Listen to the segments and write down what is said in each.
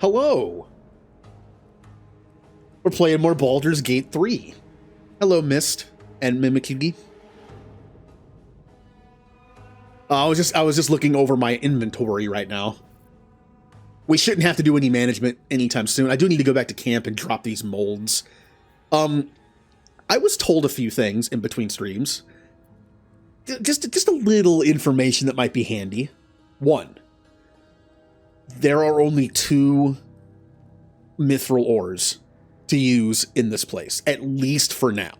Hello. We're playing more Baldur's Gate 3. Hello, Mist and Mimikyu. I was just looking over my inventory right now. We shouldn't have to do any management anytime soon. I do need to go back to camp and drop these molds. I was told a few things in between streams. Just a little information that might be handy. One, there are only 2 mithril ores to use in this place, at least for now.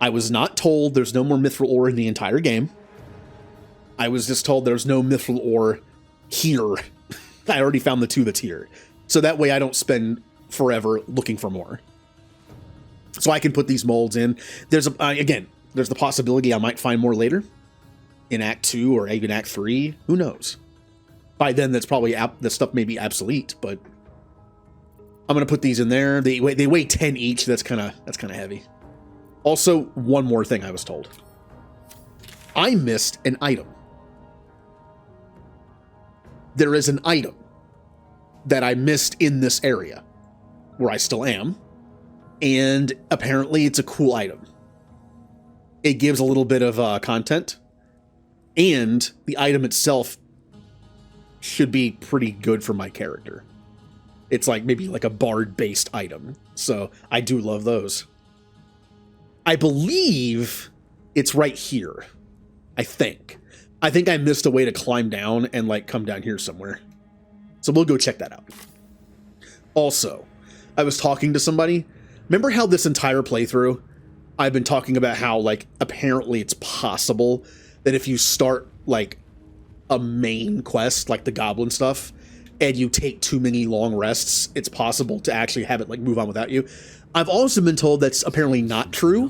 I was not told there's no more mithril ore in the entire game. I was just told there's no mithril ore here. I already found the 2 that's here. So that way I don't spend forever looking for more. So I can put these molds in. There's there's the possibility I might find more later in Act 2 or even Act 3. Who knows? By then, that's probably the stuff may be obsolete, but I'm gonna put these in there. They weigh 10 each. That's kind of heavy. Also, one more thing I was told. I missed an item. There is an item that I missed in this area where I still am, and apparently it's a cool item. It gives a little bit of content, and the item itself should be pretty good for my character. It's like maybe like a bard-based item, so I do love those. I believe it's right here. I think I missed a way to climb down and like come down here somewhere. So we'll go check that out. Also, I was talking to somebody. Remember how this entire playthrough, I've been talking about how like apparently it's possible that if you start like a main quest, like the goblin stuff, and you take too many long rests, it's possible to actually have it like move on without you. I've also been told that's apparently not true.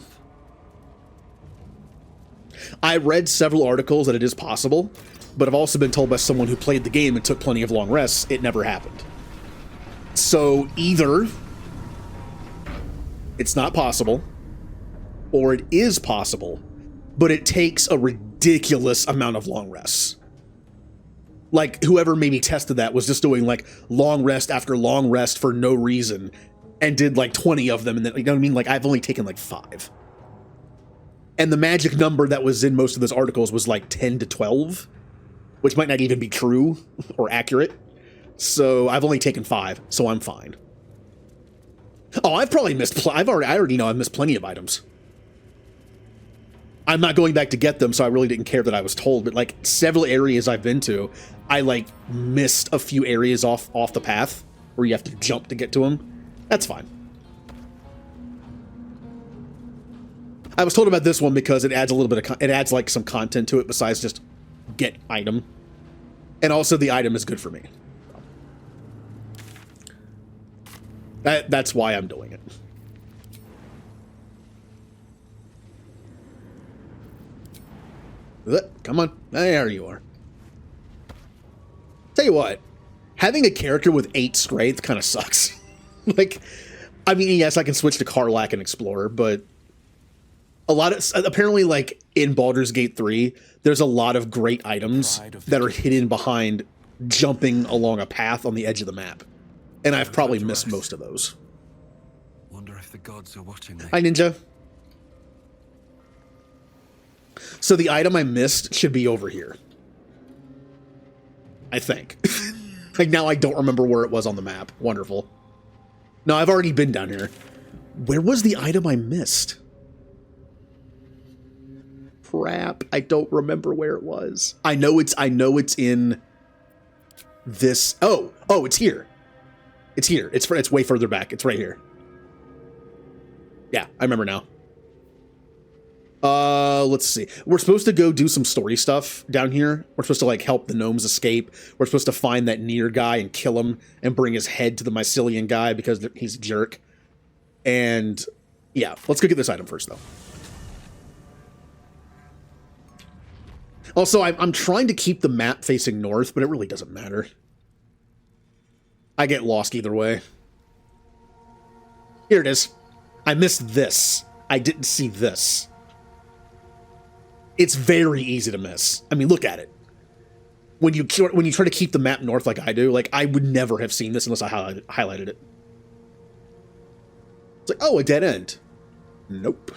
I read several articles that it is possible, but I've also been told by someone who played the game and took plenty of long rests, it never happened. So either it's not possible, or it is possible, but it takes a ridiculous amount of long rests. Like, whoever maybe tested that was just doing, like, long rest after long rest for no reason, and did, like, 20 of them, and then, you know what I mean? Like, I've only taken, like, 5. And the magic number that was in most of those articles was, like, 10 to 12, which might not even be true or accurate. So, I've only taken 5, so I'm fine. Oh, I've probably missed, I already know I've missed plenty of items. I'm not going back to get them, so I really didn't care that I was told, but, like, several areas I've been to, I, like, missed a few areas off the path where you have to jump to get to them. That's fine. I was told about this one because it adds a little bit of, it adds, like, some content to it besides just get item. And also the item is good for me. That's why I'm doing it. Come on. There you are. Tell you what, having a character with 8 strength kind of sucks. Like, I mean, yes, I can switch to Karlach and Explorer, but a lot of, apparently, like, in Baldur's Gate 3, there's a lot of great items that are hidden behind jumping along a path on the edge of the map. And I've probably missed most of those. Wonder if the gods are watching me. Hi, Ninja. So the item I missed should be over here. I think. Like, now I don't remember where it was on the map. Wonderful. No, I've already been down here. Where was the item I missed? Crap, I don't remember where it was. I know it's in this. Oh, it's here. It's here. It's way further back. It's right here. Yeah, I remember now. Let's see. We're supposed to go do some story stuff down here. We're supposed to, like, help the gnomes escape. We're supposed to find that Nier guy and kill him and bring his head to the Mycelian guy because he's a jerk. And, yeah, let's go get this item first, though. Also, I'm trying to keep the map facing north, but it really doesn't matter. I get lost either way. Here it is. I missed this. I didn't see this. It's very easy to miss. I mean, look at it. when you try to keep the map north like I do, like I would never have seen this unless I highlighted it. It's like, oh, a dead end. Nope.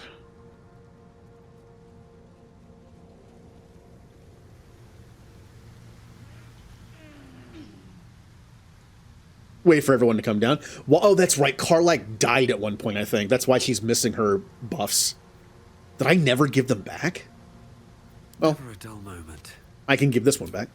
Wait for everyone to come down. Well, oh, that's right. Karlach died at one point, I think. That's why she's missing her buffs. Did I never give them back? Well, Never a dull moment. I can give this one back.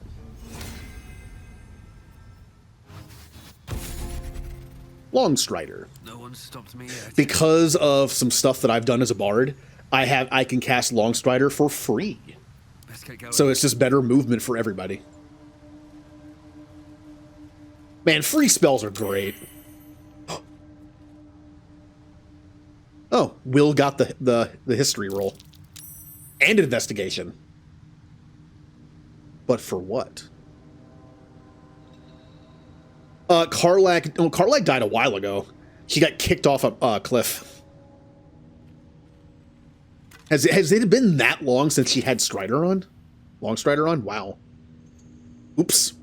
Longstrider. No one stopped me yet. Because of some stuff that I've done as a bard, I can cast Longstrider for free. Let's get going. So it's just better movement for everybody. Man, free spells are great. Oh, Will got the history roll. And investigation. But for what? Karlach died a while ago. She got kicked off a cliff. Has it been that long since she had Strider on? Longstrider on? Wow. Oops.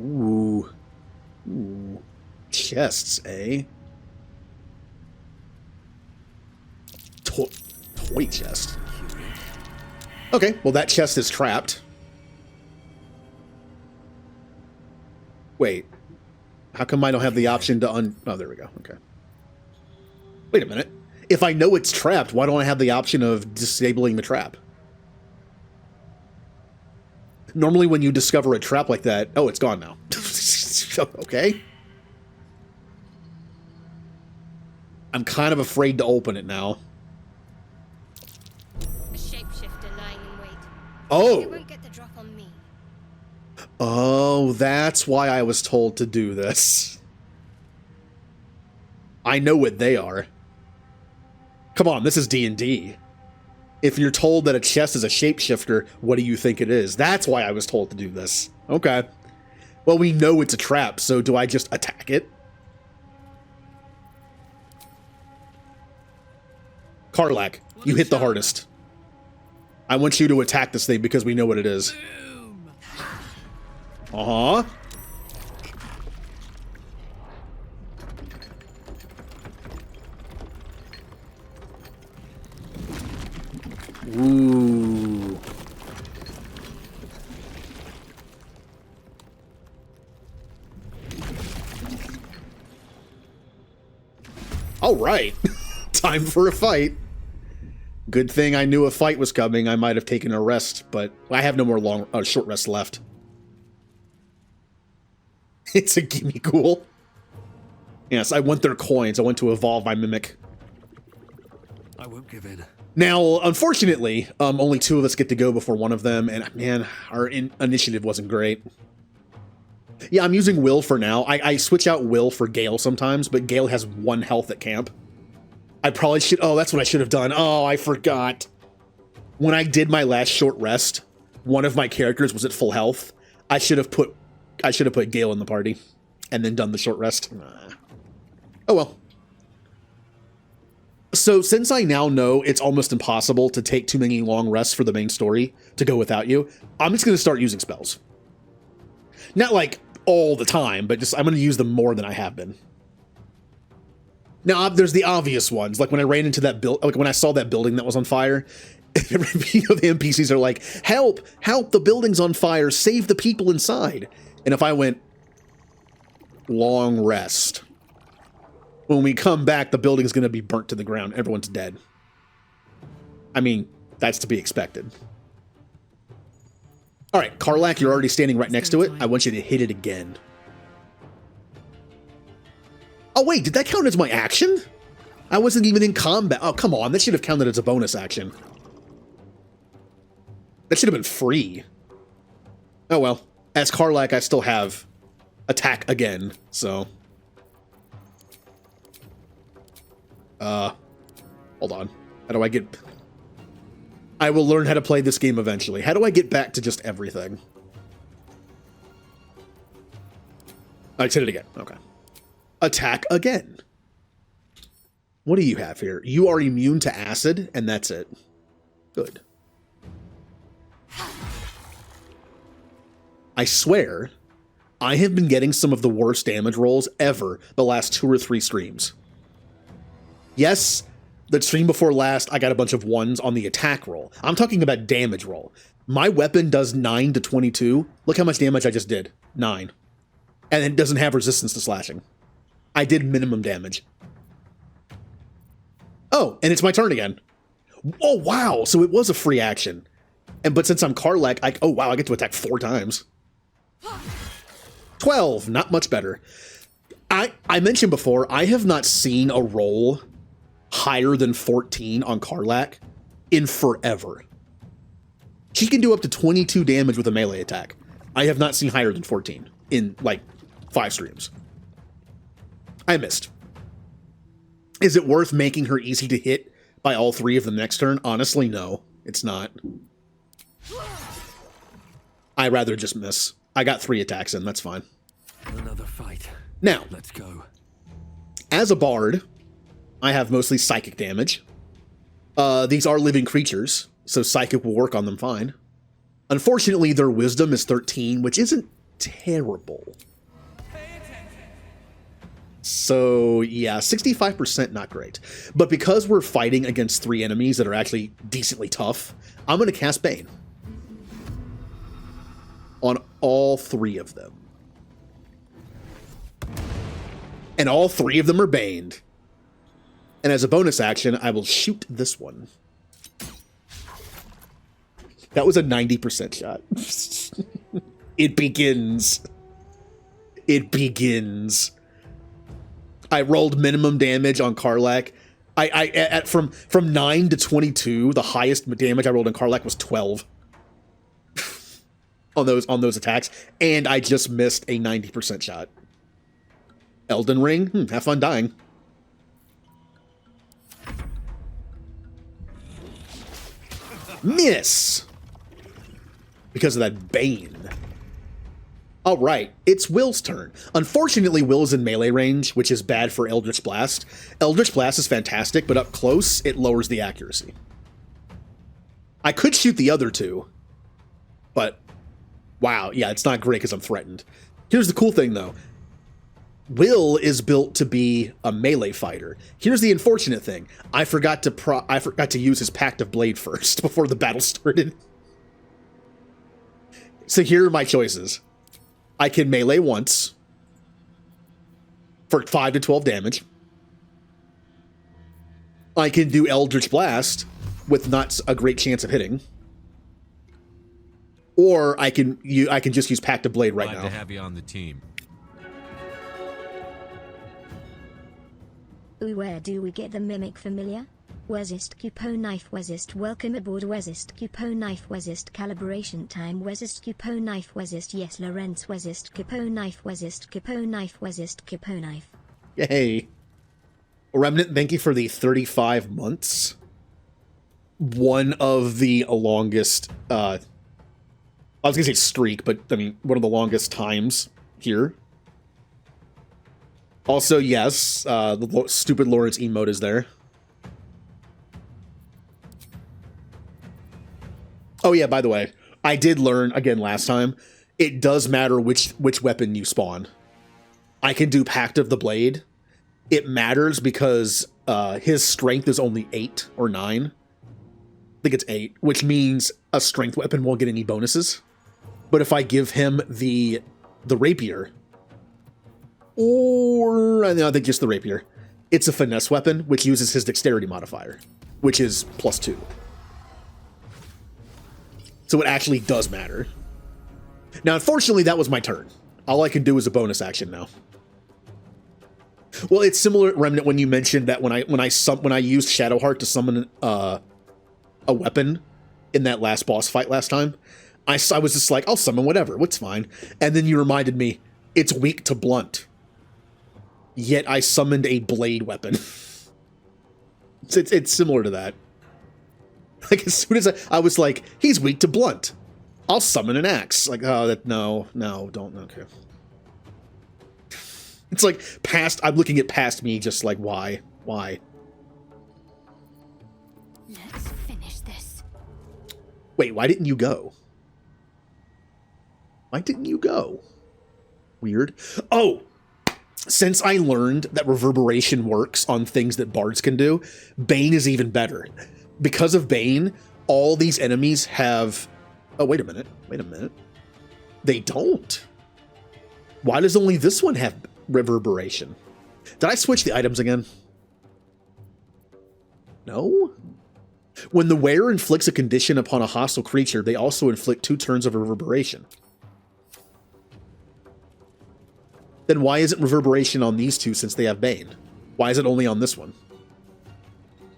Ooh. Ooh. Chests, eh? Toy chest. Okay, well that chest is trapped. Wait. How come I don't have the option to Oh, there we go. Okay. Wait a minute. If I know it's trapped, why don't I have the option of disabling the trap? Normally when you discover a trap like that... Oh, it's gone now. Okay. I'm kind of afraid to open it now. A shapeshifter lying in wait. Oh! You won't get the drop on me. Oh, that's why I was told to do this. I know what they are. Come on, this is D&D. If you're told that a chest is a shapeshifter, what do you think it is? That's why I was told to do this. Okay. Well, we know it's a trap, so do I just attack it? Karlach, you hit the hardest. I want you to attack this thing because we know what it is. Uh-huh. Ooh. All right. Time for a fight. Good thing I knew a fight was coming. I might have taken a rest, but I have no more short rests left. It's a gimme ghoul. Yes, I want their coins. I want to evolve my mimic. I won't give in. Now, unfortunately, only 2 of us get to go before one of them, and man, our initiative wasn't great. Yeah, I'm using Will for now. I switch out Will for Gale sometimes, but Gale has 1 health at camp. I probably should... Oh, that's what I should have done. Oh, I forgot. When I did my last short rest, one of my characters was at full health. I should have put Gale in the party and then done the short rest. Oh well. So since I now know it's almost impossible to take too many long rests for the main story to go without you, I'm just going to start using spells. Not like all the time, but just I'm going to use them more than I have been. Now, there's the obvious ones, like when I ran into that like when I saw that building that was on fire, you know, the NPCs are like, help, help, the building's on fire, save the people inside. And if I went, long rest, when we come back, the building's going to be burnt to the ground. Everyone's dead. I mean, that's to be expected. All right, Karlach, you're already standing right next to it. I want you to hit it again. Oh, wait, did that count as my action? I wasn't even in combat. Oh, come on. That should have counted as a bonus action. That should have been free. Oh, well. As Karlach, I still have attack again, so... hold on. How do I get... I will learn how to play this game eventually. How do I get back to just everything? I hit it again. Okay. Attack again. What do you have here? You are immune to acid, and that's it. Good. I swear, I have been getting some of the worst damage rolls ever the last 2 or 3 streams. Yes, the stream before last, I got a bunch of 1s on the attack roll. I'm talking about damage roll. My weapon does 9 to 22. Look how much damage I just did. 9. And it doesn't have resistance to slashing. I did minimum damage. Oh, and it's my turn again. Oh, wow. So it was a free action. But since I'm Karlach, oh, wow, I get to attack 4 times. 12, not much better. I mentioned before, I have not seen a roll higher than 14 on Karlach in forever. She can do up to 22 damage with a melee attack. I have not seen higher than 14 in, like, 5 streams. I missed. Is it worth making her easy to hit by all 3 of them next turn? Honestly, no, it's not. I'd rather just miss. I got 3 attacks in, that's fine. Another fight. Now, Let's go. as a bard, I have mostly psychic damage. These are living creatures, so psychic will work on them fine. Unfortunately, their wisdom is 13, which isn't terrible. So, yeah, 65% not great. But because we're fighting against 3 enemies that are actually decently tough, I'm going to cast Bane. On all 3 of them. And all 3 of them are baned. And as a bonus action, I will shoot this one. That was a 90% shot. It begins. It begins. I rolled minimum damage on Karlach. From 9 to 22, the highest damage I rolled on Karlach was 12. on those attacks, and I just missed a 90% shot. Elden Ring? Have fun dying. Miss! Because of that Bane. Alright, it's Will's turn. Unfortunately, Will is in melee range, which is bad for Eldritch Blast. Eldritch Blast is fantastic, but up close, it lowers the accuracy. I could shoot the other 2, but wow, yeah, it's not great because I'm threatened. Here's the cool thing, though. Will is built to be a melee fighter. Here's the unfortunate thing. I forgot to use his Pact of Blade first before the battle started. So here are my choices. I can melee once for 5 to 12 damage. I can do Eldritch Blast with not a great chance of hitting. Or I can just use Pact of Blade right now. Glad to have you on the team. Ooh, where do we get the mimic familiar? Wesist Cupo knife Wesist welcome aboard Wesist Cupo knife Wesist calibration time Wesist Cupo knife Wesist yes Lorenz Wesist Cupo knife Wesist Cupo knife Wesist Cupo knife. Yay. Remnant, thank you for the 35 months. One of the longest, I was gonna say streak, but I mean, one of the longest times here. Also, yes, the stupid Lawrence emote is there. Oh yeah, by the way, I did learn, again last time, it does matter which weapon you spawn. I can do Pact of the Blade. It matters because his strength is only 8 or 9. I think it's 8, which means a strength weapon won't get any bonuses. But if I give him the rapier, or I think just the rapier, it's a finesse weapon, which uses his dexterity modifier, which is +2. So it actually does matter. Now, unfortunately, that was my turn. All I can do is a bonus action now. Well, it's similar, Remnant, when you mentioned that when I used Shadowheart to summon a weapon in that last boss fight last time, I was just like, I'll summon whatever, what's fine. And then you reminded me, it's weak to blunt. Yet I summoned a blade weapon. It's similar to that. Like, as soon as I was like, he's weak to blunt, I'll summon an axe. Like, oh, no, don't, okay. It's like, I'm looking at past me, just like, why? Let's finish this. Wait, why didn't you go? Why didn't you go? Weird. Oh, since I learned that reverberation works on things that bards can do, Bane is even better. Because of Bane, all these enemies have... Oh, wait a minute. Wait a minute. They don't. Why does only this one have reverberation? Did I switch the items again? No? When the wearer inflicts a condition upon a hostile creature, they also inflict 2 turns of reverberation. Then why isn't reverberation on these two since they have Bane? Why is it only on this one?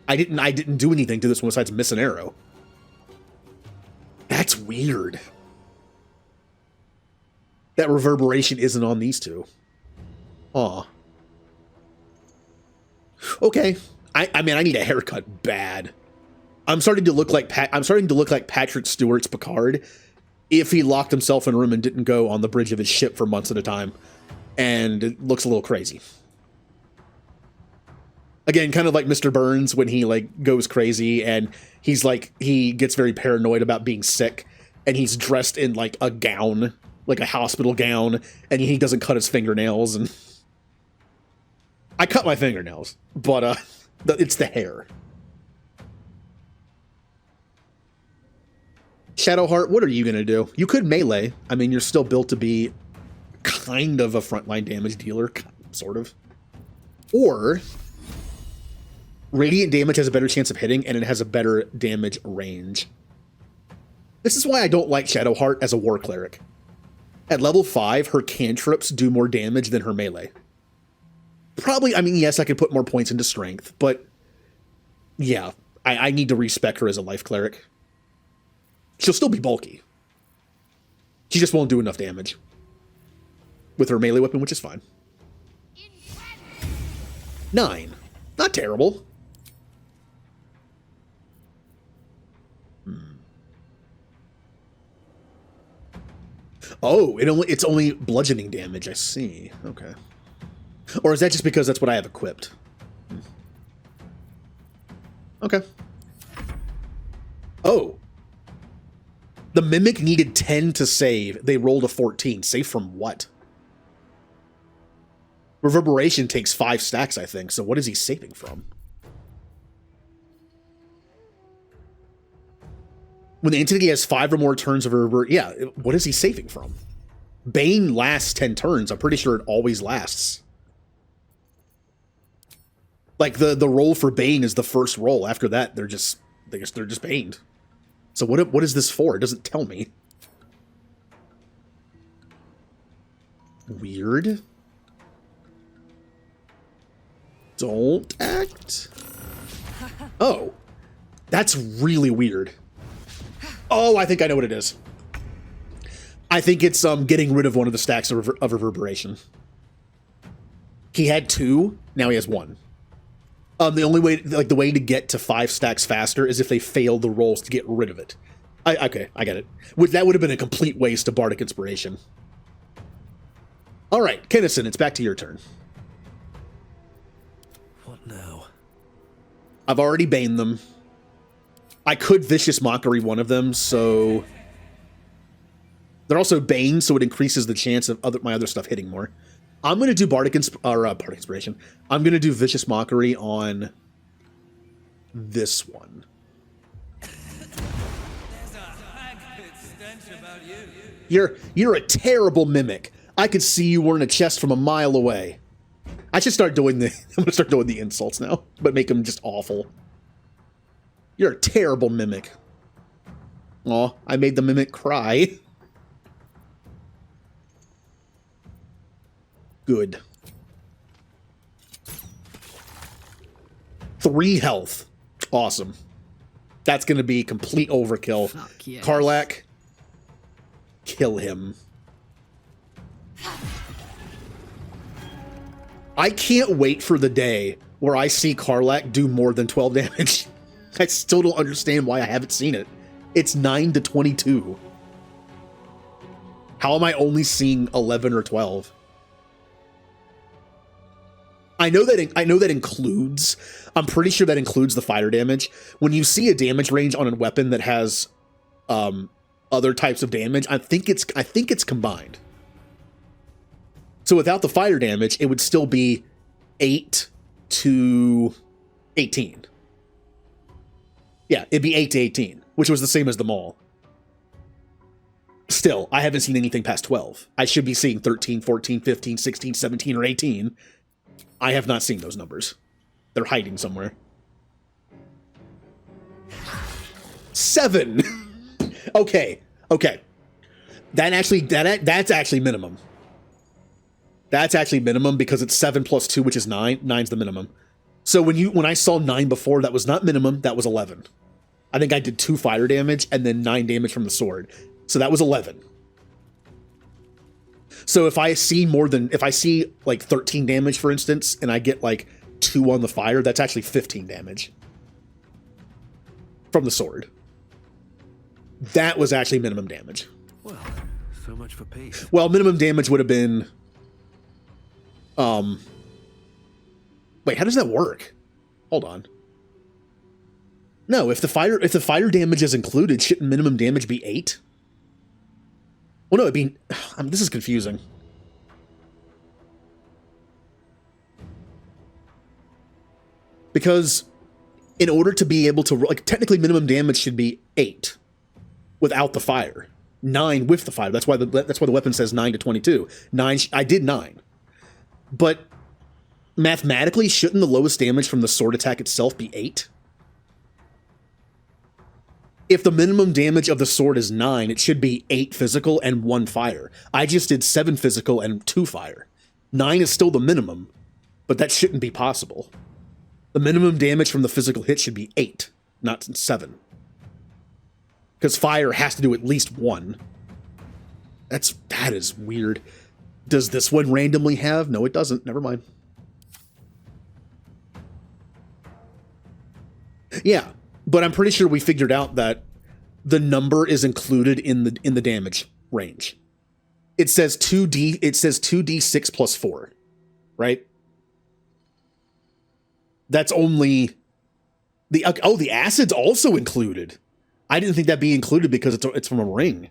I didn't do anything to this one besides miss an arrow. That's weird. That reverberation isn't on these two. Aw. Okay. I mean, I need a haircut bad. I'm starting to look like Patrick Stewart's Picard if he locked himself in a room and didn't go on the bridge of his ship for months at a time. And it looks a little crazy. Again, kind of like Mr. Burns when he like goes crazy and he's like, he gets very paranoid about being sick and he's dressed in like a gown, like a hospital gown, and he doesn't cut his fingernails. And I cut my fingernails, but it's the hair. Shadowheart, what are you going to do? You could melee. I mean, you're still built to be kind of a frontline damage dealer, sort of. Or radiant damage has a better chance of hitting, and it has a better damage range. This is why I don't like Shadowheart as a war cleric. At level 5, her cantrips do more damage than her melee. Probably, I mean, yes, I could put more points into strength, but yeah, I need to respec her as a life cleric. She'll still be bulky. She just won't do enough damage with her melee weapon, which is fine. 9. Not terrible. Oh, it's only bludgeoning damage, I see. Okay. Or is that just because that's what I have equipped? Okay. Oh. The Mimic needed 10 to save. They rolled a 14. Save from what? Reverberation takes 5 stacks, I think. So what is he saving from? When the entity has 5 or more turns of reverberation... Yeah, what is he saving from? Bane lasts 10 turns. I'm pretty sure it always lasts. Like, the roll for Bane is the first roll. After that, they're just baned. So what is this for? It doesn't tell me. Weird. Don't act. Oh. That's really weird. Oh, I think I know what it is. I think it's getting rid of one of the stacks of reverberation. He had 2, now he has 1. The only way, like the way to get to 5 stacks faster is if they fail the rolls to get rid of it. Okay, I get it. That would have been a complete waste of Bardic Inspiration. All right, Kennison, it's back to your turn. What now? I've already baned them. I could Vicious Mockery one of them, so... They're also Bane, so it increases the chance of my other stuff hitting more. I'm going to do Bardic Inspiration. I'm going to do Vicious Mockery on this one. There's a haggard stench about you. You're a terrible mimic. I could see you were in a chest from a mile away. I should start doing I'm going to start doing the insults now, but make them just awful. You're a terrible mimic. Aw, I made the mimic cry. Good. 3 health. Awesome. That's going to be complete overkill. Fuck yes. Karlach, kill him. I can't wait for the day where I see Karlach do more than 12 damage. I still don't understand why I haven't seen it. It's 9 to 22. How am I only seeing 11 or 12? I know that includes, I'm pretty sure that includes the fighter damage. When you see a damage range on a weapon that has other types of damage. I think it's combined. So without the fire damage, it would still be 8 to 18. Yeah, it'd be 8 to 18, which was the same as the maul. Still, I haven't seen anything past 12. I should be seeing 13, 14, 15, 16, 17, or 18. I have not seen those numbers. They're hiding somewhere. 7. Okay. That's actually minimum. That's actually minimum because it's 7 plus 2, which is 9. 9's the minimum. So when I saw 9 before, that was not minimum, that was 11. I think I did 2 fire damage and then 9 damage from the sword. So that was 11. So if I see like 13 damage, for instance, and I get like 2 on the fire, that's actually 15 damage from the sword. That was actually minimum damage. Well, so much for peace. Well, minimum damage would have been... Wait, how does that work? Hold on. No, if the fire damage is included, shouldn't minimum damage be 8? Well, no, it'd be... this is confusing. Because in order to be able to... Like, technically minimum damage should be 8 without the fire. 9 with the fire. That's why the weapon says 9 to 22. 9... I did 9. But mathematically, shouldn't the lowest damage from the sword attack itself be 8? If the minimum damage of the sword is 9, it should be 8 physical and 1 fire. I just did 7 physical and 2 fire. 9 is still the minimum, but that shouldn't be possible. The minimum damage from the physical hit should be 8, not 7. Because fire has to do at least 1. That is weird. Does this one randomly have? No, it doesn't. Never mind. Yeah, but I'm pretty sure we figured out that the number is included in the damage range. It says 2d6 plus 4, right? That's only the acid's also included. I didn't think that'd be included because it's from a ring.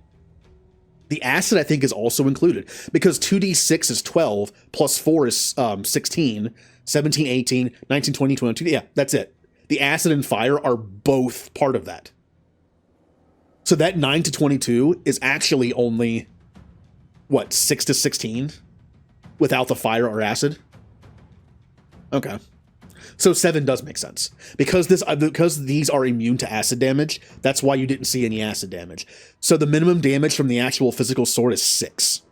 The acid, I think, is also included because 2d6 is 12 plus 4 is 16, 17, 18, 19, 20, 22. Yeah, that's it. The acid and fire are both part of that. So that 9 to 22 is actually only, 6 to 16 without the fire or acid? Okay. So 7 does make sense. Because these are immune to acid damage, that's why you didn't see any acid damage. So the minimum damage from the actual physical sword is 6.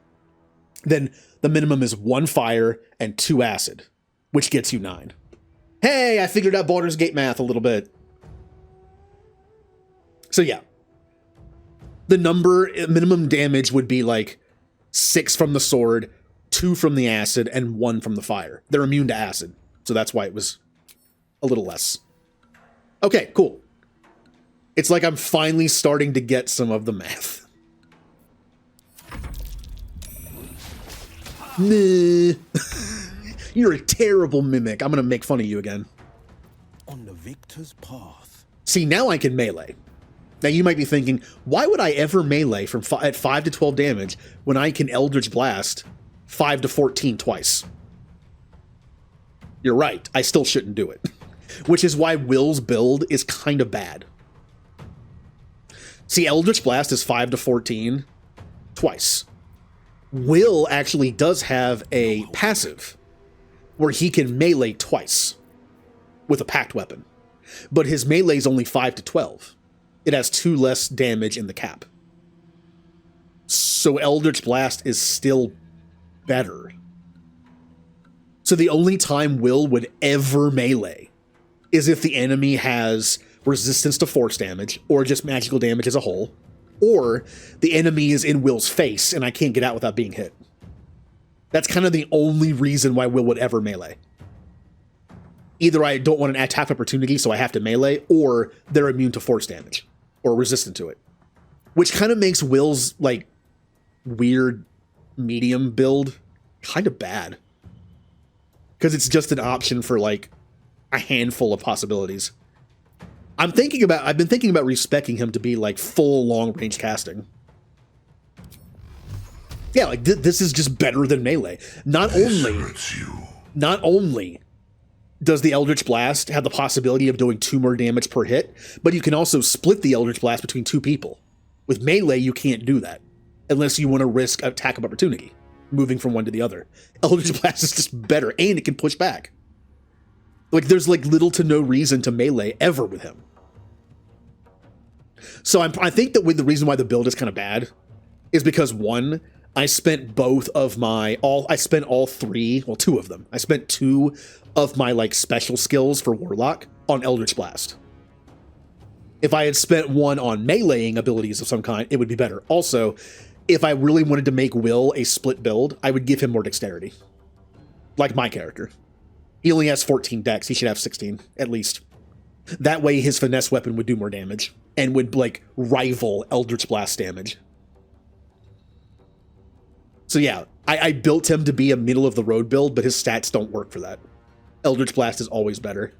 Then the minimum is 1 fire and 2 acid, which gets you 9. Hey, I figured out Baldur's Gate math a little bit. So yeah. The minimum damage would be like 6 from the sword, 2 from the acid, and 1 from the fire. They're immune to acid, so that's why it was a little less. Okay, cool. It's like I'm finally starting to get some of the math. Nah. You're a terrible mimic. I'm gonna make fun of you again. On the victor's path. See, now I can melee. Now you might be thinking, why would I ever melee at 5 to 12 damage when I can Eldritch Blast 5 to 14 twice? You're right. I still shouldn't do it. Which is why Will's build is kind of bad. See, Eldritch Blast is 5 to 14 twice. Will actually does have a passive where he can melee twice with a packed weapon. But his melee is only 5 to 12. It has 2 less damage in the cap. So Eldritch Blast is still better. So the only time Will would ever melee is if the enemy has resistance to force damage, or just magical damage as a whole, or the enemy is in Will's face and I can't get out without being hit. That's kind of the only reason why Will would ever melee. Either I don't want an attack opportunity, so I have to melee, or they're immune to force damage, or resistant to it. Which kind of makes Will's, like, weird medium build kind of bad. Because it's just an option for, like, a handful of possibilities. I've been thinking about respecking him to be, like, full long-range casting. Yeah, like this is just better than melee. Not only does the Eldritch Blast have the possibility of doing 2 more damage per hit, but you can also split the Eldritch Blast between 2 people. With melee, you can't do that unless you want to risk attack of opportunity, moving from one to the other. Eldritch Blast is just better, and it can push back. Like, there's like little to no reason to melee ever with him. So I think that the reason why the build is kind of bad is because, one, I spent all 2 of them. I spent 2 of my like special skills for Warlock on Eldritch Blast. If I had spent 1 on meleeing abilities of some kind, it would be better. Also, if I really wanted to make Will a split build, I would give him more dexterity. Like my character. He only has 14 dex. He should have 16, at least. That way his finesse weapon would do more damage and would like rival Eldritch Blast damage. So yeah, I built him to be a middle of the road build, but his stats don't work for that. Eldritch Blast is always better.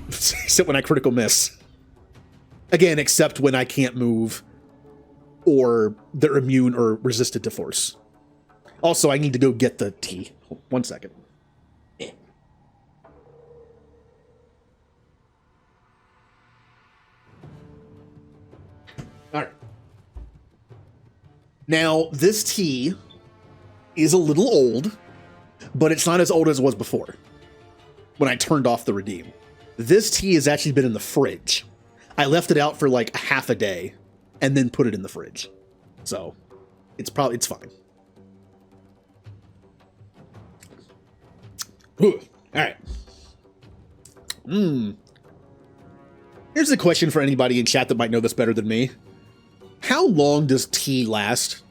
Except when I critical miss. Again, except when I can't move or they're immune or resistant to force. Also, I need to go get the tea. 1 second. All right. Now, this tea is a little old, but it's not as old as it was before when I turned off the redeem. This tea has actually been in the fridge. I left it out for like a half a day and then put it in the fridge. So it's fine. All right. Here's a question for anybody in chat that might know this better than me. How long does tea last?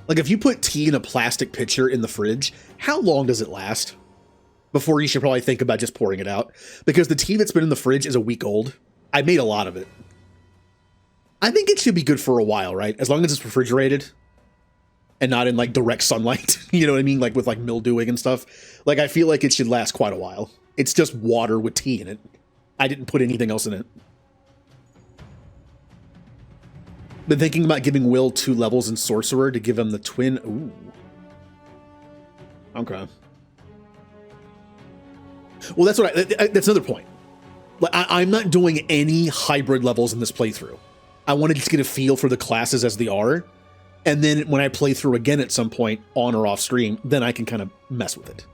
Like, if you put tea in a plastic pitcher in the fridge, how long does it last? Before you should probably think about just pouring it out. Because the tea that's been in the fridge is a week old. I made a lot of it. I think it should be good for a while, right? As long as it's refrigerated and not in like direct sunlight. You know what I mean? Like with like mildewing and stuff. Like, I feel like it should last quite a while. It's just water with tea in it. I didn't put anything else in it. Been thinking about giving Will 2 levels in Sorcerer to give him the twin. Ooh. Okay. Well, that's that's another point. Like, I'm not doing any hybrid levels in this playthrough. I want to just get a feel for the classes as they are. And then when I play through again at some point, on or off stream, then I can kind of mess with it.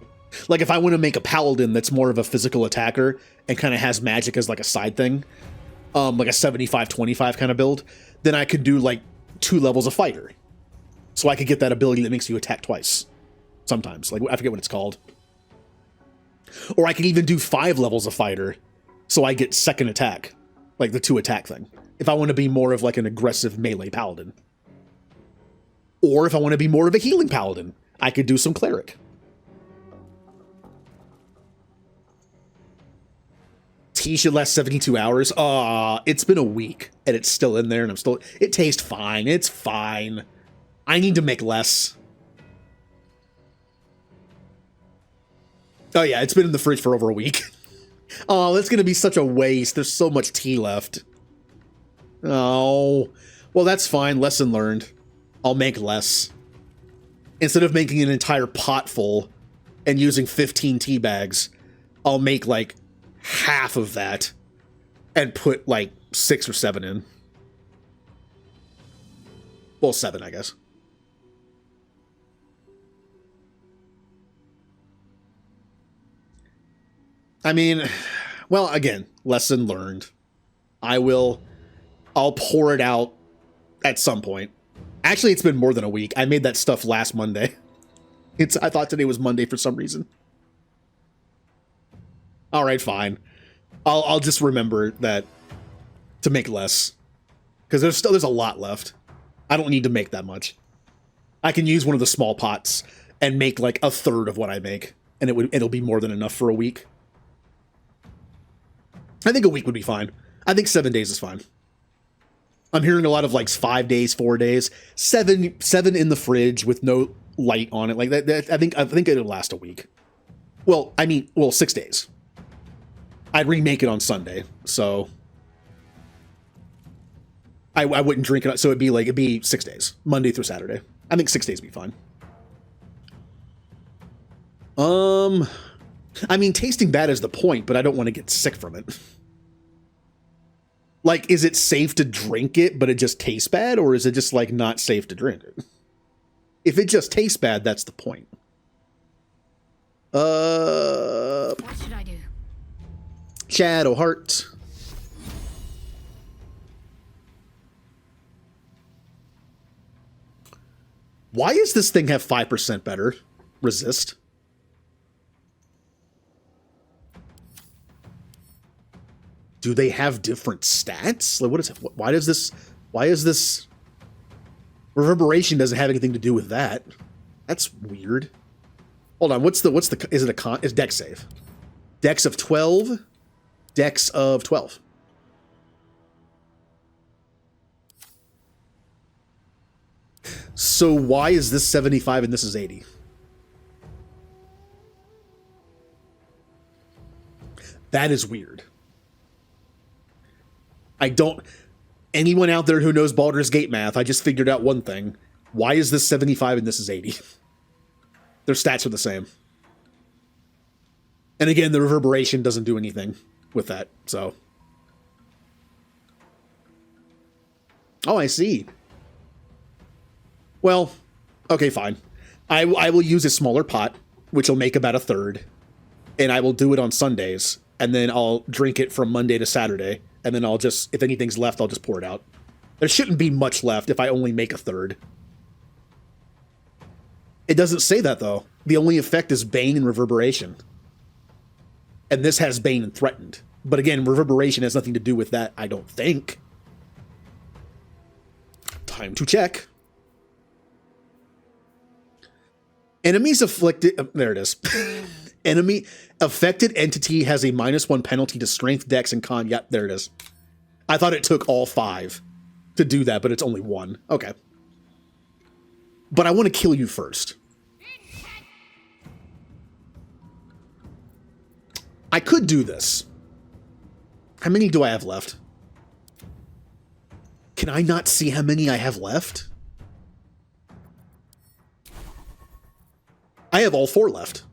Like, if I want to make a paladin that's more of a physical attacker and kind of has magic as like a side thing, like a 75-25 kind of build, then I could do like 2 levels of fighter. So I could get that ability that makes you attack twice. Sometimes. Like, I forget what it's called. Or I could even do 5 levels of fighter, so I get second attack. Like the 2 attack thing. If I want to be more of like an aggressive melee paladin. Or if I want to be more of a healing paladin, I could do some cleric. Tea should last 72 hours. It's been a week and it's still in there and it tastes fine. It's fine. I need to make less. Oh yeah, it's been in the fridge for over a week. Oh, that's going to be such a waste. There's so much tea left. Oh, well, that's fine. Lesson learned. I'll make less. Instead of making an entire pot full and using 15 tea bags, I'll make like half of that and put like 6 or 7 in. Well, 7, I guess. I mean, well, again, lesson learned. I'll pour it out at some point. Actually, it's been more than a week. I made that stuff last Monday. I thought today was Monday for some reason. All right, fine. I'll just remember that to make less, because there's a lot left. I don't need to make that much. I can use one of the small pots and make like a third of what I make, and it'll be more than enough for a week. I think a week would be fine. I think 7 days is fine. I'm hearing a lot of like 5 days, 4 days, 7 in the fridge with no light on it. Like that I think it'll last a week. Well, 6 days. I'd remake it on Sunday, so I wouldn't drink it, so it'd be 6 days, Monday through Saturday. I think 6 days would be fine. I mean, tasting bad is the point, but I don't want to get sick from it. Like, is it safe to drink it, but it just tastes bad, or is it just like not safe to drink it? If it just tastes bad, that's the point. What should I do? Shadow Heart. Why does this thing have 5% better resist? Do they have different stats? Like, what is it? Why is this reverberation doesn't have anything to do with that? That's weird. Hold on, is it a con? Is dex save? Dex of 12? Dex of 12. So why is this 75 and this is 80? That is weird. Anyone out there who knows Baldur's Gate math, I just figured out one thing. Why is this 75 and this is 80? Their stats are the same. And again, the reverberation doesn't do anything with that, so. Oh, I see. Well, okay, fine. I will use a smaller pot, which will make about a third, and I will do it on Sundays, and then I'll drink it from Monday to Saturday, and then I'll just, if anything's left, I'll just pour it out. There shouldn't be much left if I only make a third. It doesn't say that, though. The only effect is Bane and Reverberation. And this has Bane and Threatened. But again, Reverberation has nothing to do with that, I don't think. Time to check. Enemies afflicted... there it is. Enemy affected entity has a -1 penalty to strength, dex, and con. Yep, there it is. I thought it took all 5 to do that, but it's only 1. Okay. But I want to kill you first. I could do this. How many do I have left? Can I not see how many I have left? I have all 4 left.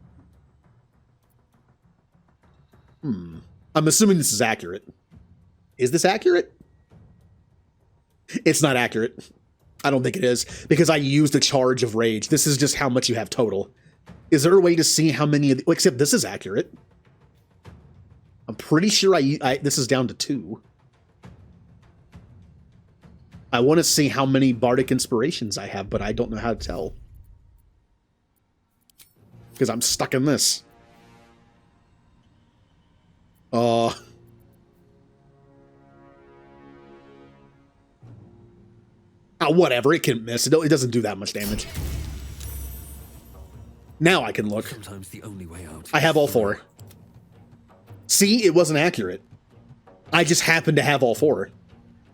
I'm assuming this is accurate. Is this accurate? It's not accurate. I don't think it is, because I used a charge of rage. This is just how much you have total. Is there a way to see how many of the, except this is accurate. I'm pretty sure this is down to 2. I want to see how many bardic inspirations I have, but I don't know how to tell. Because I'm stuck in this. Whatever, it can miss. It doesn't do that much damage. Now I can look. Sometimes the only way out. I have all 4. See, it wasn't accurate. I just happened to have all 4.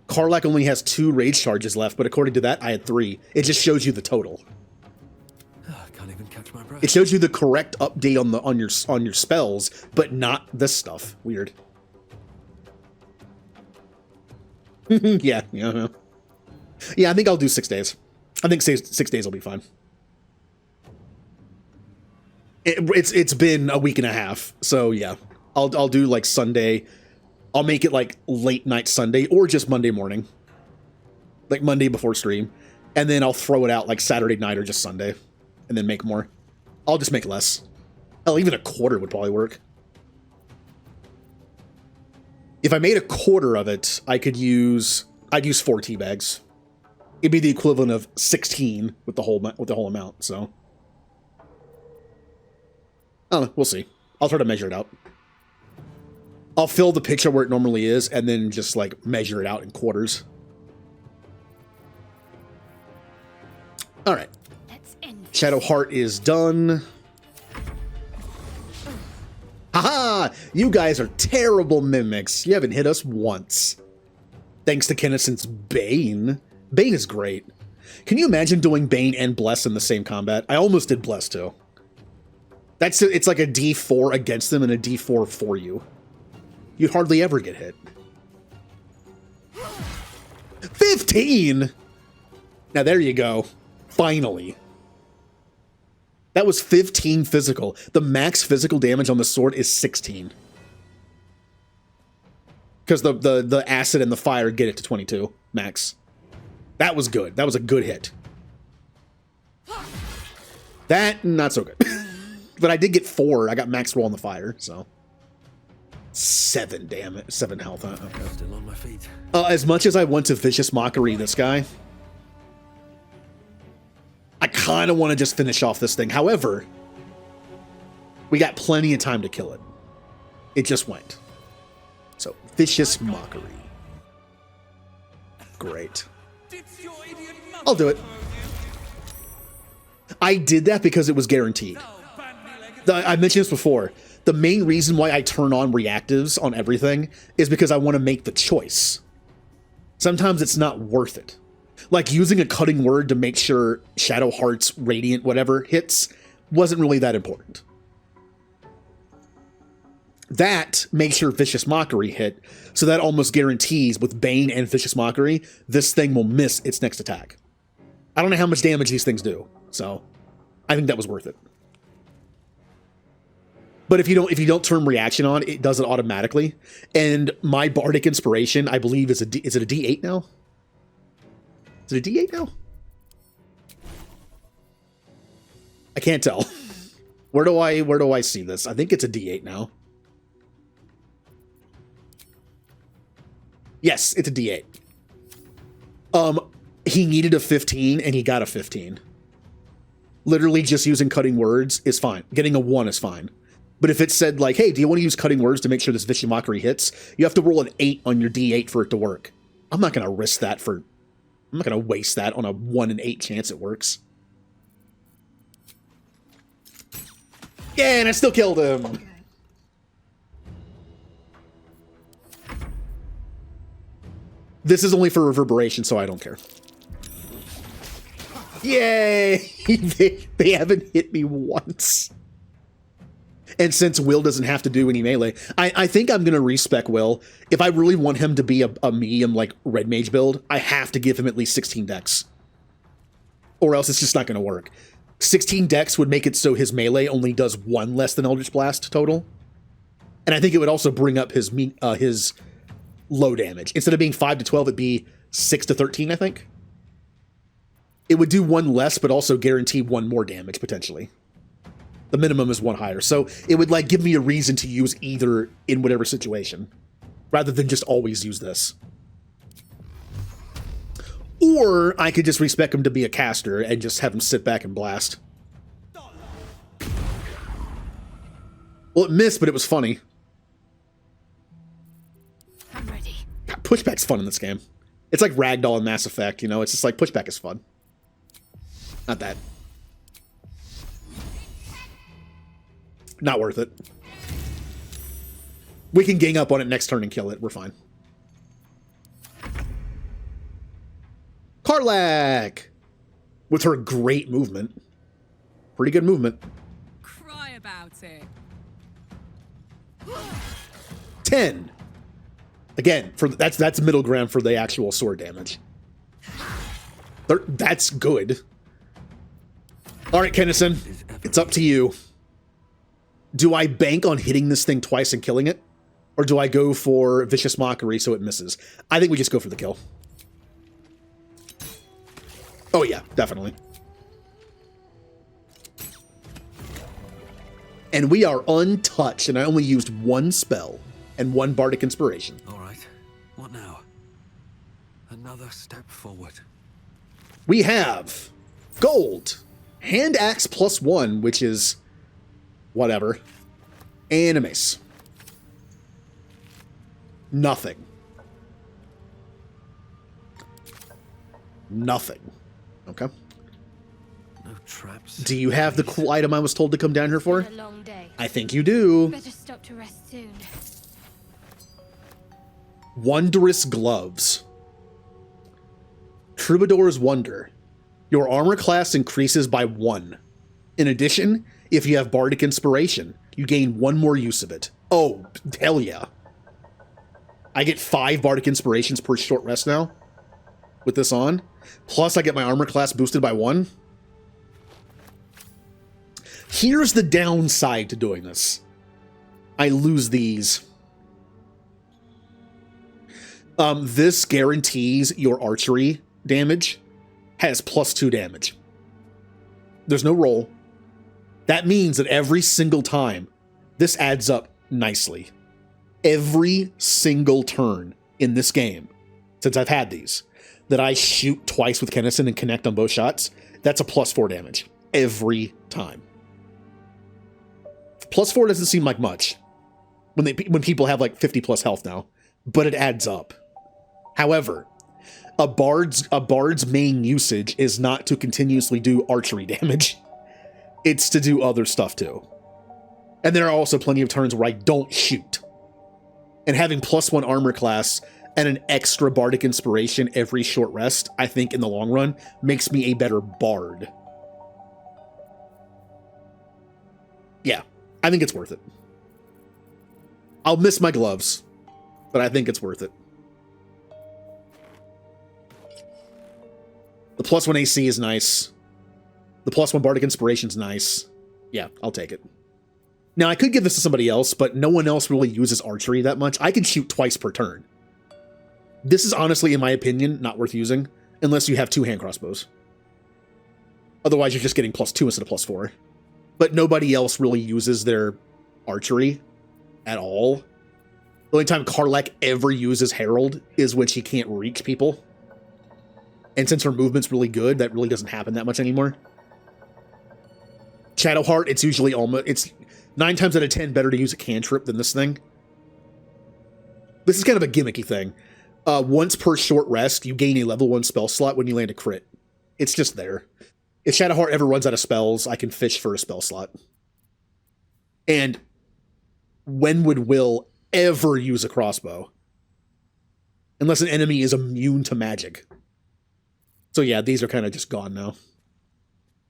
Karlak only has 2 rage charges left, but according to that, I had 3. It just shows you the total. I can't even catch my breath. It shows you the correct update on your spells, but not this stuff. Weird. Yeah. Yeah, I think I'll do 6 days. I think 6 days will be fine. It's been a week and a half, so yeah. I'll do like Sunday. I'll make it like late night Sunday or just Monday morning. Like Monday before stream. And then I'll throw it out like Saturday night or just Sunday. And then make more. I'll just make less. Hell, even a quarter would probably work. If I made a quarter of it, I'd use 4 tea bags. It'd be the equivalent of 16 with the whole amount, so. I don't know, we'll see. I'll try to measure it out. I'll fill the picture where it normally is and then just like measure it out in quarters. All right. Let's end. Shadow Heart is done. Haha! You guys are terrible mimics. You haven't hit us once. Thanks to Kennison's Bane. Bane is great. Can you imagine doing Bane and Bless in the same combat? I almost did Bless too. It's like a D4 against them and a D4 for you. You'd hardly ever get hit. 15? Now there you go. Finally. That was 15 physical. The max physical damage on the sword is 16. Because the acid and the fire get it to 22 max. That was good. That was a good hit. That, not so good. But I did get 4. I got max roll on the fire, so. 7 damage. 7 health. Huh? Okay. Still on my feet. As much as I want to Vicious Mockery this guy, I kind of want to just finish off this thing. However, we got plenty of time to kill it. It just went. So, Vicious Mockery. Great. I'll do it. I did that because it was guaranteed. I mentioned this before. The main reason why I turn on reactives on everything is because I want to make the choice. Sometimes it's not worth it. Like using a cutting word to make sure Shadow Heart's Radiant whatever hits wasn't really that important. That makes sure Vicious Mockery hit, so that almost guarantees with Bane and Vicious Mockery, this thing will miss its next attack. I don't know how much damage these things do, so I think that was worth it. But if you don't turn reaction on, it does it automatically. And my Bardic Inspiration, I believe, is it a D8 now? Is it a D8 now? I can't tell. Where do I see this? I think it's a D8 now. Yes, it's a D8. He needed a 15 and he got a 15. Literally just using cutting words is fine. Getting a 1 is fine. But if it said like, hey, do you want to use cutting words to make sure this Vicious Mockery hits? You have to roll an 8 on your D8 for it to work. I'm not going to risk that I'm not going to waste that on a 1 in 8 chance it works. Yeah, and I still killed him. This is only for reverberation, so I don't care. Yay! They haven't hit me once. And since Will doesn't have to do any melee, I think I'm going to respec Will. If I really want him to be a medium, like, red mage build, I have to give him at least 16 dex. Or else it's just not going to work. 16 dex would make it so his melee only does 1 less than Eldritch Blast total. And I think it would also bring up his low damage. Instead of being 5 to 12, it'd be 6 to 13, I think. It would do 1 less, but also guarantee 1 more damage, potentially. The minimum is 1 higher. So it would like give me a reason to use either in whatever situation, rather than just always use this. Or I could just respec him to be a caster and just have him sit back and blast. Well, it missed, but it was funny. I'm ready. God, pushback's fun in this game. It's like Ragdoll in Mass Effect, you know? It's just like pushback is fun. Not that. Not worth it. We can gang up on it next turn and kill it. We're fine. Karlach! With her great movement. Pretty good movement. Cry about it. 10. Again, that's middle ground for the actual sword damage. That's good. All right, Kennison, it's up to you. Do I bank on hitting this thing twice and killing it? Or do I go for Vicious Mockery so it misses? I think we just go for the kill. Oh yeah, definitely. And we are untouched, and I only used 1 spell and 1 Bardic Inspiration. All right. What now? Another step forward. We have gold, hand axe +1, which is whatever, and a mace. Nothing. Nothing. Okay. No traps. Do you have the cool item I was told to come down here for? Been a long day. I think you do. Better stop to rest soon. Wondrous Gloves. Troubadour's Wonder. Your armor class increases by 1. In addition, if you have Bardic Inspiration, you gain 1 more use of it. Oh, hell yeah. I get 5 Bardic Inspirations per short rest now? with this on. Plus I get my armor class boosted by 1. Here's the downside to doing this. I lose these. This guarantees your archery damage has +2 damage. There's no roll. That means that every single time, this adds up nicely. Every single turn in this game, since I've had these, that I shoot twice with Kennison and connect on both shots, that's a +4 damage. Every time. +4 doesn't seem like much when people have like 50 plus health now, but it adds up. However, a bard's main usage is not to continuously do archery damage. It's to do other stuff too. And there are also plenty of turns where I don't shoot. And having +1 armor class and an extra bardic inspiration every short rest, I think in the long run, makes me a better bard. Yeah, I think it's worth it. I'll miss my gloves, but I think it's worth it. The +1 AC is nice. The +1 bardic inspiration is nice. Yeah, I'll take it. Now, I could give this to somebody else, but no one else really uses archery that much. I can shoot twice per turn. This is honestly, in my opinion, not worth using, unless you have 2 hand crossbows. Otherwise, you're just getting +2 instead of +4. But nobody else really uses their archery at all. The only time Karlak ever uses Herald is when she can't reach people. And since her movement's really good, that really doesn't happen that much anymore. Shadowheart, it's usually it's 9 times out of 10 better to use a cantrip than this thing. This is kind of a gimmicky thing. Once per short rest, you gain a level 1 spell slot when you land a crit. It's just there. If Shadowheart ever runs out of spells, I can fish for a spell slot. And when would Will ever use a crossbow? Unless an enemy is immune to magic. So yeah, these are kind of just gone now.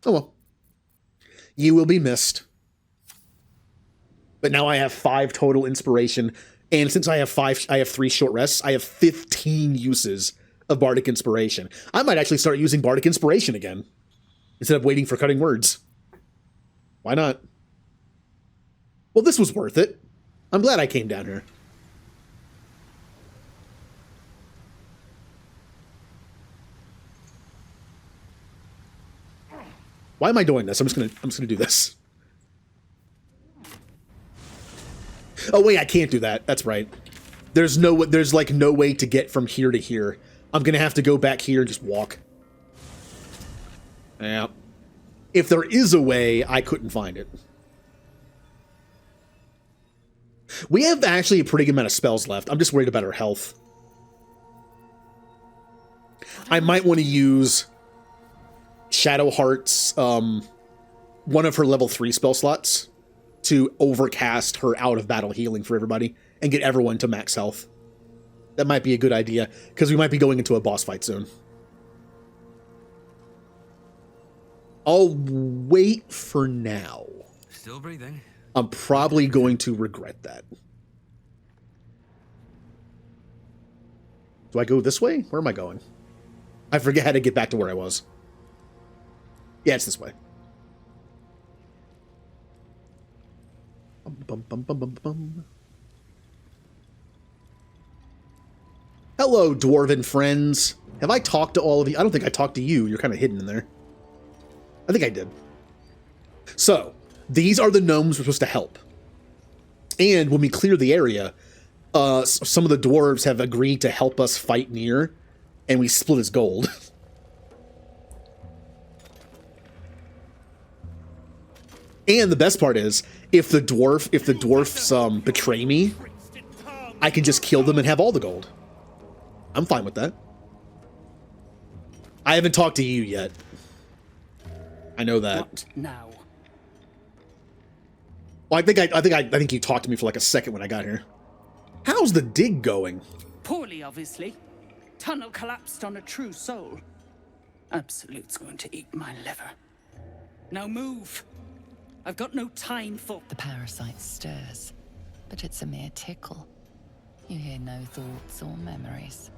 Oh well. You will be missed. But now I have 5 total inspiration, and since I have 3 short rests, I have 15 uses of Bardic Inspiration. I might actually start using Bardic Inspiration again, instead of waiting for cutting words. Why not? Well, this was worth it. I'm glad I came down here. Why am I doing this? I'm just gonna do this. Oh wait, I can't do that. That's right. There's like no way to get from here to here. I'm gonna have to go back here and just walk. Yeah. If there is a way, I couldn't find it. We have actually a pretty good amount of spells left. I'm just worried about our health. I might want to use Shadowheart's one of her level 3 spell slots to overcast her out of battle healing for everybody and get everyone to max health. That might be a good idea, because we might be going into a boss fight soon. I'll wait for now. Still breathing. I'm probably going to regret that. Do I go this way? Where am I going? I forget how to get back to where I was. Yeah, it's this way. Bum, bum, bum, bum, bum. Hello, dwarven friends. Have I talked to all of you? I don't think I talked to you. You're kind of hidden in there. I think I did. So, these are the gnomes we're supposed to help. And when we clear the area, some of the dwarves have agreed to help us fight near, and we split his gold. And the best part is, if the dwarfs betray me, I can just kill them and have all the gold. I'm fine with that. I haven't talked to you yet. I know that. What now? Well, I think you talked to me for like a second when I got here. How's the dig going? Poorly, obviously. Tunnel collapsed on a true soul. Absolute's going to eat my liver. Now move. I've got no time for... The parasite stirs, but it's a mere tickle. You hear no thoughts or memories,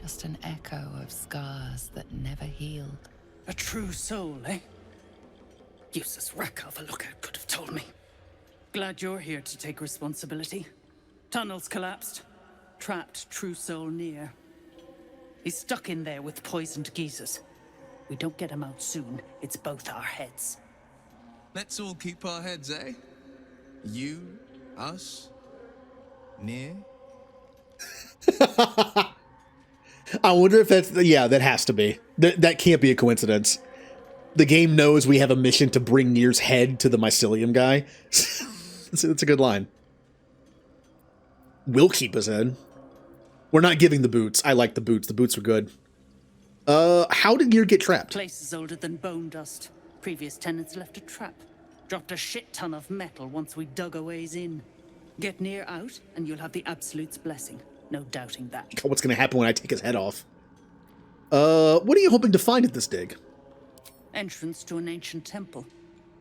Just an echo of scars that never healed. A true soul, eh? Useless wreck of a lookout could have told me. Glad you're here to take responsibility. Tunnels collapsed. Trapped true soul near. He's stuck in there with poisoned geezers. We don't get him out soon, it's both our heads. Let's all keep our heads, eh? You, us, near. I wonder if that's, yeah, that has to be. That can't be a coincidence. The game knows we have a mission to bring Nier's head to the mycelium guy. It's a good line. We'll keep his head. We're not giving the boots. I like the boots. The boots were good. How did Nier get trapped? Place is older than bone dust. Previous tenants left a trap. Dropped a shit ton of metal once we dug a ways in. Get Nier out, and you'll have the Absolute's blessing. No doubting that. What's going to happen when I take his head off? What are you hoping to find at this dig? Entrance to an ancient temple.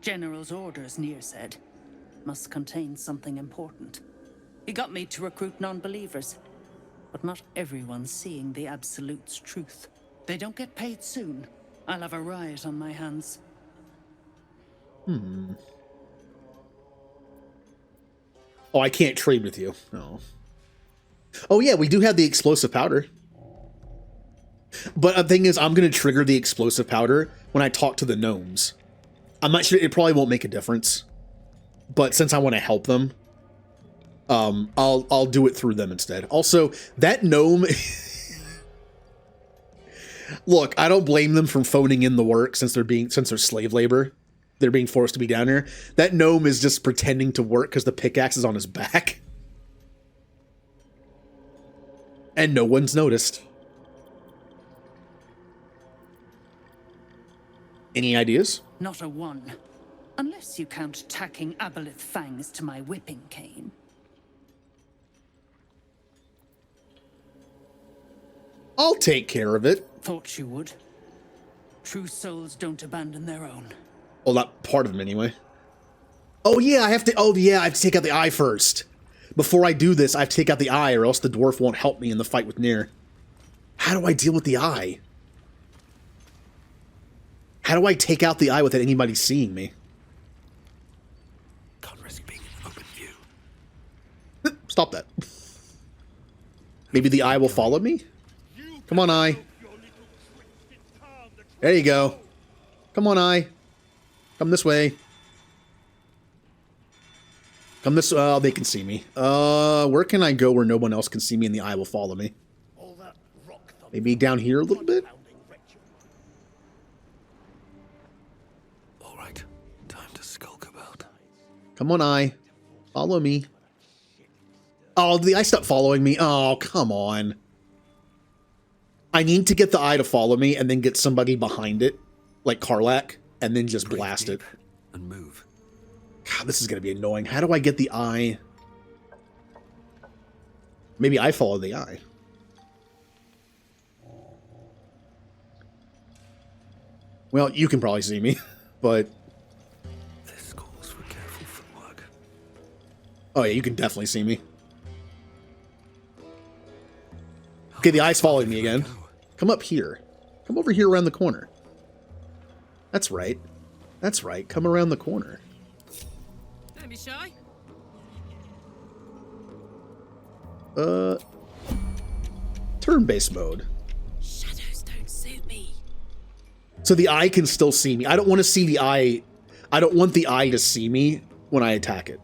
General's orders, Nier said. Must contain something important. He got me to recruit non-believers. But not everyone's seeing the Absolute's truth. They don't get paid soon. I'll have a riot on my hands. Oh, I can't trade with you. No. Oh, yeah, we do have the explosive powder. But the thing is, I'm going to trigger the explosive powder when I talk to the gnomes. I'm not sure, it probably won't make a difference. But since I want to help them, I'll do it through them instead. Also, that gnome... Look, I don't blame them from phoning in the work since they're slave labor. They're being forced to be down here. That gnome is just pretending to work because the pickaxe is on his back. And no one's noticed. Any ideas? Not a one. Unless you count tacking aboleth fangs to my whipping cane. I'll take care of it. Thought you would. True souls don't abandon their own. Well, not part of them anyway. Oh yeah, I have to take out the eye first. Before I do this, I have to take out the eye or else the dwarf won't help me in the fight with Nier. How do I deal with the eye? How do I take out the eye without anybody seeing me? Can't risk being in open view. Stop that. Maybe the eye will follow me? Come on, eye. There you go. Come on, eye. Come this way. Come this way. Oh, they can see me. Where can I go where no one else can see me and the eye will follow me? Maybe down here a little bit? All right, time to skulk about. Come on, eye. Follow me. Oh, the eye stopped following me. Oh, come on. I need to get the eye to follow me and then get somebody behind it, like Karlak, and then just blast it. And move. God, this is going to be annoying. How do I get the eye? Maybe I follow the eye. Well, you can probably see me, but... This calls for careful footwork. Oh yeah, you can definitely see me. Okay, the eye's following me again. Come up here. Come over here around the corner. That's right. That's right. Come around the corner. Don't be shy. Turn-based mode. Shadows don't suit me. So the eye can still see me. I don't want to see the eye. I don't want the eye to see me when I attack it.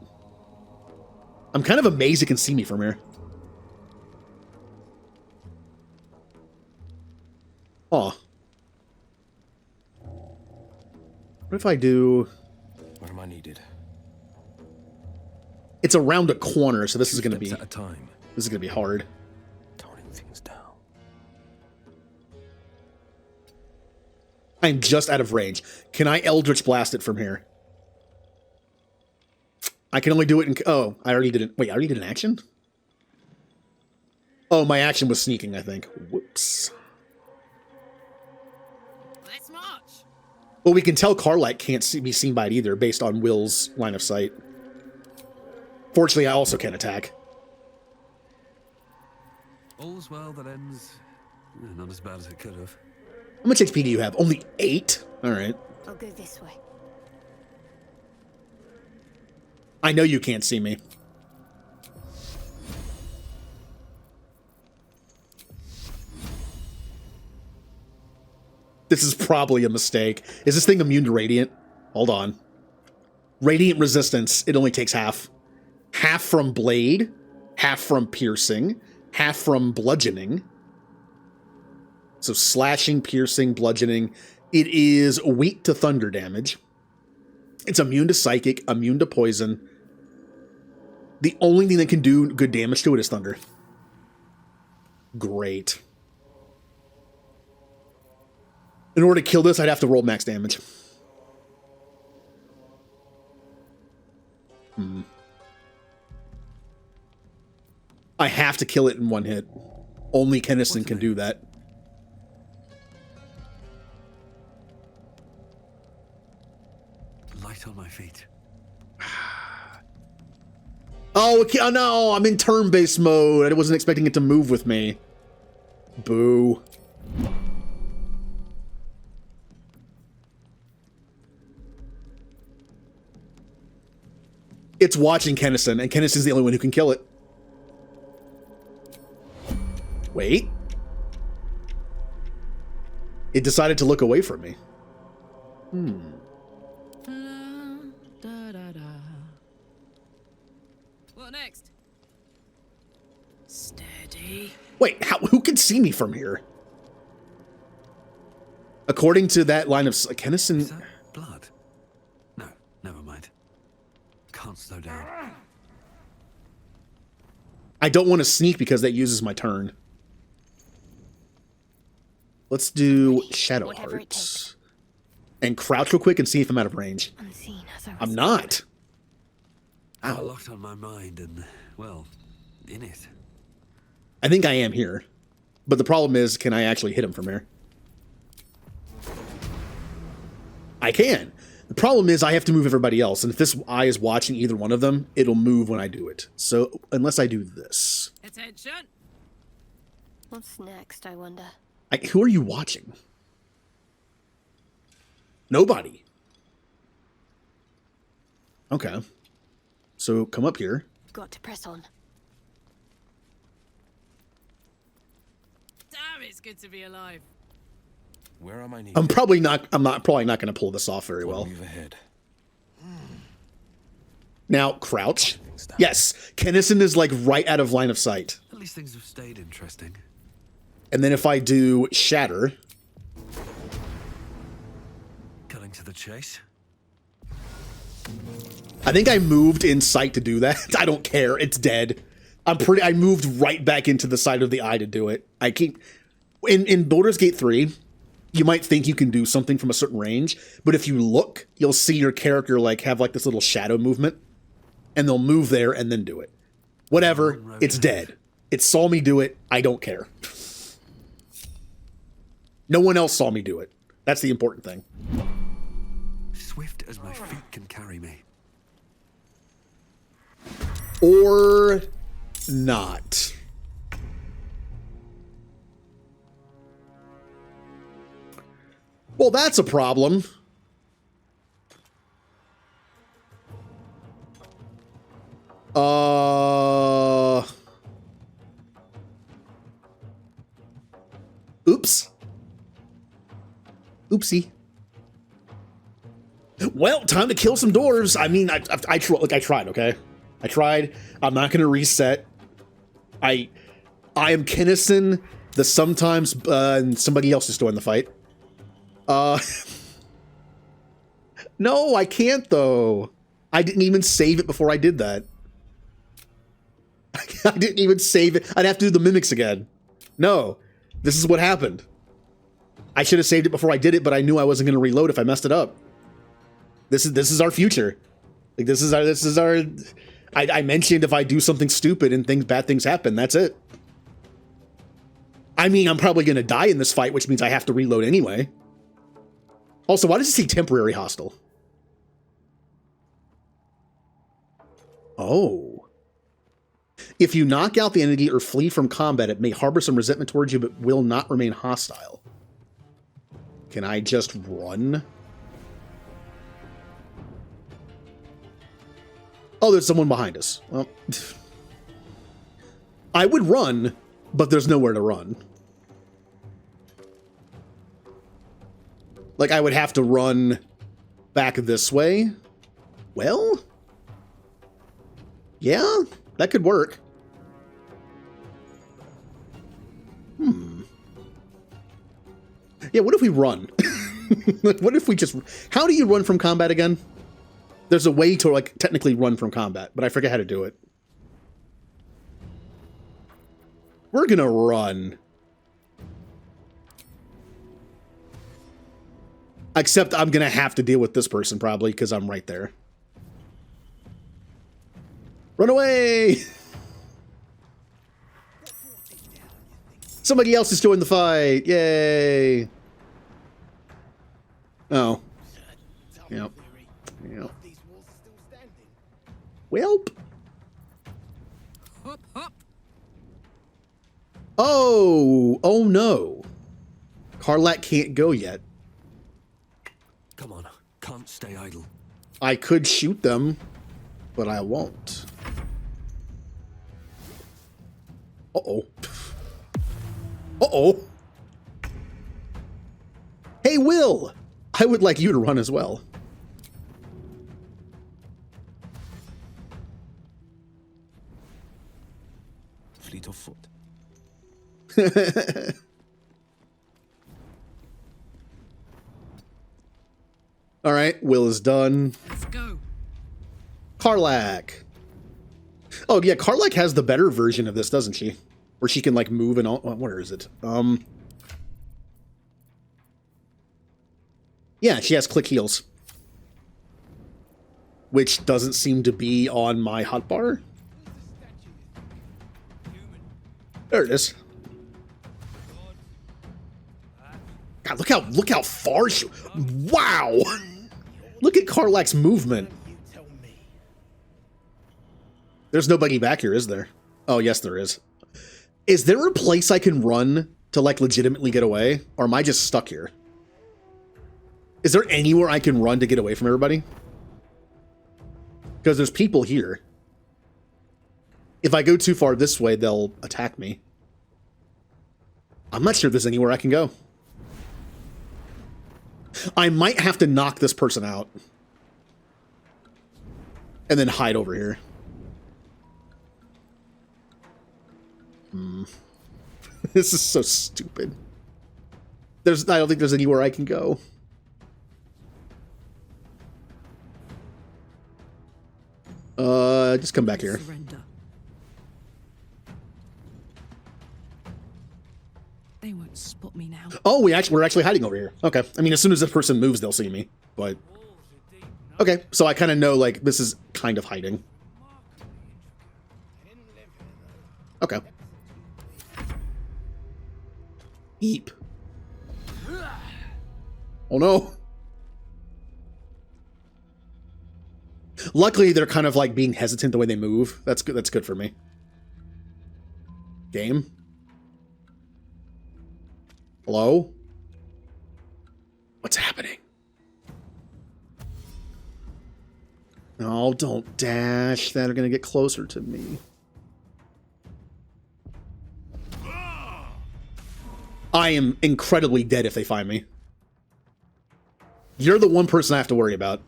I'm kind of amazed it can see me from here. Oh. What if I do... Where am I needed? It's around a corner, so this is going to be... At a time. This is going to be hard. Toning things down. I'm just out of range. Can I Eldritch Blast it from here? I can only do it in... Oh, I already did it. Wait, I already did an action? Oh, my action was sneaking, I think. Whoops. Let's march. Well, we can tell Karlak can't be seen by it either, based on Will's line of sight. Fortunately, I also can't attack. All's well that ends Not as bad as it could have. How much HP do you have? Only 8? Alright. I'll go this way. I know you can't see me. This is probably a mistake. Is this thing immune to radiant? Hold on. Radiant resistance, it only takes half. Half from blade, half from piercing, half from bludgeoning. So slashing, piercing, bludgeoning. It is weak to thunder damage. It's immune to psychic, immune to poison. The only thing that can do good damage to it is thunder. Great. In order to kill this, I'd have to roll max damage. I have to kill it in one hit. Only Kennison can do that. Light on my feet. Oh, okay. Oh, no, I'm in turn-based mode. I wasn't expecting it to move with me. Boo. It's watching Kennison, and Kennison's the only one who can kill it. Wait. It decided to look away from me. What next? Steady. Wait, who can see me from here? According to that line of... Kennison... Is that blood? No, never mind. Can't slow down. I don't want to sneak because that uses my turn. Let's do Shadow Whatever it Hearts. And crouch real quick and see if I'm out of range. Unseen as I I'm not. I'm locked on my mind and, well, in it. I think I am here. But the problem is, can I actually hit him from here? I can. The problem is I have to move everybody else. And if this eye is watching either one of them, it'll move when I do it. So unless I do this. Attention. What's next, I wonder? Who are you watching? Nobody. Okay. So come up here. Got to press on. Damn, it's good to be alive. Where am I needed? I'm probably not going to pull this off very well. Move ahead. Now crouch. Yes, Kennison is like right out of line of sight. At least things have stayed interesting. And then if I do shatter, Cutting to the chase. I think I moved in sight to do that. I don't care. It's dead. I moved right back into the side of the eye to do it. I keep in Baldur's Gate 3, you might think you can do something from a certain range, but if you look, you'll see your character like have like this little shadow movement, and they'll move there and then do it. Whatever, it's dead. It saw me do it. I don't care. No one else saw me do it. That's the important thing. Swift as my feet can carry me. Or not. Well, that's a problem. Oops. Oopsie. Well, time to kill some dwarves. I mean, I tried, okay? I tried. I'm not going to reset. I am Kennison, the sometimes somebody else is doing the fight. No, I can't, though. I didn't even save it before I did that. I didn't even save it. I'd have to do the mimics again. No, this is what happened. I should have saved it before I did it, but I knew I wasn't going to reload if I messed it up. This is our future. Like this is our. I mentioned if I do something stupid and bad things happen, that's it. I mean, I'm probably going to die in this fight, which means I have to reload anyway. Also, why does it say temporary hostile? Oh. If you knock out the entity or flee from combat, it may harbor some resentment towards you, but will not remain hostile. Can I just run? Oh, there's someone behind us. Well, I would run, but there's nowhere to run. Like, I would have to run back this way. Well, yeah, that could work. Yeah, what if we run? What if we just... How do you run from combat again? There's a way to, like, technically run from combat, but I forget how to do it. We're gonna run. Except I'm gonna have to deal with this person, probably, because I'm right there. Run away! Somebody else is joining the fight! Yay! Oh. Yep. Yep. Welp. Hop, hop. Oh! Oh no. Karlak can't go yet. Come on, can't stay idle. I could shoot them, but I won't. Uh-oh. Uh-oh. Hey, Will! I would like you to run as well. Fleet of foot. All right, Will is done. Let's go. Karlak. Oh, yeah, Karlak has the better version of this, doesn't she? Where she can, like, move and all... Where is it? Yeah, she has click heals. Which doesn't seem to be on my hotbar. There it is. God, look how far she... Wow! Look at Karlak's movement. There's nobody back here, is there? Oh, yes, there is. Is there a place I can run to, like, legitimately get away? Or am I just stuck here? Is there anywhere I can run to get away from everybody? Because there's people here. If I go too far this way, they'll attack me. I'm not sure there's anywhere I can go. I might have to knock this person out. And then hide over here. This is so stupid. I don't think there's anywhere I can go. Just come back here. Surrender. They won't spot me now. Oh, we're actually hiding over here. Okay. I mean, as soon as this person moves, they'll see me. But okay, so I kind of know, like, this is kind of hiding. Okay. Eep. Oh no. Luckily, they're kind of like being hesitant the way they move. That's good. That's good for me. Game. Hello? What's happening? Oh, don't dash. They're gonna get closer to me. I am incredibly dead if they find me. You're the one person I have to worry about.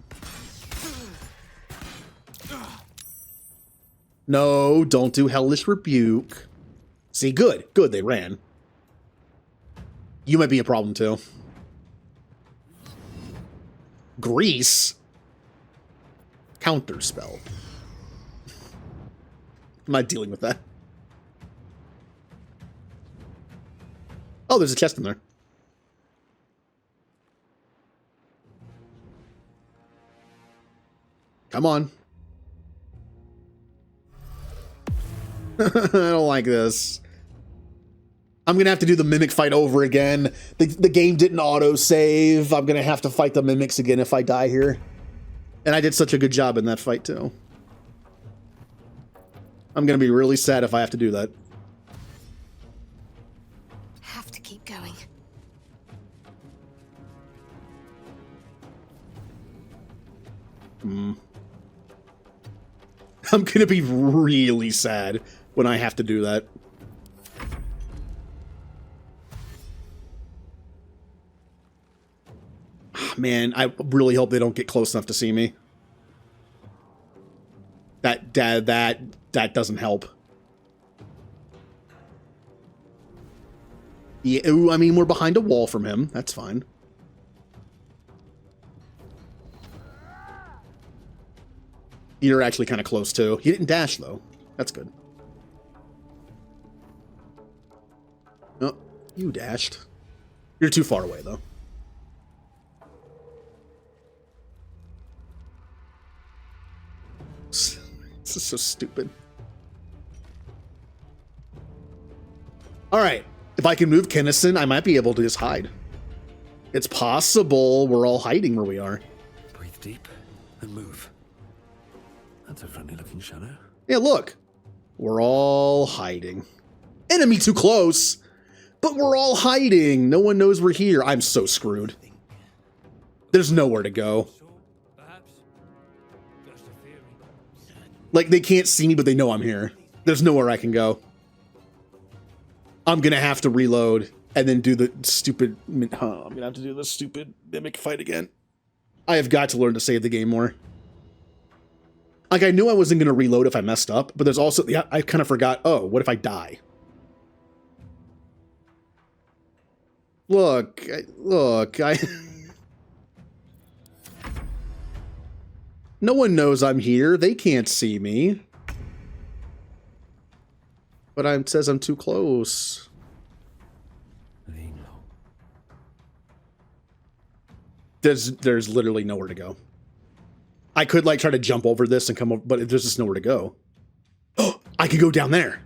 No, don't do Hellish Rebuke. See, good. Good, they ran. You might be a problem, too. Grease? Counter spell. I'm not dealing with that. Oh, there's a chest in there. Come on. I don't like this. I'm gonna have to do the mimic fight over again. The game didn't auto-save. I'm gonna have to fight the mimics again if I die here. And I did such a good job in that fight, too. I'm gonna be really sad if I have to do that. Have to keep going. I'm gonna be really sad when I have to do that. Man, I really hope they don't get close enough to see me. That doesn't help. Yeah, ooh, I mean, we're behind a wall from him. That's fine. You're actually kind of close, too. He didn't dash, though. That's good. Oh, you dashed. You're too far away, though. This is so stupid. Alright. If I can move Kennison, I might be able to just hide. It's possible we're all hiding where we are. Breathe deep and move. That's a friendly looking shadow. Yeah, look. We're all hiding. Enemy too close. But we're all hiding. No one knows we're here. I'm so screwed. There's nowhere to go. Perhaps. Just a theory. Like, they can't see me, but they know I'm here. There's nowhere I can go. I'm gonna have to reload and then do the stupid... I'm gonna have to do the stupid mimic fight again. I have got to learn to save the game more. Like, I knew I wasn't gonna reload if I messed up, but there's also... Yeah, I kind of forgot, oh, what if I die? Look, I... No one knows I'm here. They can't see me. But it says I'm too close. There's literally nowhere to go. I could like try to jump over this and come over, but there's just nowhere to go. Oh, I could go down there.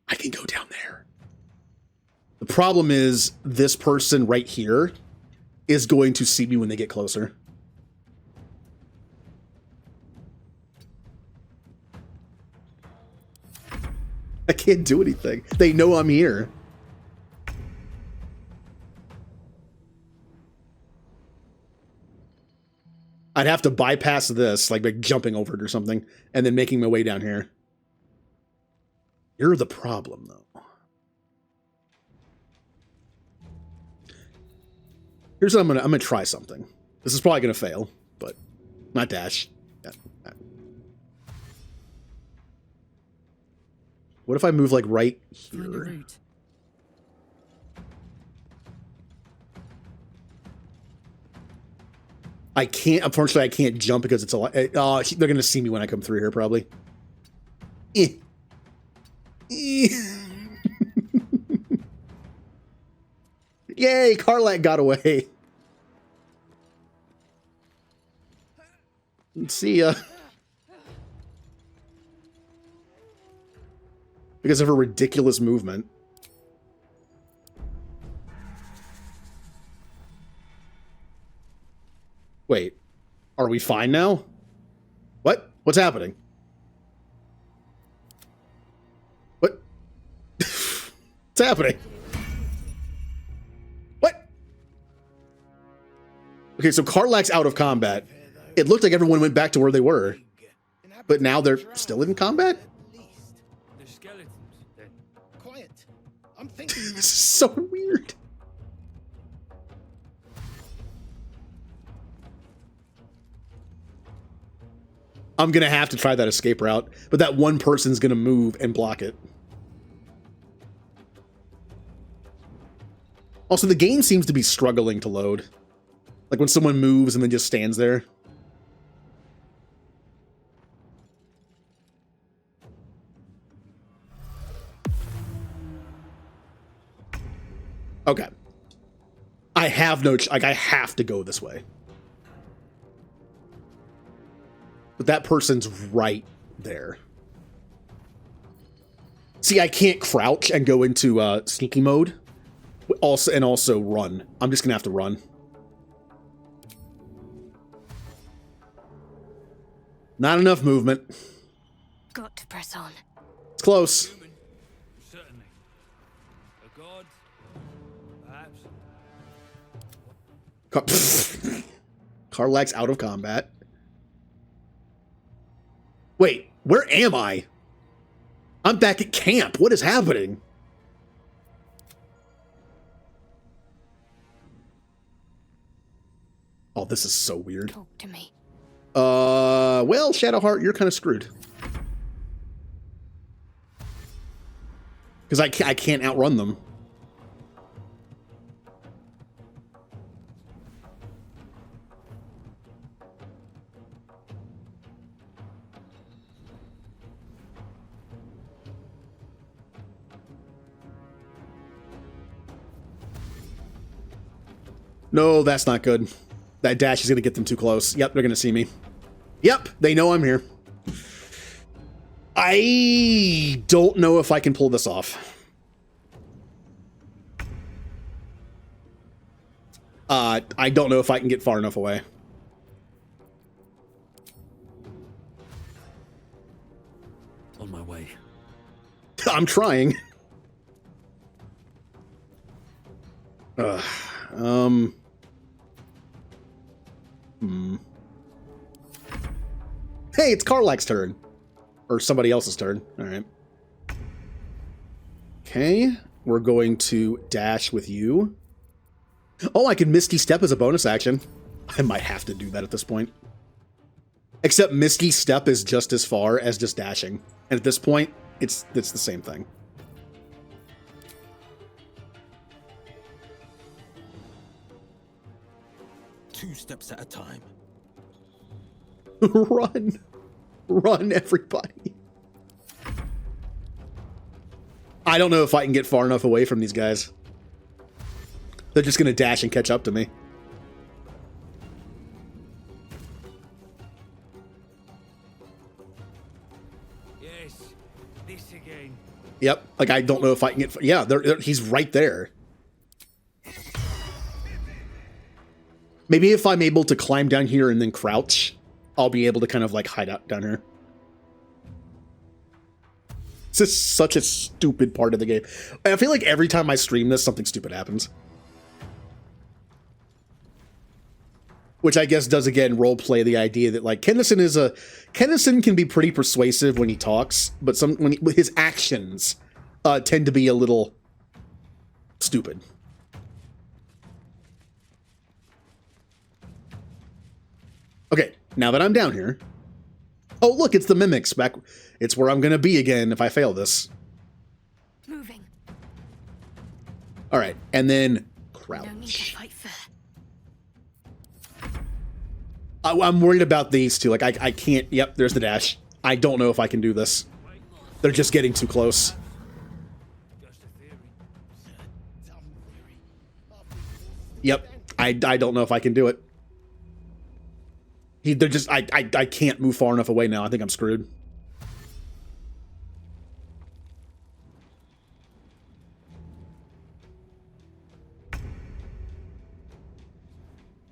I can go down there. The problem is this person right here is going to see me when they get closer. I can't do anything. They know I'm here. I'd have to bypass this, like by jumping over it or something, and then making my way down here. You're the problem, though. Here's what I'm gonna try something. This is probably gonna fail, but not dash. Yeah. What if I move like right Find a here? route. I can't. Unfortunately, I can't jump because it's a lot. They're gonna see me when I come through here, probably. Eh. Eh. Yay! Karlak got away. See ya. Because of her ridiculous movement. Wait, are we fine now? What? What's happening? What? What's happening? What? Okay, so Karlak's out of combat. It looked like everyone went back to where they were. But now they're still in combat? The skeletons, then. Quiet. I'm thinking. This is so weird. I'm gonna have to try that escape route, but that one person's gonna move and block it. Also, the game seems to be struggling to load. Like when someone moves and then just stands there. Okay. I have no... I have to go this way. But that person's right there. See, I can't crouch and go into sneaky mode. Also run. I'm just gonna have to run. Not enough movement. Got to press on. It's close. Human? Certainly. A god? Perhaps. Karlach's out of combat. Wait, where am I? I'm back at camp. What is happening? Oh, this is so weird. Talk to me. Well, Shadowheart, you're kind of screwed. Because I can't outrun them. No, that's not good. That dash is going to get them too close. Yep, they're going to see me. Yep, they know I'm here. I don't know if I can pull this off. I don't know if I can get far enough away. On my way. I'm trying. Hey, it's Karlach's turn. Or somebody else's turn. Alright. Okay. We're going to dash with you. Oh, I can Misty Step as a bonus action. I might have to do that at this point. Except Misty Step is just as far as just dashing. And at this point, it's the same thing. Two steps at a time. Run. Run, everybody. I don't know if I can get far enough away from these guys. They're just going to dash and catch up to me. Yes, this again. Yep. Like, I don't know if I can get... Yeah, he's right there. Maybe if I'm able to climb down here and then crouch, I'll be able to kind of, like, hide out down here. This is such a stupid part of the game. I feel like every time I stream this, something stupid happens. Which I guess does, again, roleplay the idea that, like, Kennison can be pretty persuasive when he talks, but his actions tend to be a little stupid. Okay, now that I'm down here... Oh, look, it's the mimics back. It's where I'm going to be again if I fail this. Moving. All right, and then crouch. No need to fight fair. I'm worried about these two. Like, I can't... Yep, there's the dash. I don't know if I can do this. They're just getting too close. Just a theory. Yep, I don't know if I can do it. They're just... I can't move far enough away now. I think I'm screwed.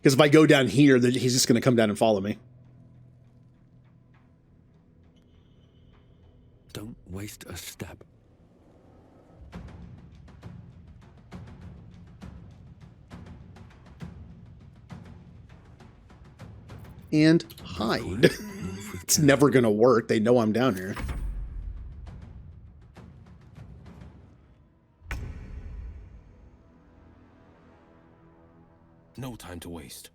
Because if I go down here, he's just going to come down and follow me. Don't waste a step. And hide. It's never going to work. They know I'm down here. No time to waste.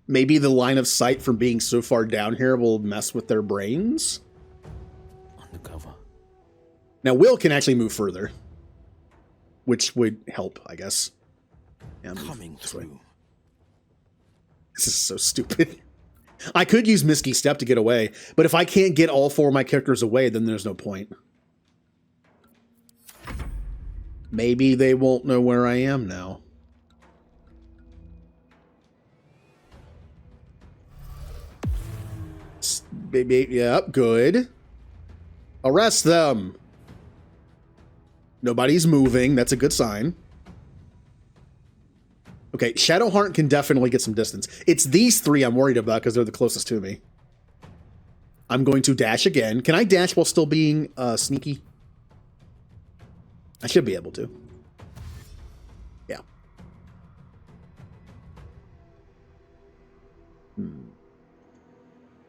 Maybe the line of sight from being so far down here will mess with their brains? Undercover. Now, Will can actually move further. Which would help, I guess. Yeah, Coming through. This is so stupid. I could use Misty Step to get away, but if I can't get all four of my characters away, then there's no point. Maybe they won't know where I am now. Maybe, yep, good. Arrest them. Nobody's moving. That's a good sign. Okay, Shadowheart can definitely get some distance. It's these three I'm worried about because they're the closest to me. I'm going to dash again. Can I dash while still being sneaky? I should be able to. Yeah.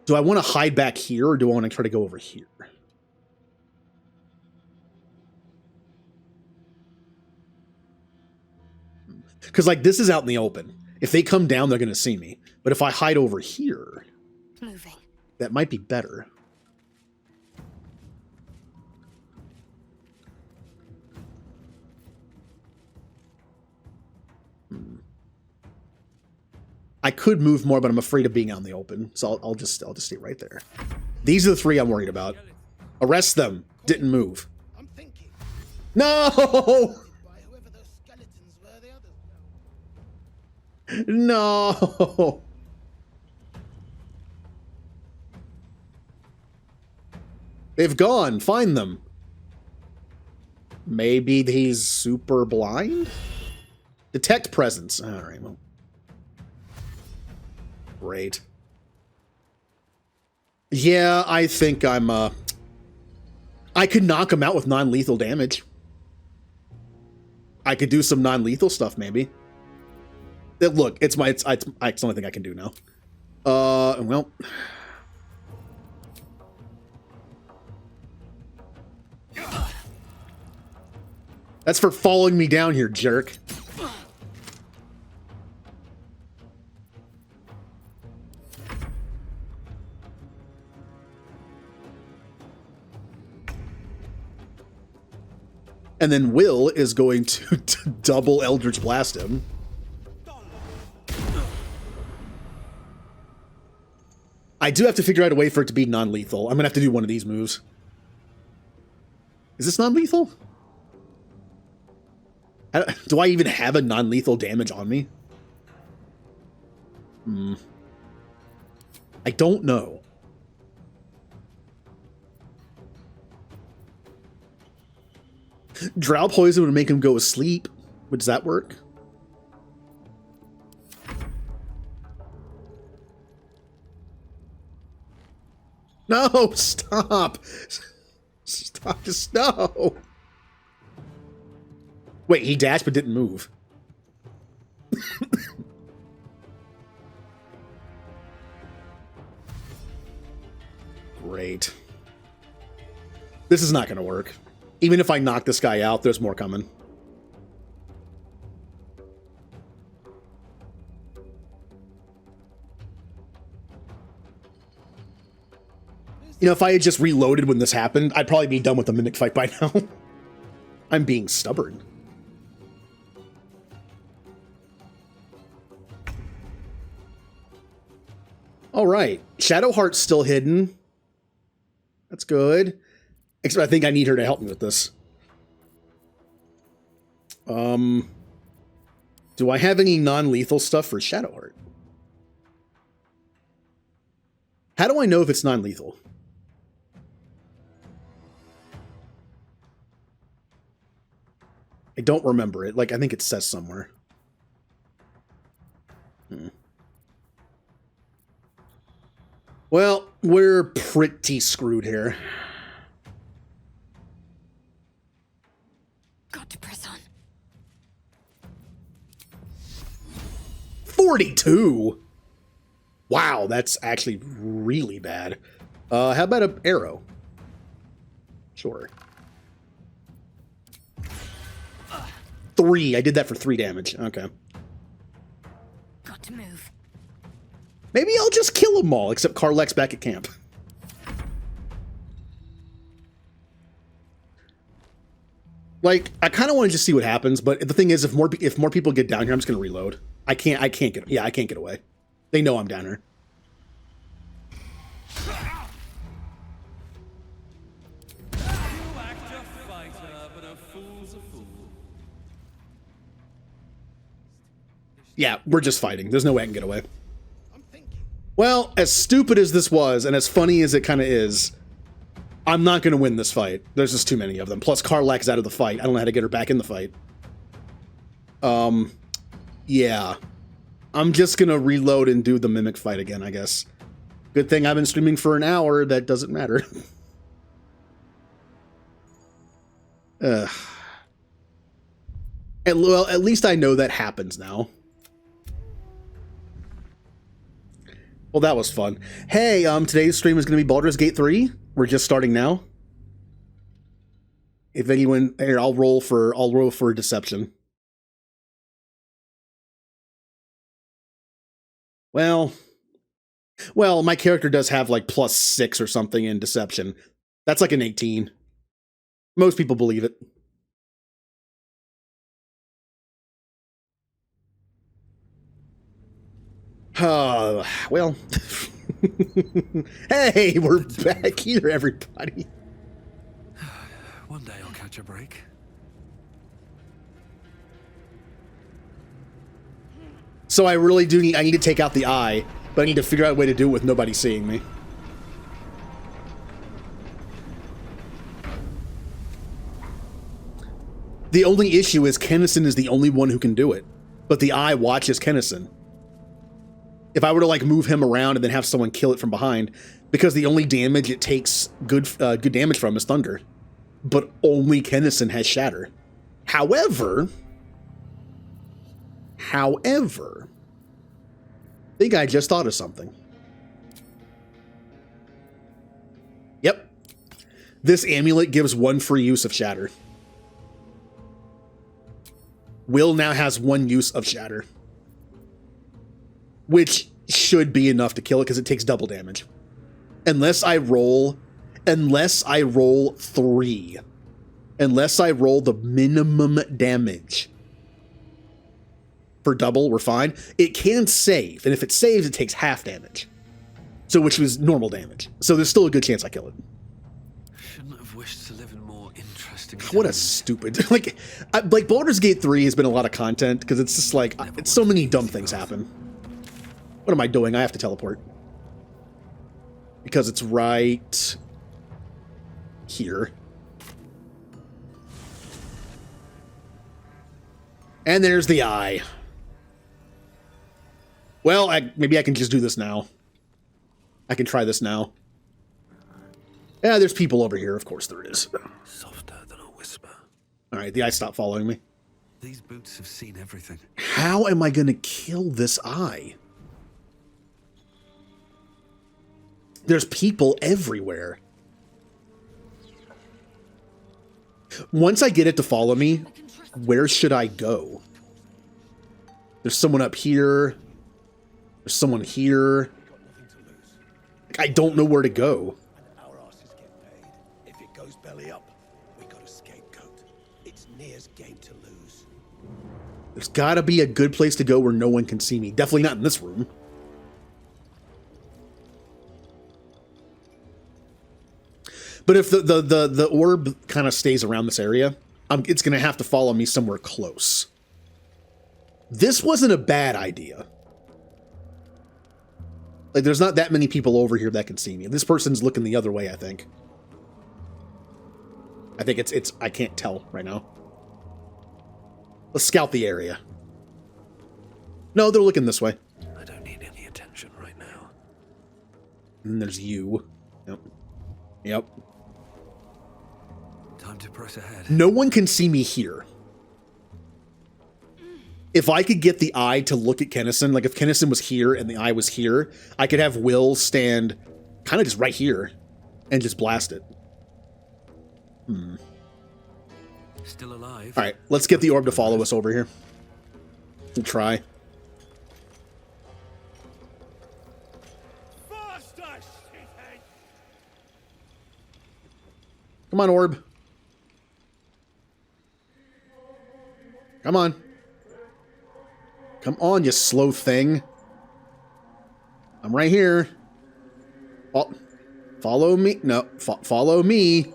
Do I want to hide back here, or do I want to try to go over here? Because, like, this is out in the open. If they come down, they're going to see me. But if I hide over here, Moving. that might be better. I could move more, but I'm afraid of being out in the open. So I'll just stay right there. These are the three I'm worried about. Arrest them. Didn't move. I'm thinking. No! By whoever those skeletons were, the others know. No! They've gone. Find them. Maybe he's super blind? Detect presence. All right, well. Great. Yeah, I think I'm, I could knock him out with non-lethal damage. I could do some non-lethal stuff, maybe. Look, it's the only thing I can do now. Well. That's for following me down here, jerk. And then Will is going to double Eldritch Blast him. I do have to figure out a way for it to be non-lethal. I'm going to have to do one of these moves. Is this non-lethal? Do I even have a non-lethal damage on me? I don't know. Drow poison would make him go asleep. Does that work? No, stop. Stop, just no. Wait, he dashed but didn't move. Great. This is not going to work. Even if I knock this guy out, there's more coming. You know, if I had just reloaded when this happened, I'd probably be done with the Mimic fight by now. I'm being stubborn. All right. Shadowheart's still hidden. That's good. Except I think I need her to help me with this. Do I have any non-lethal stuff for Shadowheart? How do I know if it's non-lethal? I don't remember it. Like, I think it says somewhere. Well, we're pretty screwed here. Got to press on. 42? Wow, that's actually really bad. How about an arrow? Sure. 3. I did that for 3 damage. Okay. Got to move. Maybe I'll just kill them all, except Karlach's back at camp. Like, I kind of want to just see what happens, but the thing is, if more people get down here, I'm just gonna reload. I can't get away. They know I'm down here. You act a fighter, but a fool's a fool. Yeah, we're just fighting. There's no way I can get away. Well, as stupid as this was, and as funny as it kind of is, I'm not going to win this fight. There's just too many of them. Plus, Karlach's out of the fight. I don't know how to get her back in the fight. Yeah. I'm just going to reload and do the Mimic fight again, I guess. Good thing I've been streaming for an hour. That doesn't matter. Ugh. And well, at least I know that happens now. Well, that was fun. Hey, today's stream is going to be Baldur's Gate 3. We're just starting now. If anyone, here, I'll roll for deception. Well, my character does have like +6 or something in deception. That's like an 18. Most people believe it. Well. Hey, we're back here, everybody. One day I'll catch a break. So I really do need, I need to take out the eye, but I need to figure out a way to do it with nobody seeing me. The only issue is Kennison is the only one who can do it, but the eye watches Kennison. If I were to like move him around and then have someone kill it from behind, because the only damage it takes good damage from is thunder, but only Kennison has shatter. However, I think I just thought of something. Yep. This amulet gives 1 free use of shatter. Will now has 1 use of shatter, which should be enough to kill it because it takes double damage. Unless I roll 3. Unless I roll the minimum damage for double, we're fine. It can save, and if it saves, it takes half damage. So, which was normal damage. So there's still a good chance I kill it. Shouldn't have wished to live in more interesting What a times. stupid... Like Baldur's Gate 3 has been a lot of content, because it's just like, it's so many dumb things happen. What am I doing? I have to teleport. Because it's right here. And there's the eye. Well, maybe I can just do this now. I can try this now. Yeah, there's people over here. Of course there is. Softer than a whisper. All right, the eye stopped following me. These boots have seen everything. How am I going to kill this eye? There's people everywhere. Once I get it to follow me, where should I go? There's someone up here. There's someone here. I don't know where to go. Our asses get paid. If it goes belly up, we got a scapegoat. It's Nia's game to lose. There's got to be a good place to go where no one can see me. Definitely not in this room. But if the orb kind of stays around this area, it's going to have to follow me somewhere close. This wasn't a bad idea. Like, there's not that many people over here that can see me. This person's looking the other way, I think. I think it's I can't tell right now. Let's scout the area. No, they're looking this way. I don't need any attention right now. And there's you. Yep. Yep. Time to press ahead. No one can see me here. If I could get the eye to look at Kennison, like if Kennison was here and the eye was here, I could have Will stand kind of just right here and just blast it. Still alive. All right, let's get the orb to follow us over here. We'll try. Faster, shithead! Come on, orb. Come on. Come on, you slow thing. I'm right here. Follow me. No, follow me.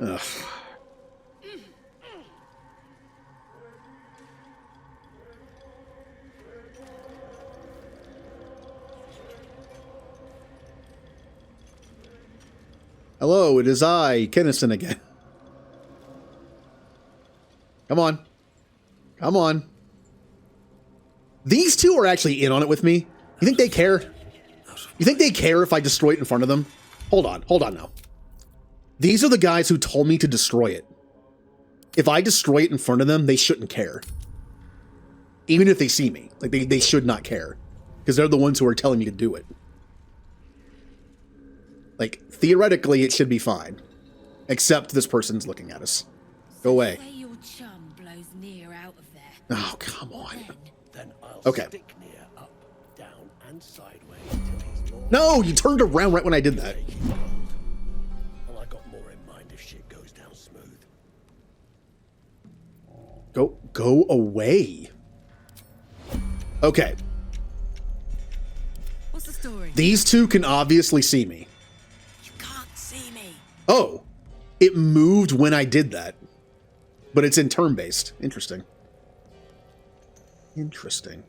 Ugh. Hello, it is I, Kennison again. Come on. Come on. These two are actually in on it with me. You think they care? No, You think they care if I destroy it in front of them? Hold on now. These are the guys who told me to destroy it. If I destroy it in front of them, they shouldn't care. Even if they see me. Like, they should not care. Because they're the ones who are telling me to do it. Like, theoretically, it should be fine. Except this person's looking at us. Go away. Your chum blows near out of there. Oh, come on. Then I'll Okay. stick near up, down, and sideways till he's more. No, you turned around right when I did that. Well, I got more in mind if shit goes down smooth. Go away. Okay. What's the story? These two can obviously see me. You can't see me. Oh, it moved when I did that. But it's in turn-based. Interesting. Interesting.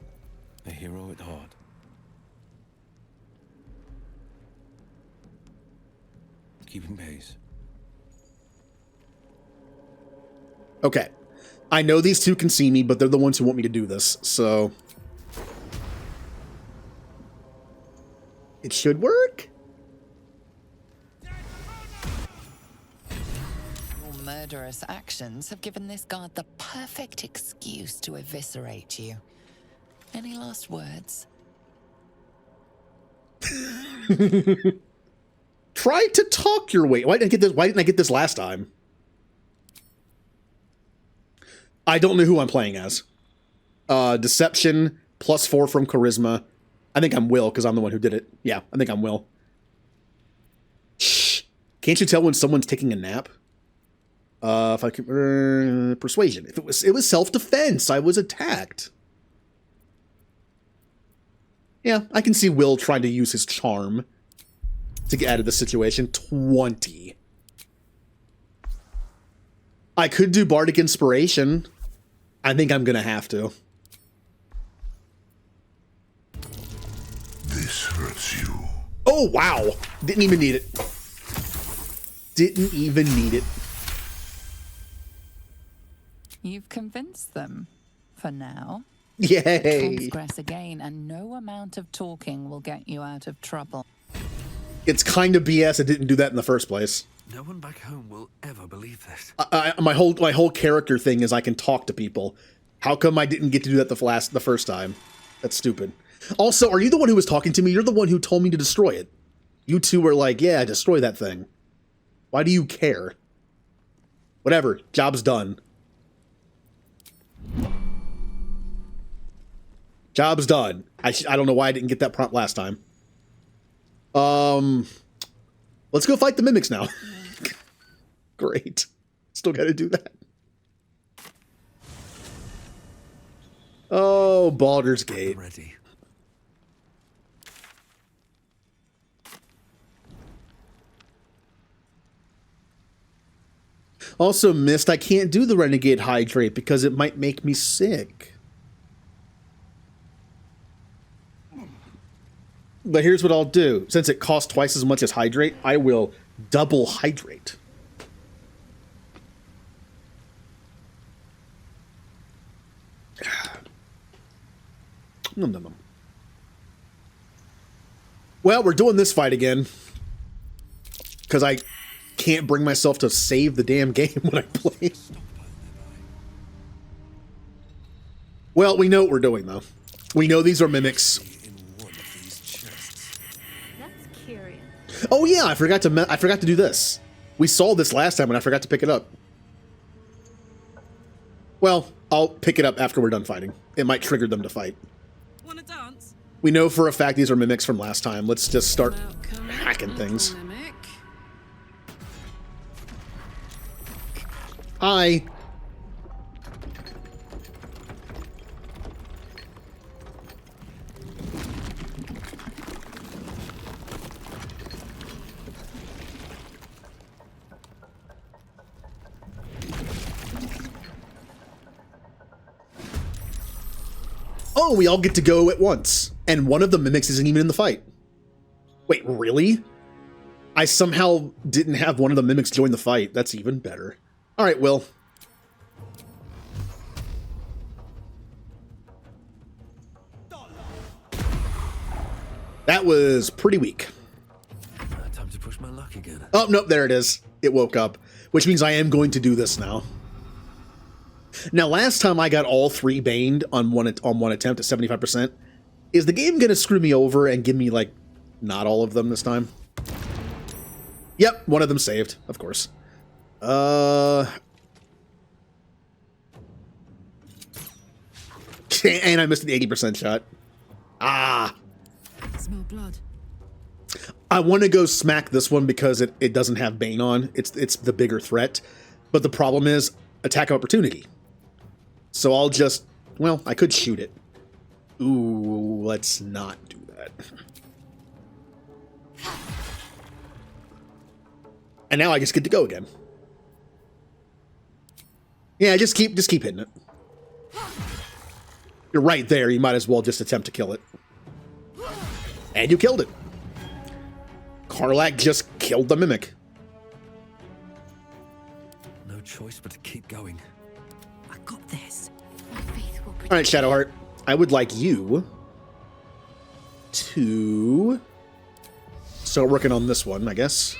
A hero at heart. Keeping pace. Okay. I know these two can see me, but they're the ones who want me to do this, so... It should work? Your murderous actions have given this guard the perfect excuse to eviscerate you. Any last words? Try to talk your way. Why didn't I get this last time? I don't know who I'm playing as. Deception, +4 from charisma. I think I'm Will, because I'm the one who did it. Yeah, I think I'm Will. Shh. Can't you tell when someone's taking a nap? If I could... persuasion. If it was self-defense. I was attacked. Yeah, I can see Will trying to use his charm to get out of the situation. 20. I could do Bardic Inspiration. I think I'm gonna have to. This hurts you. Oh, wow. Didn't even need it. Didn't even need it. You've convinced them. For now. Yay. Transgress again, and no amount of talking will get you out of trouble. It's kind of BS I didn't do that in the first place. No one back home will ever believe this. My whole character thing is I can talk to people. How come I didn't get to do that the first time? That's stupid. Also, are you the one who was talking to me? You're the one who told me to destroy it. You two were like, yeah, destroy that thing. Why do you care? Whatever. Job's done. Job's done. I don't know why I didn't get that prompt last time. Let's go fight the mimics now. Great. Still gotta do that. Oh, Baldur's Gate. Ready. Also missed, I can't do the Renegade Hydrate because it might make me sick. But here's what I'll do. Since it costs twice as much as Hydrate, I will double Hydrate. Nom, nom, nom. Well, we're doing this fight again. Because I can't bring myself to save the damn game when I play. Well, we know what we're doing, though. We know these are mimics. That's curious. Oh yeah, I forgot to do this. We saw this last time and I forgot to pick it up. Well, I'll pick it up after we're done fighting. It might trigger them to fight. Wanna dance? We know for a fact these are mimics from last time. Let's just start hacking things. Mimic. Hi. Oh, we all get to go at once. And one of the mimics isn't even in the fight. Wait, really? I somehow didn't have one of the mimics join the fight. That's even better. All right, Will. That was pretty weak. Time to push my luck again. Oh, nope, there it is. It woke up, which means I am going to do this now. Now, last time I got all 3 baned on one attempt at 75%. Is the game going to screw me over and give me, like, not all of them this time? Yep, one of them saved, of course. And I missed an 80% shot. Ah. Smell blood. I want to go smack this one because it doesn't have Bane on. It's the bigger threat. But the problem is attack opportunity. So I'll just, well, I could shoot it. Ooh, let's not do that. And now I just get to go again. Yeah, just keep hitting it. You're right there. You might as well just attempt to kill it. And you killed it. Karlach just killed the Mimic. No choice but to keep going. I got this. My faith will protect. All right, Shadowheart. I would like you to start working on this one, I guess.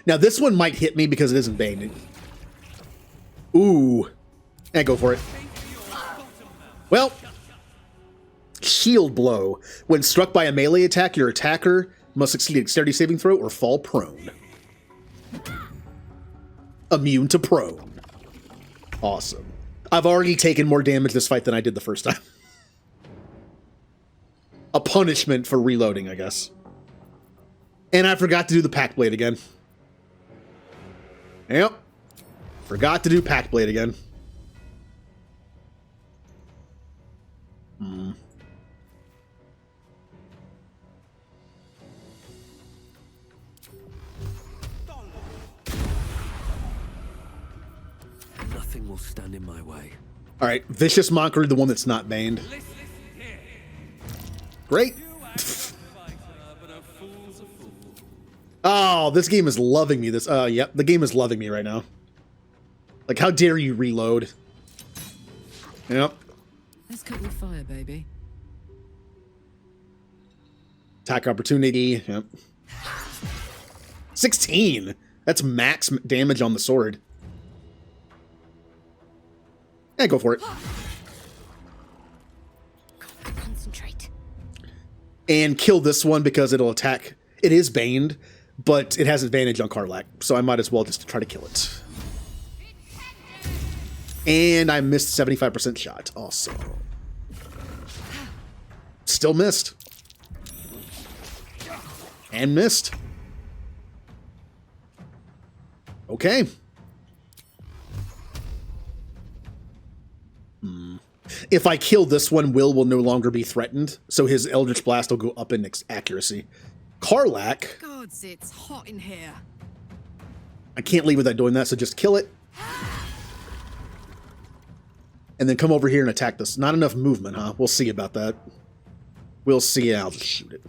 Now, this one might hit me because it isn't Bane. Ooh. And go for it. Well, shield blow. When struck by a melee attack, your attacker must succeed a dexterity saving throw or fall prone. Immune to prone. Awesome. I've already taken more damage this fight than I did the first time. A punishment for reloading, I guess. And I forgot to do the Pack Blade again. Yep. Forgot to do Pack Blade again. Nothing will stand in my way. All right, Vicious Mockery, the one that's not banned. Great. Oh, this game is loving me. Yep, the game is loving me right now. Like, how dare you reload? Yep. Let's cut with fire, baby. Attack opportunity. Yep. 16. That's max damage on the sword. Yeah, go for it. Concentrate. And kill this one because it'll attack. It is baned, but it has advantage on Karlach, so I might as well just try to kill it. And I missed 75% shot. Awesome. Still missed. And missed. Okay. If I kill this one, Will no longer be threatened, so his Eldritch Blast will go up in accuracy. Karlach, Gods, it's hot in here. I can't leave without doing that, so just kill it. And then come over here and attack this. Not enough movement, huh? We'll see about that. We'll see. I'll just shoot it.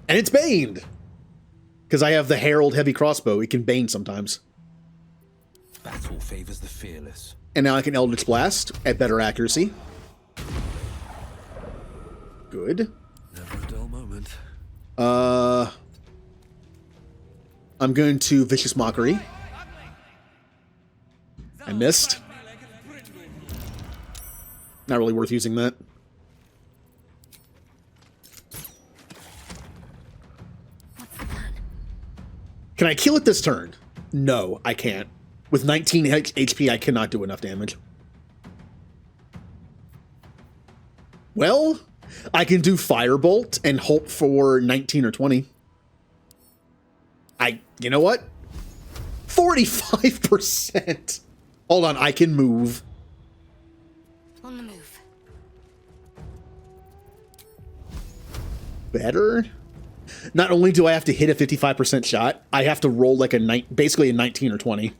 And it's baned! Because I have the Herald Heavy Crossbow. It can bane sometimes. Battle favors the fearless. And now I can Eldritch Blast at better accuracy. Good. Never a dull moment. I'm going to Vicious Mockery. I missed. Not really worth using that. Can I kill it this turn? No, I can't. With 19 HP, I cannot do enough damage. Well, I can do Firebolt and hope for 19 or 20. You know what? 45%. Hold on, I can move. On the move. Better? Not only do I have to hit a 55% shot, I have to roll like basically a 19 or 20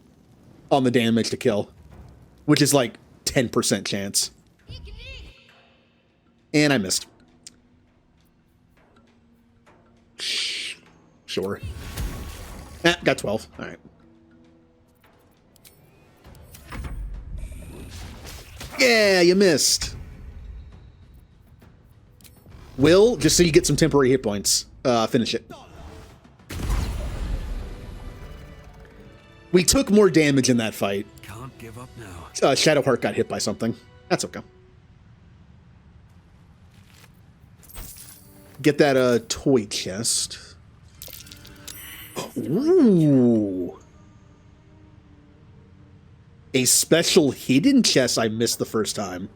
on the damage to kill, which is like 10% chance. And I missed. Sure. Got 12. All right. Yeah, you missed. Will, just so you get some temporary hit points, finish it. We took more damage in that fight. Can't give up now. Shadowheart got hit by something. That's okay. Get that toy chest. Ooh. A special hidden chest I missed the first time.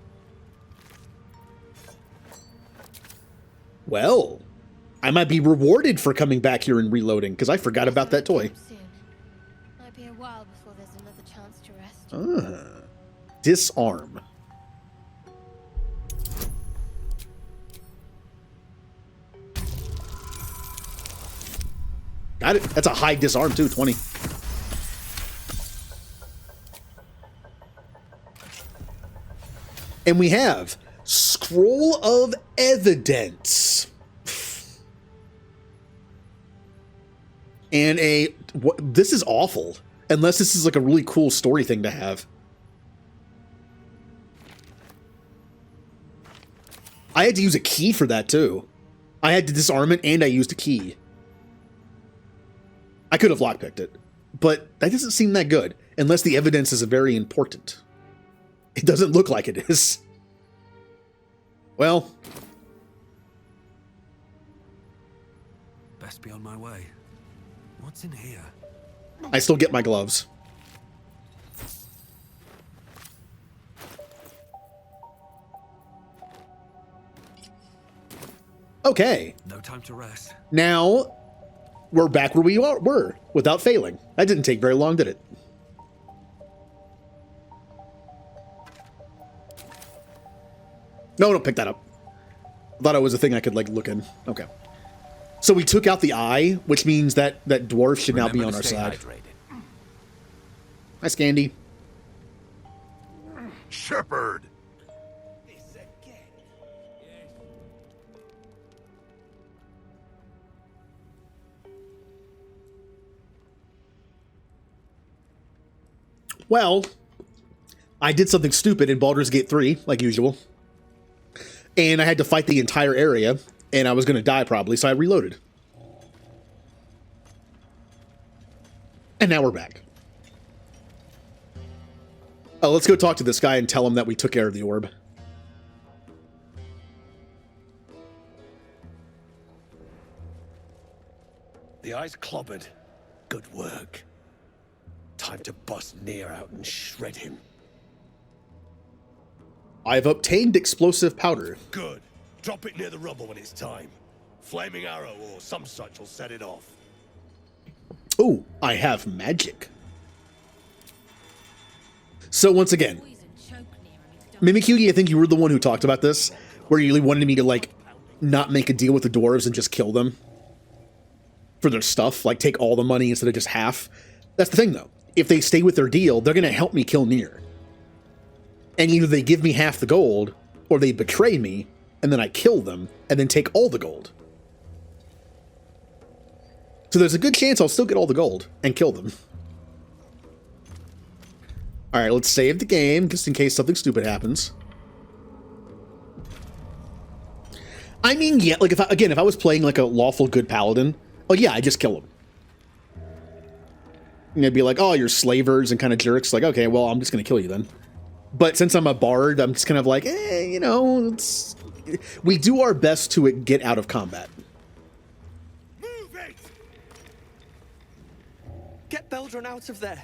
Well, I might be rewarded for coming back here and reloading, because I forgot about that toy. Soon. Might be a while before there's another chance to rest. Disarm. Got it. That's a high disarm too, 20. And we have Scroll of Evidence. And this is awful. Unless this is like a really cool story thing to have. I had to use a key for that too. I had to disarm it and I used a key. I could have lockpicked it, but that doesn't seem that good unless the evidence is very important. It doesn't look like it is. Well, best be on my way. What's in here? I still get my gloves. Okay. No time to rest. Now we're back where we were without failing. That didn't take very long, did it? No, don't pick that up. I thought it was a thing I could like look in. Okay. So we took out the eye, which means that that dwarf should now be on our side. Hi, Scandy. Shepherd. Well, I did something stupid in Baldur's Gate 3, like usual. And I had to fight the entire area, and I was going to die probably, so I reloaded. And now we're back. Oh, let's go talk to this guy and tell him that we took care of the orb. The eye's clobbered. Good work. Time to bust Nier out and shred him. I've obtained explosive powder. Good. Drop it near the rubble when it's time. Flaming arrow or some such will set it off. Oh, I have magic. So once again, Mimikyu, I think you were the one who talked about this, where you wanted me to like not make a deal with the dwarves and just kill them for their stuff, like take all the money instead of just half. That's the thing though. If they stay with their deal, they're going to help me kill Nier. And either they give me half the gold, or they betray me, and then I kill them, and then take all the gold. So there's a good chance I'll still get all the gold, and kill them. Alright, let's save the game, just in case something stupid happens. I mean, yeah, like, if I was playing like a lawful good paladin, oh yeah, I just kill him. And they'd be like, oh, you're slavers and kind of jerks. Like, okay, well, I'm just going to kill you then. But since I'm a bard, I'm just kind of like, you know, we do our best to get out of combat. Move it! Get Baldur out of there.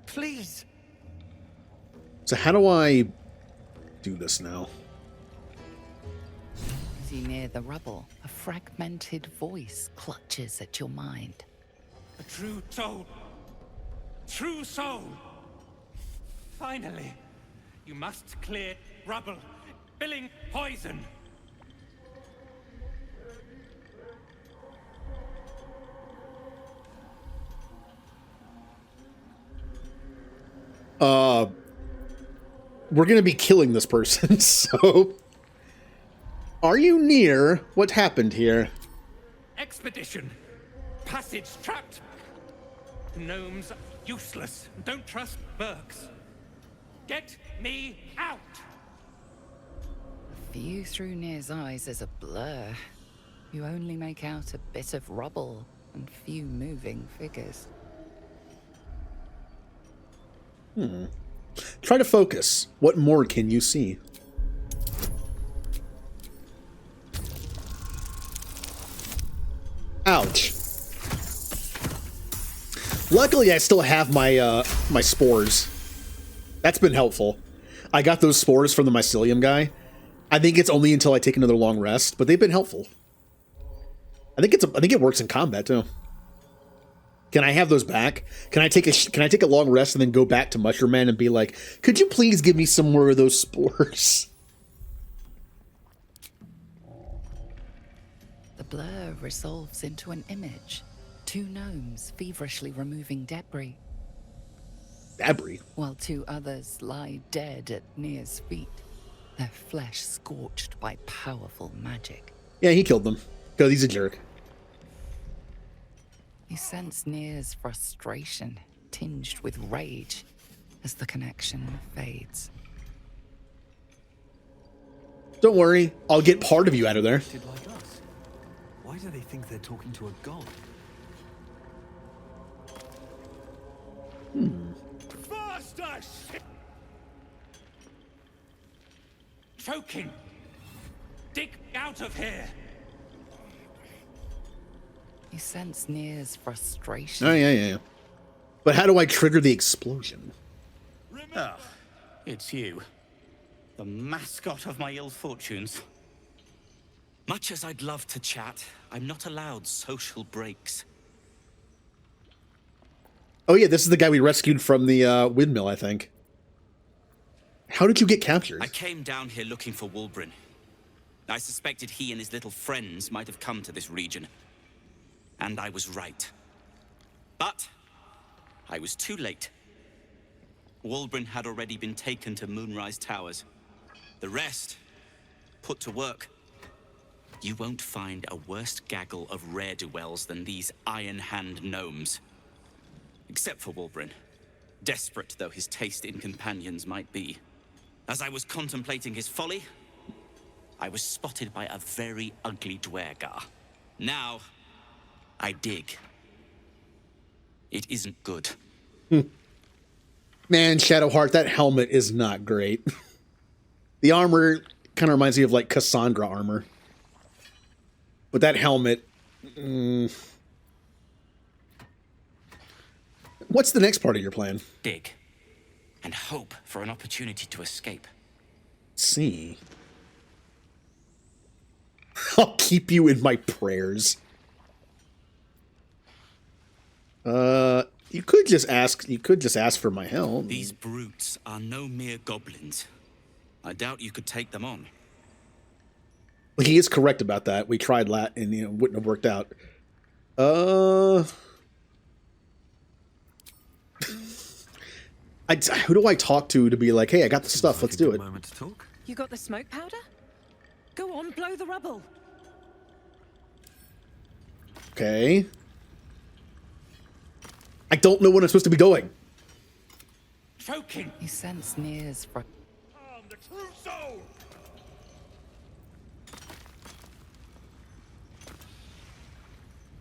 Please. So how do I do this now? As you near the rubble, a fragmented voice clutches at your mind. A true soul. True soul. Finally, you must clear rubble, spilling poison. We're gonna be killing this person, so... Are you near what happened here? Expedition. Passage trapped. Gnomes useless. Don't trust Burks. Get me out! The view through Near's eyes is a blur. You only make out a bit of rubble and few moving figures. Try to focus. What more can you see? Ouch. Luckily, I still have my my spores. That's been helpful. I got those spores from the mycelium guy. I think it's only until I take another long rest, but they've been helpful. I think it works in combat too. Can I have those back? Can I take a long rest and then go back to Mushroom Man and be like, could you please give me some more of those spores? The blur resolves into an image. Two gnomes feverishly removing debris, Debris? while two others lie dead at Near's feet, their flesh scorched by powerful magic. Yeah, he killed them. Because he's a jerk. You sense Near's frustration, tinged with rage, as the connection fades. Don't worry, I'll get part of you out of there. Like us. Why do they think they're talking to a god? Faster, shit! Choking! Dig out of here! You sense Near's frustration. Oh, yeah. But how do I trigger the explosion? Oh, it's you. The mascot of my ill fortunes. Much as I'd love to chat, I'm not allowed social breaks. Oh yeah, this is the guy we rescued from the windmill, I think. How did you get captured? I came down here looking for Wulbren. I suspected he and his little friends might have come to this region. And I was right. But I was too late. Wulbren had already been taken to Moonrise Towers. The rest, put to work. You won't find a worse gaggle of rare-dwells than these Iron Hand gnomes. Except for Wulbren, desperate though his taste in companions might be. As I was contemplating his folly, I was spotted by a very ugly Dwergar. Now, I dig. It isn't good. Man, Shadowheart, that helmet is not great. The armor kind of reminds me of like Cassandra armor. But that helmet... What's the next part of your plan? Dig. And hope for an opportunity to escape. See. I'll keep you in my prayers. You could just ask for my help. These brutes are no mere goblins. I doubt you could take them on. He is correct about that. We tried that and it wouldn't have worked out. Who do I talk to be like, hey, I got the stuff, let's do it. Moment to talk. You got the smoke powder? Go on, blow the rubble. Okay. I don't know when I'm supposed to be going. Choking! You sense Near's The true soul!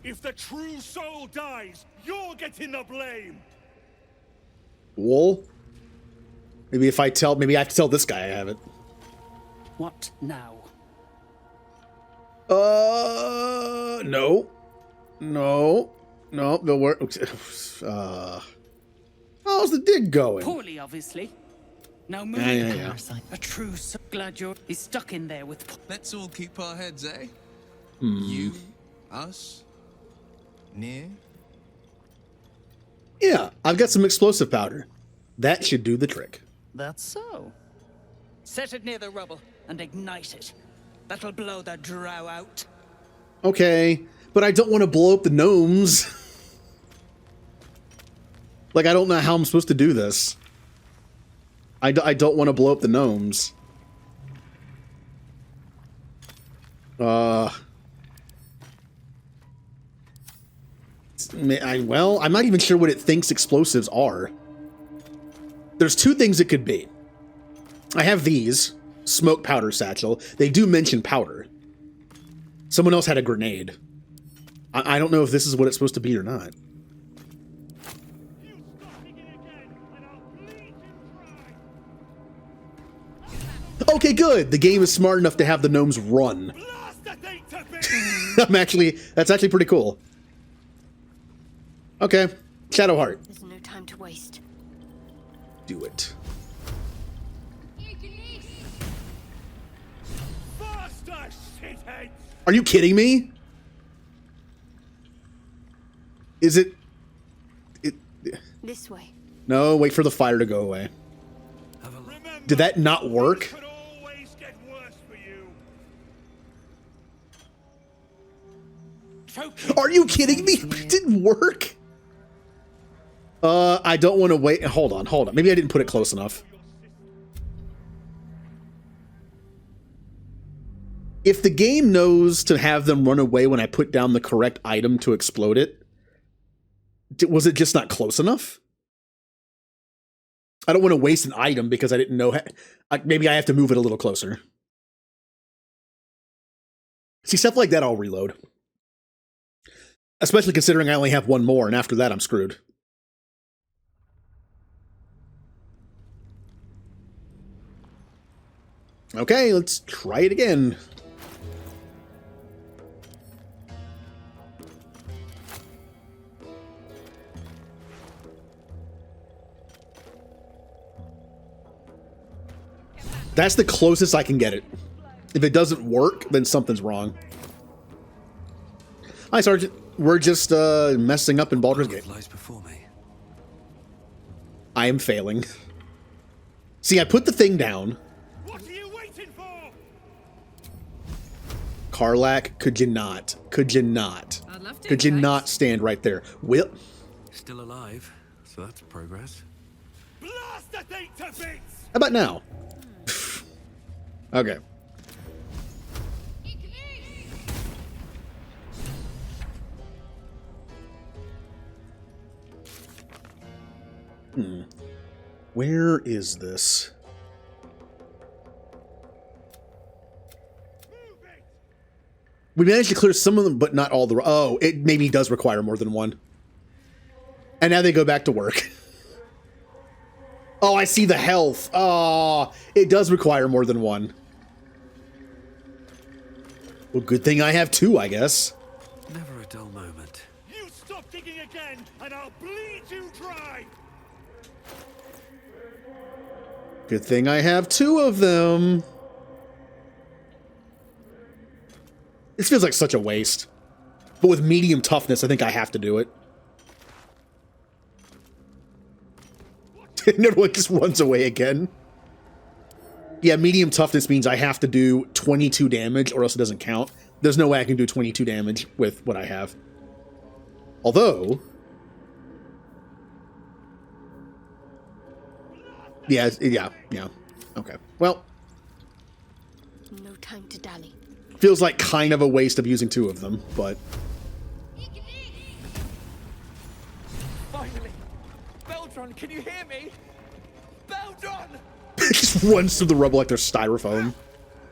If the true soul dies, you're getting the blame! Wool? Maybe I have to tell this guy I have it. What now? No. No, the word. How's the dig going? Poorly, obviously. Now move. Yeah. A true soul. Glad he's stuck in there with. Let's all keep our heads, eh? You, us, Near. Yeah, I've got some explosive powder. That should do the trick. That's so. Set it near the rubble and ignite it. That'll blow the drow out. Okay, but I don't want to blow up the gnomes. Like, I don't know how I'm supposed to do this. I don't want to blow up the gnomes. Well, I'm not even sure what it thinks explosives are. There's two things it could be. I have these. Smoke powder satchel. They do mention powder. Someone else had a grenade. I don't know if this is what it's supposed to be or not. Okay, good. The game is smart enough to have the gnomes run. That's actually pretty cool. Okay, Shadowheart. There's no time to waste. Do it. Are you kidding me? Is it... This way. No, wait for the fire to go away. Did that not work? Are you kidding me? It didn't work? I don't want to wait. Hold on. Maybe I didn't put it close enough. If the game knows to have them run away when I put down the correct item to explode it, was it just not close enough? I don't want to waste an item because I didn't know. Maybe I have to move it a little closer. See, stuff like that I'll reload. Especially considering I only have one more, and after that I'm screwed. Okay, let's try it again. That's the closest I can get it. If it doesn't work, then something's wrong. Hi, Sergeant. We're just messing up in Baldur's Gate. I am failing. See, I put the thing down. What are you waiting for? Karlach, could you not? Could you not? I'd love to, Could you thanks. not stand right there? Will. Still alive, so that's progress. Blast the thing to bits! How about now? Okay. Where is this? We managed to clear some of them, but not all the... Oh, it maybe does require more than one. And now they go back to work. Oh, I see the health. Oh, it does require more than one. Well, good thing I have two, I guess. Never a dull moment. You stop digging again, and I'll bleed you dry! Good thing I have two of them. This feels like such a waste. But with medium toughness, I think I have to do it. Another one just runs away again. Yeah, medium toughness means I have to do 22 damage or else it doesn't count. There's no way I can do 22 damage with what I have. Although... Yeah. Okay. Well... No time to dally. Feels like kind of a waste of using two of them, but... Finally! Baldur, can you hear me? Baldur! It just runs through the rubble like they're styrofoam.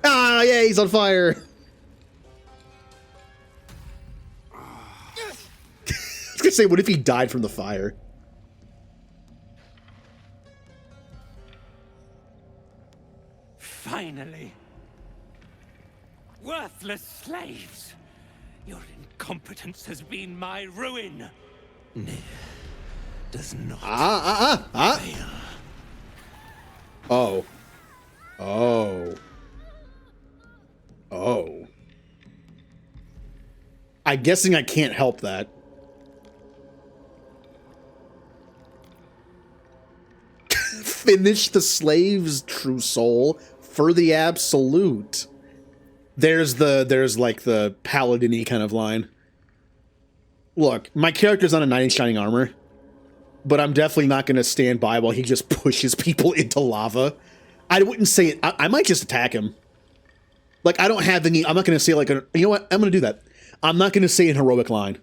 Ah, yeah, he's on fire! I was gonna say, what if he died from the fire? Finally. Worthless slaves. Your incompetence has been my ruin. Nier does not fail. Oh. Oh. Oh. I'm guessing I can't help that. Finish the slaves, true soul, for the absolute. There's like the paladin-y kind of line. Look, my character's on a knight in shining armor, but I'm definitely not going to stand by while he just pushes people into lava. I wouldn't say it. I might just attack him. Like, I don't have any... I'm not going to say, like... you know what? I'm going to do that. I'm not going to say an heroic line.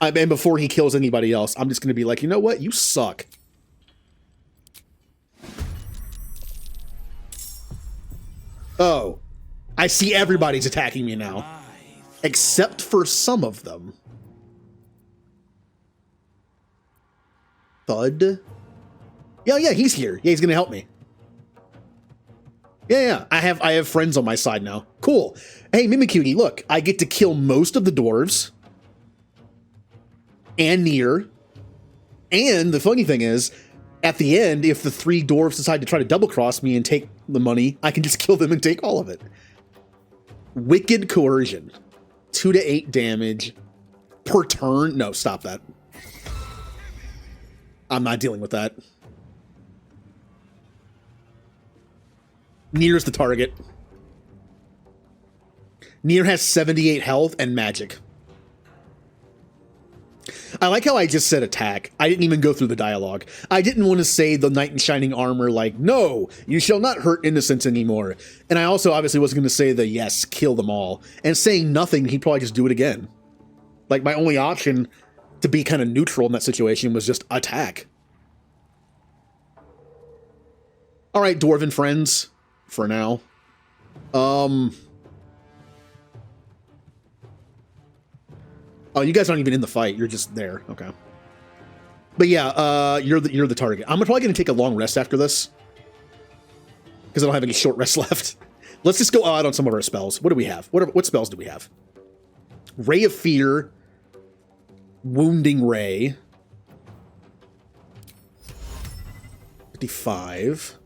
And before he kills anybody else, I'm just going to be like, you know what? You suck. Oh. I see everybody's attacking me now. Except for some of them. Thud? Yeah, he's here. Yeah, he's gonna help me. Yeah, I have friends on my side now. Cool. Hey, Mimikuni, look. I get to kill most of the dwarves. And Nier. And the funny thing is, at the end, if the 3 dwarves decide to try to double-cross me and take the money, I can just kill them and take all of it. Wicked Coercion. 2 to 8 damage per turn. No, stop that. I'm not dealing with that. Nier's the target. Nier has 78 health and magic. I like how I just said attack. I didn't even go through the dialogue. I didn't want to say the knight in shining armor like, no, you shall not hurt innocents anymore. And I also obviously wasn't going to say the yes, kill them all. And saying nothing, he'd probably just do it again. Like, my only option to be kind of neutral in that situation was just attack. All right, dwarven friends, for now. Oh, you guys aren't even in the fight. You're just there. Okay. But yeah, you're the target. I'm probably going to take a long rest after this. Because I don't have any short rest left. Let's just go out on some of our spells. What do we have? What spells do we have? Ray of Fear. Wounding Ray. 55.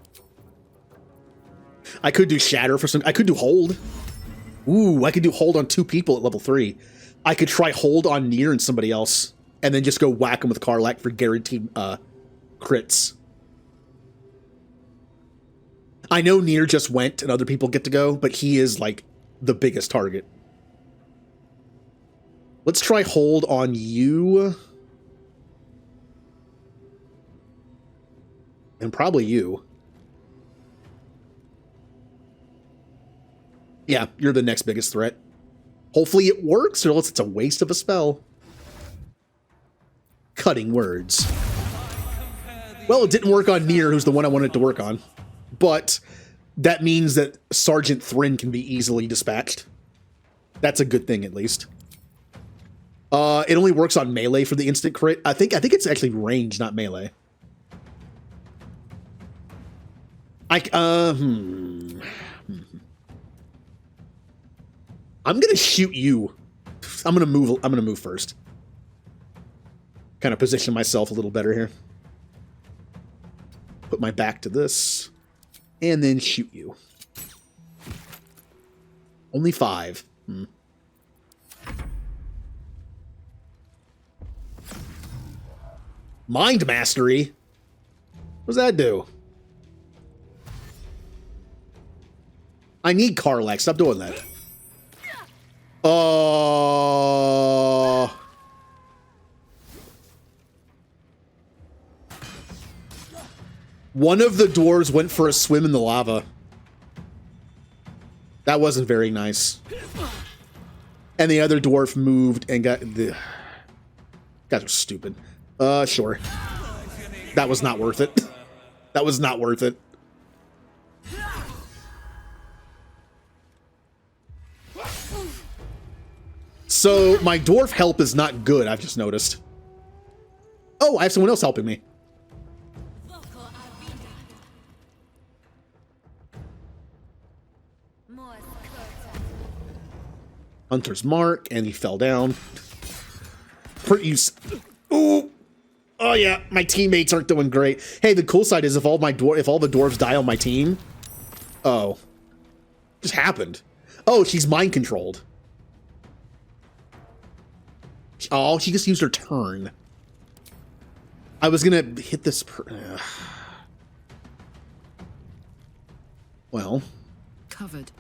I could do Shatter for some... I could do Hold. Ooh, I could do Hold on 2 people at level 3. I could try Hold on Nier and somebody else, and then just go whack them with Karlach for guaranteed crits. I know Nier just went and other people get to go, but he is, like, the biggest target. Let's try Hold on you. And probably you. Yeah, you're the next biggest threat. Hopefully it works, or else it's a waste of a spell. Cutting words. Well, it didn't work on Nier, who's the one I wanted to work on. But that means that Sergeant Thrin can be easily dispatched. That's a good thing, at least. It only works on melee for the instant crit. I think it's actually range, not melee. I'm gonna shoot you. I'm gonna move first. Kind of position myself a little better here. Put my back to this. And then shoot you. Only 5. Mind Mastery? What does that do? I need Karlach. Stop doing that. One of the dwarves went for a swim in the lava. That wasn't very nice. And the other dwarf moved and got the... Guys are stupid. Sure. That was not worth it. That was not worth it. So, my dwarf help is not good, I've just noticed. Oh, I have someone else helping me. Hunter's Mark, and he fell down. Ooh! Oh yeah, my teammates aren't doing great. Hey, the cool side is if all the dwarves die on my team... Oh. Just happened. Oh, she's mind controlled. Oh, she just used her turn. I was gonna hit this well. Covered.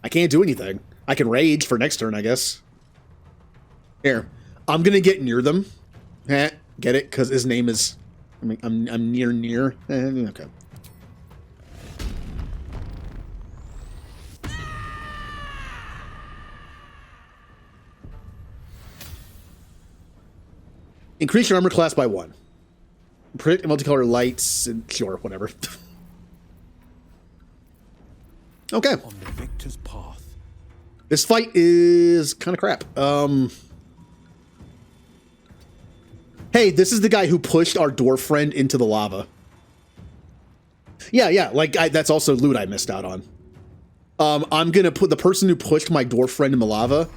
I can't do anything. I can rage for next turn, I guess. Here. I'm gonna get near them. Get it? Because his name is... I'm near. Okay. Increase your armor class by 1. Predict multicolor lights, and sure, whatever. Okay. On the victor's path. This fight is kind of crap. Hey, this is the guy who pushed our dwarf friend into the lava. Yeah, like that's also loot I missed out on. I'm gonna put the person who pushed my dwarf friend in the lava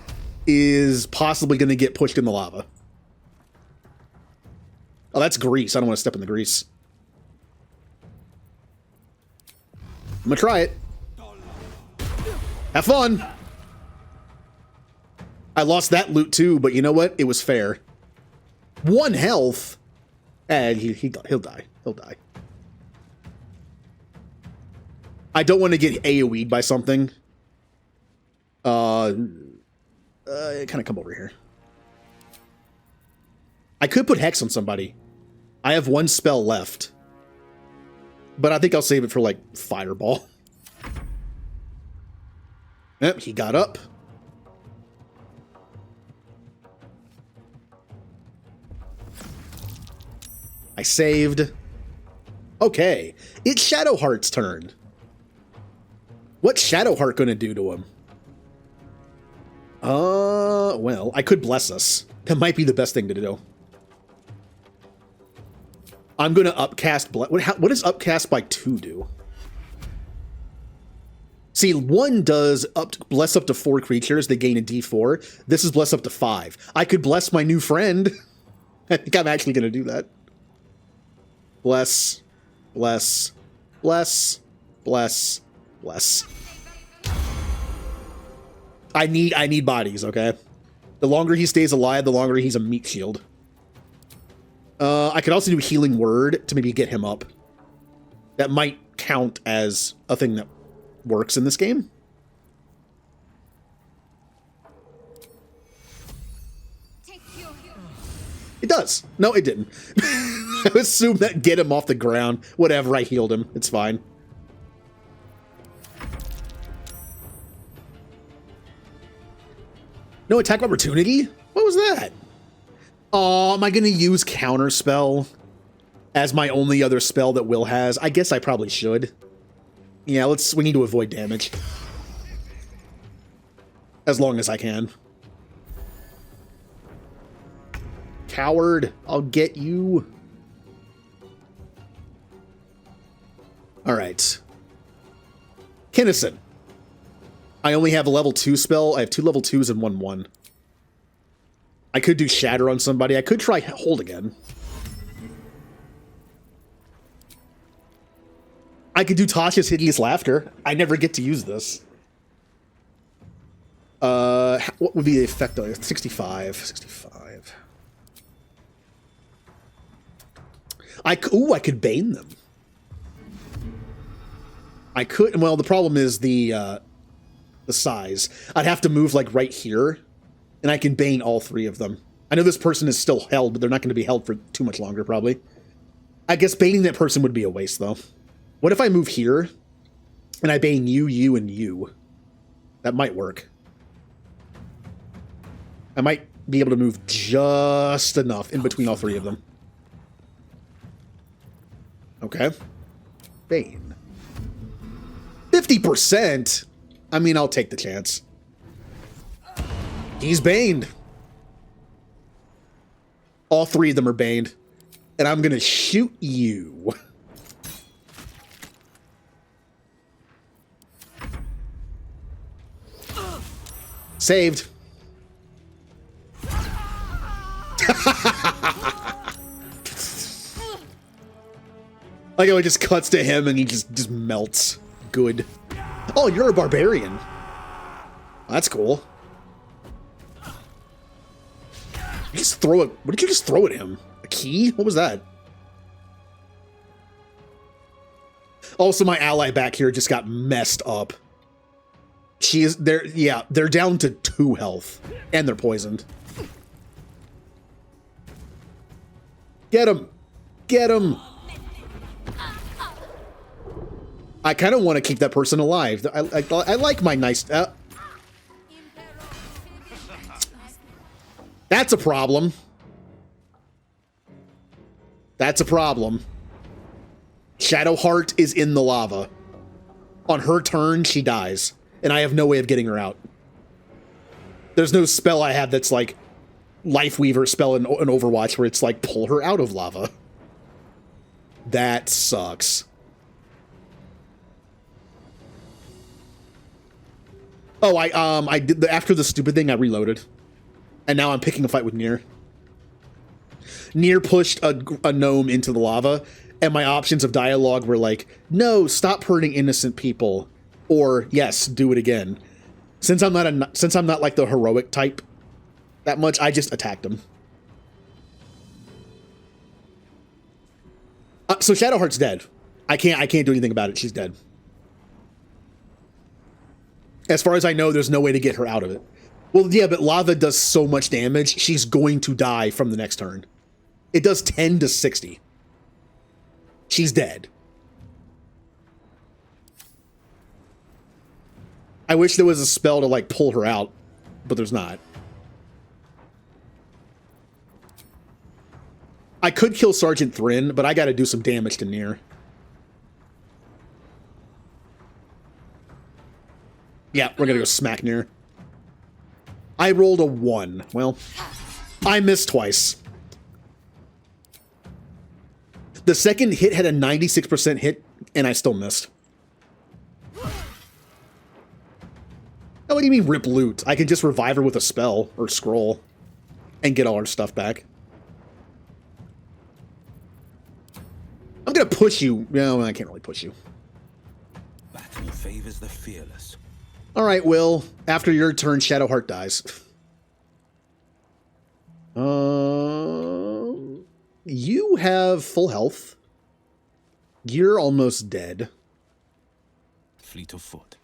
is possibly gonna get pushed in the lava. Oh, that's grease. I don't want to step in the grease. I'm gonna try it. Have fun. I lost that loot too, but you know what? It was fair. 1 health. And he'll die. He'll die. I don't want to get AoE'd by something. Kind of come over here. I could put Hex on somebody. I have 1 spell left. But I think I'll save it for, like, Fireball. Yep, he got up. I saved. Okay, it's Shadowheart's turn. What's Shadowheart gonna do to him? Well, I could bless us. That might be the best thing to do. I'm gonna upcast. What does upcast by 2 do? See, 1 does bless up to 4 creatures. They gain a D4. This is bless up to 5. I could bless my new friend. I think I'm actually gonna do that. Bless, bless, bless, bless, bless. I need bodies, okay? The longer he stays alive, the longer he's a meat shield. I could also do Healing Word to maybe get him up. That might count as a thing that works in this game. It does. No, it didn't. I assume that get him off the ground. Whatever, I healed him. It's fine. No attack opportunity? What was that? Oh, am I going to use Counterspell as my only other spell that Will has? I guess I probably should. Yeah, we need to avoid damage. As long as I can. Coward, I'll get you. All right. Kinnison. I only have a level 2 spell. I have 2 level 2s and 1/1. I could do Shatter on somebody. I could try Hold again. I could do Tasha's Hideous Laughter. I never get to use this. What would be the effect on it? 65. 65. I could Bane them. I could. Well, the problem is the size. I'd have to move like right here, and I can Bane all 3 of them. I know this person is still held, but they're not going to be held for too much longer, probably. I guess Baning that person would be a waste, though. What if I move here, and I Bane you, you, and you? That might work. I might be able to move just enough in between all 3 of them. Okay. Bane. 50%? I mean, I'll take the chance. He's baned. All 3 of them are baned. And I'm gonna shoot you. Saved. Like how it just cuts to him and he just melts. Good. Oh, you're a barbarian. That's cool. You just throw it. What did you just throw at him? A key? What was that? Also, my ally back here just got messed up. She is there. Yeah, they're down to 2 health and they're poisoned. Get him. Get him. I kind of want to keep that person alive. I like my nice... That's a problem. That's a problem. Shadowheart is in the lava. On her turn, she dies. And I have no way of getting her out. There's no spell I have that's like Life Weaver spell in Overwatch where it's like pull her out of lava. That sucks. Oh, I did after the stupid thing, I reloaded. And now I'm picking a fight with Nier. Nier pushed a gnome into the lava, and my options of dialogue were like, no, stop hurting innocent people, or yes, do it again. Since I'm not like the heroic type that much, I just attacked him. So Shadowheart's dead. I can't do anything about it. She's dead. As far as I know, there's no way to get her out of it. Well, yeah, but lava does so much damage, she's going to die from the next turn. It does 10 to 60. She's dead. I wish there was a spell to, like, pull her out, but there's not. I could kill Sergeant Thrin, but I gotta do some damage to Nier. Yeah, we're gonna go smack Nier. I rolled a 1. Well, I missed twice. The second hit had a 96% hit, and I still missed. Oh, what do you mean rip loot? I can just revive her with a spell or scroll and get all our stuff back. I'm gonna push you. No, I can't really push you. Battle favors the fearless. All right, Will. After your turn, Shadowheart dies. You have full health. You're almost dead. Fleet of foot.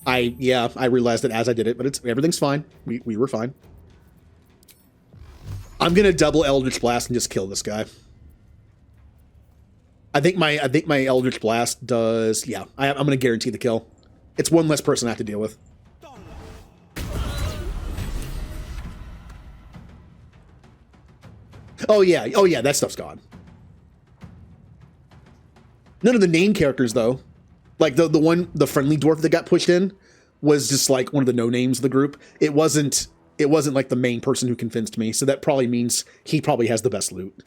I realized it as I did it, but everything's fine. We were fine. I'm gonna double Eldritch Blast and just kill this guy. I think my Eldritch Blast does. Yeah, I'm gonna guarantee the kill. It's one less person I have to deal with. Oh yeah, that stuff's gone. None of the named characters though. Like the friendly dwarf that got pushed in was just like one of the no names of the group. It wasn't like the main person who convinced me, so that probably means he probably has the best loot.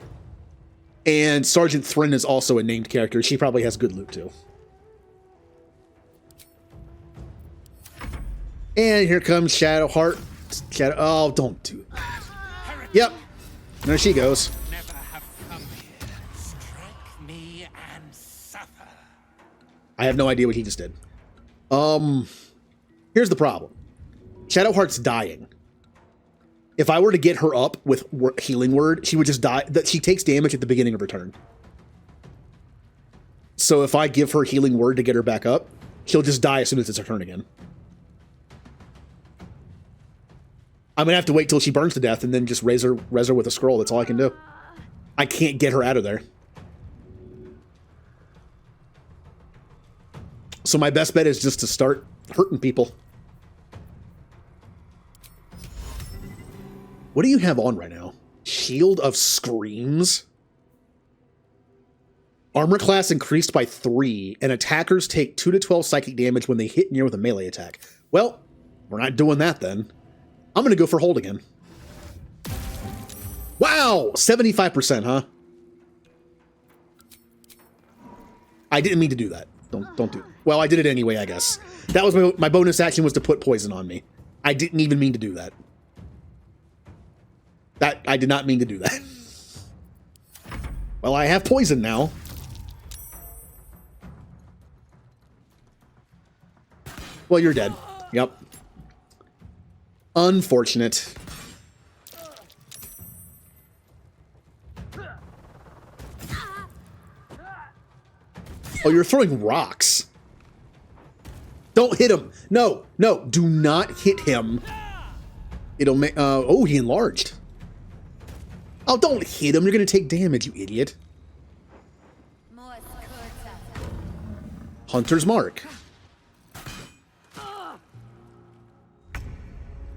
And Sergeant Thrin is also a named character. She probably has good loot too. And here comes Shadowheart. Oh, don't do that. Yep. There she goes. Never have come here. Strike me and suffer. I have no idea what he just did. Here's the problem. Shadowheart's dying. If I were to get her up with Healing Word, she would just die. She takes damage at the beginning of her turn. So if I give her Healing Word to get her back up, she'll just die as soon as it's her turn again. I'm gonna have to wait till she burns to death and then just raise her with a scroll. That's all I can do. I can't get her out of there. So my best bet is just to start hurting people. What do you have on right now? Shield of Screams? Armor class increased by 3, and attackers take 2 to 12 psychic damage when they hit near with a melee attack. Well, we're not doing that then. I'm gonna go for hold again. Wow, 75%, huh? I didn't mean to do that. Don't do it. Well, I did it anyway, I guess. That was my bonus action was to put poison on me. I didn't even mean to do that. I did not mean to do that. Well, I have poison now. Well, you're dead. Yep. Unfortunate. Oh, you're throwing rocks. Don't hit him. No, do not hit him. It'll make, oh, he enlarged. Oh, don't hit him. You're going to take damage, you idiot. Hunter's Mark.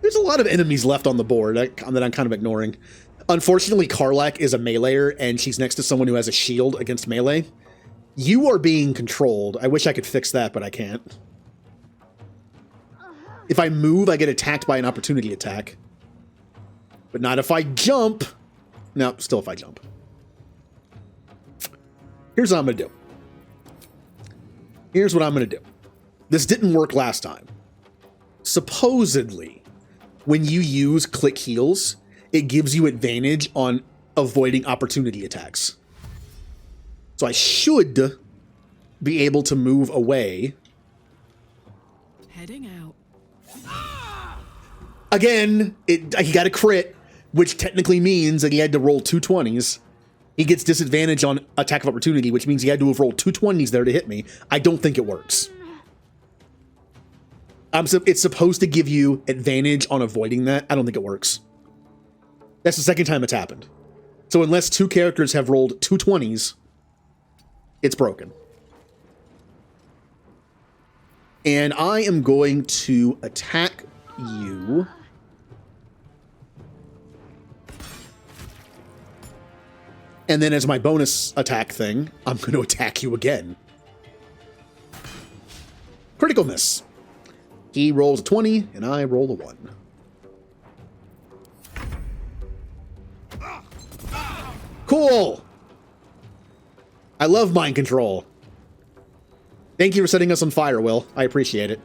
There's a lot of enemies left on the board that I'm kind of ignoring. Unfortunately, Karlak is a meleeer, and she's next to someone who has a shield against melee. You are being controlled. I wish I could fix that, but I can't. If I move, I get attacked by an opportunity attack. But not if I jump. No, still if I jump. Here's what I'm going to do. Here's what I'm going to do. This didn't work last time. Supposedly, when you use click heals, it gives you advantage on avoiding opportunity attacks. So I should be able to move away. Heading out. Again, he got a crit, which technically means that he had to roll 2 20s. He gets disadvantage on attack of opportunity, which means he had to have rolled 2 20s there to hit me. I don't think it works. It's supposed to give you advantage on avoiding that. I don't think it works. That's the second time it's happened. So unless 2 characters have rolled 2 20s, it's broken. And I am going to attack you. And then as my bonus attack thing, I'm going to attack you again. Critical miss. He rolls a 20, and I roll a 1. Cool! I love mind control. Thank you for setting us on fire, Will. I appreciate it.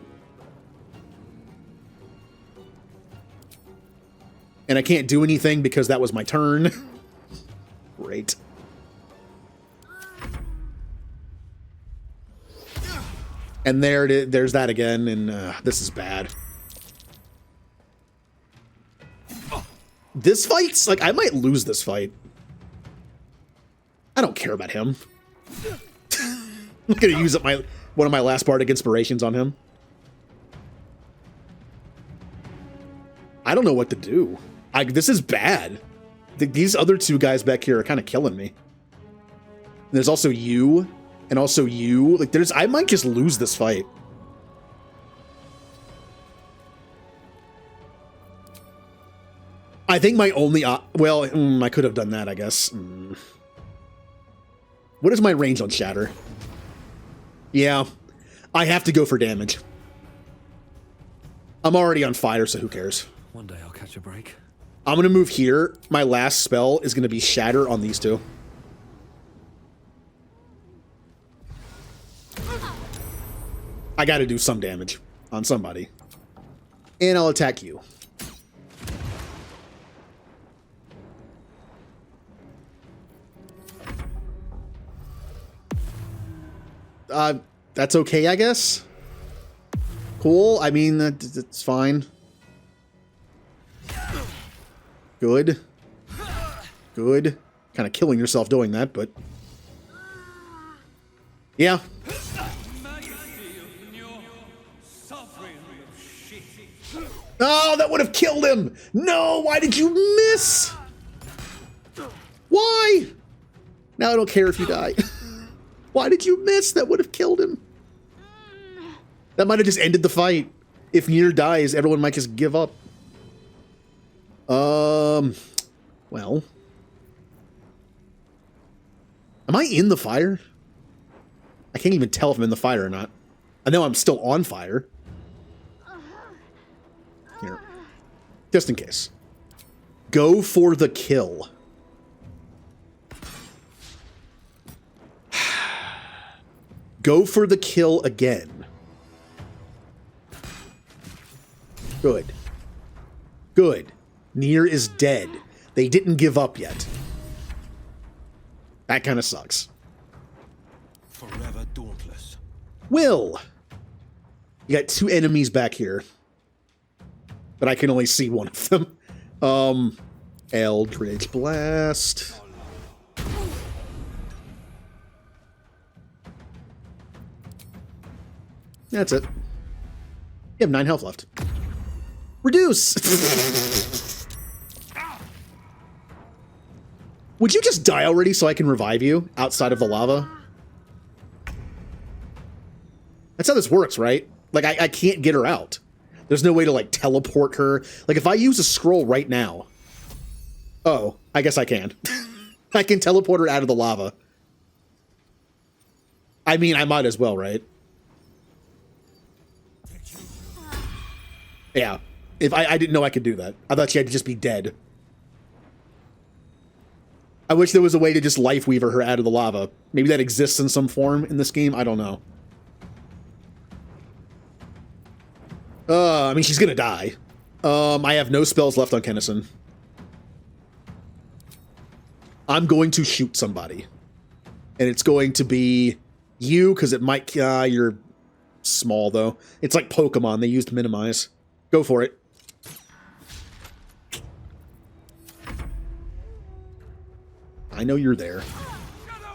And I can't do anything because that was my turn. Great. And there's that again, and this is bad. This fight's, like, I might lose this fight. I don't care about him. I'm gonna use up one of my last bardic inspirations on him. I don't know what to do. This is bad. These other 2 guys back here are kind of killing me. There's also you, and also you. Like, I might just lose this fight. I think my only, well, I could have done that, I guess. What is my range on Shatter? Yeah, I have to go for damage. I'm already on fire, so who cares? One day I'll catch a break. I'm going to move here. My last spell is going to be Shatter on these 2. I got to do some damage on somebody. And I'll attack you. That's okay, I guess. Cool. I mean, that's fine. Good. Good. Kind of killing yourself doing that, but... yeah. Oh, that would have killed him! No! Why did you miss? Why? Now I don't care if you die. Why did you miss? That would have killed him. That might have just ended the fight. If Nier dies, everyone might just give up. Well. Am I in the fire? I can't even tell if I'm in the fire or not. I know I'm still on fire. Here. Just in case. Go for the kill. Go for the kill again. Good. Good. Nier is dead. They didn't give up yet. That kind of sucks. Forever dauntless. Will! You got 2 enemies back here. But I can only see one of them. Eldritch Blast. That's it. You have 9 health left. Reduce! Would you just die already so I can revive you outside of the lava? That's how this works, right? Like, I can't get her out. There's no way to, like, teleport her. Like, if I use a scroll right now... Oh, I guess I can. I can teleport her out of the lava. I mean, I might as well, right? Yeah. If I didn't know I could do that. I thought she had to just be dead. I wish there was a way to just life weaver her out of the lava. Maybe that exists in some form in this game. I don't know. I mean, she's gonna die. I have no spells left on Kennison. I'm going to shoot somebody. And it's going to be you, because it might... you're small, though. It's like Pokemon. They used minimize. Go for it. I know you're there.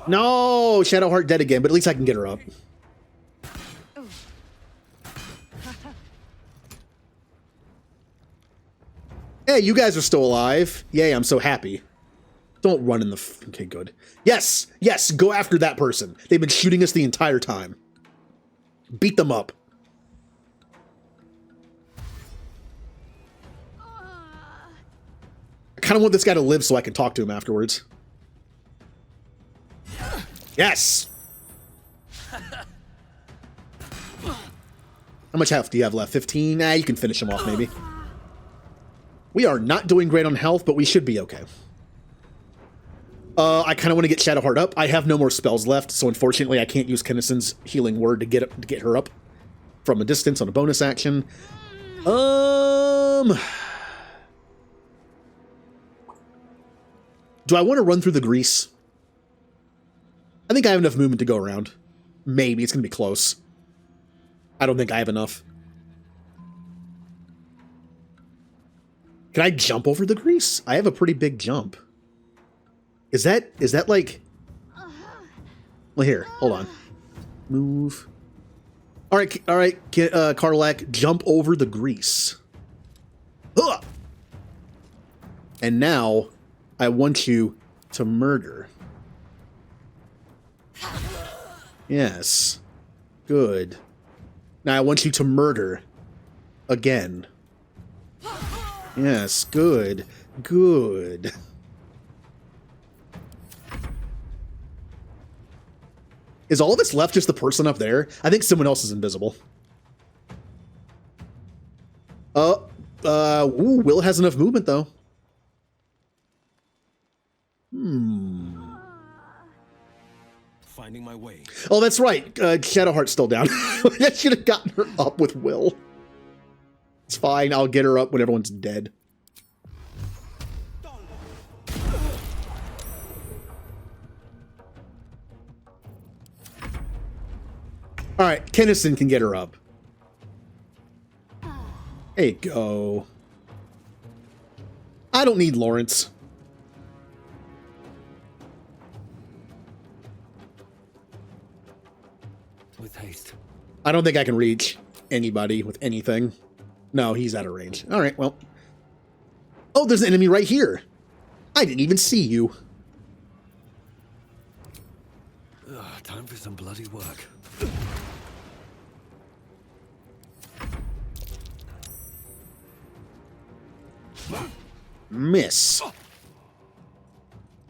No! Shadowheart dead again, but at least I can get her up. Hey, you guys are still alive. Yay, I'm so happy. Don't run in the... Okay, good. Yes! Yes, go after that person. They've been shooting us the entire time. Beat them up. I kind of want this guy to live so I can talk to him afterwards. Yes! How much health do you have left? 15? Nah, you can finish him off, maybe. We are not doing great on health, but we should be okay. I kind of want to get Shadowheart up. I have no more spells left, so unfortunately I can't use Kennison's healing word to get her up from a distance on a bonus action. Do I want to run through the grease? I think I have enough movement to go around. Maybe. It's going to be close. I don't think I have enough. Can I jump over the grease? I have a pretty big jump. Is that like... Well, here. Hold on. Move. All right, Karlak, jump over the grease. Ugh! And now, I want you to murder. Yes. Good. Now I want you to murder. Again. Yes, good. Good. Is all that's left just the person up there? I think someone else is invisible. Ooh, Will has enough movement, though. Finding my way. Oh, that's right. Shadowheart's still down. I should have gotten her up with Will. It's fine. I'll get her up when everyone's dead. All right, Kennison can get her up. There you go. I don't need Lawrence. With haste. I don't think I can reach anybody with anything. No, he's out of range. All right, well. Oh, there's an enemy right here. I didn't even see you. Time for some bloody work. Miss.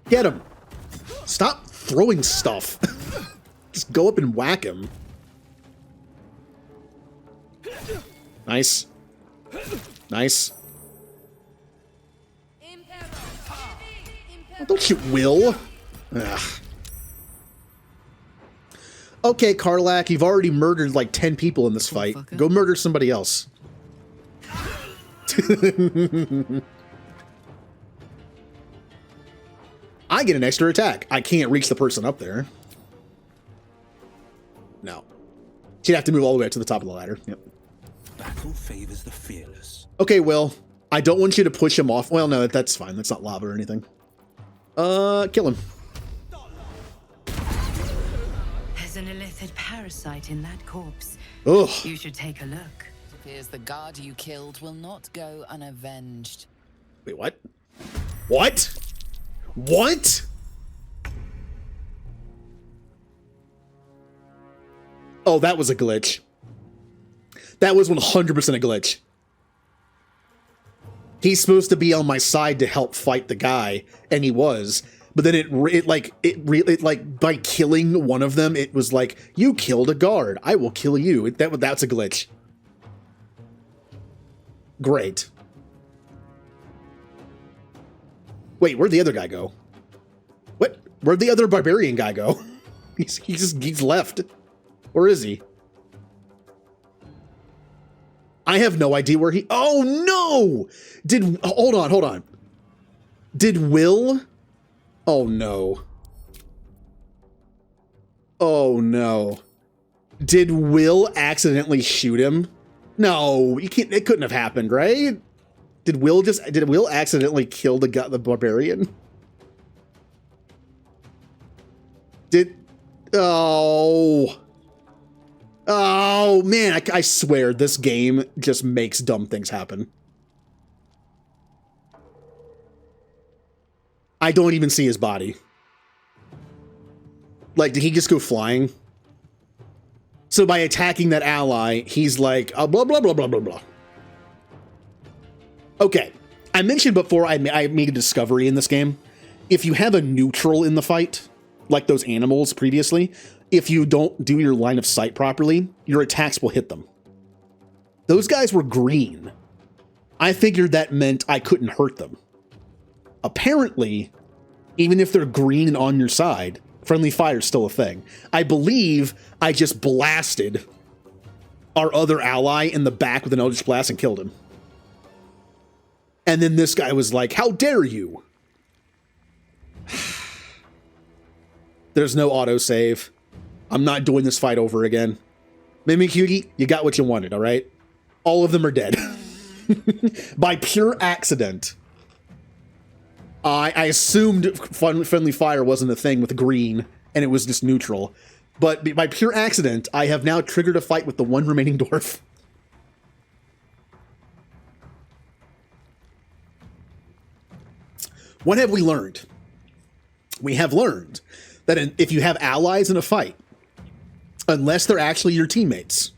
Get him. Stop throwing stuff. Just go up and whack him. Nice. Nice. Oh, don't shoot Will. Ugh. Okay, Karlak, you've already murdered like 10 people in this fight. Go murder somebody else. I get an extra attack. I can't reach the person up there. No. She'd have to move all the way up to the top of the ladder. Yep. Battle favors the fearless. Okay, Will. I don't want you to push him off. Well, no, that's fine. That's not lava or anything. Kill him. There's an illithid parasite in that corpse. Ugh. You should take a look. It appears the guard you killed will not go unavenged. Wait, what? What? What? Oh, that was a glitch. That was 100% a glitch. He's supposed to be on my side to help fight the guy, and he was. But then it like by killing one of them, it was like, you killed a guard, I will kill you. That's a glitch. Great. Wait, where'd the other guy go? What? Where'd the other barbarian guy go? He's left. Where is he? I have no idea where he... Oh, no! Hold on. Did Will... Oh, no. Oh, no. Did Will accidentally shoot him? No, you can't... It couldn't have happened, right? Did Will accidentally kill the barbarian? Oh... Oh, man, I swear this game just makes dumb things happen. I don't even see his body. Like, did he just go flying? So by attacking that ally, he's like, blah, blah, blah, blah, blah, blah. Okay, I mentioned before I made a discovery in this game. If you have a neutral in the fight, like those animals previously, if you don't do your line of sight properly, your attacks will hit them. Those guys were green. I figured that meant I couldn't hurt them. Apparently, even if they're green and on your side, friendly fire is still a thing. I believe I just blasted our other ally in the back with an Eldritch Blast and killed him. And then this guy was like, how dare you? There's no autosave. I'm not doing this fight over again. Mimikyu, you got what you wanted, all right? All of them are dead. By pure accident. I assumed friendly fire wasn't a thing with green, and it was just neutral. But by pure accident, I have now triggered a fight with the one remaining dwarf. What have we learned? We have learned that if you have allies in a fight, unless they're actually your teammates,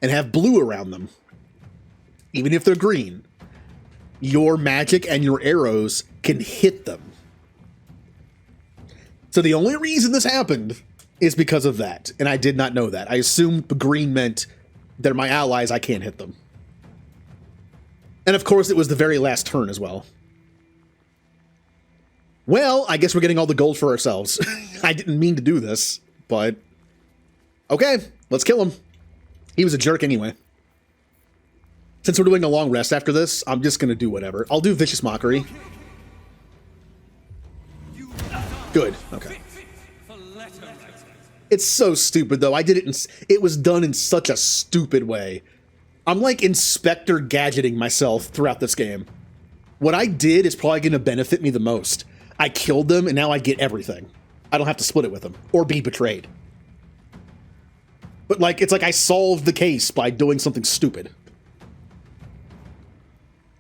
and have blue around them, even if they're green, your magic and your arrows can hit them. So the only reason this happened is because of that, and I did not know that. I assumed green meant they're my allies, I can't hit them. And of course, it was the very last turn as well. Well, I guess we're getting all the gold for ourselves. I didn't mean to do this, but... Okay, let's kill him. He was a jerk anyway. Since we're doing a long rest after this, I'm just gonna do whatever. I'll do Vicious Mockery. Good, okay. It's so stupid, though. I did it it was done in such a stupid way. I'm like Inspector Gadgeting myself throughout this game. What I did is probably gonna benefit me the most. I killed them, and now I get everything. I don't have to split it with them, or be betrayed. But, like, it's like I solved the case by doing something stupid.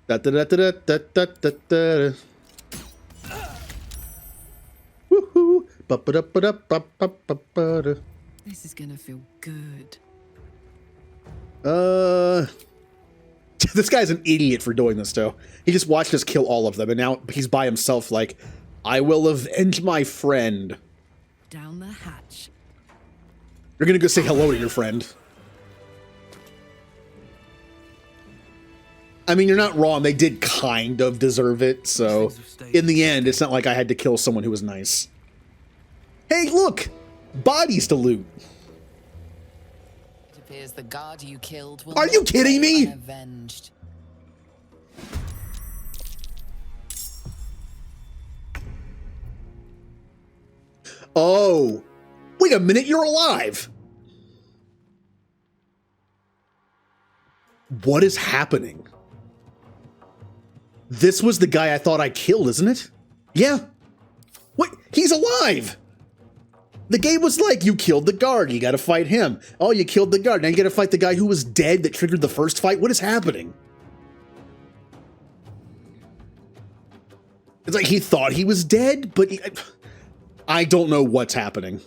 Da-da-da-da-da-da-da-da. Woohoo! Ba-ba-da-ba-da-ba-ba-ba-da. This is gonna feel good. This guy's an idiot for doing this, though. He just watched us kill all of them, and now he's by himself like, I will avenge my friend. Down the hatch. You're gonna go say hello to your friend. I mean, you're not wrong. They did kind of deserve it, so in the end, it's not like I had to kill someone who was nice. Hey, look! Bodies to loot. It appears the guard you killed will Are you kidding me? Unavenged. Oh, wait a minute, you're alive. What is happening? This was the guy I thought I killed, isn't it? Yeah. Wait, he's alive. The game was like, you killed the guard, you gotta fight him. Oh, you killed the guard, now you gotta fight the guy who was dead that triggered the first fight? What is happening? It's like he thought he was dead, but I don't know what's happening.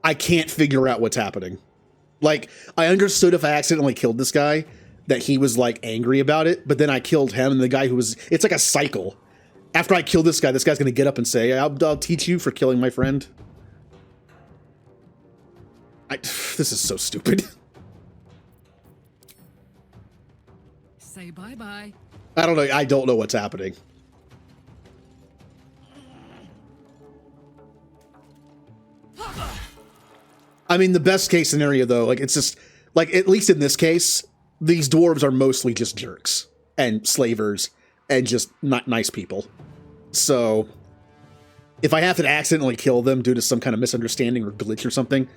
I can't figure out what's happening. Like, I understood if I accidentally killed this guy, that he was, like, angry about it, but then I killed him, and the guy who was... It's like a cycle. After I kill this guy's going to get up and say, I'll teach you for killing my friend. This is so stupid. Say bye-bye. I don't know what's happening. I mean, the best case scenario, though, like, it's just, like, at least in this case, these dwarves are mostly just jerks and slavers and just not nice people. So, if I have to accidentally kill them due to some kind of misunderstanding or glitch or something,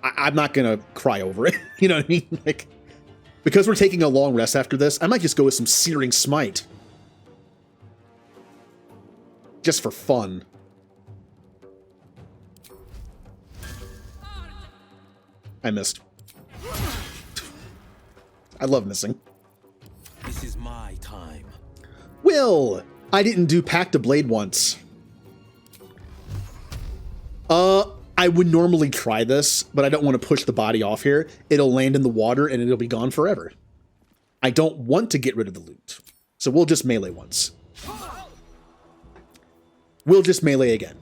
I'm not gonna cry over it. You know what I mean? Like, because we're taking a long rest after this, I might just go with some Searing Smite. Just for fun. I missed. I love missing. This is my time. Will! I didn't do Pact of Blade once. I would normally try this, but I don't want to push the body off here. It'll land in the water and it'll be gone forever. I don't want to get rid of the loot. So we'll just melee once. We'll just melee again.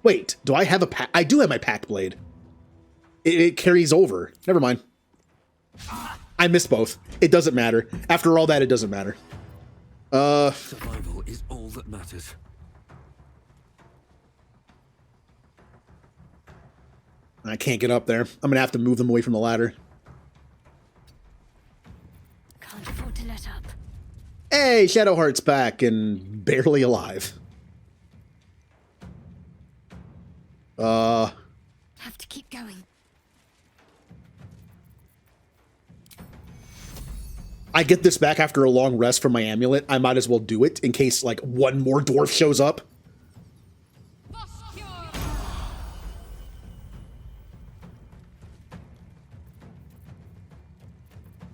Wait, do I have a pack? I do have my Pact Blade. It carries over. Never mind. I missed both. It doesn't matter. After all that, it doesn't matter. Survival is all that matters. I can't get up there. I'm gonna have to move them away from the ladder. Can't afford to let up. Hey, Shadowheart's back and barely alive. Have to keep going. I get this back after a long rest from my amulet. I might as well do it in case, like, one more dwarf shows up.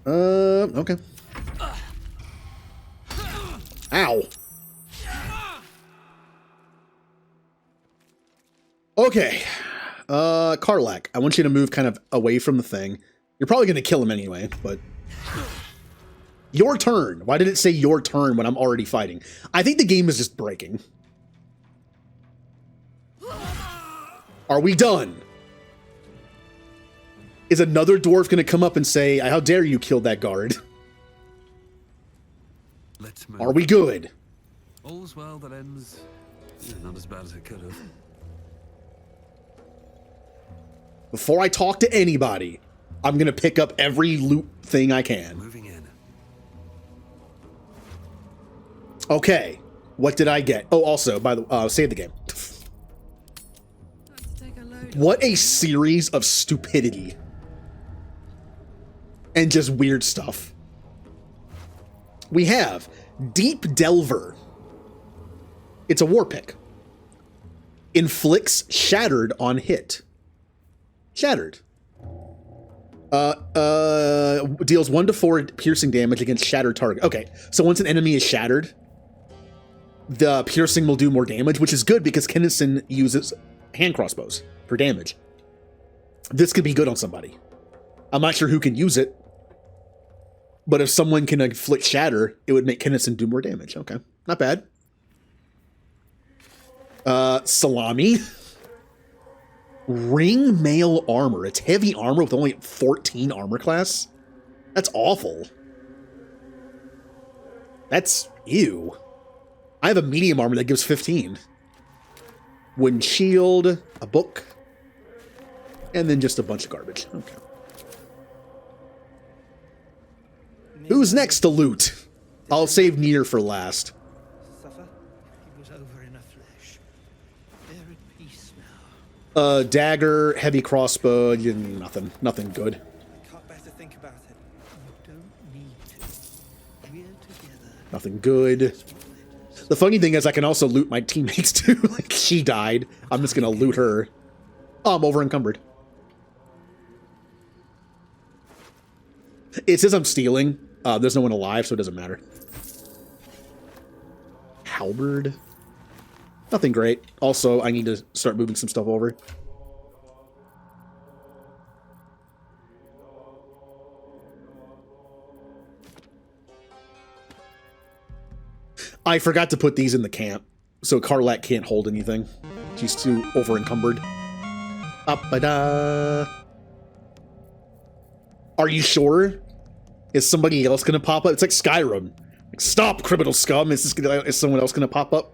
Okay. Ow. Okay. Karlak, I want you to move kind of away from the thing. You're probably going to kill him anyway, but... Your turn. Why did it say your turn when I'm already fighting? I think the game is just breaking. Are we done? Is another dwarf going to come up and say, how dare you kill that guard? Let's move. Are we good? All's well that ends. Not as bad as it could have. Before I talk to anybody, I'm going to pick up every loot thing I can. Moving in. Okay. What did I get? Oh, also, by the save the game. What a series of stupidity. And just weird stuff. We have Deep Delver. It's a war pick. Inflicts Shattered on hit. Shattered. Deals 1 to 4 piercing damage against shattered target. Okay, so once an enemy is shattered, the piercing will do more damage, which is good because Kennison uses hand crossbows for damage. This could be good on somebody. I'm not sure who can use it, but if someone can inflict shatter, it would make Kennison do more damage. Okay, not bad. Salami. Ring mail armor. It's heavy armor with only 14 armor class. That's awful. That's ew. I have a medium armor that gives 15. Wooden shield, a book, and then just a bunch of garbage. Okay. Who's next to loot? I'll save Nier for last. Suffer? He was over in a flash. They're at peace now. Dagger, heavy crossbow, nothing. Nothing good. I can't bear to think about it. You don't need to. We're together. Nothing good. The funny thing is I can also loot my teammates too. Like, she died. I'm just gonna loot her. Oh, I'm over encumbered. It says I'm stealing. There's no one alive, so it doesn't matter. Halberd. Nothing great. Also, I need to start moving some stuff over. I forgot to put these in the camp, so Carlac can't hold anything. She's too over-encumbered. Up-a-da. Are you sure? Is somebody else gonna pop up? It's like Skyrim. Like, stop, criminal scum! Is someone else gonna pop up?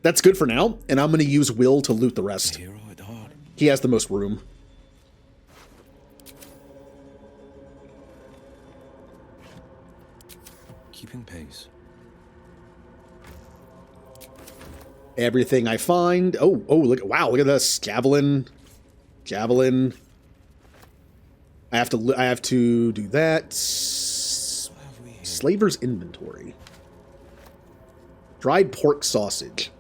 That's good for now, and I'm gonna use Will to loot the rest. He has the most room. Keeping pace. Everything I find. Oh, look! Wow, look at this javelin. I have to do that. Slaver's inventory. Dried pork sausage.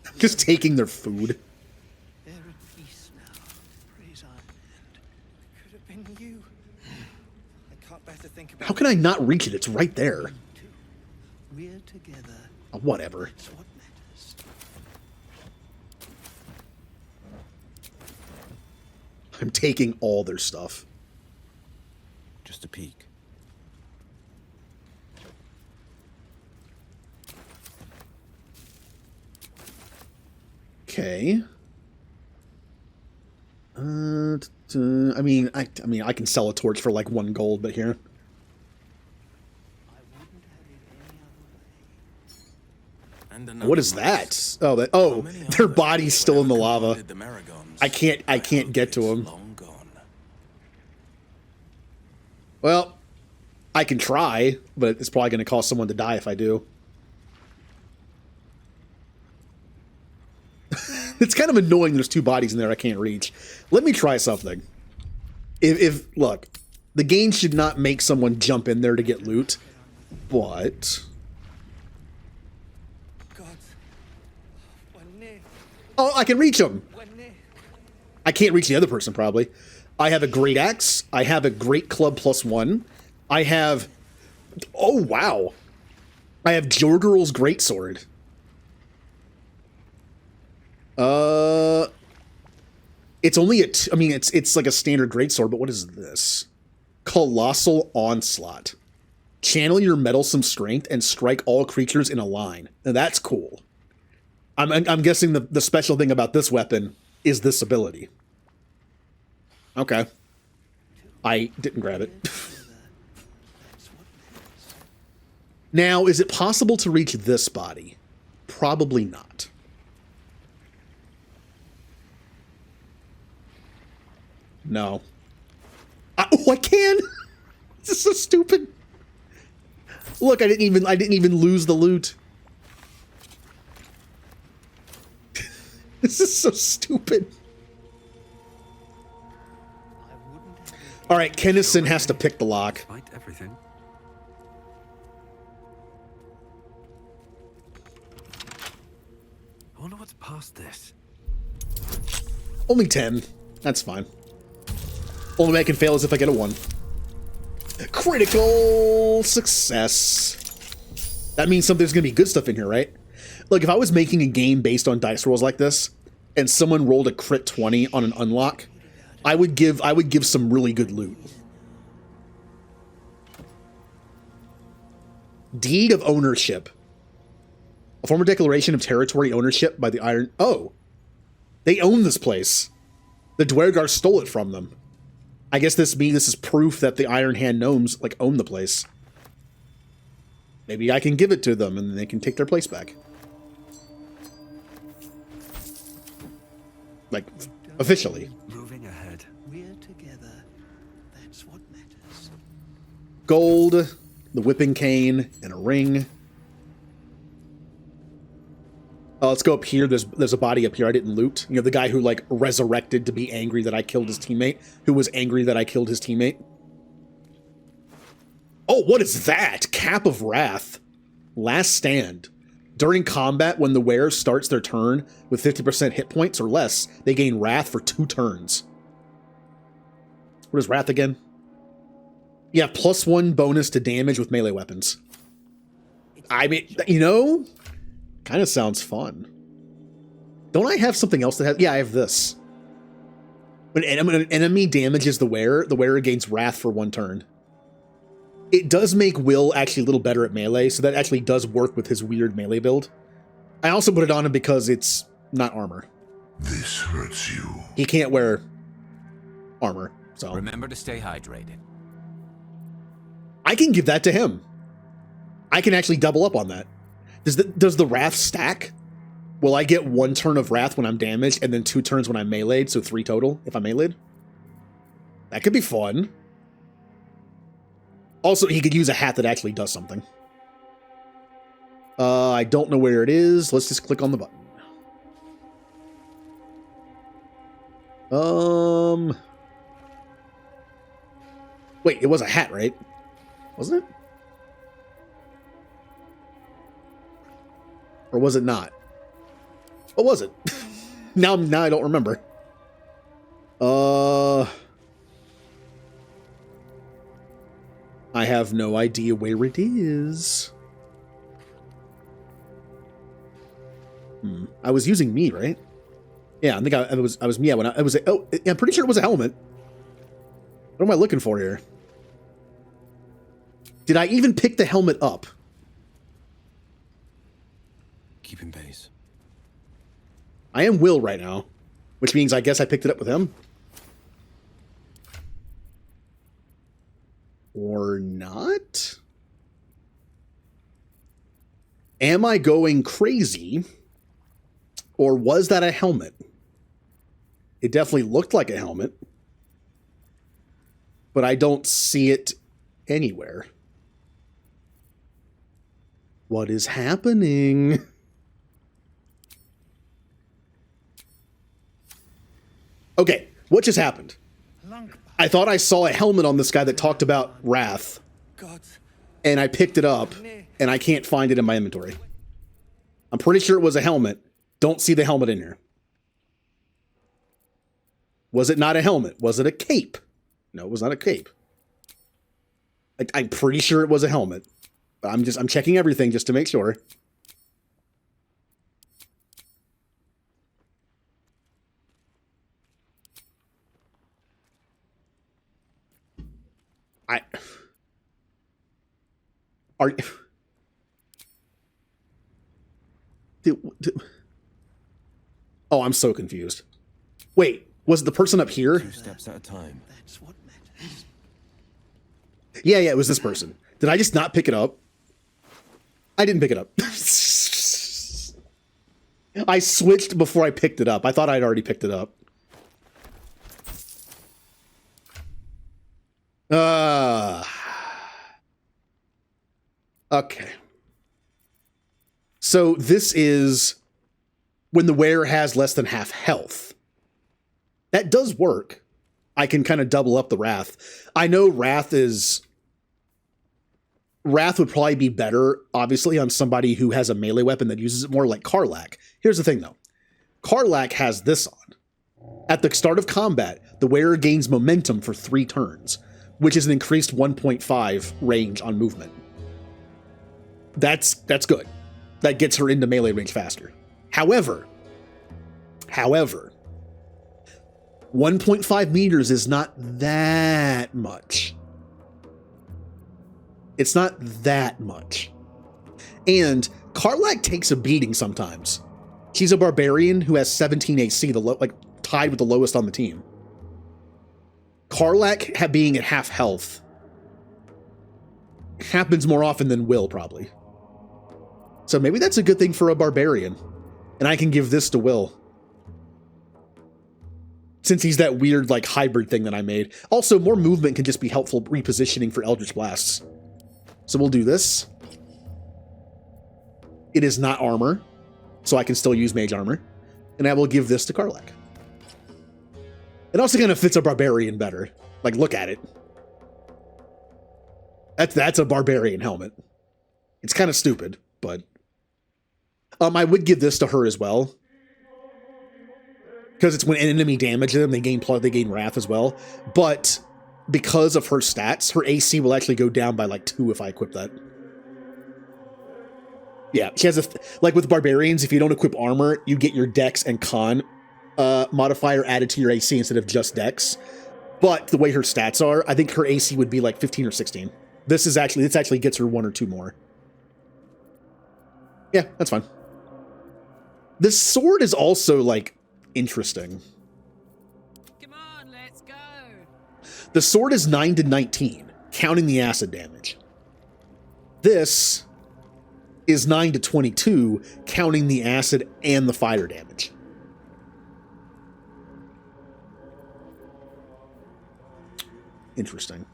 I'm just taking their food. They're at peace now. Praise our land. It could have been you. I can't bear to think about. How can I not reach it? It's right there. We're together. Oh, whatever. That's what matters. I'm taking all their stuff. Just a peek. Okay. I mean, I can sell a torch for like 1 gold, but here. What is that? Oh, their body's still in the lava. I can't get to them. Well, I can try, but it's probably going to cause someone to die if I do. It's kind of annoying there's 2 bodies in there I can't reach. Let me try something. Look, the game should not make someone jump in there to get loot, but... Oh, I can reach him! I can't reach the other person, probably. I have a great axe. I have a great club +1. I have... Oh, wow. I have Jorgerl's greatsword. It's only it's like a standard greatsword, but what is this? Colossal Onslaught. Channel your meddlesome strength and strike all creatures in a line. Now that's cool. I'm guessing the special thing about this weapon is this ability. Okay. I didn't grab it. Now, is it possible to reach this body? Probably not. No. Oh, I can! This is so stupid. Look, I didn't even lose the loot. This is so stupid. All right, Kennison has to pick the lock. Everything. I wonder what's past this. Only 10. That's fine. Only way I can fail is if I get a 1. Critical success. That means something's gonna be good stuff in here, right? Look, if I was making a game based on dice rolls like this, and someone rolled a crit 20 on an unlock, I would give some really good loot. Deed of ownership. A former declaration of territory ownership by the Iron... Oh! They own this place. The Dwergar stole it from them. I guess this is proof that the Iron Hand gnomes, like, own the place. Maybe I can give it to them, and they can take their place back. Like, officially. Moving ahead. We're together. That's what matters. Gold, the whipping cane, and a ring. Let's go up here. There's a body up here I didn't loot. You know, the guy who, like, resurrected to be angry that I killed his teammate, who was angry that I killed his teammate. Oh, what is that? Cap of Wrath. Last stand. During combat, when the wearer starts their turn with 50% hit points or less, they gain Wrath for 2 turns. What is Wrath again? Yeah, +1 bonus to damage with melee weapons. I mean, you know, kind of sounds fun. Don't I have something else that has... Yeah, I have this. When an enemy damages the wearer gains wrath for 1 turn. It does make Will actually a little better at melee, so that actually does work with his weird melee build. I also put it on him because it's not armor. This hurts you. He can't wear armor, so. Remember to stay hydrated. I can give that to him. I can actually double up on that. Does the wrath stack? Will I get 1 turn of wrath when I'm damaged and then 2 turns when I'm meleeed, so 3 total if I'm meleeed? That could be fun. Also, he could use a hat that actually does something. I don't know where it is. Let's just click on the button. Wait, it was a hat, right? Wasn't it? Or was it not? What was it? now I don't remember. I have no idea where it is. I was using me, right? Yeah, I think I was me when I was. Oh, I'm pretty sure it was a helmet. What am I looking for here? Did I even pick the helmet up? Keeping pace. I am Will right now, which means I guess I picked it up with him. Or not? Am I going crazy? Or was that a helmet? It definitely looked like a helmet. But I don't see it anywhere. What is happening? Okay, what just happened? I thought I saw a helmet on this guy that talked about wrath. And I picked it up, and I can't find it in my inventory. I'm pretty sure it was a helmet. Don't see the helmet in here. Was it not a helmet? Was it a cape? No, it was not a cape. I'm pretty sure it was a helmet. I'm checking everything just to make sure. Oh, I'm so confused. Wait, was the person up here? 2 steps at a time. That's what matters. Yeah, it was this person. Did I just not pick it up? I didn't pick it up. I switched before I picked it up. I thought I'd already picked it up. Okay. So this is when the wearer has less than half health. That does work. I can kind of double up the wrath. I know wrath would probably be better, obviously, on somebody who has a melee weapon that uses it more, like Karlach. Here's the thing, though. Karlach has this on. At the start of combat, the wearer gains momentum for 3 turns, which is an increased 1.5 range on movement. That's good. That gets her into melee range faster. However, 1.5 meters is not that much. It's not that much. And Karlach takes a beating sometimes. She's a barbarian who has 17 AC, tied with the lowest on the team. Karlach being at half health happens more often than Will, probably. So maybe that's a good thing for a barbarian. And I can give this to Will. Since he's that weird, hybrid thing that I made. Also, more movement can just be helpful repositioning for Eldritch Blasts. So we'll do this. It is not armor, so I can still use mage armor. And I will give this to Karlach. It also kind of fits a barbarian better. Look at it. That's a barbarian helmet. It's kind of stupid, but... I would give this to her as well. Because it's when an enemy damages them, they gain wrath as well. But because of her stats, her AC will actually go down by 2 if I equip that. Yeah, she has with barbarians, if you don't equip armor, you get your dex and con modifier added to your AC instead of just Dex. But the way her stats are, I think her AC would be like 15 or 16. This actually gets her 1 or 2 more. Yeah, that's fine. This sword is also, like, interesting. Come on, let's go. The sword is 9 to 19, counting the acid damage. This is 9 to 22, counting the acid and the fire damage. Interesting.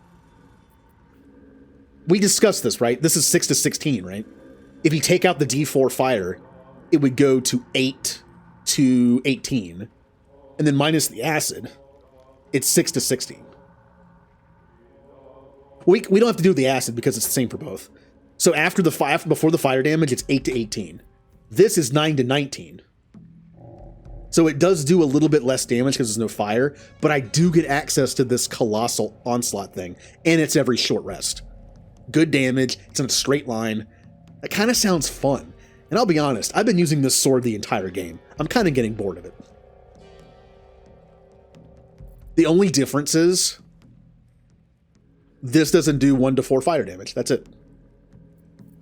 We discussed this, right? This is 6 to 16, right? If you take out the D4 fire, it would go to 8 to 18. And then minus the acid, it's 6 to 16. We don't have to do the acid because it's the same for both. So after before the fire damage, it's 8 to 18. This is 9 to 19. So it does do a little bit less damage because there's no fire, but I do get access to this colossal onslaught thing, and it's every short rest. Good damage, it's in a straight line. It kind of sounds fun. And I'll be honest, I've been using this sword the entire game. I'm kind of getting bored of it. The only difference is this doesn't do 1 to 4 fire damage. That's it.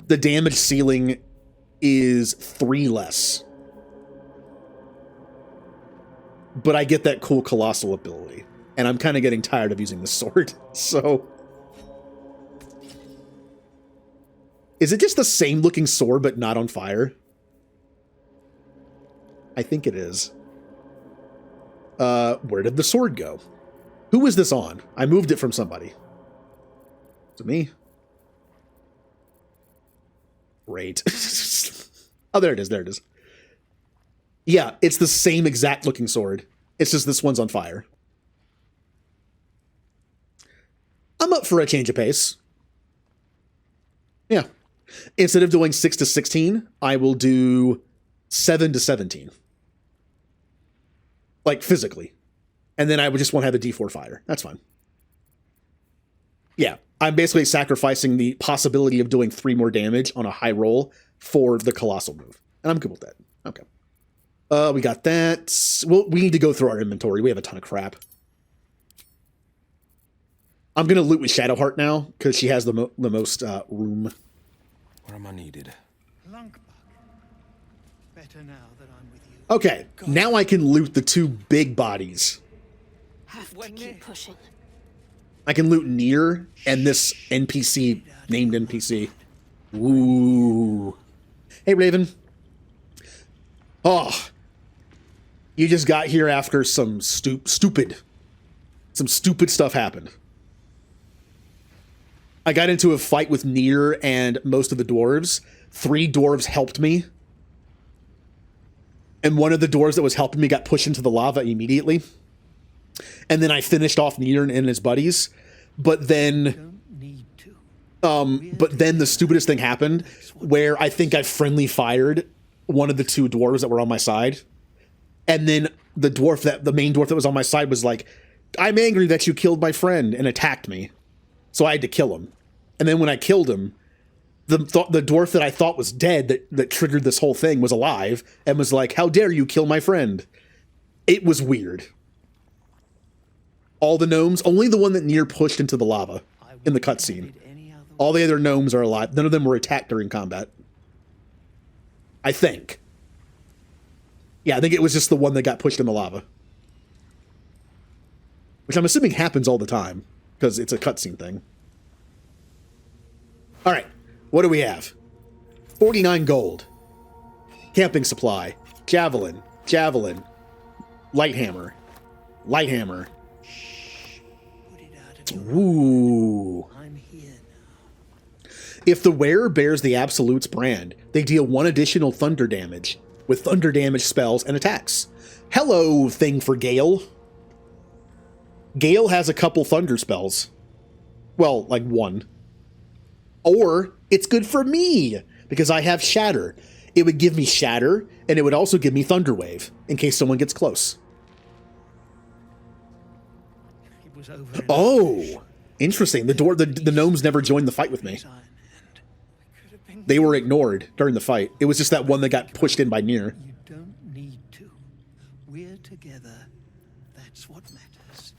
The damage ceiling is 3 less. But I get that cool colossal ability. And I'm kind of getting tired of using this sword. So is it just the same looking sword but not on fire? I think it is. Where did the sword go? Who was this on? I moved it from somebody. Is it me? Great. Oh, there it is. There it is. Yeah, it's the same exact looking sword. It's just this one's on fire. I'm up for a change of pace. Yeah. Instead of doing 6 to 16, I will do 7 to 17. Like, physically. And then I would just want to have a D4 fire. That's fine. Yeah, I'm basically sacrificing the possibility of doing 3 more damage on a high roll for the colossal move. And I'm good with that. Okay. We got that. Well, we need to go through our inventory. We have a ton of crap. I'm going to loot with Shadowheart now, because she has the most room. Where am I needed? Better now that I'm with you. Okay, now I can loot the 2 big bodies. Have to keep pushing. I can loot Nier and this NPC, named NPC. Ooh. Hey, Raven. Oh. You just got here after some stupid stuff happened. I got into a fight with Nier and most of the dwarves. 3 dwarves helped me. And one of the dwarves that was helping me got pushed into the lava immediately. And then I finished off Nier and his buddies. But then the stupidest thing happened where I think I friendly fired one of the 2 dwarves that were on my side. And then the main dwarf that was on my side was like, I'm angry that you killed my friend, and attacked me. So I had to kill him. And then when I killed him, the dwarf that I thought was dead that triggered this whole thing was alive and was like, how dare you kill my friend? It was weird. All the gnomes, only the one that Nier pushed into the lava in the cutscene. All the other gnomes are alive. None of them were attacked during combat. I think. Yeah, I think it was just the one that got pushed in the lava. Which I'm assuming happens all the time, because it's a cutscene thing. Alright, what do we have? 49 gold. Camping supply. Javelin. Javelin. Light hammer. Light hammer. Ooh. If the wearer bears the Absolute's brand, they deal 1 additional thunder damage with thunder damage spells and attacks. Hello, thing for Gale. Gale has a couple thunder spells. Well, like 1. Or it's good for me because I have Shatter. It would give me Shatter, and it would also give me Thunder Wave in case someone gets close. Oh, interesting. The gnomes never joined the fight with me. They were ignored during the fight. It was just that one that got pushed in by Nier. You don't need to. We're together. That's what matters.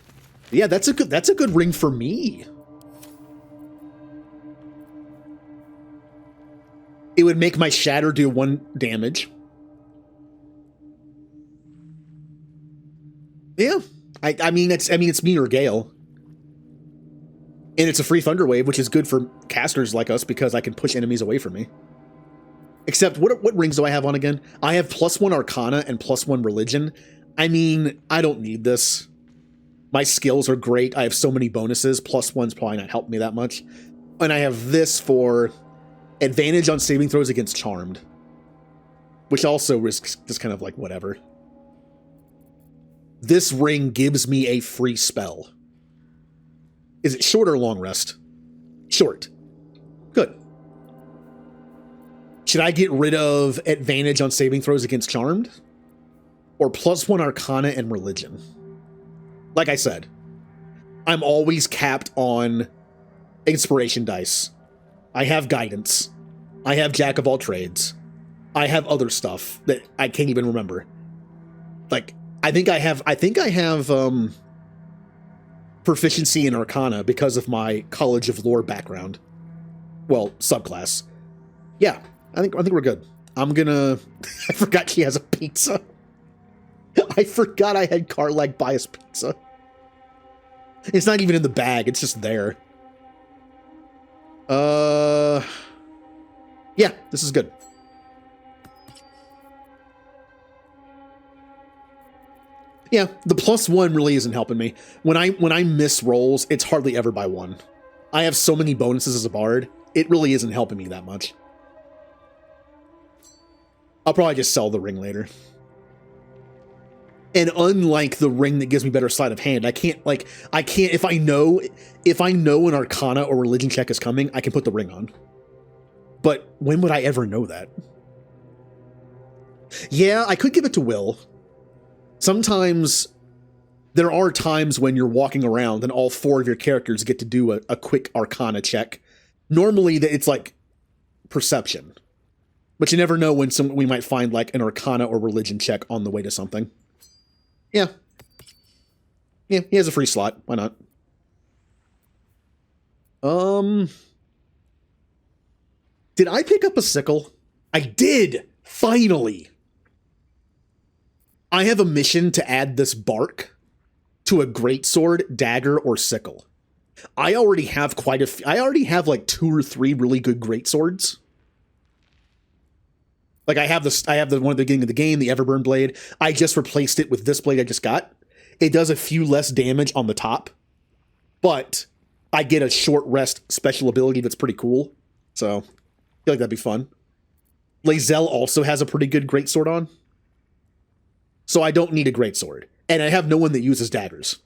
Yeah, that's a good ring for me. It would make my shatter do 1 damage. Yeah. I mean it's me or Gale. And it's a free Thunder Wave, which is good for casters like us because I can push enemies away from me. Except, what rings do I have on again? I have +1 Arcana and +1 Religion. I mean, I don't need this. My skills are great. I have so many bonuses. +1's probably not helping me that much. And I have this for advantage on saving throws against Charmed. Which also risks just kind of like whatever. This ring gives me a free spell. Is it short or long rest? Short. Good. Should I get rid of advantage on saving throws against Charmed? Or +1 Arcana and Religion? Like I said, I'm always capped on Inspiration dice. I have Guidance. I have Jack of all trades. I have other stuff that I can't even remember. Like, I think I have proficiency in Arcana because of my College of Lore background. Well, subclass. Yeah, I think we're good. I'm gonna... I forgot she has a pizza. I forgot I had Carlag Bias pizza. It's not even in the bag, it's just there. Yeah, this is good. Yeah, the +1 really isn't helping me. When I miss rolls, it's hardly ever by 1. I have so many bonuses as a bard, it really isn't helping me that much. I'll probably just sell the ring later. And unlike the ring that gives me better sleight of hand, I can't if I know an Arcana or Religion check is coming, I can put the ring on. But when would I ever know that? Yeah, I could give it to Will. Sometimes there are times when you're walking around and all 4 of your characters get to do a quick Arcana check. Normally it's like perception. But you never know when we might find like an Arcana or Religion check on the way to something. Yeah. Yeah, he has a free slot. Why not? Did I pick up a sickle? I did! Finally! I have a mission to add this bark to a greatsword, dagger, or sickle. I already have I already have like 2 or 3 really good greatswords. Like I have the one at the beginning of the game, the Everburn blade. I just replaced it with this blade I just got. It does a few less damage on the top, but I get a short rest special ability that's pretty cool. So I feel like that'd be fun. Lae'zel also has a pretty good greatsword on. So I don't need a greatsword. And I have no one that uses daggers.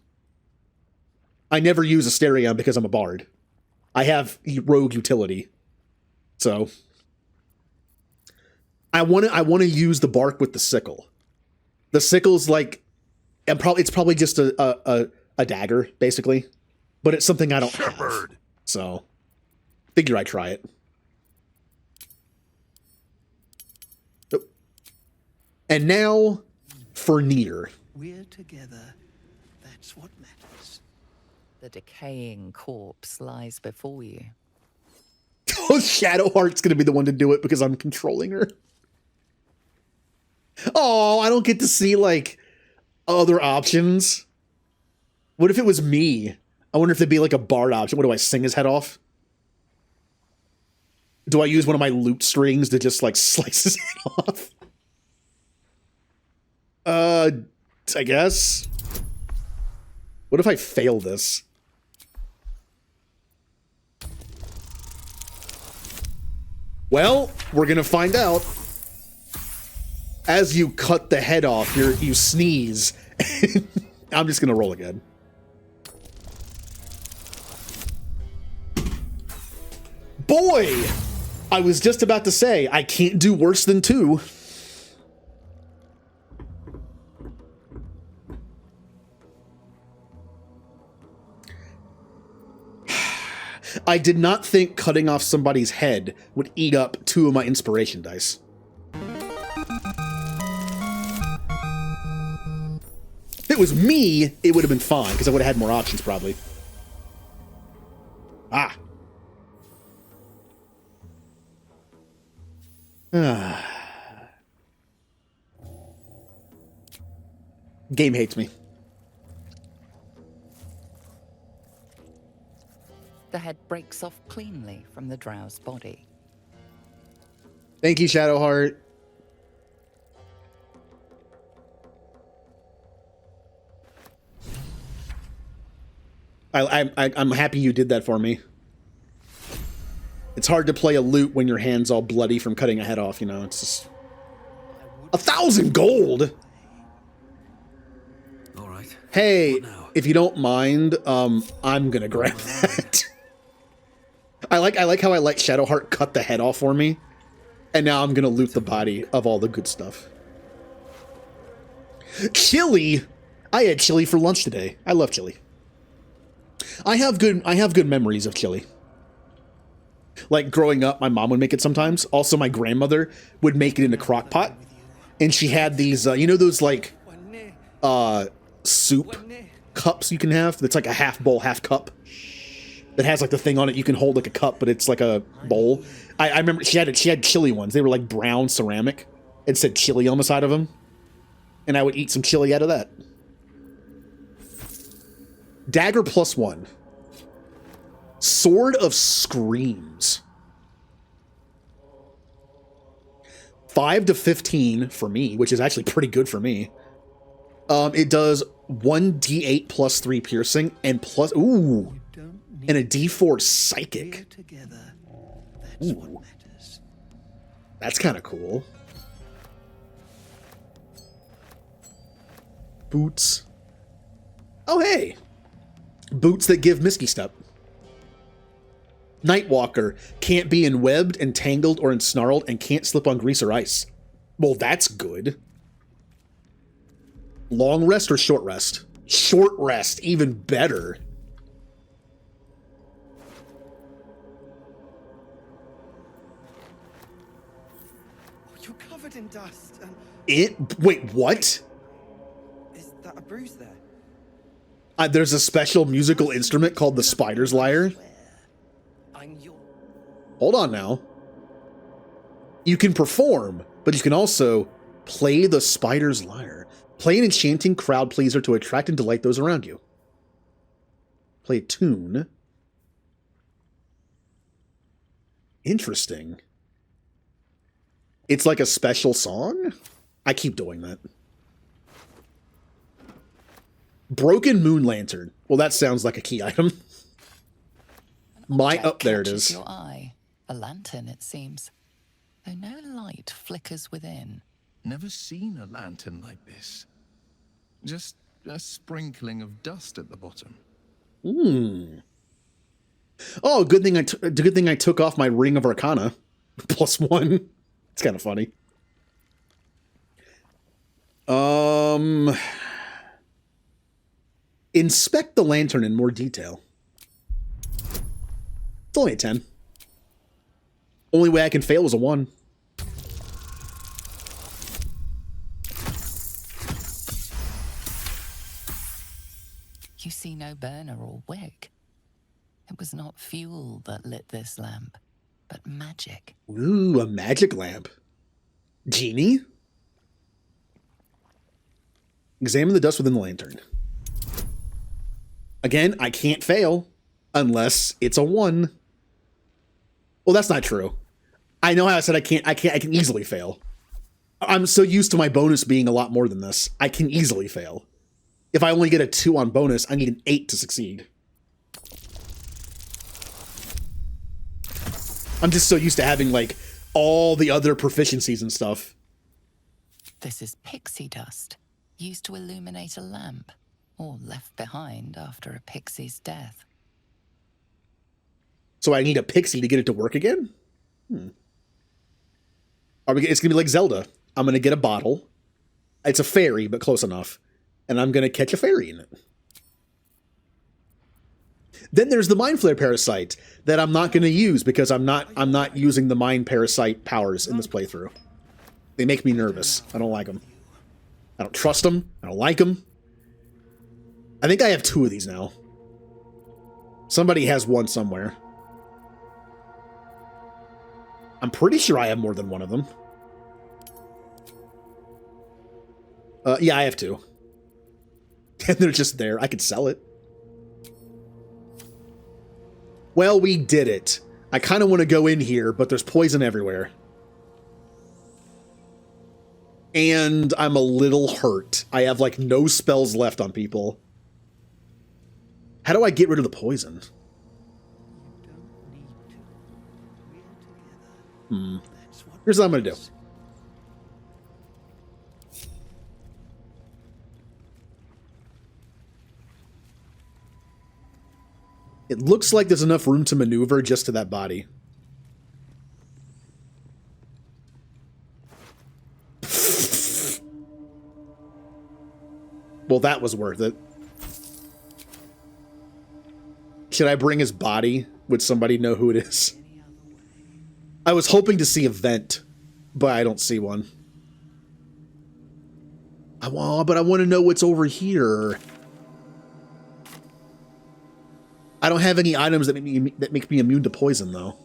I never use Asterion because I'm a bard. I have rogue utility. So I want to use the bark with the sickle. The sickle's like, it's probably just a dagger, basically. But it's something I don't have. So figure I'd try it. Oh. And now for Nier. We're together. That's what matters. The decaying corpse lies before you. Oh, Shadowheart's gonna be the one to do it because I'm controlling her. Oh, I don't get to see, like, other options. What if it was me? I wonder if there'd be, like, a bard option. What, do I sing his head off? Do I use one of my lute strings to just, like, slice his head off? I guess. What if I fail this? Well, we're gonna find out. As you cut the head off, you sneeze. I'm just gonna roll again. Boy! I was just about to say, I can't do worse than 2. I did not think cutting off somebody's head would eat up 2 of my inspiration dice. was me, it would have been fine, because I would have had more options, probably. Ah. Game hates me. The head breaks off cleanly from the drow's body. Thank you, Shadowheart. I'm happy you did that for me. It's hard to play a lute when your hand's all bloody from cutting a head off, you know. It's just 1,000 gold. All right. Hey, if you don't mind, I'm gonna grab that. I like how I let Shadowheart cut the head off for me, and now I'm gonna loot the body of all the good stuff. Chili. I had chili for lunch today. I love chili. I have good memories of chili. Like growing up, my mom would make it sometimes. Also, my grandmother would make it in a crock pot, and she had these, you know, those like soup cups you can have. That's like a half bowl, half cup. That has like the thing on it. You can hold like a cup, but it's like a bowl. I remember she had chili ones. They were like brown ceramic. It said chili on the side of them, and I would eat some chili out of that. Dagger +1. Sword of Screams. 5 to 15 for me, which is actually pretty good for me. It does 1d8 plus 3 piercing and plus and a d4 psychic. Ooh. That's kind of cool. Boots. Oh hey. Boots that give Misty Step. Nightwalker. Can't be enwebbed, entangled, or ensnarled, and can't slip on grease or ice. Well, that's good. Long rest or short rest? Short rest, even better. Oh, you're covered in dust. Wait, what? Is that a bruise there? There's a special musical instrument called the Spider's Lyre. Hold on now. You can perform, but you can also play the Spider's Lyre. Play an enchanting crowd pleaser to attract and delight those around you. Play a tune. Interesting. It's like a special song? I keep doing that. Broken Moon Lantern. Well, that sounds like a key item. There it is. Your eye. A lantern, it seems. Though no light flickers within. Never seen a lantern like this. Just a sprinkling of dust at the bottom. Oh, good thing I took off my Ring of Arcana. +1. It's kind of funny. Inspect the lantern in more detail. It's only a 10. Only way I can fail is a 1. You see no burner or wick. It was not fuel that lit this lamp, but magic. Ooh, a magic lamp. Genie? Examine the dust within the lantern. Again, I can't fail unless it's a 1. Well, that's not true. I know how I said I can easily fail. I'm so used to my bonus being a lot more than this. I can easily fail. If I only get a 2 on bonus, I need an 8 to succeed. I'm just so used to having, like, all the other proficiencies and stuff. This is pixie dust, used to illuminate a lamp, or left behind after a pixie's death. So I need a pixie to get it to work again? It's going to be like Zelda. I'm going to get a bottle. It's a fairy, but close enough. And I'm going to catch a fairy in it. Then there's the Mind Flare Parasite that I'm not going to use because I'm not using the Mind Parasite powers in this playthrough. They make me nervous. I don't like them. I don't trust them. I don't like them. I think I have 2 of these now. Somebody has one somewhere. I'm pretty sure I have more than one of them. Yeah, I have 2. And they're just there. I could sell it. Well, we did it. I kind of want to go in here, but there's poison everywhere. And I'm a little hurt. I have, like, no spells left on people. How do I get rid of the poison? Here's what I'm going to do. It looks like there's enough room to maneuver just to that body. Well, that was worth it. Should I bring his body? Would somebody know who it is? I was hoping to see a vent, but I don't see one. But I want to know what's over here. I don't have any items that make me immune to poison, though.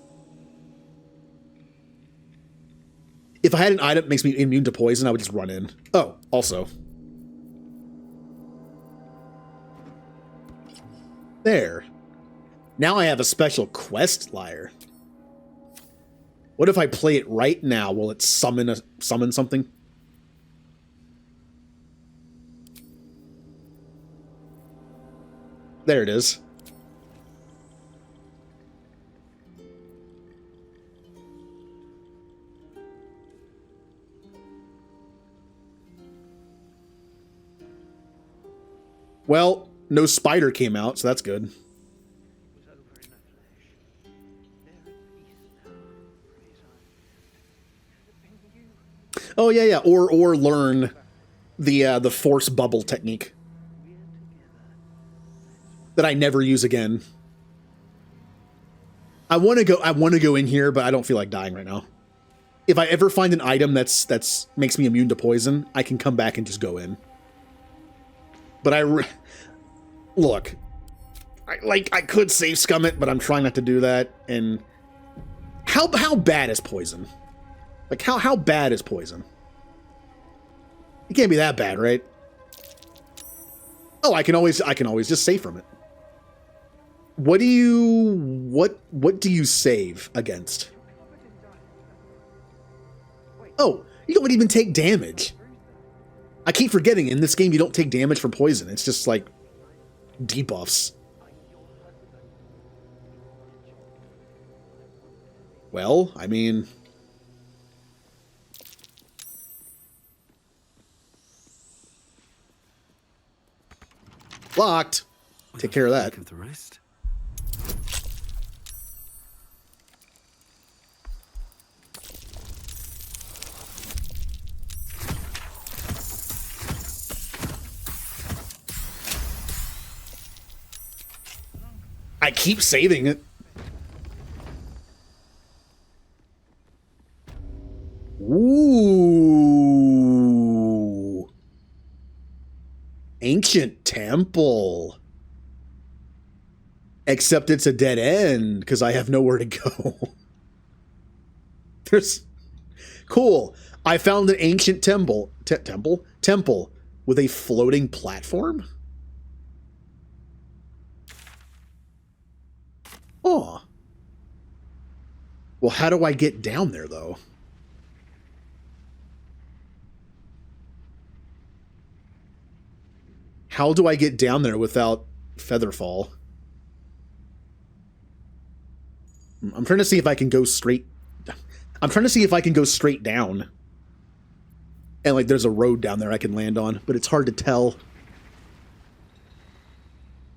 If I had an item that makes me immune to poison, I would just run in. Oh, also. There. Now I have a special quest lyre. What if I play it right now? Will it summon something? There it is. Well, no spider came out, so that's good. Oh yeah. Or learn the force bubble technique that I never use again. I want to go in here, but I don't feel like dying right now. If I ever find an item that's makes me immune to poison, I can come back and just go in. But look, I could save scum it, but I'm trying not to do that. And how bad is poison? Like how bad is poison? It can't be that bad, right? Oh, I can always just save from it. What do you save against? Oh, you don't even take damage. I keep forgetting, in this game you don't take damage from poison. It's just like debuffs. Well, I mean, locked. Take care of that. The rest. I keep saving it. Ooh. Ancient temple. Except it's a dead end because I have nowhere to go. There's cool. I found an ancient temple with a floating platform. Oh. Well, how do I get down there, though? How do I get down there without Featherfall? I'm trying to see if I can go straight. I'm trying to see if I can go straight down. And, like, there's a road down there I can land on, but it's hard to tell.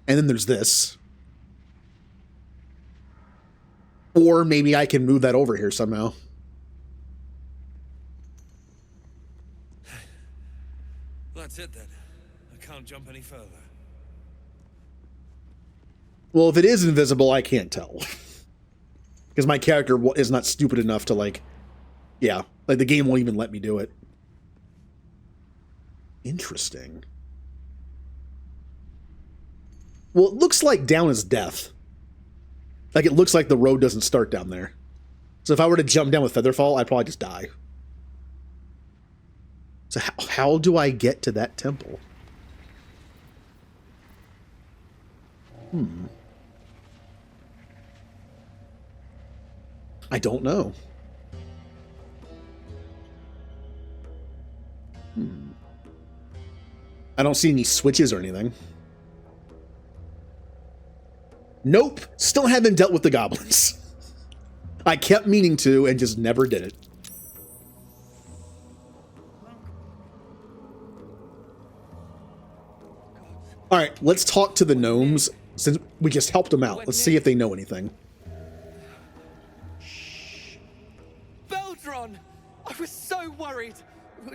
And then there's this. Or maybe I can move that over here somehow. That's it then. I can't jump any further. Well, if it is invisible, I can't tell. Because my character is not stupid enough to, like... Yeah, like the game won't even let me do it. Interesting. Well, it looks like down is death. Like, it looks like the road doesn't start down there. So if I were to jump down with Featherfall, I'd probably just die. So how do I get to that temple? I don't know. I don't see any switches or anything. Nope. Still haven't dealt with the goblins. I kept meaning to and just never did it. All right, let's talk to the gnomes since we just helped them out. Let's see if they know anything. Baldur! I was so worried.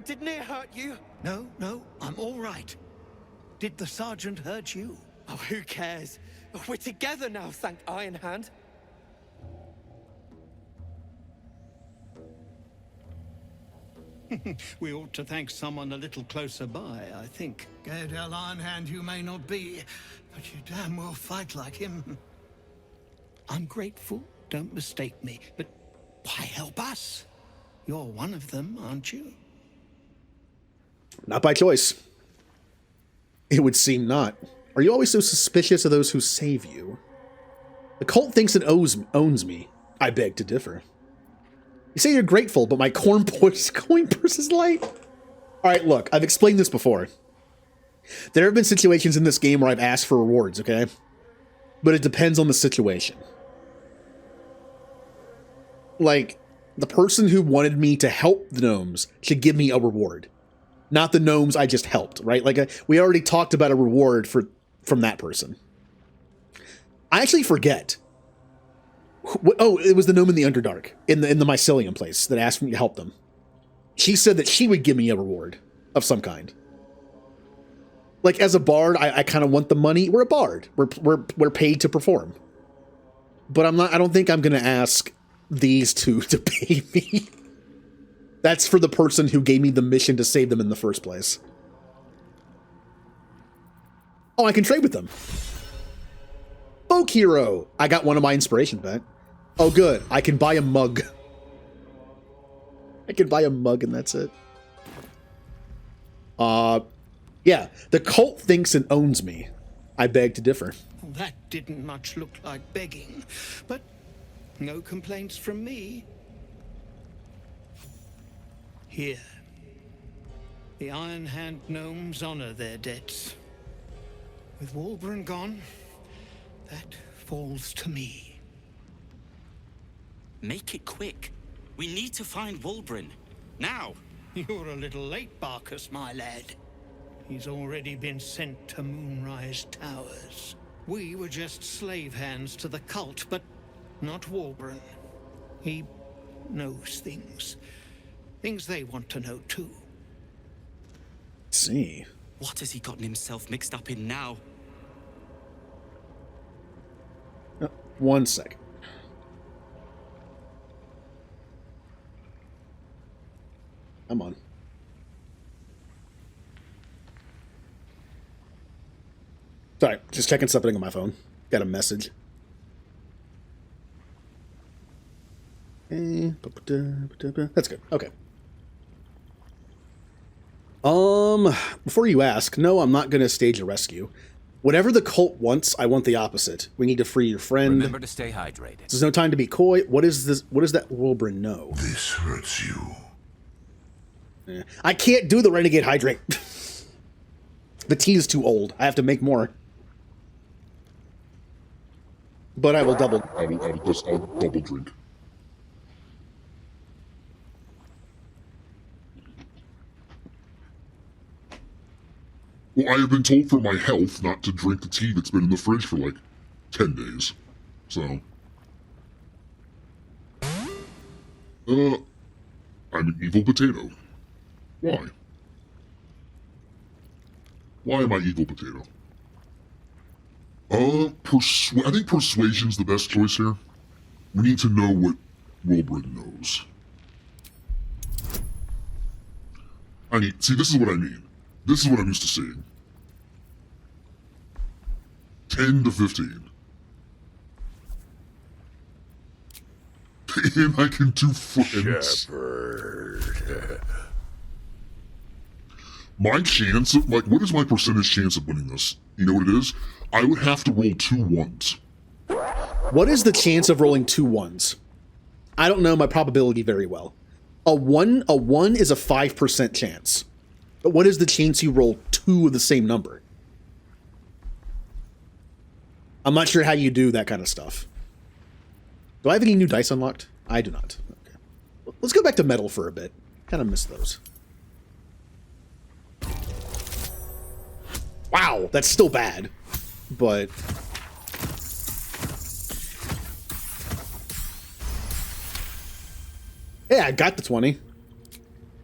Did Near hurt you? No, I'm all right. Did the sergeant hurt you? Oh, who cares? We're together now, thank Iron Hand. We ought to thank someone a little closer by, I think. Gaedel Iron Hand you may not be, but you damn well fight like him. I'm grateful, don't mistake me, but why help us? You're one of them, aren't you? Not by choice. It would seem not. Are you always so suspicious of those who save you? The cult thinks it owns me. I beg to differ. You say you're grateful, but my coin purse is light. Alright, look, I've explained this before. There have been situations in this game where I've asked for rewards, okay? But it depends on the situation. Like, the person who wanted me to help the gnomes should give me a reward. Not the gnomes I just helped, right? Like, we already talked about a reward from that person. I actually forget. Oh, it was the gnome in the Underdark, in the mycelium place, that asked me to help them. She said that she would give me a reward of some kind. Like, as a bard, I kind of want the money. We're a bard. We're paid to perform. But I don't think I'm going to ask these two to pay me. That's for the person who gave me the mission to save them in the first place. Oh, I can trade with them. Folk hero. I got one of my inspiration back. Oh, good. I can buy a mug. I can buy a mug and that's it. Yeah. The cult thinks it owns me. I beg to differ. Well, that didn't much look like begging, but no complaints from me. Here. The Iron Hand gnomes honor their debts. With Wulbren gone, that falls to me. Make it quick. We need to find Wulbren. Now. You're a little late, Barkus, my lad. He's already been sent to Moonrise Towers. We were just slave hands to the cult, but not Wulbren. He knows things. Things they want to know, too. See. What has he gotten himself mixed up in now? One second. Come on. Sorry, just checking something on my phone. Got a message. That's good. Okay. Before you ask, no, I'm not going to stage a rescue. Whatever the cult wants, I want the opposite. We need to free your friend. Remember to stay hydrated. There's no time to be coy. What is this? What does that Wulbren know? This hurts you. Yeah. I can't do the renegade hydrate. The tea is too old. I have to make more. But I will double. I'll double drink. Well, I have been told for my health not to drink the tea that's been in the fridge for like 10 days. So. I'm an evil potato. Why? Why am I evil potato? I think persuasion's the best choice here. We need to know what Wulbren knows. See, this is what I mean. This is what I'm used to seeing. 10 to 15. And I can do friends. My chance of, like, what is my percentage chance of winning this? You know what it is? I would have to roll 2 1s. What is the chance of rolling 2 1s? I don't know my probability very well. A 1 is a 5% chance. But what is the chance you roll 2 of the same number? I'm not sure how you do that kind of stuff. Do I have any new dice unlocked? I do not. Okay. Let's go back to metal for a bit. Kind of miss those. Wow, that's still bad. But... yeah, I got the 20.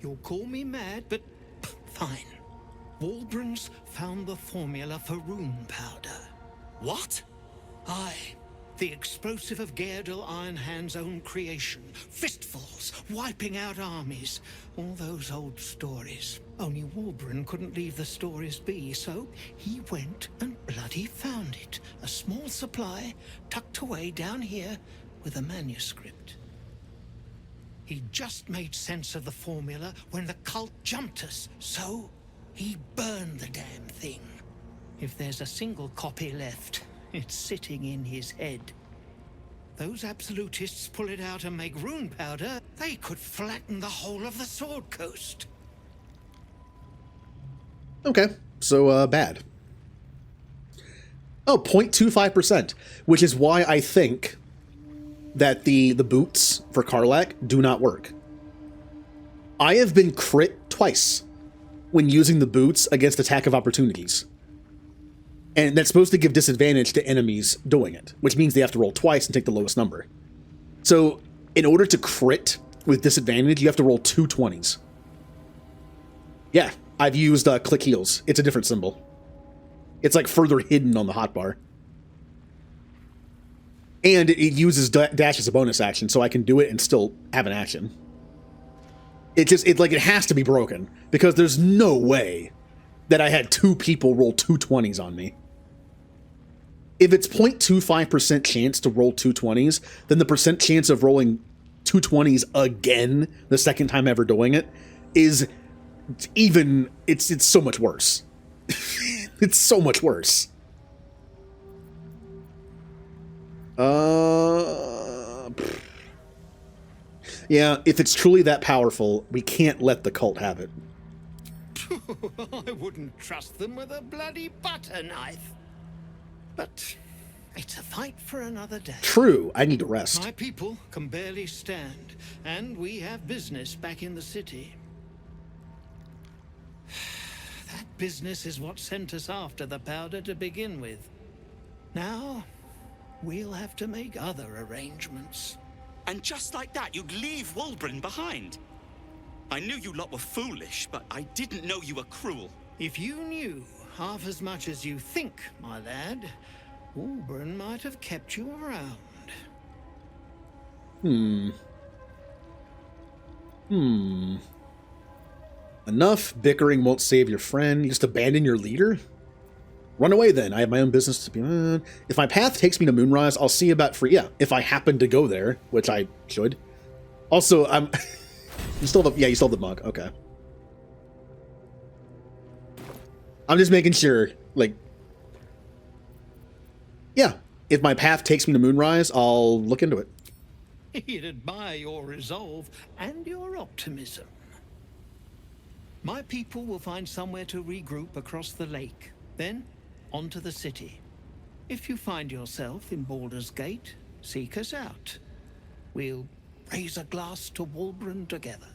You'll call me mad, but fine. Walbrun's found the formula for rune powder. What? Aye. The explosive of Gaerdel Ironhand's own creation. Fistfuls, wiping out armies. All those old stories. Only Walbrun couldn't leave the stories be, so he went and bloody found it. A small supply, tucked away down here with a manuscript. He just made sense of the formula when the cult jumped us, so he burned the damn thing. If there's a single copy left, it's sitting in his head. Those absolutists pull it out and make rune powder, they could flatten the whole of the Sword Coast. Okay, so, bad. Oh, 0.25%, which is why I think that the boots for Karlach do not work. I have been crit twice when using the boots against attack of opportunities. And that's supposed to give disadvantage to enemies doing it, which means they have to roll twice and take the lowest number. So, in order to crit with disadvantage, you have to roll 2 20s. Yeah, I've used click heals. It's a different symbol. It's like further hidden on the hotbar. And it uses dash as a bonus action, so I can do it and still have an action. It has to be broken, because there's no way that I had 2 people roll 2 20s on me. If it's 0.25% chance to roll 2 20s, then the percent chance of rolling 2 20s again the second time ever doing it is even, it's so much worse. It's so much worse. Yeah, if it's truly that powerful, we can't let the cult have it. I wouldn't trust them with a bloody butter knife. But it's a fight for another day. True, I need to rest. My people can barely stand, and we have business back in the city. That business is what sent us after the powder to begin with. Now, we'll have to make other arrangements. And just like that, you'd leave Walbrun behind. I knew you lot were foolish, but I didn't know you were cruel. If you knew half as much as you think, my lad, Walbrun might have kept you around. Enough bickering won't save your friend. You just abandon your leader? Run away then. I have my own business to be on. If my path takes me to Moonrise, I'll see about free. Yeah, if I happen to go there, which I should. Also, I'm... you still have the mug. Okay. I'm just making sure, like... yeah, if my path takes me to Moonrise, I'll look into it. He'd admire your resolve and your optimism. My people will find somewhere to regroup across the lake. Then, on to the city. If you find yourself in Baldur's Gate, seek us out. We'll raise a glass to Walbrun together.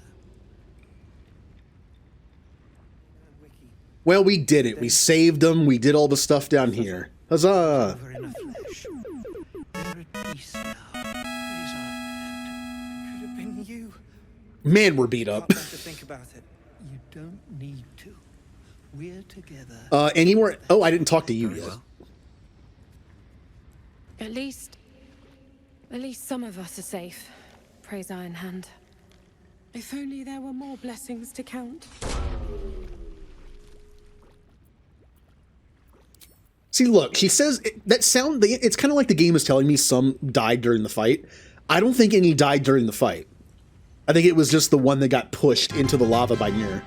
Well, we did it. We saved them. We did all the stuff down here. Huzzah! Man, we're beat up. Think about it. You don't need to. We're together. Any more? Oh, I didn't talk to you yet. At least some of us are safe. Praise Ironhand. If only there were more blessings to count. See, look, she says it's kind of like the game is telling me some died during the fight. I don't think any died during the fight. I think it was just the one that got pushed into the lava by Nier.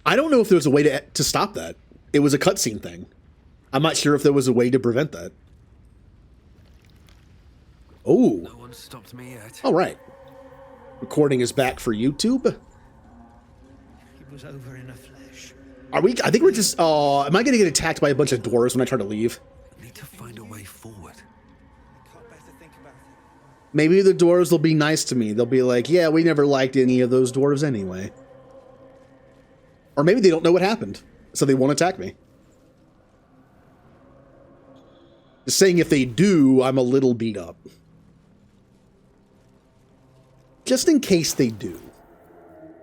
I don't know if there's a way to stop that. It was a cutscene thing. I'm not sure if there was a way to prevent that. Oh. No one stopped me yet. All right. Recording is back for YouTube. It was over in a flash. Are we? I think we're just. Oh, am I going to get attacked by a bunch of dwarves when I try to leave? I need to find a way forward. I can't bear to think about it. Maybe the dwarves will be nice to me. They'll be like, yeah, we never liked any of those dwarves anyway. Or maybe they don't know what happened, so they won't attack me. Just saying, if they do, I'm a little beat up. Just in case they do.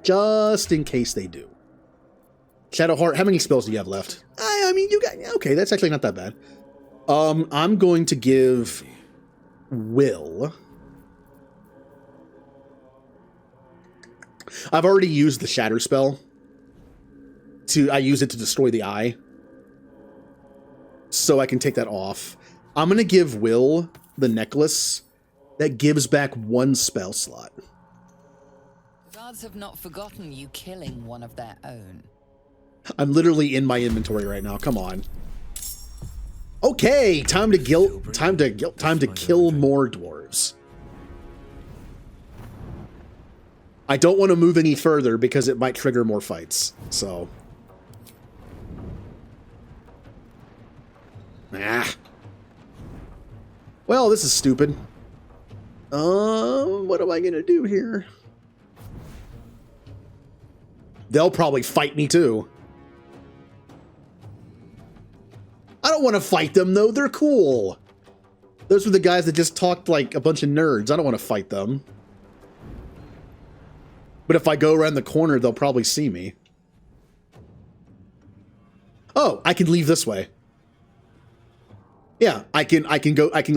Just in case they do. Shadowheart, how many spells do you have left? I mean, you got... Okay, that's actually not that bad. I'm going to give Will. I've already used the Shatter spell. I use it to destroy the eye. So I can take that off. I'm going to give Will the necklace that gives back 1 spell slot. Guards have not forgotten you killing one of their own. I'm literally in my inventory right now. Come on. Okay, time to kill more dwarves. I don't want to move any further because it might trigger more fights. So, well, this is stupid. What am I gonna do here? They'll probably fight me too. I don't want to fight them, though. They're cool. Those were the guys that just talked like a bunch of nerds. I don't want to fight them. But if I go around the corner, they'll probably see me. Oh, I can leave this way. Yeah, I can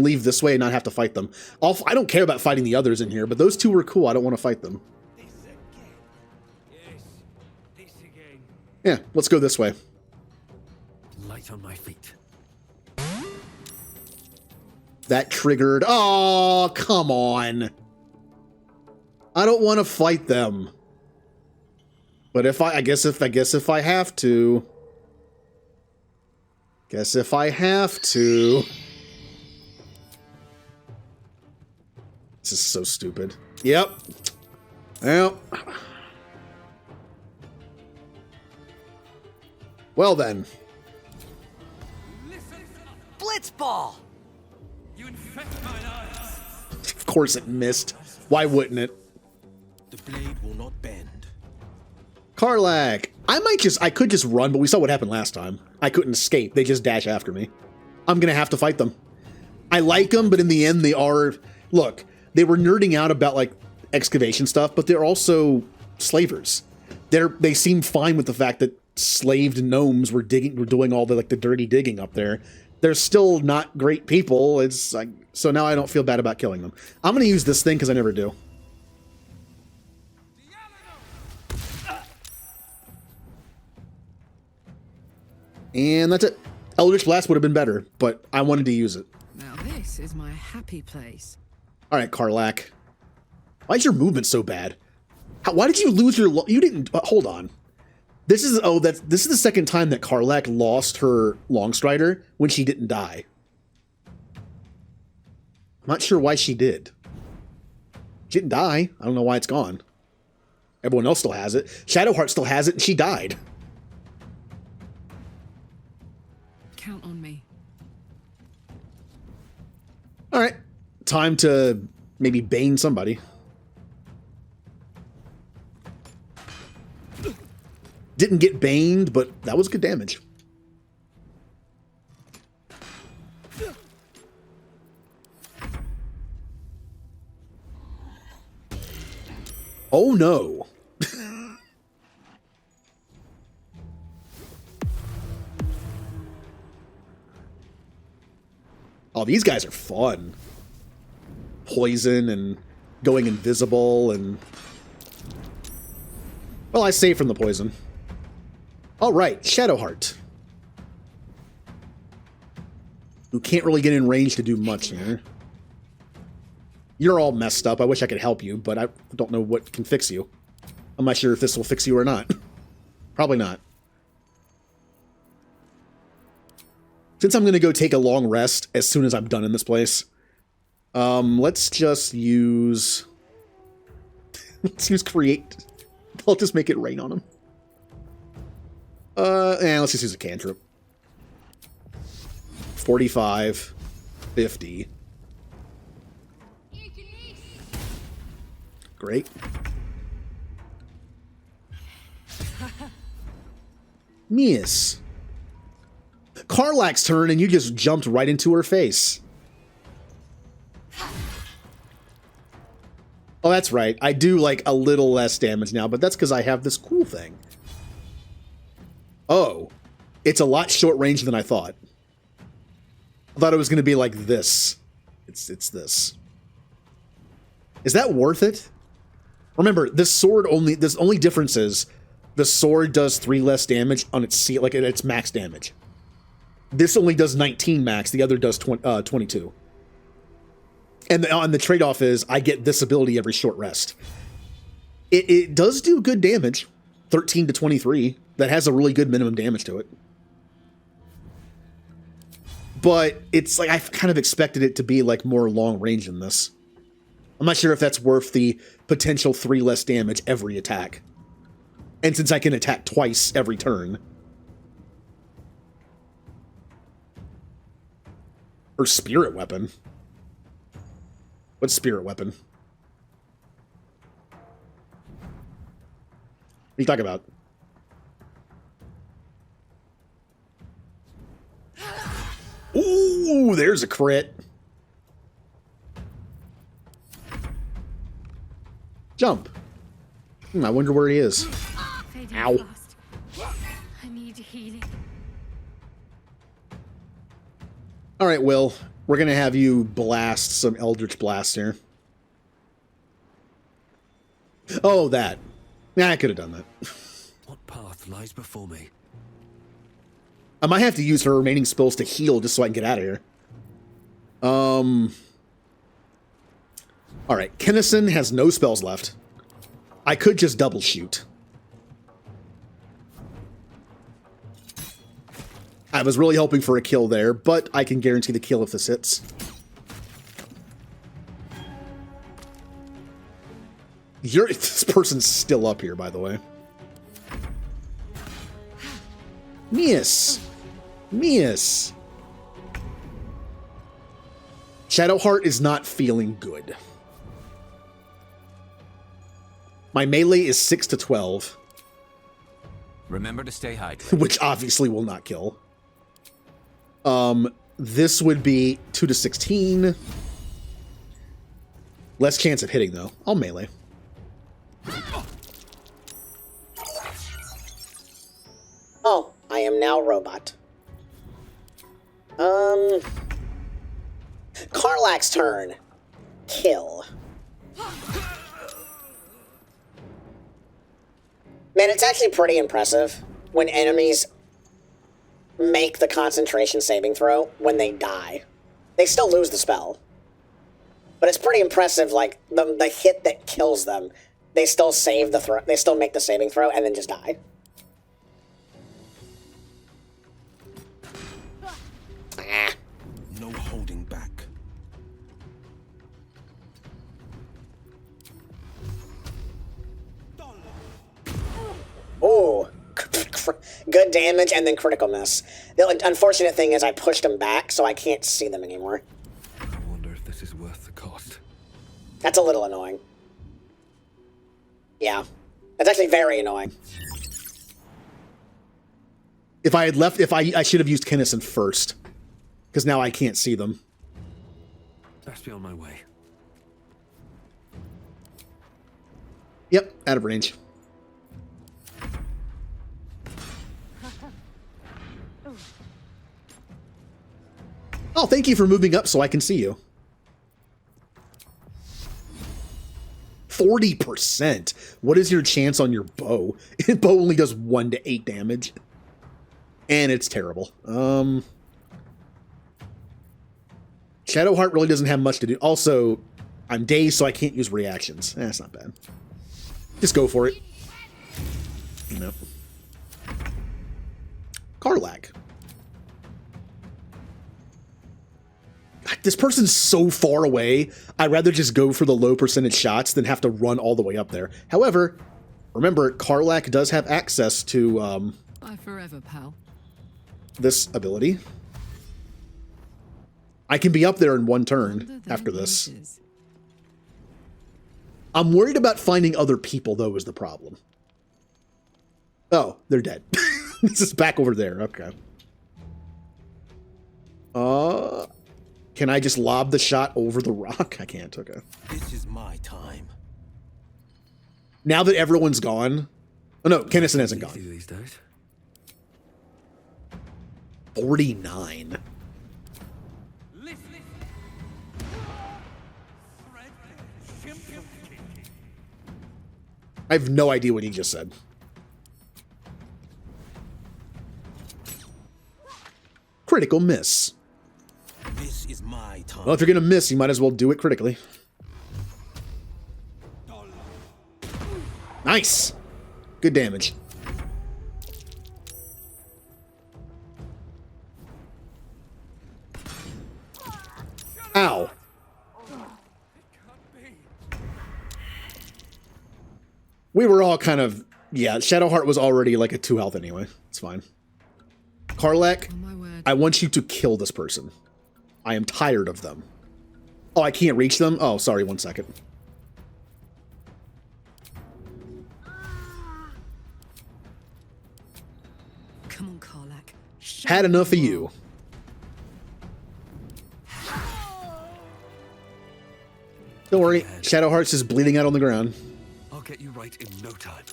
leave this way and not have to fight them. I don't care about fighting the others in here, but those two were cool. I don't want to fight them. Yeah, let's go this way. Light on my feet. That triggered. Oh, come on. I don't want to fight them. But I guess if I have to. Guess if I have to. This is so stupid. Yep. Yep. Well then. Blitzball! You infect mine eyes. Of course it missed. Why wouldn't it? The blade will not bend. Karlach. I could just run, but we saw what happened last time. I couldn't escape. They just dash after me. I'm gonna have to fight them. I like them, but in the end they are... Look, they were nerding out about, like, excavation stuff, but they're also slavers. They seem fine with the fact that slaved gnomes were doing all the dirty digging up there. They're still not great people. It's like, so now I don't feel bad about killing them. I'm gonna use this thing because I never do. And that's it. Eldritch Blast would have been better, but I wanted to use it. Now this is my happy place. All right, Karlach. Why is your movement so bad? Why did you lose your... You didn't... hold on. This is the second time that Karlach lost her Longstrider when she didn't die. I'm not sure why she did. She didn't die. I don't know why it's gone. Everyone else still has it. Shadowheart still has it, and she died. Count on me. All right. Time to maybe bane somebody. Didn't get baned, but that was good damage. Oh no. Oh, these guys are fun. Poison and going invisible and... Well, I saved from the poison. All right, Shadowheart. Who can't really get in range to do much here. You're all messed up. I wish I could help you, but I don't know what can fix you. I'm not sure if this will fix you or not. Probably not. Since I'm going to go take a long rest as soon as I'm done in this place, let's just use... let's use create. I'll just make it rain on him. Let's just use a cantrip. 45, 50. Great. Miss. Karlach's turn and you just jumped right into her face. Oh, that's right. I do like a little less damage now, but that's because I have this cool thing. Oh, it's a lot short range than I thought. I thought it was going to be like this. It's this. Is that worth it? Remember, this sword only, this only difference is the sword does 3 less damage on its like its max damage. This only does 19 max, the other does 22. And the trade-off is I get this ability every short rest. It does do good damage, 13 to 23. That has a really good minimum damage to it. But it's like I kind of expected it to be like more long range than this. I'm not sure if that's worth the potential 3 less damage every attack. And since I can attack twice every turn. Or spirit weapon. What's spirit weapon? What are you talking about? Ooh, there's a crit. Jump. I wonder where he is. Ow. I need healing. All right, Will. We're going to have you blast some Eldritch Blast here. Oh, that. Yeah, I could have done that. What path lies before me? I might have to use her remaining spells to heal just so I can get out of here. All right, Kennison has no spells left. I could just double shoot. I was really hoping for a kill there, but I can guarantee the kill if this hits. This person's still up here, by the way. Miss. Miss. Shadowheart is not feeling good. My melee is 6 to 12. Remember to stay hydrated. Which obviously will not kill. This would be 2 to 16. Less chance of hitting, though. I'll melee. Oh, I am now robot. Karlach's turn. Kill. Man, it's actually pretty impressive when enemies make the concentration saving throw when they die. They still lose the spell. But it's pretty impressive, like, the hit that kills them, they still save the throw, they still make the saving throw and then just die. Ah. No holding back. Ooh. Good damage and then critical miss. The unfortunate thing is I pushed them back, so I can't see them anymore. I wonder if this is worth the cost. That's a little annoying. Yeah. That's actually very annoying. If I had left, I should have used Kennison first. Because now I can't see them. Best be on my way. Yep, out of range. Oh, thank you for moving up so I can see you. 40%. What is your chance on your bow? Bow only does 1 to 8 damage. And it's terrible. Shadowheart really doesn't have much to do. Also, I'm dazed, so I can't use reactions. That's not bad. Just go for it. Nope. Karlak. God, this person's so far away. I'd rather just go for the low percentage shots than have to run all the way up there. However, remember, Karlak does have access to Bye forever, pal. this ability. I can be up there in one turn after this. I'm worried about finding other people, though, is the problem. Oh, they're dead. This is back over there. Okay. Can I just lob the shot over the rock? I can't. Okay. This is my time. Now that everyone's gone. Oh, no. Kennison hasn't gone. These days. 49. I have no idea what he just said. Critical miss. This is my time. Well, if you're going to miss, you might as well do it critically. Nice. Good damage. Ow. We were all kind of... Yeah, Shadowheart was already like a 2 health anyway. It's fine. Karlak, I want you to kill this person. I am tired of them. Oh, I can't reach them? Oh, sorry, 1 second. Come on, Karlak. Had enough of you. Don't worry, Shadowheart's just bleeding out on the ground. I'll get you right in no time.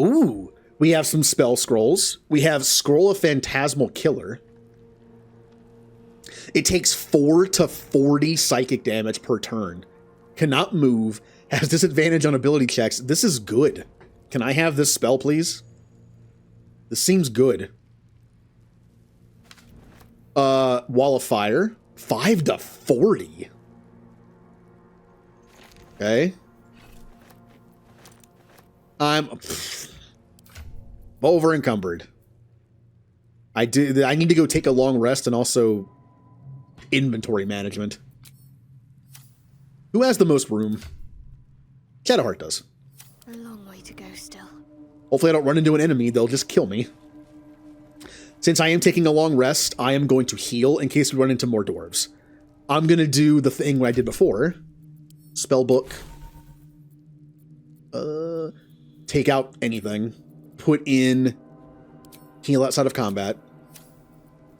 Ooh, we have some spell scrolls. We have Scroll of Phantasmal Killer. It takes 4 to 40 psychic damage per turn. Cannot move. Has disadvantage on ability checks. This is good. Can I have this spell, please? This seems good. Wall of Fire. 5 to 40. Okay. I'm over encumbered. I need to go take a long rest and also inventory management. Who has the most room? Shadowheart does. A long way to go still. Hopefully I don't run into an enemy. They'll just kill me. Since I am taking a long rest, I am going to heal in case we run into more dwarves. I'm going to do the thing I did before. Spellbook. Take out anything. Put in heal outside of combat.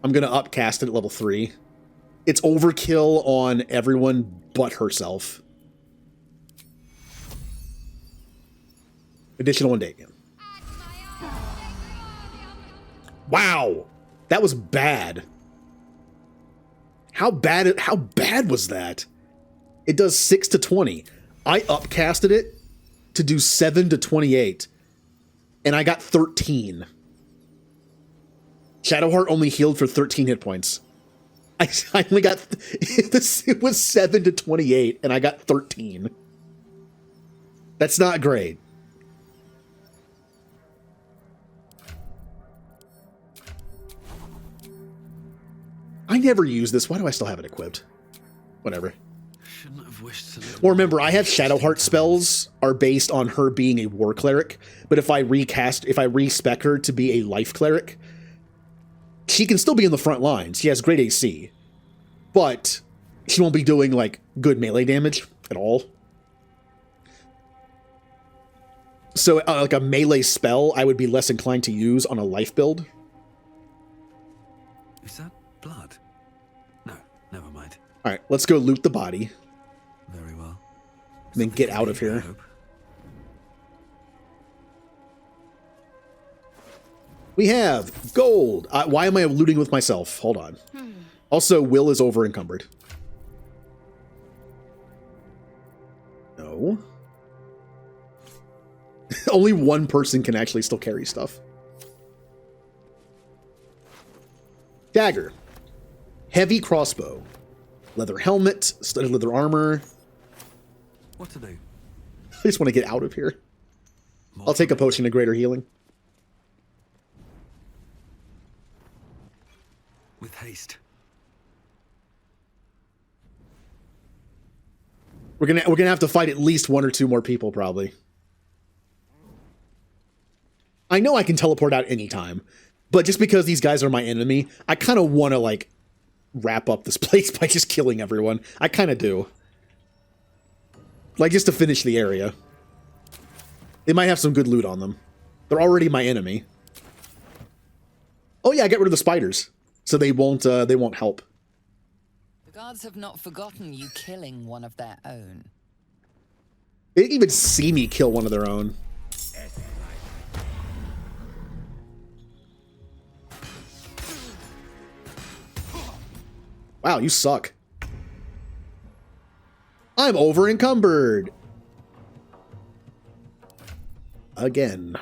I'm going to upcast it at level 3. It's overkill on everyone but herself. Additional 1 day. Wow. That was bad. How bad was that? It does 6 to 20. I upcasted it to do 7 to 28. And I got 13. Shadowheart only healed for 13 hit points. I only got... It was 7 to 28, and I got 13. That's not great. I never use this. Why do I still have it equipped? Whatever. Shouldn't have wished to live. Well, remember, I have Shadowheart spells are based on her being a war cleric, but if I respec her to be a life cleric, she can still be in the front lines. She has great AC, but she won't be doing like good melee damage at all. So like a melee spell, I would be less inclined to use on a life build. Is that blood? No, never mind. All right, let's go loot the body. Very well. And then get out of here. We have gold. Why am I looting with myself? Hold on. Also, Will is over encumbered. No. Only one person can actually still carry stuff. Dagger. Heavy crossbow. Leather helmet. Studded leather armor. What to do? I just want to get out of here. I'll take a potion of greater healing. With haste. We're gonna have to fight at least 1 or 2 more people, probably. I know I can teleport out anytime, but just because these guys are my enemy, I kind of want to, like, wrap up this place by just killing everyone. I kind of do. Like, just to finish the area. They might have some good loot on them. They're already my enemy. Oh yeah, get rid of the spiders, so they won't help. The guards have not forgotten you killing one of their own. They didn't even see me kill one of their own. Wow, you suck. I'm over encumbered. Again.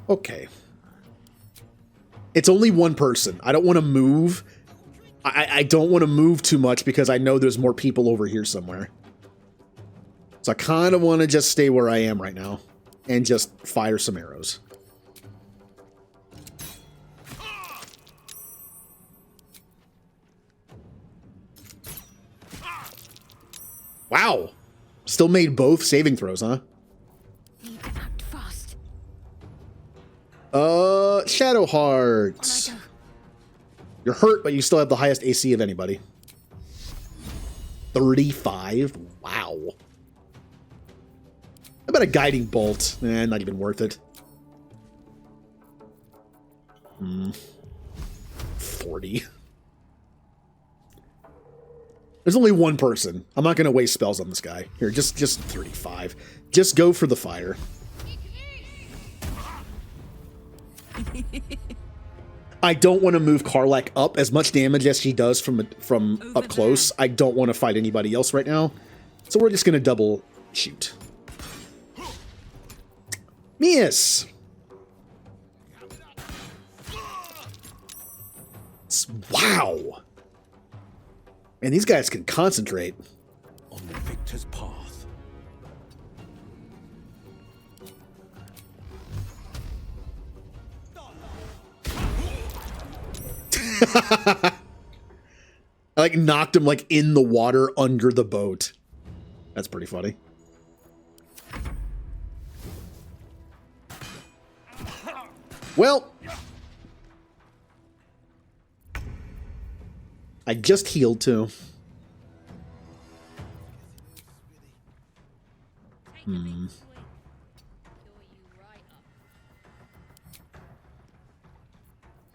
Okay. It's only one person. I don't want to move. I don't want to move too much because I know there's more people over here somewhere. So I kind of want to just stay where I am right now and just fire some arrows. Wow. Still made both saving throws, huh? Shadow Hearts. You're hurt, but you still have the highest AC of anybody. 35? Wow. How about a guiding bolt? Not even worth it. 40. There's only one person. I'm not going to waste spells on this guy. Here, just 35. Just go for the fire. I don't want to move Karlach up. As much damage as she does from up close, I don't want to fight anybody else right now. So we're just going to double shoot. Miss! Wow! And these guys can concentrate. On the victor's path. I like knocked him like in the water under the boat. That's pretty funny. Well, I just healed too.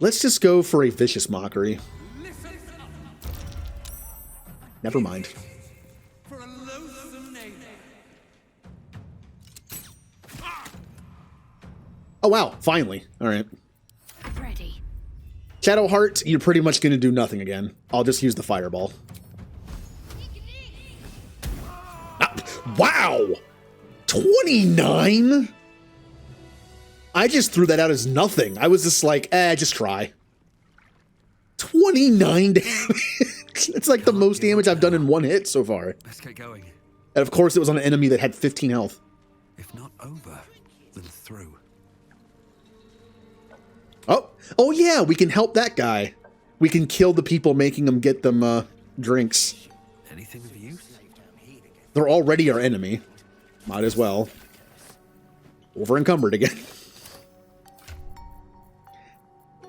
Let's just go for a vicious mockery. Never mind. Oh wow, finally. Alright. Ready. Shadow Heart, you're pretty much going to do nothing again. I'll just use the fireball. Wow! 29? I just threw that out as nothing. I was just like, just try. 29 damage. It's like the most damage I've done in one hit so far. Let's get going. And of course it was on an enemy that had 15 health. If not over, then through. Oh yeah, we can help that guy. We can kill the people making them get them drinks. Anything of use? They're already our enemy. Might as well. Over encumbered again.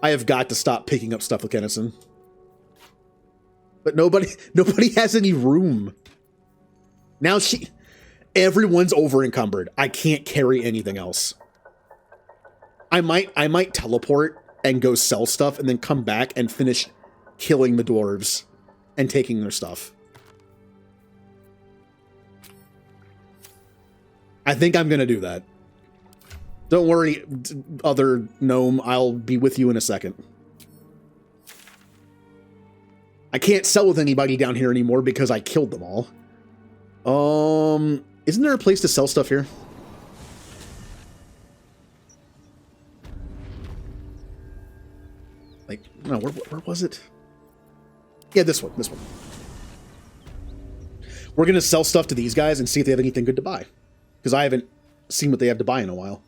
I have got to stop picking up stuff with Kennison. But nobody has any room. Now everyone's over encumbered. I can't carry anything else. I might teleport and go sell stuff and then come back and finish killing the dwarves and taking their stuff. I think I'm gonna do that. Don't worry, other gnome, I'll be with you in a second. I can't sell with anybody down here anymore because I killed them all. Isn't there a place to sell stuff here? Like, no, where was it? Yeah, this one, this one. We're going to sell stuff to these guys and see if they have anything good to buy. Because I haven't seen what they have to buy in a while.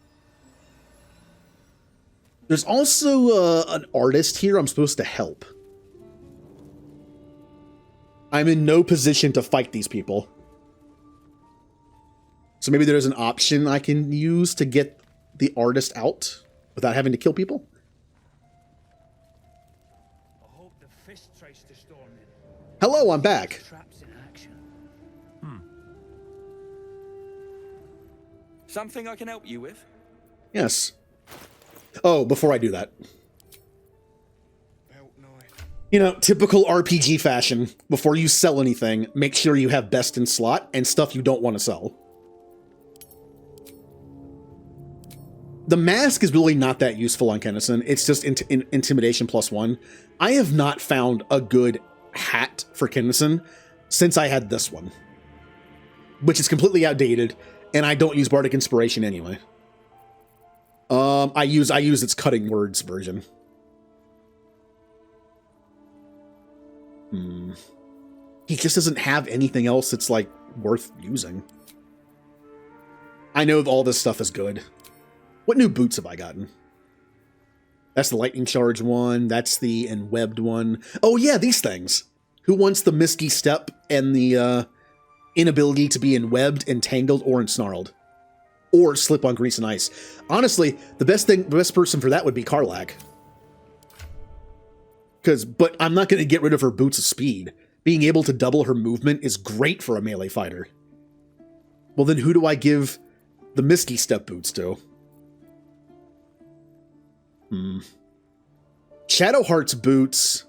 There's also an artist here I'm supposed to help. I'm in no position to fight these people. So maybe there's an option I can use to get the artist out without having to kill people? Hello, I'm back. Something I can help you with? Yes. Oh, before I do that. You know, typical RPG fashion. Before you sell anything, make sure you have best in slot and stuff you don't want to sell. The mask is really not that useful on Kennison. It's just intimidation +1. I have not found a good hat for Kennison since I had this one, which is completely outdated, and I don't use Bardic Inspiration anyway. I use its Cutting Words version. He just doesn't have anything else that's like worth using. I know all this stuff is good. What new boots have I gotten? That's the lightning charge one. That's the enwebbed one. Oh yeah, these things. Who wants the misty step and the inability to be enwebbed, entangled, or ensnarled? Or slip on grease and ice? Honestly, the best person for that would be Karlak. But I'm not going to get rid of her boots of speed. Being able to double her movement is great for a melee fighter. Well, then who do I give the Misty Step boots to? Shadowheart's boots,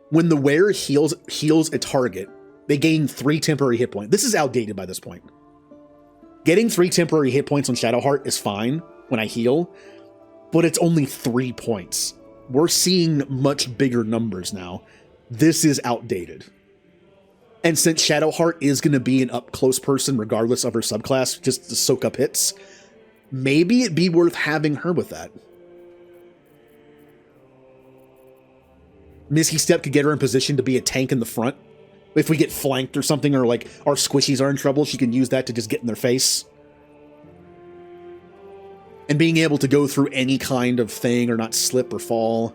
when the wearer heals a target, they gain 3 temporary hit points. This is outdated by this point. Getting 3 temporary hit points on Shadowheart is fine when I heal, but it's only 3 points. We're seeing much bigger numbers now. This is outdated. And since Shadowheart is going to be an up-close person regardless of her subclass, just to soak up hits, maybe it'd be worth having her with that. Misty Step could get her in position to be a tank in the front. If we get flanked or something, or like our squishies are in trouble, she can use that to just get in their face. And being able to go through any kind of thing or not slip or fall.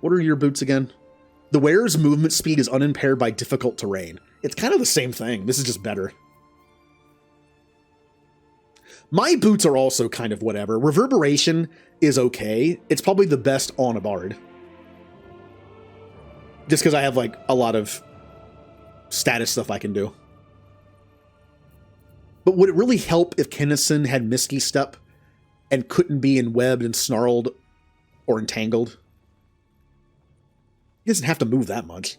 What are your boots again? The wearer's movement speed is unimpaired by difficult terrain. It's kind of the same thing. This is just better. My boots are also kind of whatever. Reverberation is okay. It's probably the best on a bard. Just because I have like a lot of status stuff I can do. But would it really help if Kennison had Misty Step and couldn't be enwebbed and snarled or entangled? He doesn't have to move that much.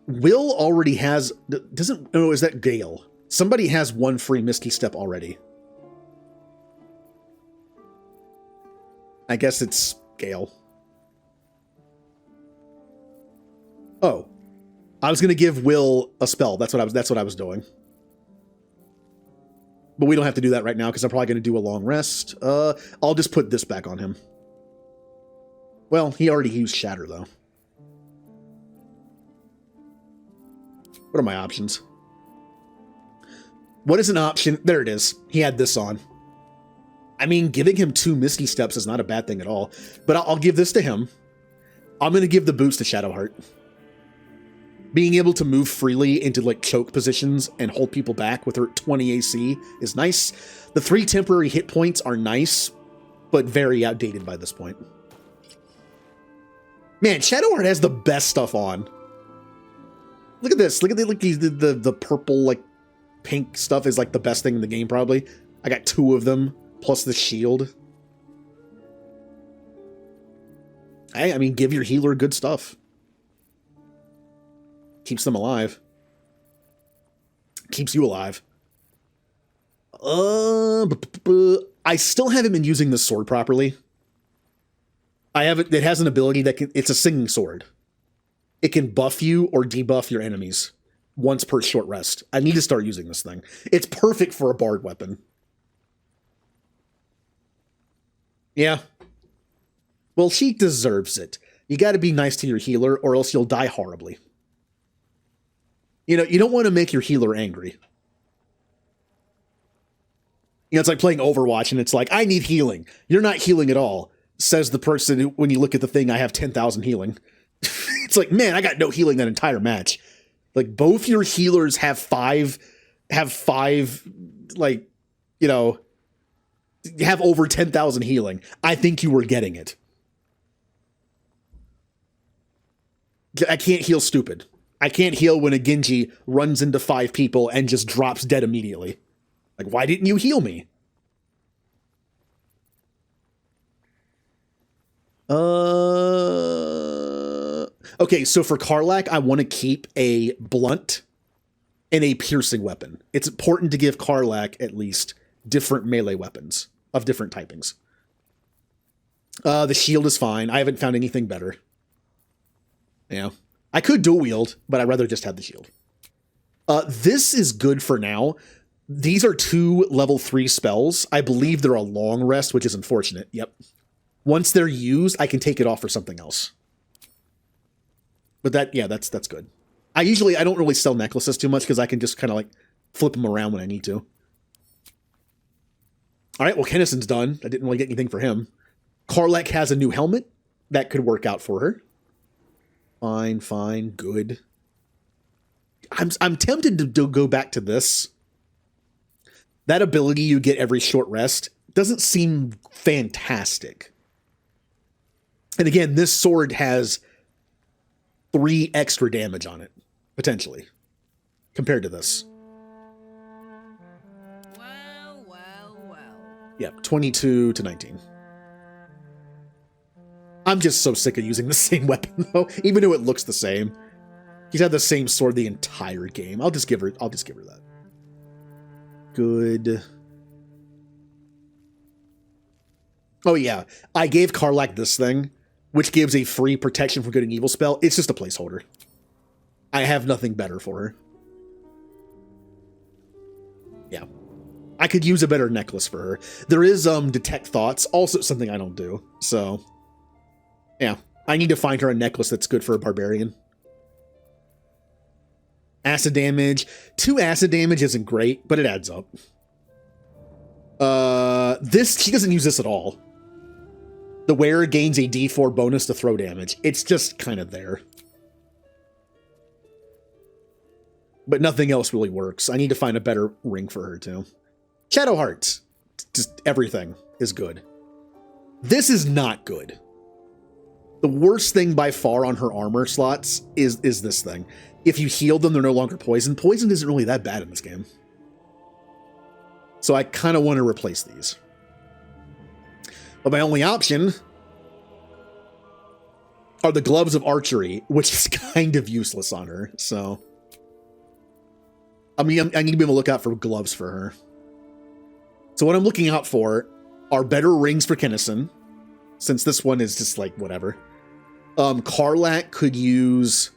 Will already has... Doesn't... Oh, is that Gale? Somebody has 1 free Misty Step already. I guess it's Gale. Oh. I was going to give Will a spell. That's what I was doing. But we don't have to do that right now because I'm probably going to do a long rest. I'll just put this back on him. Well, he already used Shatter, though. What are my options? What is an option? There it is. He had this on. I mean, giving him 2 Misty Steps is not a bad thing at all. But I'll give this to him. I'm going to give the boots to Shadowheart. Being able to move freely into like choke positions and hold people back with her 20 AC is nice. The 3 temporary hit points are nice, but very outdated by this point. Man, Shadowheart has the best stuff on. Look at this. Look at the purple, like, pink stuff is, like, the best thing in the game, probably. I got 2 of them, plus the shield. I mean, give your healer good stuff. Keeps them alive. Keeps you alive. I still haven't been using the sword properly. It has an ability that it's a singing sword. It can buff you or debuff your enemies once per short rest. I need to start using this thing. It's perfect for a bard weapon. Yeah. Well, she deserves it. You got to be nice to your healer or else you'll die horribly. You know, you don't want to make your healer angry. You know, it's like playing Overwatch and it's like, I need healing. You're not healing at all, says the person who, when you look at the thing, I have 10,000 healing. It's like, man, I got no healing that entire match. Like, both your healers have five, like, you know, have over 10,000 healing. I think you were getting it. I can't heal stupid. I can't heal when a Genji runs into 5 people and just drops dead immediately. Like, why didn't you heal me? Okay, so for Karlach, I want to keep a blunt and a piercing weapon. It's important to give Karlach, at least, different melee weapons of different typings. The shield is fine. I haven't found anything better. Yeah. I could dual wield, but I'd rather just have the shield. This is good for now. These are 2 level 3 spells. I believe they're a long rest, which is unfortunate. Yep. Once they're used, I can take it off for something else. But that's good. I don't really sell necklaces too much because I can just kind of like flip them around when I need to. All right, well, Kennison's done. I didn't really get anything for him. Karlach has a new helmet. That could work out for her. Fine, good. I'm tempted to go back to this. That ability you get every short rest doesn't seem fantastic. And again, this sword has 3 extra damage on it, potentially, compared to this. Well. Yep, 22 to 19. I'm just so sick of using the same weapon, though, even though it looks the same. He's had the same sword the entire game. I'll just give her that. Good. Oh, yeah. I gave Karlach this thing, which gives a free protection from good and evil spell. It's just a placeholder. I have nothing better for her. Yeah. I could use a better necklace for her. There is detect thoughts, also something I don't do. So, yeah. I need to find her a necklace that's good for a barbarian. Acid damage. 2 acid damage isn't great, but it adds up. She doesn't use this at all. The wearer gains a D4 bonus to throw damage. It's just kind of there. But nothing else really works. I need to find a better ring for her, too. Shadow Hearts. Just everything is good. This is not good. The worst thing by far on her armor slots is this thing. If you heal them, they're no longer poisoned. Poison isn't really that bad in this game. So I kind of want to replace these. But my only option are the gloves of archery, which is kind of useless on her. So, I mean, I need to be able to look out for gloves for her. So what I'm looking out for are better rings for Kennison, since this one is just like whatever. Karlach could use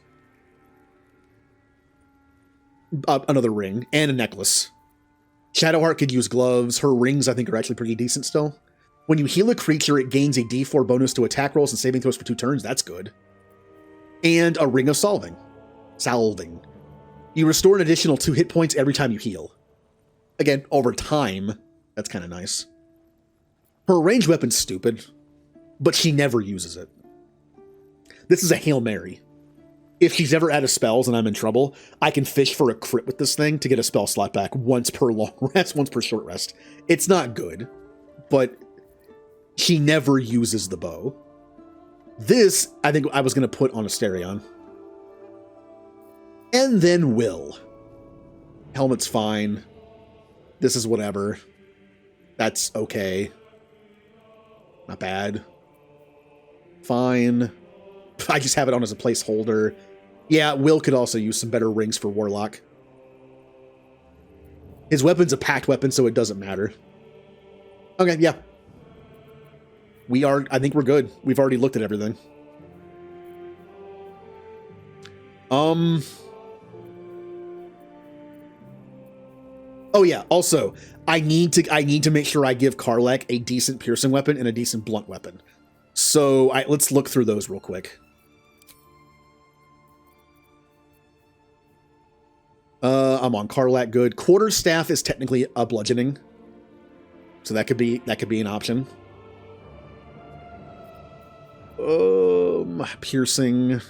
another ring and a necklace. Shadowheart could use gloves. Her rings, I think, are actually pretty decent still. When you heal a creature, it gains a D4 bonus to attack rolls and saving throws for 2 turns. That's good. And a ring of salving. You restore an additional 2 hit points every time you heal. Again, over time, that's kind of nice. Her ranged weapon's stupid, but she never uses it. This is a Hail Mary. If she's ever out of spells and I'm in trouble, I can fish for a crit with this thing to get a spell slot back once per long rest, once per short rest. It's not good, but she never uses the bow. This, I think I was going to put on Asterion. And then Will. Helmet's fine. This is whatever. That's okay. Not bad. Fine. I just have it on as a placeholder. Yeah, Will could also use some better rings for Warlock. His weapon's a packed weapon, so it doesn't matter. Okay, yeah. I think we're good. We've already looked at everything. Oh yeah, also, I need to make sure I give Karlach a decent piercing weapon and a decent blunt weapon. So let's look through those real quick. I'm on Karlach, good. Quarterstaff is technically a bludgeoning. So that could be an option. Piercing.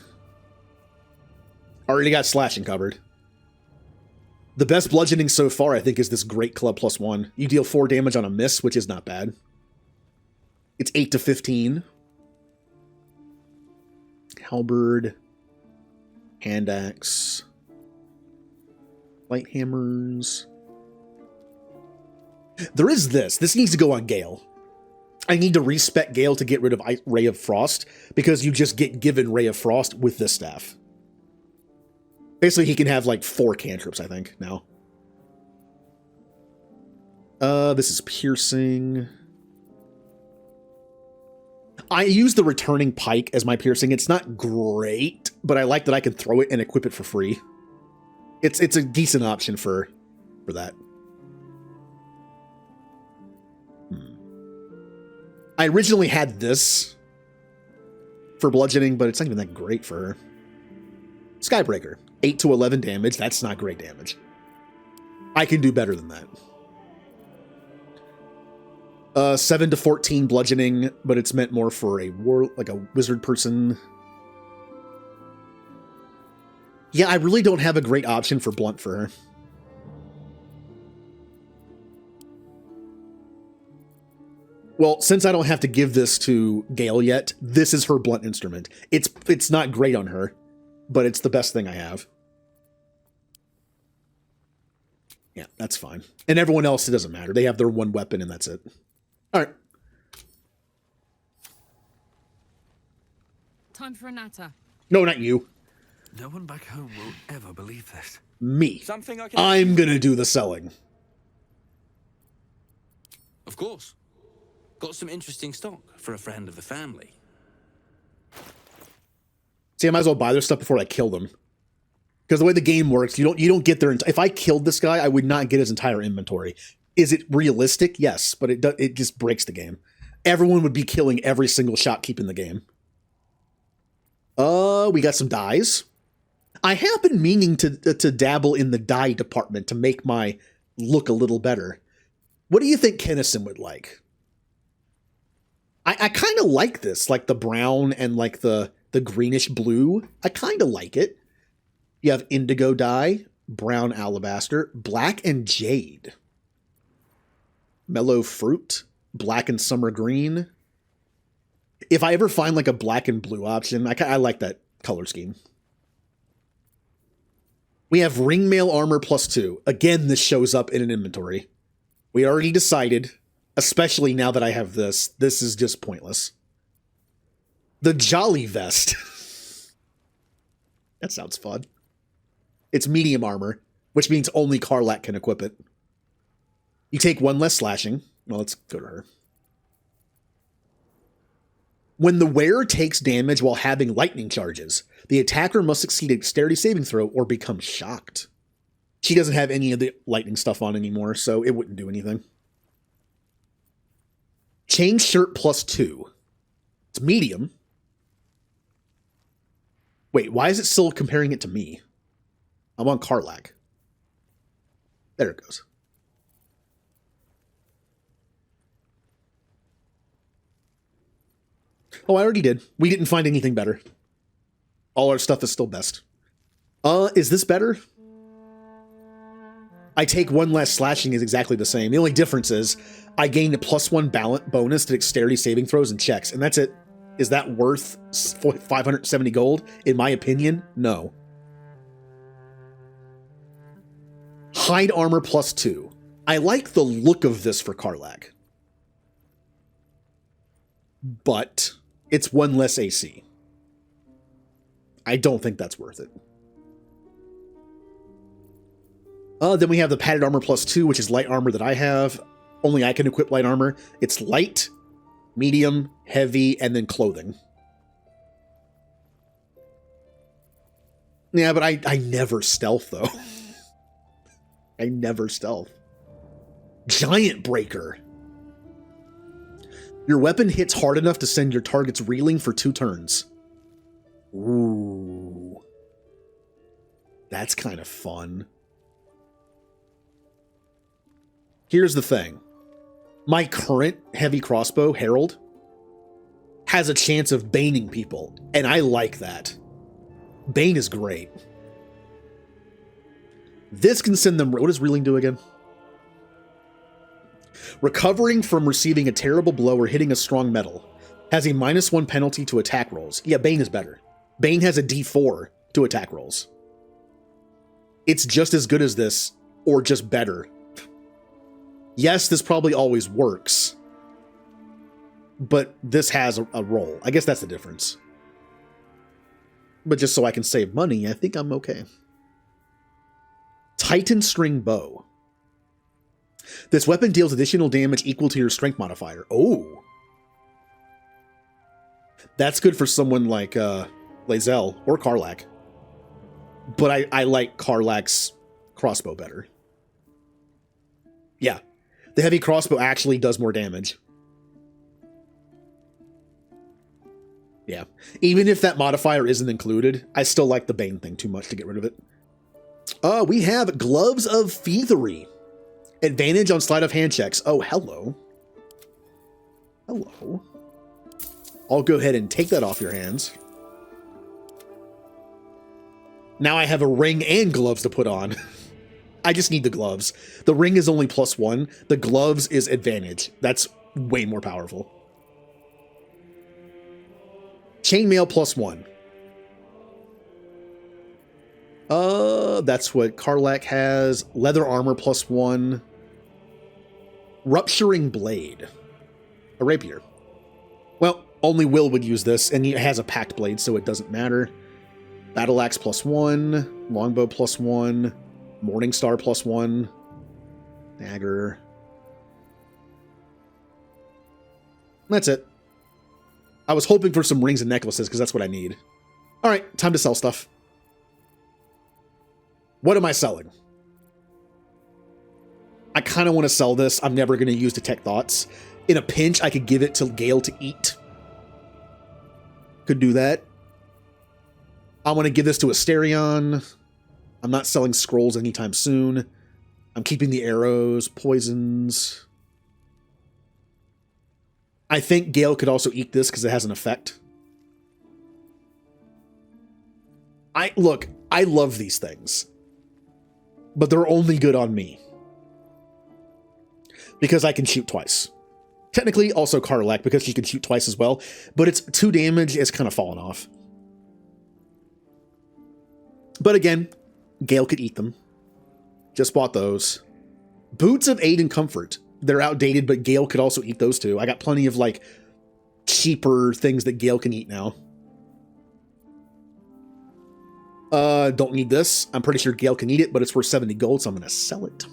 Already got slashing covered. The best bludgeoning so far, I think, is this Great Club +1. You deal 4 damage on a miss, which is not bad. It's 8 to 15. Halberd. Hand axe. Light hammers. There is this. This needs to go on Gale. I need to respec Gale to get rid of Ray of Frost, because you just get given Ray of Frost with this staff. Basically, he can have like 4 cantrips, I think, now. This is piercing. I use the returning pike as my piercing. It's not great, but I like that I can throw it and equip it for free. It's a decent option for that. I originally had this for bludgeoning, but it's not even that great for her. Skybreaker, 8 to 11 damage. That's not great damage. I can do better than that. 7 to 14 bludgeoning, but it's meant more for a wizard person. Yeah, I really don't have a great option for blunt for her. Well, since I don't have to give this to Gale yet, this is her blunt instrument. It's not great on her, but it's the best thing I have. Yeah, that's fine. And everyone else, it doesn't matter. They have their one weapon and that's it. All right. Time for a natter. No, not you. No one back home will ever believe this. Me. I'm gonna do the selling. Of course. Got some interesting stock for a friend of the family. See, I might as well buy their stuff before I kill them. Because the way the game works, you don't get their... If I killed this guy, I would not get his entire inventory. Is it realistic? Yes, but it just breaks the game. Everyone would be killing every single shopkeep in the game. We got some dyes. I have been meaning to dabble in the dye department to make my look a little better. What do you think Kennison would like? I kind of like this, like the brown and like the greenish blue. I kind of like it. You have indigo dye, brown alabaster, black and jade, mellow fruit, black and summer green. If I ever find like a black and blue option, I like that color scheme. We have ringmail armor +2. Again, this shows up in an inventory. We already decided, especially now that I have this, this is just pointless. The jolly vest. That sounds fun. It's medium armor, which means only Karlach can equip it. You take 1 less slashing. Well, let's go to her. When the wearer takes damage while having lightning charges, the attacker must succeed a dexterity saving throw or become shocked. She doesn't have any of the lightning stuff on anymore, so it wouldn't do anything. Chain shirt +2. It's medium. Wait, why is it still comparing it to me? I'm on Karlach. There it goes. Oh, I already did. We didn't find anything better. All our stuff is still best. Is this better? I take 1 less slashing is exactly the same. The only difference is I gain a +1 bonus to dexterity saving throws and checks, and that's it. Is that worth 570 gold? In my opinion, no. Hide armor +2. I like the look of this for Karlach. But it's 1 less AC. I don't think that's worth it. Then we have the padded armor +2, which is light armor that I have. Only I can equip light armor. It's light, medium, heavy, and then clothing. Yeah, but I never stealth, though. I never stealth. Giant Breaker. Your weapon hits hard enough to send your targets reeling for 2 turns. Ooh. That's kind of fun. Here's the thing. My current heavy crossbow, Herald, has a chance of baning people, and I like that. Bane is great. This can send them... What does reeling do again? Recovering from receiving a terrible blow or hitting a strong metal. Has a -1 penalty to attack rolls. Yeah, Bane is better. Bane has a D4 to attack rolls. It's just as good as this, or just better. Yes, this probably always works. But this has a roll. I guess that's the difference. But just so I can save money, I think I'm okay. Titan String Bow. This weapon deals additional damage equal to your strength modifier. Oh. That's good for someone like Lae'zel or Karlach. But I like Karlach's crossbow better. Yeah. The heavy crossbow actually does more damage. Yeah. Even if that modifier isn't included, I still like the Bane thing too much to get rid of it. We have Gloves of Thievery. Advantage on sleight of hand checks. Oh, hello. Hello. I'll go ahead and take that off your hands. Now I have a ring and gloves to put on. I just need the gloves. The ring is only +1. The gloves is advantage. That's way more powerful. Chainmail +1. That's what Karlach has. Leather armor +1. Rupturing blade. A rapier. Well, only Will would use this, and it has a packed blade, so it doesn't matter. Battle axe +1. Longbow +1. Morningstar +1. Dagger. That's it. I was hoping for some rings and necklaces, because that's what I need. Alright, time to sell stuff. What am I selling? I kind of want to sell this. I'm never going to use Detect Thoughts. In a pinch, I could give it to Gale to eat. Could do that. I want to give this to Asterion. I'm not selling scrolls anytime soon. I'm keeping the arrows, poisons. I think Gale could also eat this because it has an effect. Look, I love these things. But they're only good on me. Because I can shoot twice. Technically, also Karlach, because she can shoot twice as well. But it's 2 damage, it's kind of fallen off. But again, Gale could eat them. Just bought those. Boots of Aid and Comfort. They're outdated, but Gale could also eat those too. I got plenty of, like, cheaper things that Gale can eat now. Don't need this. I'm pretty sure Gale can eat it, but it's worth 70 gold, so I'm going to sell it.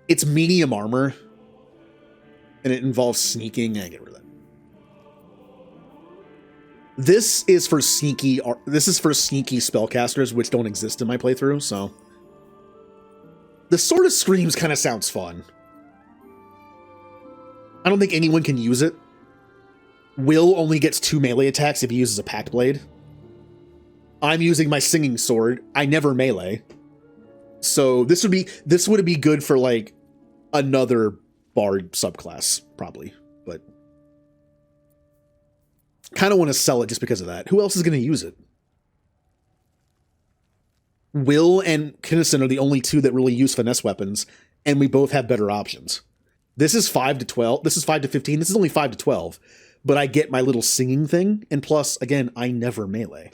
It's medium armor, and it involves sneaking. I get rid of that. This is for sneaky spellcasters, which don't exist in my playthrough, so. The Sword of Screams kind of sounds fun. I don't think anyone can use it. Will only gets 2 melee attacks if he uses a Pact Blade. I'm using my Singing Sword. I never melee. So this would be good for, like, another Bard subclass, probably, but kind of want to sell it just because of that. Who else is going to use it? Will and Kinnison are the only 2 that really use finesse weapons, and we both have better options. This is 5 to 12. This is 5 to 15. This is only 5 to 12, but I get my little singing thing, and plus, again, I never melee.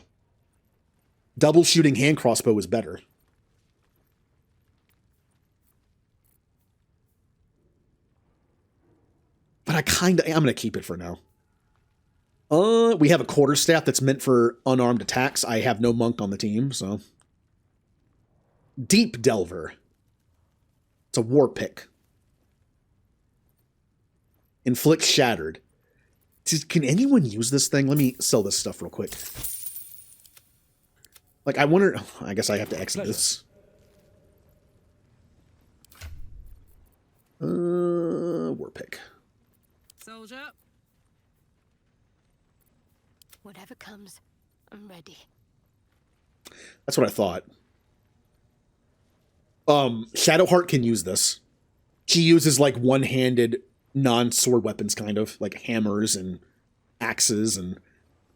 Double shooting hand crossbow is better. But I'm going to keep it for now. We have a quarterstaff that's meant for unarmed attacks. I have no monk on the team, so. Deep Delver. It's a war pick. Inflict shattered. Can anyone use this thing? Let me sell this stuff real quick. Like, I wonder... I guess I have to exit this. War pick. Soldier. Whatever comes, I'm ready. That's what I thought. Shadowheart can use this. She uses, like, one-handed, non-sword weapons, kind of. Like, hammers and axes, and...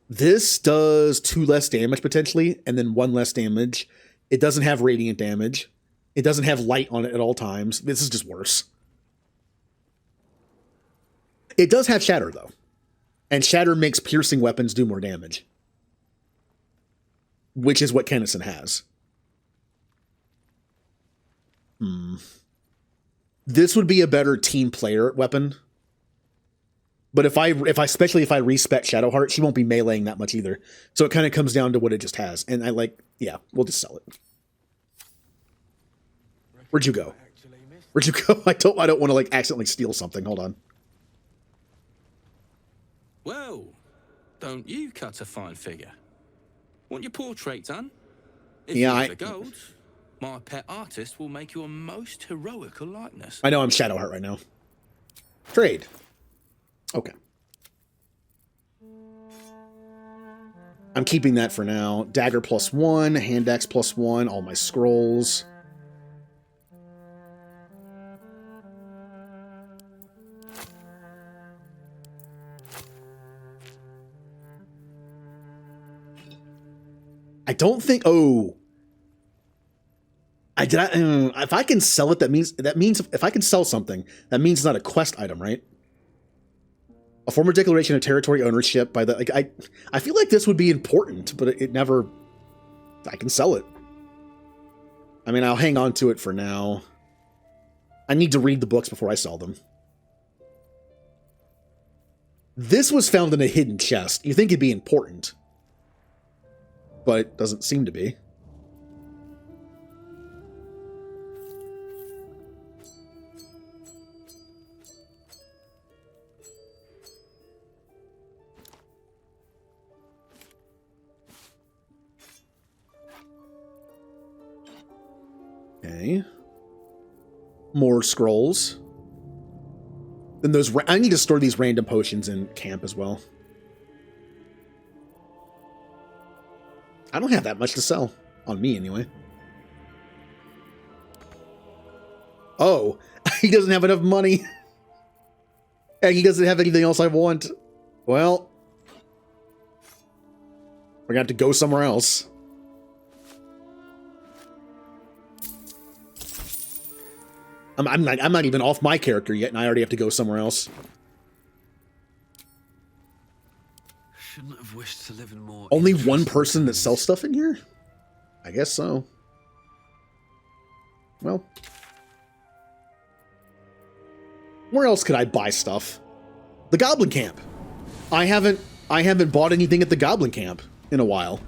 This does 2 less damage, potentially, and then 1 less damage. It doesn't have radiant damage. It doesn't have light on it at all times. This is just worse. It does have Shatter, though. And Shatter makes piercing weapons do more damage. Which is what Kennison has. This would be a better team player weapon. But especially if I respec Shadowheart, she won't be meleeing that much either. So it kind of comes down to what it just has. And yeah, we'll just sell it. Where'd you go? Where'd you go? I don't want to, like, accidentally steal something. Hold on. Well, don't you cut a fine figure? Want your portrait done? If Yeah, you have the gold, my pet artist will make you a most heroical likeness. I know I'm Shadowheart right now. Trade. Okay. I'm keeping that for now. Dagger +1, hand axe +1, all my scrolls. I don't think. Oh, if I can sell it, that means if I can sell something, that means it's not a quest item, right? A former declaration of territory ownership by the, like, I feel like this would be important, but it never. I can sell it. I mean, I'll hang on to it for now. I need to read the books before I sell them. This was found in a hidden chest. You think it'd be important, but it doesn't seem to be. Okay. More scrolls. Then those... I need to store these random potions in camp as well. I don't have that much to sell. On me, anyway. Oh. He doesn't have enough money. And he doesn't have anything else I want. Well. We're gonna have to go somewhere else. I'm not even off my character yet, and I already have to go somewhere else. Shouldn't have wished to live in more. Only one person that sells stuff in here? I guess so. Well. Where else could I buy stuff? The Goblin Camp. I haven't bought anything at the Goblin Camp in a while.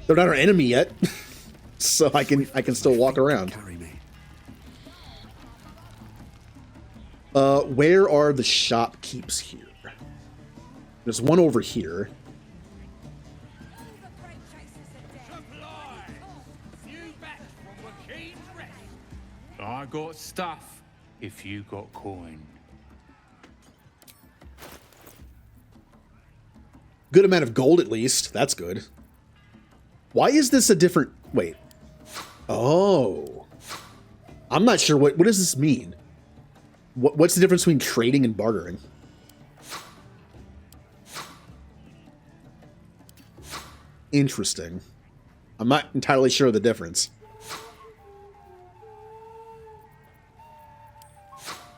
They're not our enemy yet. So I can still walk around. Where are the shopkeepers here? There's one over here. I got stuff if you got coin. Good amount of gold, at least. That's good. Why is this a different... Wait. Oh. I'm not sure. What does this mean? What's the difference between trading and bartering? Interesting. I'm not entirely sure of the difference.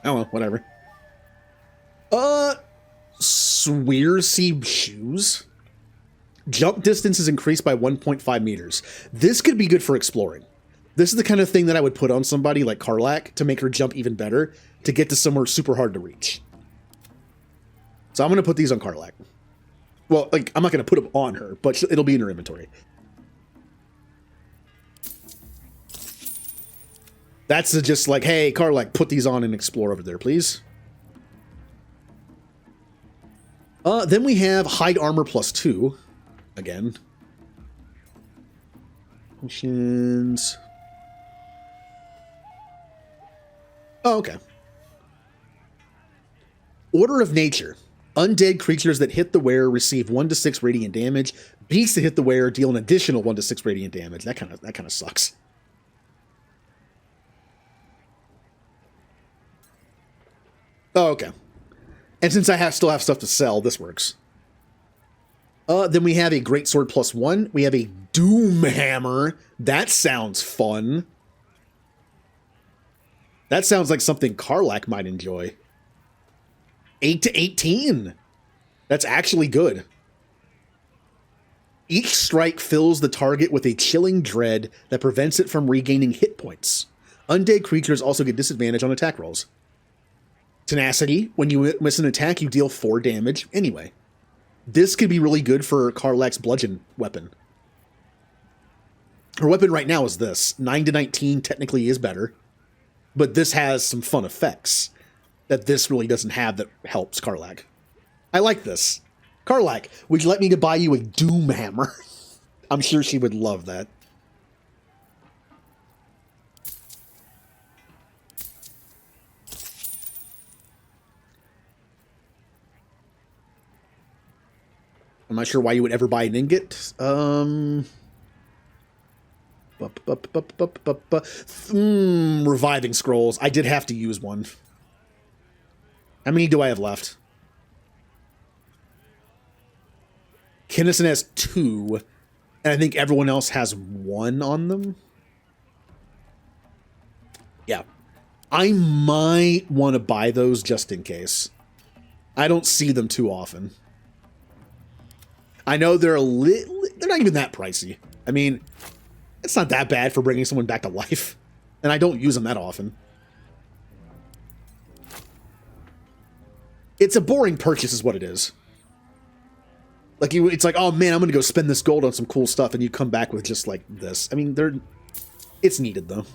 Oh well, whatever. Swearsea shoes. Jump distance is increased by 1.5 meters. This could be good for exploring. This is the kind of thing that I would put on somebody like Karlach to make her jump even better, to get to somewhere super hard to reach. So I'm going to put these on Karlach. Well, like, I'm not going to put them on her, but it'll be in her inventory. That's just like, hey, Karlach, put these on and explore over there, please. Then we have hide armor +2. Again. Potions. Oh, okay. Order of Nature. Undead creatures that hit the wearer receive 1 to 6 radiant damage. Beasts that hit the wearer deal an additional 1 to 6 radiant damage. That kind of sucks. Oh, okay. And since I still have stuff to sell, this works. Then we have a Greatsword +1. We have a Doom Hammer. That sounds fun. That sounds like something Karlach might enjoy. 8 to 18. That's actually good. Each strike fills the target with a chilling dread that prevents it from regaining hit points. Undead creatures also get disadvantage on attack rolls. Tenacity. When you miss an attack, you deal 4 damage anyway. This could be really good for Karlach's bludgeon weapon. Her weapon right now is this. 9 to 19 technically is better. But this has some fun effects that this really doesn't have that helps Karlach. I like this. Karlach, would you like me to buy you a Doom Hammer? I'm sure she would love that. I'm not sure why you would ever buy an ingot. Reviving scrolls. I did have to use one. How many do I have left? Kinnison has 2, and I think everyone else has 1 on them. Yeah. I might want to buy those just in case. I don't see them too often. I know they're they're not even that pricey. I mean, it's not that bad for bringing someone back to life. And I don't use them that often. It's a boring purchase is what it is. Like, it's like, oh man, I'm going to go spend this gold on some cool stuff, and you come back with just like this. I mean, it's needed though.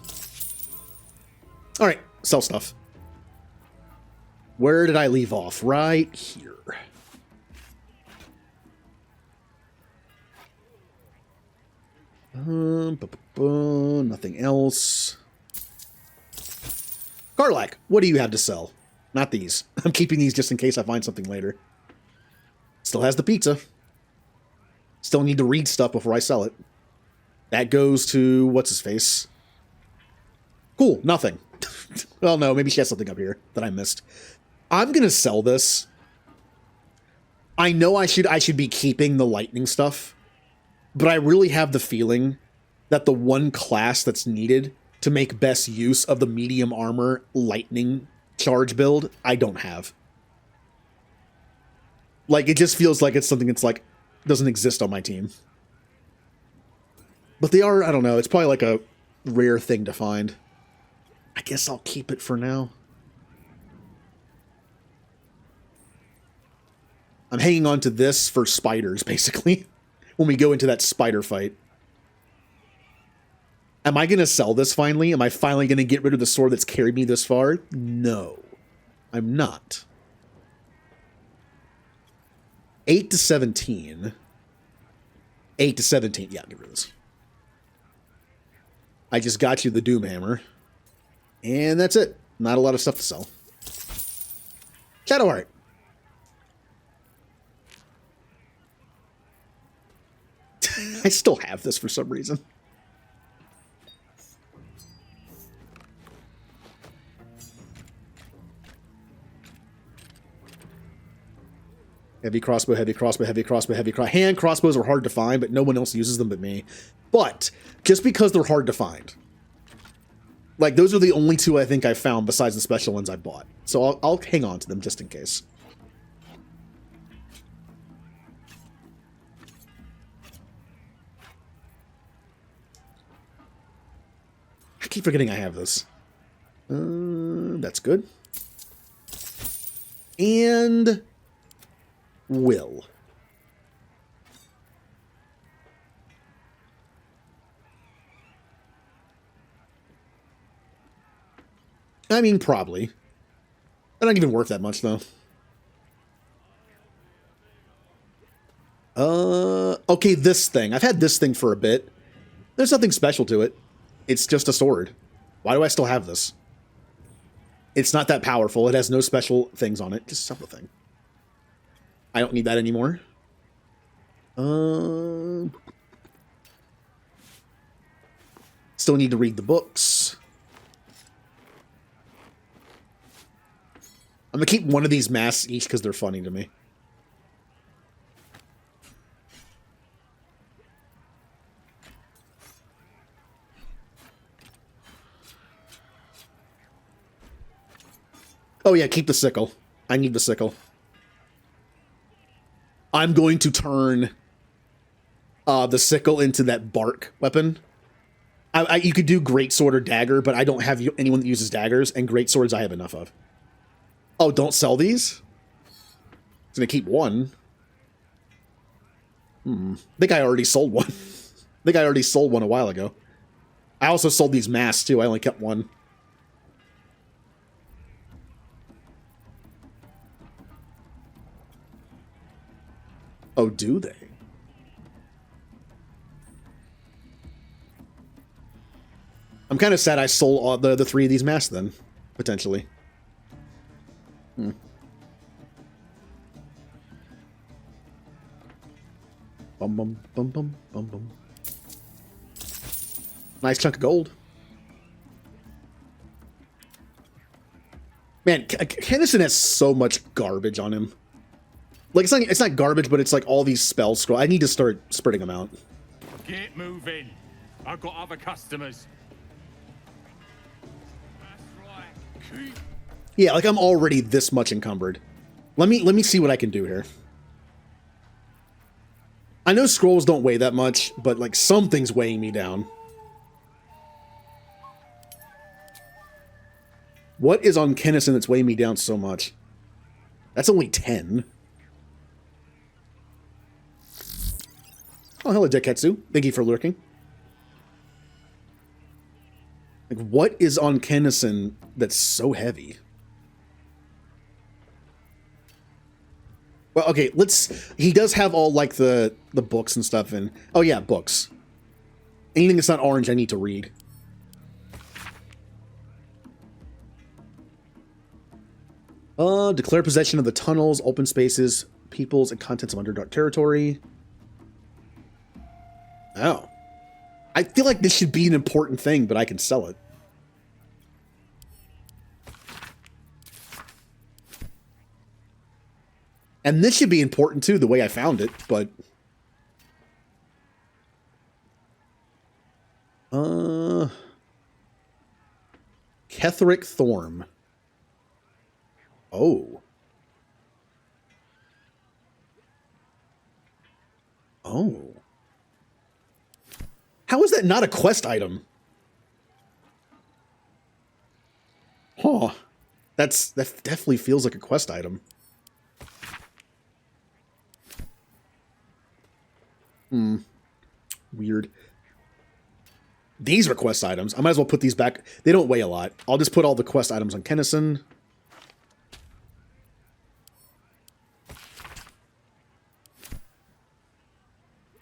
All right, sell stuff. Where did I leave off? Right here. Nothing else. Karlach, what do you have to sell? Not these. I'm keeping these just in case I find something later. Still has the pizza. Still need to read stuff before I sell it. That goes to what's-his-face. Cool, nothing. Well, no, maybe she has something up here that I missed. I'm gonna sell this. I know I should be keeping the lightning stuff, but I really have the feeling that the one class that's needed to make best use of the medium armor lightning charge build, I don't have. Like, it just feels like it's something that's like, doesn't exist on my team. But they are, I don't know, it's probably like a rare thing to find. I guess I'll keep it for now. I'm hanging on to this for spiders, basically, when we go into that spider fight. Am I going to sell this finally? Am I finally going to get rid of the sword that's carried me this far? No, I'm not. 8 to 17. 8 to 17. Yeah, get rid of this. I just got you the Doom Hammer. And that's it. Not a lot of stuff to sell. Shadowheart. I still have this for some reason. Heavy crossbow, heavy crossbow, heavy crossbow, heavy crossbow. Hand crossbows are hard to find, but no one else uses them but me. But just because they're hard to find, like, those are the only two I think I found besides the special ones I bought. So I'll hang on to them just in case. I keep forgetting I have this. That's good. And will. I mean, probably. They're not even worth that much, though. Okay, this thing. I've had this thing for a bit. There's nothing special to it. It's just a sword. Why do I still have this? It's not that powerful. It has no special things on it. Just sell the thing. I don't need that anymore. Still need to read the books. I'm gonna keep one of these masks each because they're funny to me. Oh yeah, keep the sickle. I need the sickle. I'm going to turn the sickle into that bark weapon. You could do greatsword or dagger, but I don't have anyone that uses daggers, and greatswords I have enough of. Oh, don't sell these? It's gonna keep one. I think I already sold one. I think I already sold one a while ago. I also sold these masks too. I only kept one. Oh, do they? I'm kind of sad I sold all the three of these masks then, potentially. Bum, bum, bum, bum, bum, bum. Nice chunk of gold. Man, Kennison has so much garbage on him. Like, it's not garbage, but it's like all these spell scroll. I need to start spreading them out. Get moving. I've got other customers. Yeah, like I'm already this much encumbered. Let me see what I can do here. I know scrolls don't weigh that much, but like something's weighing me down. What is on Kennison that's weighing me down so much? That's only 10. Oh, hello, Deketsu. Thank you for lurking. Like, what is on Kennison that's so heavy? Well, okay, he does have all, like, the books and stuff, and... Oh, yeah, books. Anything that's not orange, I need to read. Declare possession of the tunnels, open spaces, peoples, and contents of Underdark territory. Oh. I feel like this should be an important thing, but I can sell it. And this should be important too, the way I found it, but... Ketheric Thorm. Oh. Oh. How is that not a quest item? Huh. That definitely feels like a quest item. Weird. These are quest items. I might as well put these back. They don't weigh a lot. I'll just put all the quest items on Kennison.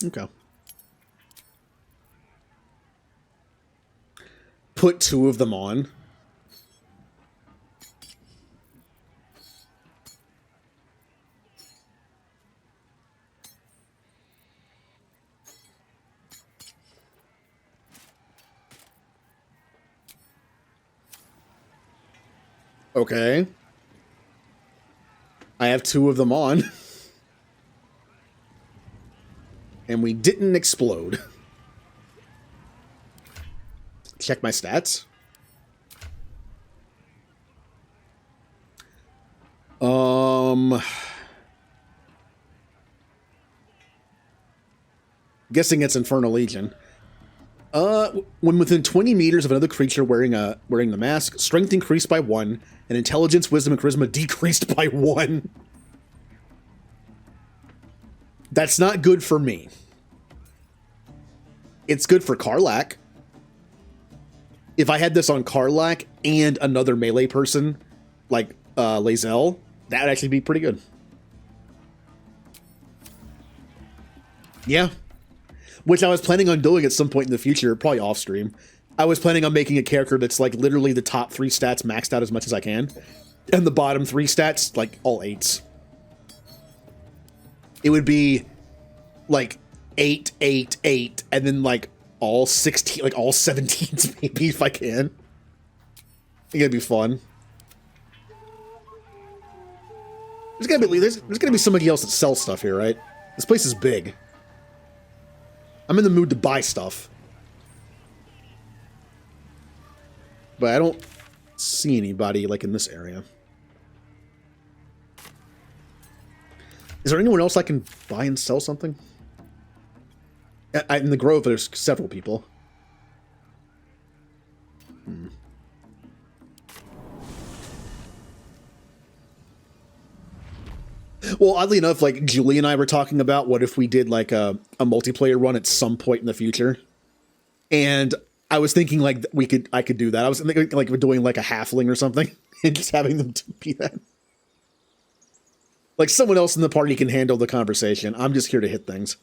Okay. Put 2 of them on. Okay. I have 2 of them on. And we didn't explode. Check my stats. Guessing it's Infernal Legion. When within 20 meters of another creature wearing the mask, strength increased by 1, and intelligence, wisdom, and charisma decreased by 1. That's not good for me. It's good for Karlach. if I had this on Karlach and another melee person, like Lae'zel, that would actually be pretty good. Yeah. Which I was planning on doing at some point in the future, probably off stream. I was planning on making a character that's like literally the top 3 stats maxed out as much as I can, and the bottom 3 stats like all 8s. It would be like 8, 8, 8, and then like all 16, like all 17s maybe if I can. I think it'd be fun. There's gotta be somebody else that sells stuff here, right? This place is big. I'm in the mood to buy stuff. But I don't see anybody like in this area. Is there anyone else I can buy and sell something? In the Grove, there's several people. Well, oddly enough, like Julie and I were talking about what if we did like a multiplayer run at some point in the future, and I was thinking like I could do that. I was thinking like we're doing like a halfling or something and just having them be that. Like someone else in the party can handle the conversation. I'm just here to hit things.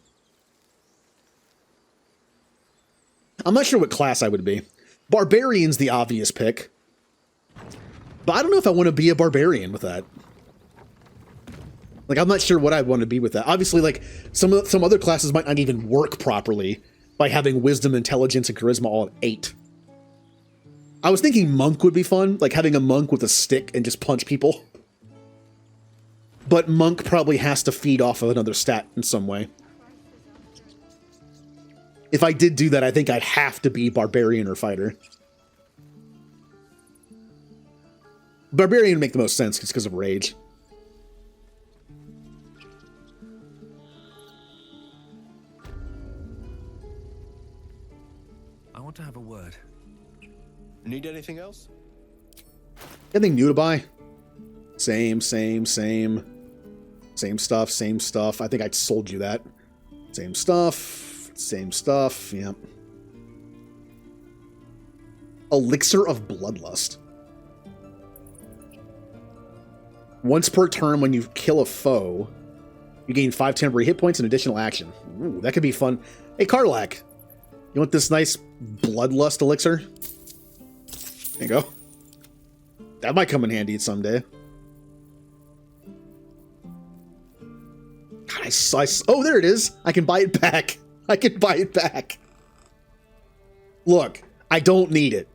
I'm not sure what class I would be. Barbarian's the obvious pick, but I don't know if I want to be a barbarian with that. Like, I'm not sure what I'd want to be with that. Obviously, like, some other classes might not even work properly by having wisdom, intelligence, and charisma all at 8. I was thinking monk would be fun, like having a monk with a stick and just punch people. But monk probably has to feed off of another stat in some way. If I did do that, I think I'd have to be barbarian or fighter. Barbarian would make the most sense just because of rage. I want to have a word. Need anything else? Anything new to buy? Same stuff, same stuff. I think I sold you that. Same stuff, yep. Elixir of Bloodlust. Once per turn when you kill a foe, you gain 5 temporary hit points and additional action. Ooh, that could be fun. Hey, Karlach, you want this nice Bloodlust elixir? There you go. That might come in handy someday. God, oh, there it is. I can buy it back. I can buy it back. Look, I don't need it.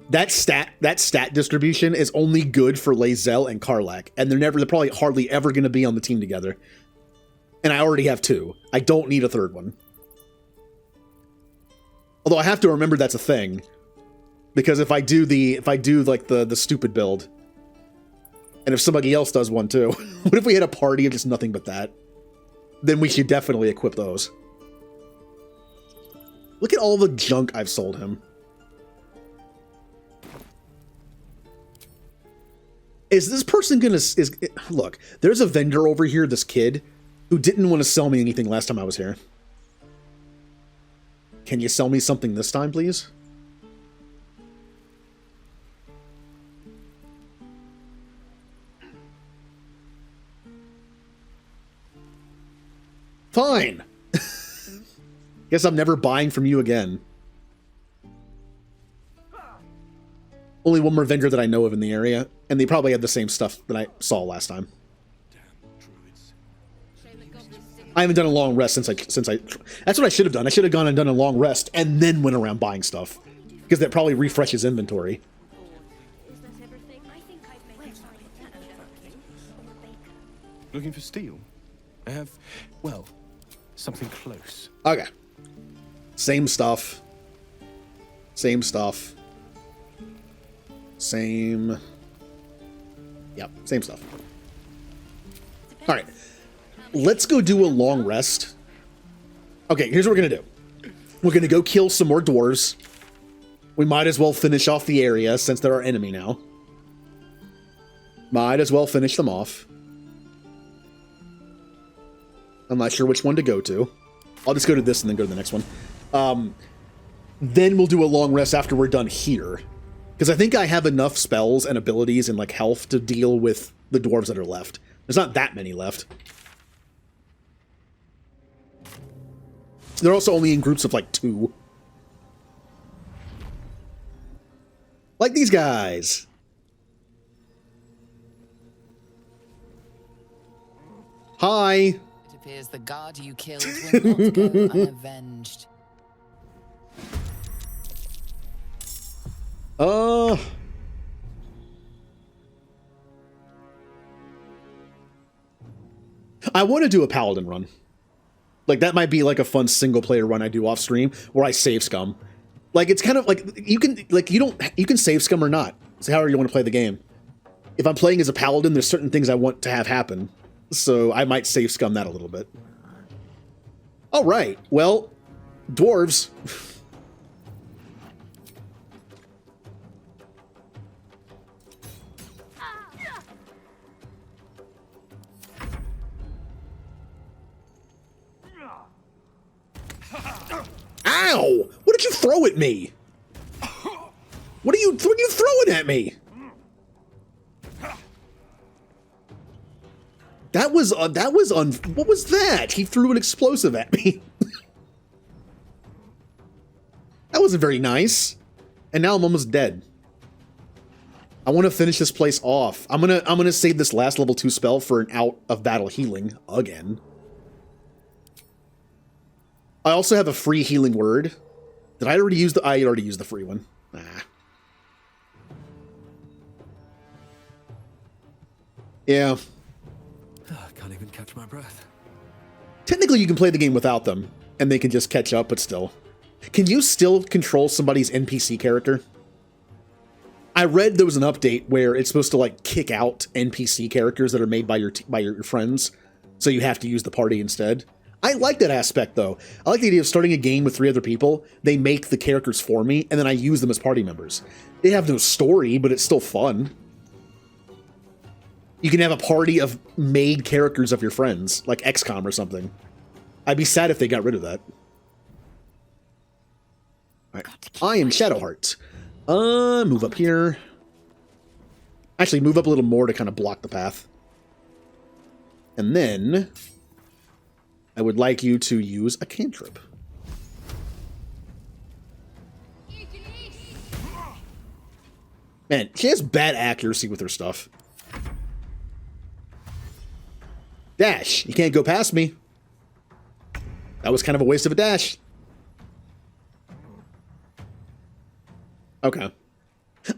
That stat distribution is only good for Lae'zel and Karlach, and they're probably hardly ever going to be on the team together. And I already have 2. I don't need a third one. Although I have to remember that's a thing, because if I do like the stupid build, and if somebody else does one too, what if we had a party of just nothing but that? Then we should definitely equip those. Look at all the junk I've sold him. Is this person gonna... Look, there's a vendor over here, this kid, who didn't want to sell me anything last time I was here. Can you sell me something this time, please? Fine. Guess I'm never buying from you again. Only one more vendor that I know of in the area, and they probably had the same stuff that I saw last time. I haven't done a long rest since I. That's what I should have done. I should have gone and done a long rest and then went around buying stuff, because that probably refreshes inventory. Looking for steel? I have, well, something close. Okay. Same stuff. Same stuff. Same. Yep, same stuff. All right. Let's go do a long rest. Okay, here's what we're going to do. We're going to go kill some more dwarves. We might as well finish off the area since they're our enemy now. Might as well finish them off. I'm not sure which one to go to. I'll just go to this and then go to the next one. Then we'll do a long rest after we're done here. Because I think I have enough spells and abilities and like health to deal with the dwarves that are left. There's not that many left. They're also only in groups of like 2. Like these guys. Hi. It appears the guard you killed will not go unavenged. I want to do a paladin run. Like that might be like a fun single player run I do off stream where I save scum. Like it's kind of like you can save scum or not. So however you want to play the game. If I'm playing as a paladin, there's certain things I want to have happen. So I might save scum that a little bit. All right. Well, dwarves. Ow! What did you throw at me? What are you throwing at me? What was that? He threw an explosive at me. That wasn't very nice. And now I'm almost dead. I want to finish this place off. I'm gonna save this last level 2 spell for an out of battle healing again. I also have a free healing word. Did I already use I already used the free one. Nah. Yeah. I can't even catch my breath. Technically, you can play the game without them, and they can just catch up, but still. Can you still control somebody's NPC character? I read there was an update where it's supposed to, like, kick out NPC characters that are made by your friends, so you have to use the party instead. I like that aspect, though. I like the idea of starting a game with 3 other people, they make the characters for me, and then I use them as party members. They have no story, but it's still fun. You can have a party of made characters of your friends, like XCOM or something. I'd be sad if they got rid of that. All right. I am Shadowheart. Move up here. Actually, move up a little more to kind of block the path. And then I would like you to use a cantrip. Man, she has bad accuracy with her stuff. Dash. You can't go past me. That was kind of a waste of a dash. Okay.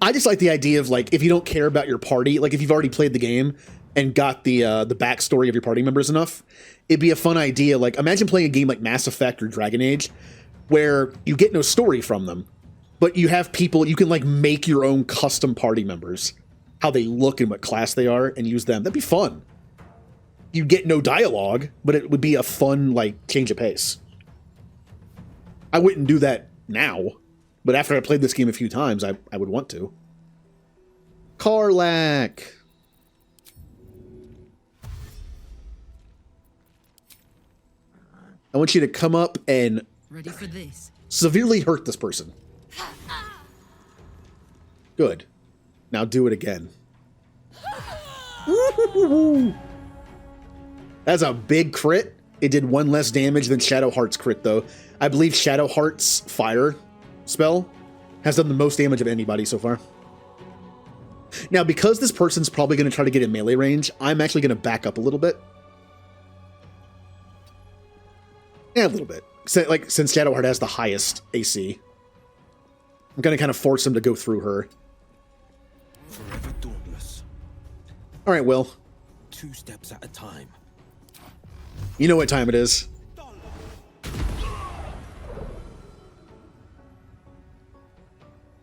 I just like the idea of, like, if you don't care about your party, like if you've already played the game and got the backstory of your party members enough, it'd be a fun idea. Like, imagine playing a game like Mass Effect or Dragon Age, where you get no story from them, but you have people, you can, like, make your own custom party members, how they look and what class they are, and use them. That'd be fun. You get no dialogue, but it would be a fun, like, change of pace. I wouldn't do that now, but after I played this game a few times, I would want to. Karlach. I want you to come up and ready for this. Severely hurt this person. Good. Now do it again. That's a big crit. It did 1 less damage than Shadowheart's crit, though. I believe Shadowheart's fire spell has done the most damage of anybody so far. Now, because this person's probably going to try to get in melee range, I'm actually going to back up a little bit. Yeah, a little bit. Since Shadowheart has the highest AC. I'm going to kind of force him to go through her. Forever dauntless. All right, Will. 2 steps at a time. You know what time it is.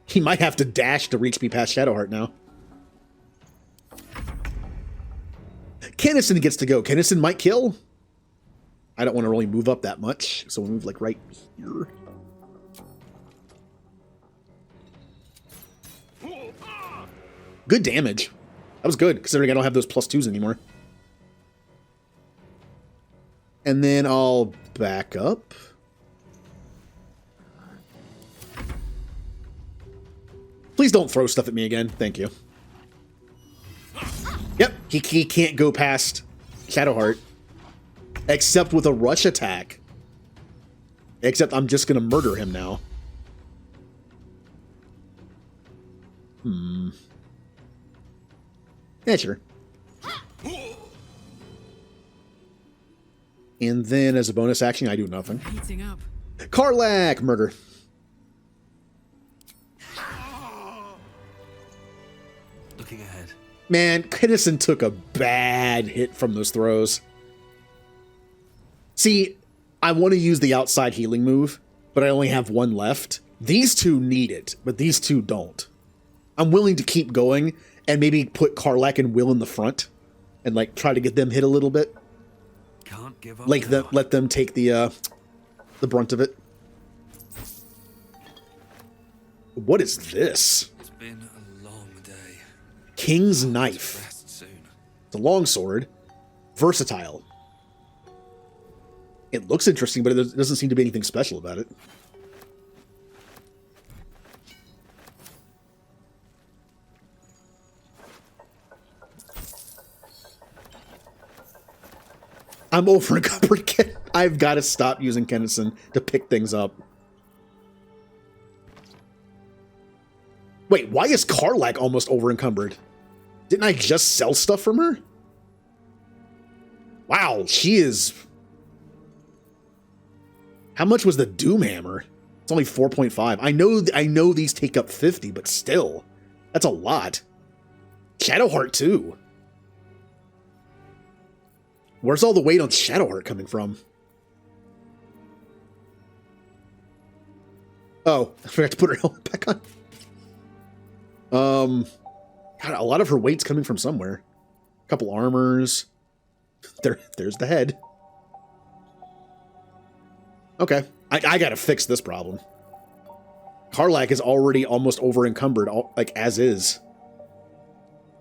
He might have to dash to reach me past Shadowheart now. Kennison gets to go. Kennison might kill. I don't want to really move up that much, so we'll move like right here. Good damage. That was good, considering I don't have those +2s anymore. And then I'll back up. Please don't throw stuff at me again. Thank you. Yep, he can't go past Shadowheart. Except with a rush attack. Except I'm just gonna murder him now. Yeah, sure. And then as a bonus action, I do nothing. Heating up. Karlach! Murder. Looking ahead. Man, Kinnison took a bad hit from those throws. See, I want to use the outside healing move, but I only have one left. These two need it, but these two don't. I'm willing to keep going and maybe put Karlach and Will in the front and like try to get them hit a little bit. Can't give up. Like let them take the brunt of it. What is this? It's been a long day. King's Knife. Rest soon. It's a longsword. Versatile. It looks interesting, but it doesn't seem to be anything special about it. I'm over encumbered. I've got to stop using Kennison to pick things up. Wait, why is Karlach almost over encumbered? Didn't I just sell stuff from her? Wow, she is... How much was the Doomhammer? It's only 4.5. I know these take up 50, but still. That's a lot. Shadowheart, too. Where's all the weight on Shadowheart coming from? Oh, I forgot to put her helmet back on. God, a lot of her weight's coming from somewhere. A couple armors. There's the head. Okay, I gotta fix this problem. Karlach is already almost over encumbered, like as is.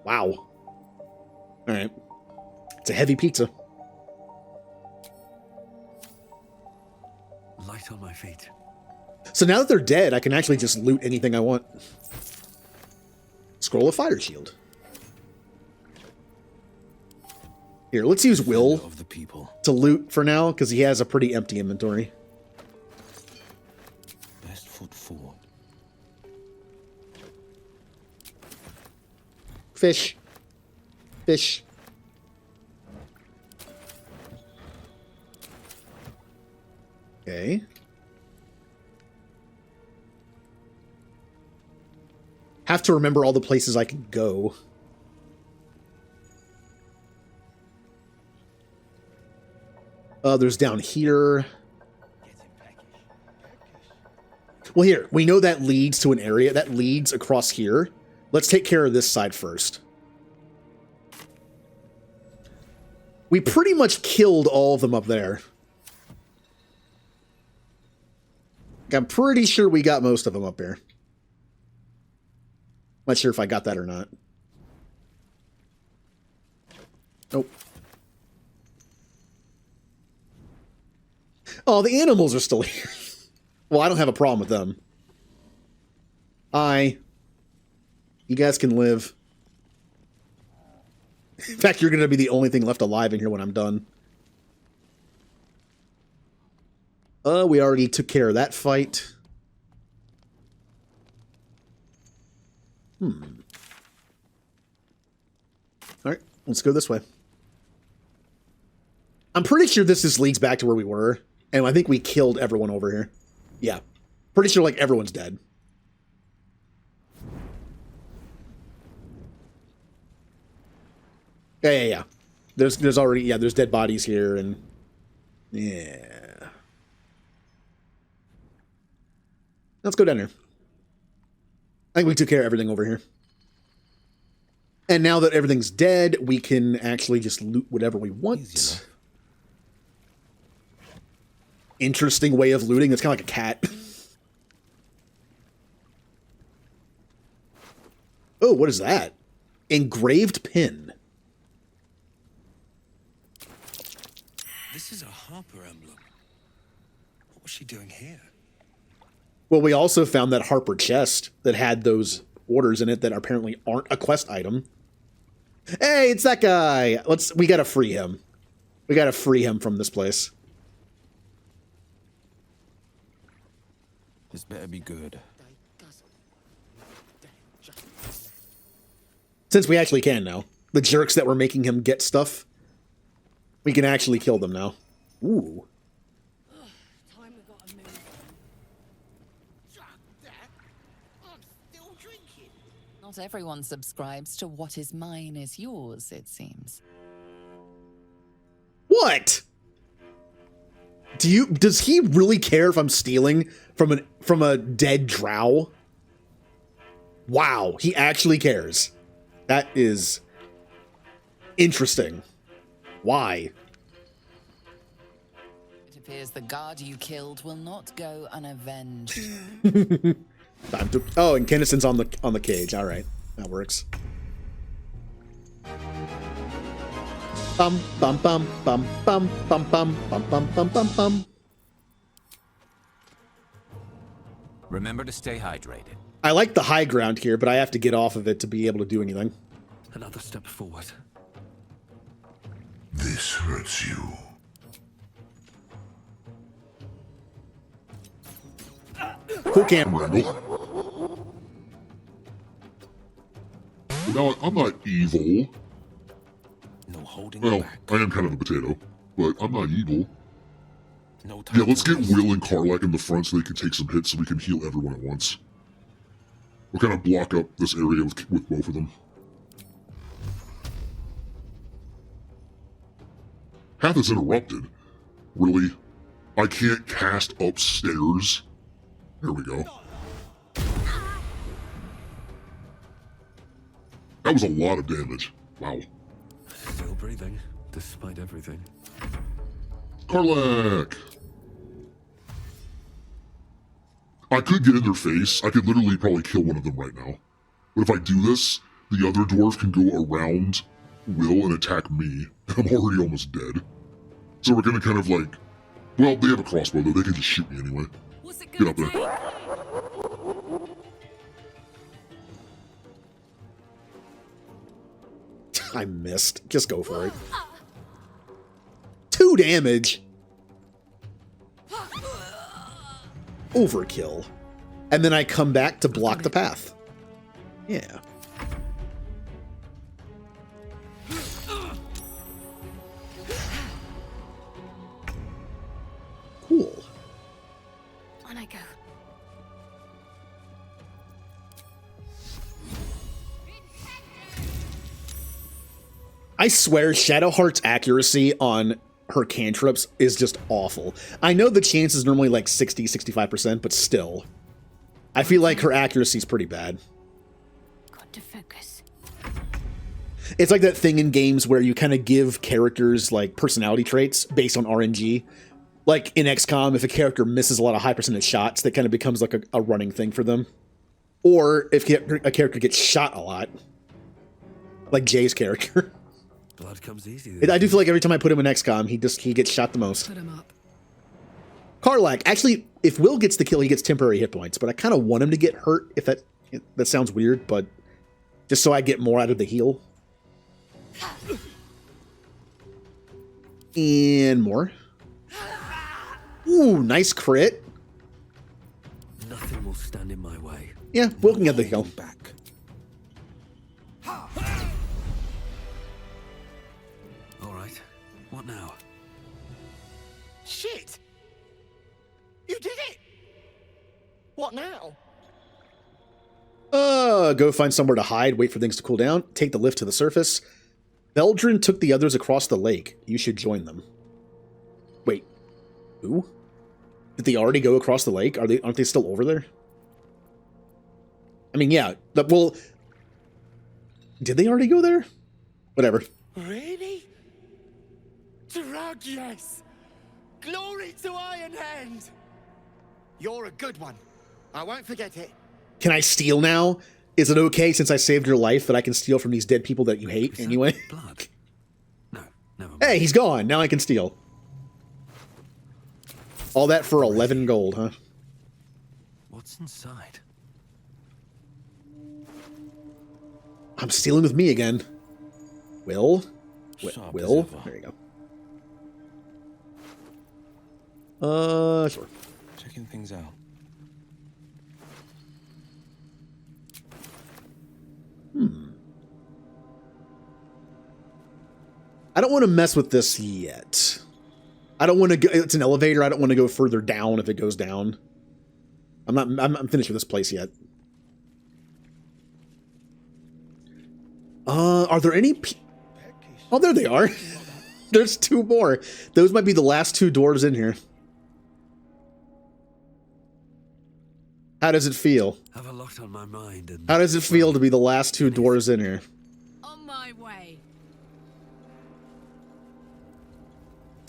Wow. All right, it's a heavy pizza. Light on my feet. So now that they're dead, I can actually just loot anything I want. Scroll of Fire Shield. Here, let's use Will of the people. to loot for now, because he has a pretty empty inventory. Best foot forward. Fish. Fish. Okay. Have to remember all the places I can go. There's down here. Well, here, we know that leads to an area. That leads across here. Let's take care of this side first. We pretty much killed all of them up there. I'm pretty sure we got most of them up here. Not sure if I got that or not. Nope. Oh, the animals are still here. Well, I don't have a problem with them. Hi. You guys can live. In fact, you're going to be the only thing left alive in here when I'm done. We already took care of that fight. Alright, let's go this way. I'm pretty sure this just leads back to where we were. And I think we killed everyone over here. Yeah. Pretty sure, like, everyone's dead. Yeah. There's already, yeah, there's dead bodies here, and... Yeah. Let's go down here. I think we took care of everything over here. And now that everything's dead, we can actually just loot whatever we want. Interesting way of looting. It's kind of like a cat. Oh, what is that? Engraved pin. This is a Harper emblem. What was she doing here? Well, we also found that Harper chest that had those orders in it that apparently aren't a quest item. Hey, it's that guy. We gotta free him. We gotta free him from this place. This better be good. Since we actually can now. The jerks that were making him get stuff, we can actually kill them now. Ooh. Not everyone subscribes to what is mine is yours, it seems. What? Does he really care if I'm stealing from a dead drow? Wow, he actually cares. That is interesting. Why? It appears the guard you killed will not go unavenged. Time to. Oh, and Kennison's on the cage. All right, that works. Bum bum bum bum bum bum bum bum bum bum bum bum. Remember to stay hydrated. I like the high ground here, but I have to get off of it to be able to do anything. Another step forward. This hurts you. Cool camera. Randall. Now, I'm not evil. No holding Well, back. I am kind of a potato, but I'm not evil. No time. Yeah, let's get Will and Karlak in the front so they can take some hits so we can heal everyone at once. We'll kind of block up this area with both of them. Path is interrupted. Really? I can't cast upstairs? There we go. That was a lot of damage. Wow. Still breathing, despite everything. Karlak! I could get in their face. I could literally probably kill one of them right now. But if I do this, the other dwarf can go around Will and attack me. I'm already almost dead. So we're gonna kind of like... Well, they have a crossbow though. They can just shoot me anyway. Get up there. I missed. Just go for it. 2 damage. Overkill. And then I come back to block the path. Yeah. Cool. On I go. I swear Shadowheart's accuracy on her cantrips is just awful. I know the chance is normally like 60, 65%, but still. I feel like her accuracy is pretty bad. Got to focus. It's like that thing in games where you kind of give characters like personality traits based on RNG. Like in XCOM, if a character misses a lot of high percentage shots, that kind of becomes like a running thing for them. Or if a character gets shot a lot. Like Jay's character. Blood comes easy. I do feel like every time I put him in XCOM, he gets shot the most. Put him up. Karlak, actually, if Will gets the kill, he gets temporary hit points, but I kind of want him to get hurt, if that sounds weird, but just so I get more out of the heal. And more. Ooh, nice crit. Nothing will stand in my way. Yeah, Will can get the heal. Back. All right. What now? Shit! You did it! What now? Go find somewhere to hide, wait for things to cool down, take the lift to the surface. Baldur took the others across the lake. You should join them. Wait. Who? Did they already go across the lake? Aren't they still over there? I mean, yeah. Well, did they already go there? Whatever. Really? Drug, yes! Glory to Iron Hand! You're a good one. I won't forget it. Can I steal now? Is it okay since I saved your life that I can steal from these dead people that you hate anyway? Blood? No, never mind. Hey, he's gone. Now I can steal. All that for 11 gold, huh? What's inside? I'm stealing with me again. Will? Will? There you go. Sure. Checking things out. I don't want to mess with this yet. I don't want to go. It's an elevator. I don't want to go further down if it goes down. I'm finished with this place yet. Are there any? Oh, there they are. There's two more. Those might be the last two doors in here. How does it feel? Have a lot on my mind. And How does it feel to be the last two doors in here? On my way.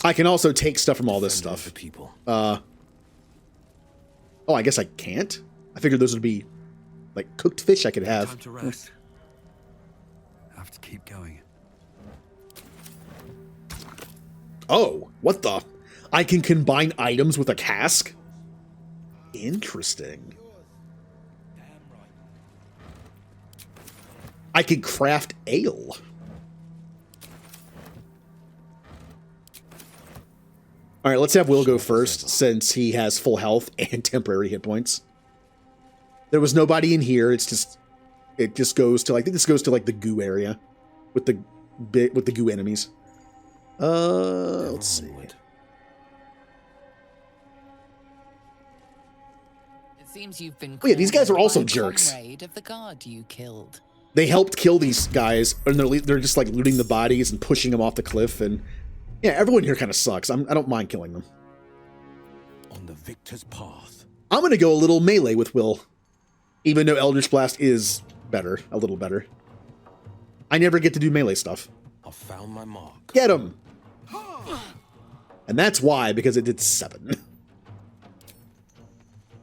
I can also take stuff from all this stuff. Oh, I guess I can't. I figured those would be like cooked fish I could have. Time to rest. Have to keep going. Oh, what the? I can combine items with a cask? Interesting. I can craft ale. All right, let's have Will go first since he has full health and temporary hit points. There was nobody in here. It just goes to, I think this goes to like the goo area with the goo enemies. Let's see. It seems you've been. Oh yeah, these guys are also by a jerks. comrade of the guard you killed. They helped kill these guys, and they're just like looting the bodies and pushing them off the cliff. And yeah, everyone here kind of sucks. I don't mind killing them. On the victor's path. I'm gonna go a little melee with Will, even though Eldritch Blast is better, a little better. I never get to do melee stuff. I found my mark. Get him! And that's why, because it did 7.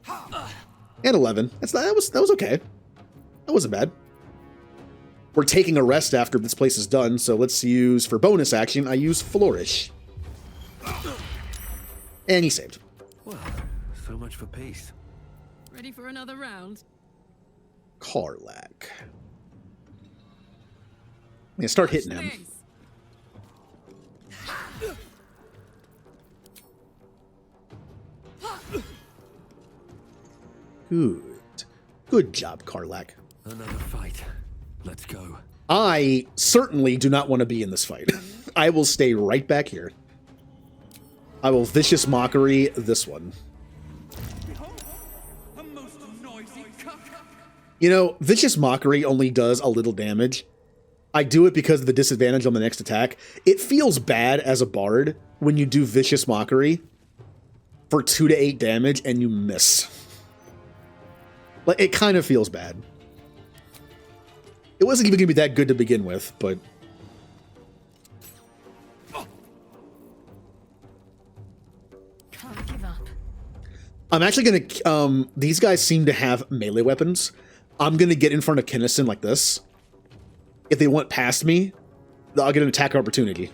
And 11. That was okay. That wasn't bad. We're taking a rest after this place is done, so let's use, for bonus action, I use Flourish. And he saved. Well, so much for peace. Ready for another round? Karlak. Yeah, start hitting him. Good job, Karlak. Another fight. Let's go. I certainly do not want to be in this fight. I will stay right back here. I will Vicious Mockery this one. You know, Vicious Mockery only does a little damage. I do it because of the disadvantage on the next attack. It feels bad as a bard when you do Vicious Mockery for 2 to 8 damage and you miss. Like, it kind of feels bad. It wasn't even going to be that good to begin with, but... Can't give up. I'm actually going to... these guys seem to have melee weapons. I'm going to get in front of Kinnison like this. If they want past me, I'll get an attack opportunity.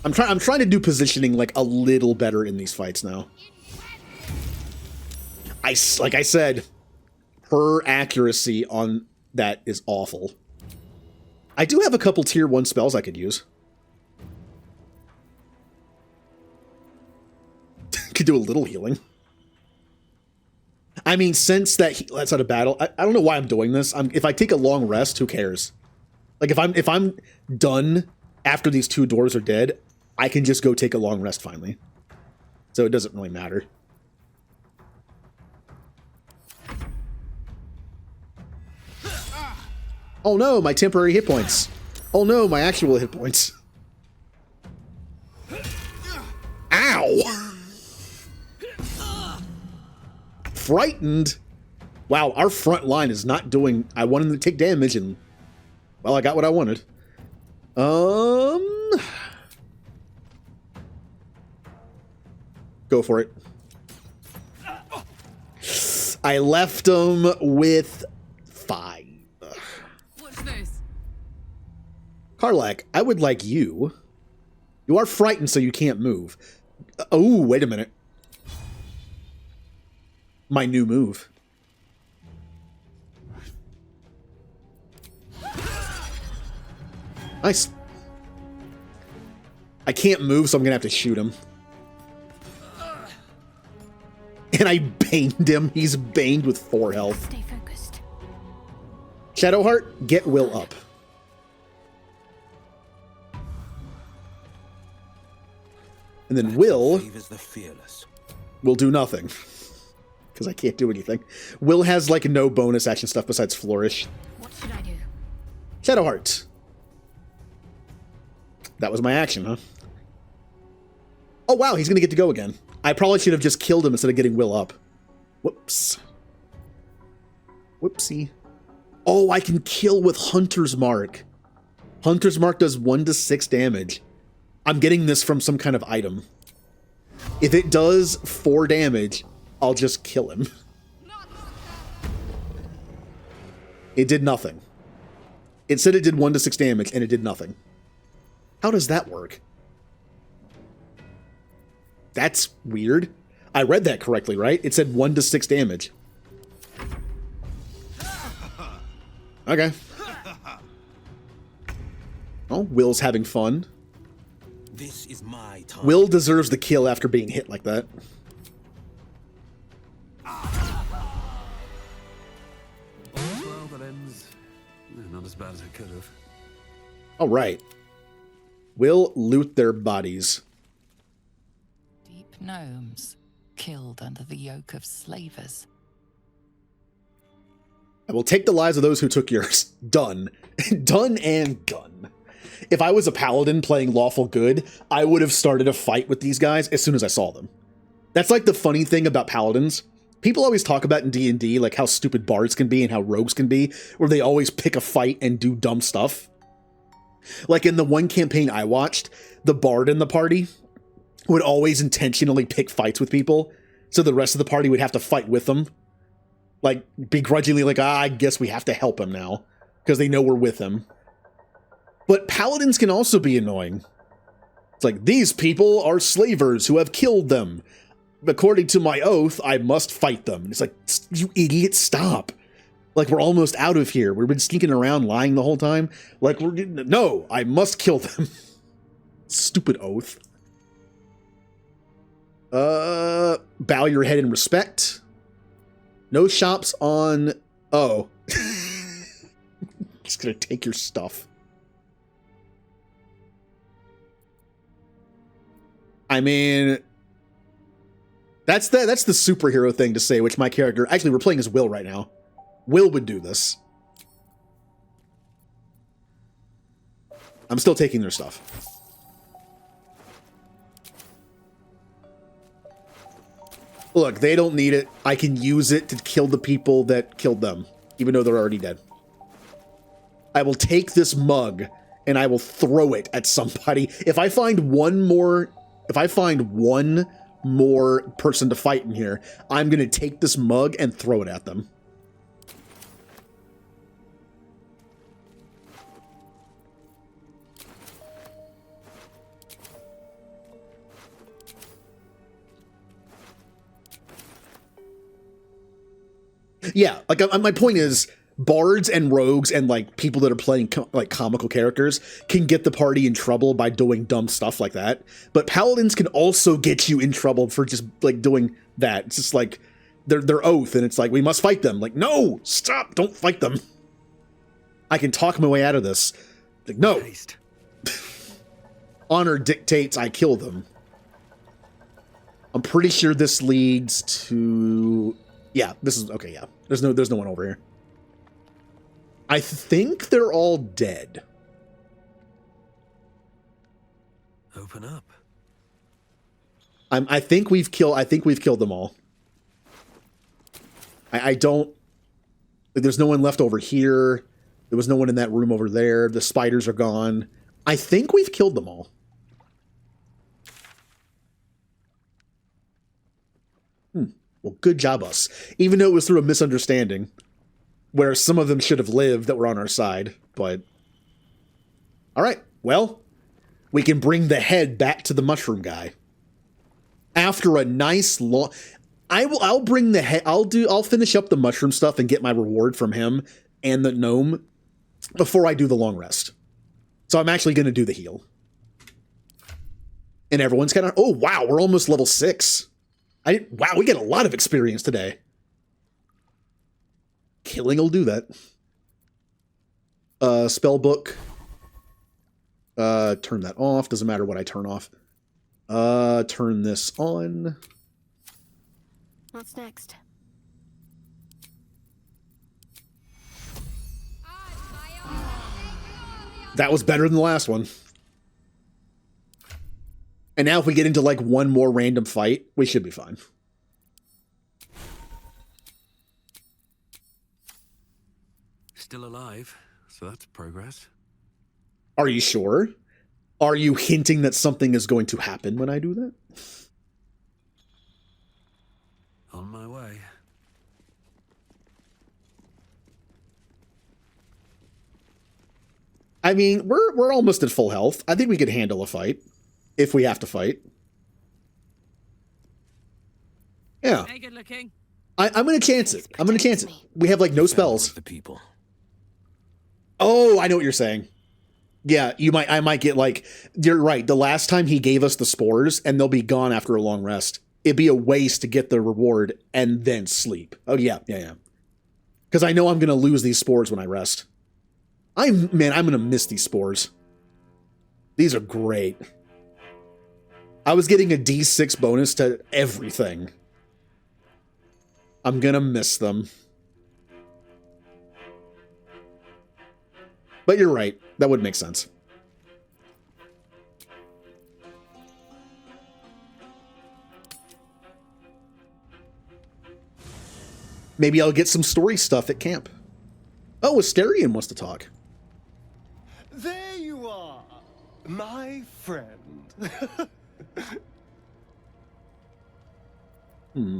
I'm trying to do positioning like a little better in these fights now. Like I said, her accuracy on that is awful. I do have a couple tier 1 spells I could use. Could do a little healing. I mean, since that's out of battle, I don't know why I'm doing this. If I take a long rest, who cares? Like if I'm done after these 2 dwarves are dead, I can just go take a long rest finally. So it doesn't really matter. Oh no, my temporary hit points. Oh no, my actual hit points. Ow! Frightened. Wow, our front line is not doing... I wanted to take damage and... Well, I got what I wanted. Go for it. I left them with 5. What's this? Karlak, I would like you. You are frightened, so you can't move. Oh, wait a minute. My new move. Nice. I can't move, so I'm gonna have to shoot him. And I baned him. He's baned with 4 health. Stay focused. Shadowheart, get Will up. And then Will do nothing. Because I can't do anything. Will has like no bonus action stuff besides Flourish. What should I do? Shadowheart. That was my action, huh? Oh wow, he's gonna get to go again. I probably should have just killed him instead of getting Will up. Whoops. Whoopsie. Oh, I can kill with Hunter's Mark. Hunter's Mark does 1 to 6 damage. I'm getting this from some kind of item. If it does 4 damage, I'll just kill him. It did nothing. It said it did 1 to 6 damage, and it did nothing. How does that work? That's weird. I read that correctly, right? It said 1 to 6 damage. Okay. Oh, Will's having fun. This is my time. Will deserves the kill after being hit like that. Well, that ends not as bad as it could have. All right. Will loot their bodies. Deep gnomes, killed under the yoke of slavers. I will take the lives of those who took yours. Done. Done and done. If I was a paladin playing lawful good, I would have started a fight with these guys as soon as I saw them. That's like the funny thing about paladins. People always talk about in D&D like how stupid bards can be and how rogues can be, where they always pick a fight and do dumb stuff. Like in the one campaign I watched, the bard in the party would always intentionally pick fights with people, so the rest of the party would have to fight with them. Like, begrudgingly, like, I guess we have to help him now, because they know we're with him. But paladins can also be annoying. It's like, these people are slavers who have killed them. According to my oath, I must fight them. It's like, you idiot, stop. Like, we're almost out of here. We've been sneaking around lying the whole time. Like, no, I must kill them. Stupid oath. Bow your head in respect. No shops on... Oh. Just gonna take your stuff. I mean... That's the superhero thing to say, which my character... Actually, we're playing as Will right now. Will would do this. I'm still taking their stuff. Look, they don't need it. I can use it to kill the people that killed them, even though they're already dead. I will take this mug and I will throw it at somebody. If I find one more person to fight in here, I'm going to take this mug and throw it at them. Yeah, like my point is, bards and rogues and like people that are playing like comical characters can get the party in trouble by doing dumb stuff like that. But paladins can also get you in trouble for just like doing that. It's just like their oath, and it's like, we must fight them. Like, no, stop, don't fight them. I can talk my way out of this. Like, no. Honor dictates I kill them. I'm pretty sure this leads to... Yeah, this is... Okay, yeah. There's no one over here. I think they're all dead. Open up. I think we've killed them all. I don't... There's no one left over here. There was no one in that room over there. The spiders are gone. I think we've killed them all. Well, good job, us. Even though it was through a misunderstanding, where some of them should have lived that were on our side, but... Alright, well, we can bring the head back to the mushroom guy. After a nice long... I'll bring the head... I'll finish up the mushroom stuff and get my reward from him and the gnome before I do the long rest. So I'm actually going to do the heal. And everyone's kind of, oh, wow, we're almost level 6. Wow, we get a lot of experience today. Killing will do that. Spell book. Turn that off. Doesn't matter what I turn off. Turn this on. What's next? That was better than the last one. And now if we get into like one more random fight, we should be fine. Still alive, so that's progress. Are you sure? Are you hinting that something is going to happen when I do that? On my way. I mean, we're almost at full health. I think we could handle a fight if we have to fight. Yeah. Hey, good looking. I'm gonna chance it. I'm gonna chance it. We have like no spells. The people. Oh, I know what you're saying. Yeah, I might get like, you're right. The last time he gave us the spores and they'll be gone after a long rest. It'd be a waste to get the reward and then sleep. Oh yeah. Because I know I'm gonna lose these spores when I rest. I'm gonna miss these spores. These are great. I was getting a D6 bonus to everything. I'm gonna miss them. But you're right. That would make sense. Maybe I'll get some story stuff at camp. Oh, Asterion wants to talk. There you are, my friend. Are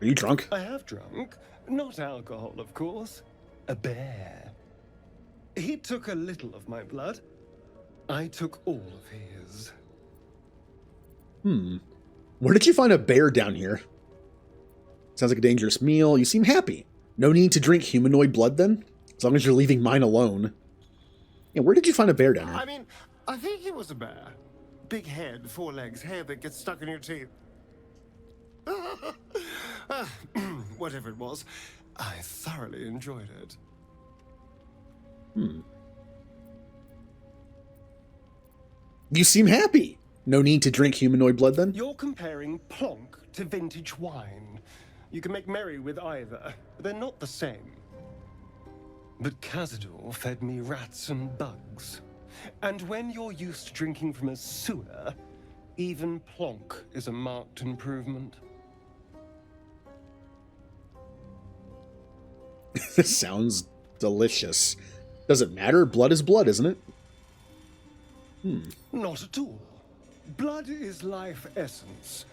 you drunk? I have drunk. Not alcohol, of course. A bear. He took a little of my blood. I took all of his. Where did you find a bear down here? Sounds like a dangerous meal. You seem happy. No need to drink humanoid blood then? As long as you're leaving mine alone. Yeah, where did you find a bear down here? I mean, I think it was a bear. Big head, 4 legs, hair that gets stuck in your teeth. Whatever it was, I thoroughly enjoyed it. You seem happy. No need to drink humanoid blood then? You're comparing plonk to vintage wine. You can make merry with either, but they're not the same. But Cazador fed me rats and bugs. And when you're used to drinking from a sewer, even plonk is a marked improvement. This sounds delicious. Does it matter? Blood is blood, isn't it? Not at all. Blood is life essence.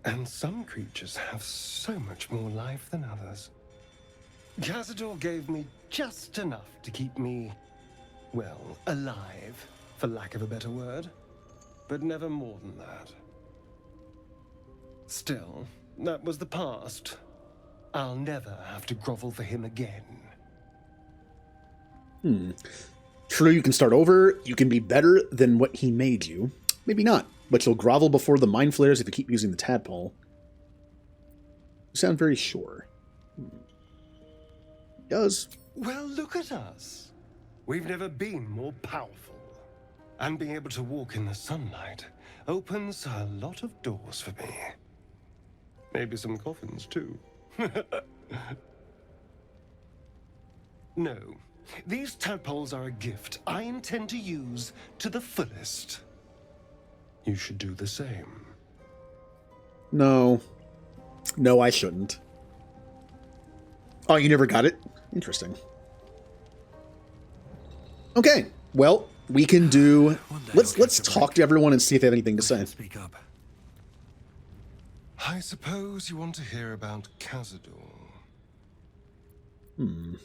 And some creatures have so much more life than others. Cazador gave me just enough to keep me, well, alive, for lack of a better word. But never more than that. Still, that was the past. I'll never have to grovel for him again. True, you can start over. You can be better than what he made you. Maybe not, but you'll grovel before the mind flares if you keep using the tadpole. You sound very sure. Does. Well, look at us. We've never been more powerful. And being able to walk in the sunlight opens a lot of doors for me. Maybe some coffins, too. No, these tadpoles are a gift I intend to use to the fullest. You should do the same. No. No, I shouldn't. Oh, you never got it? Interesting. Okay, well, we can do... Let's talk to everyone and see if they have anything to say. Speak up. I suppose you want to hear about Cazador. You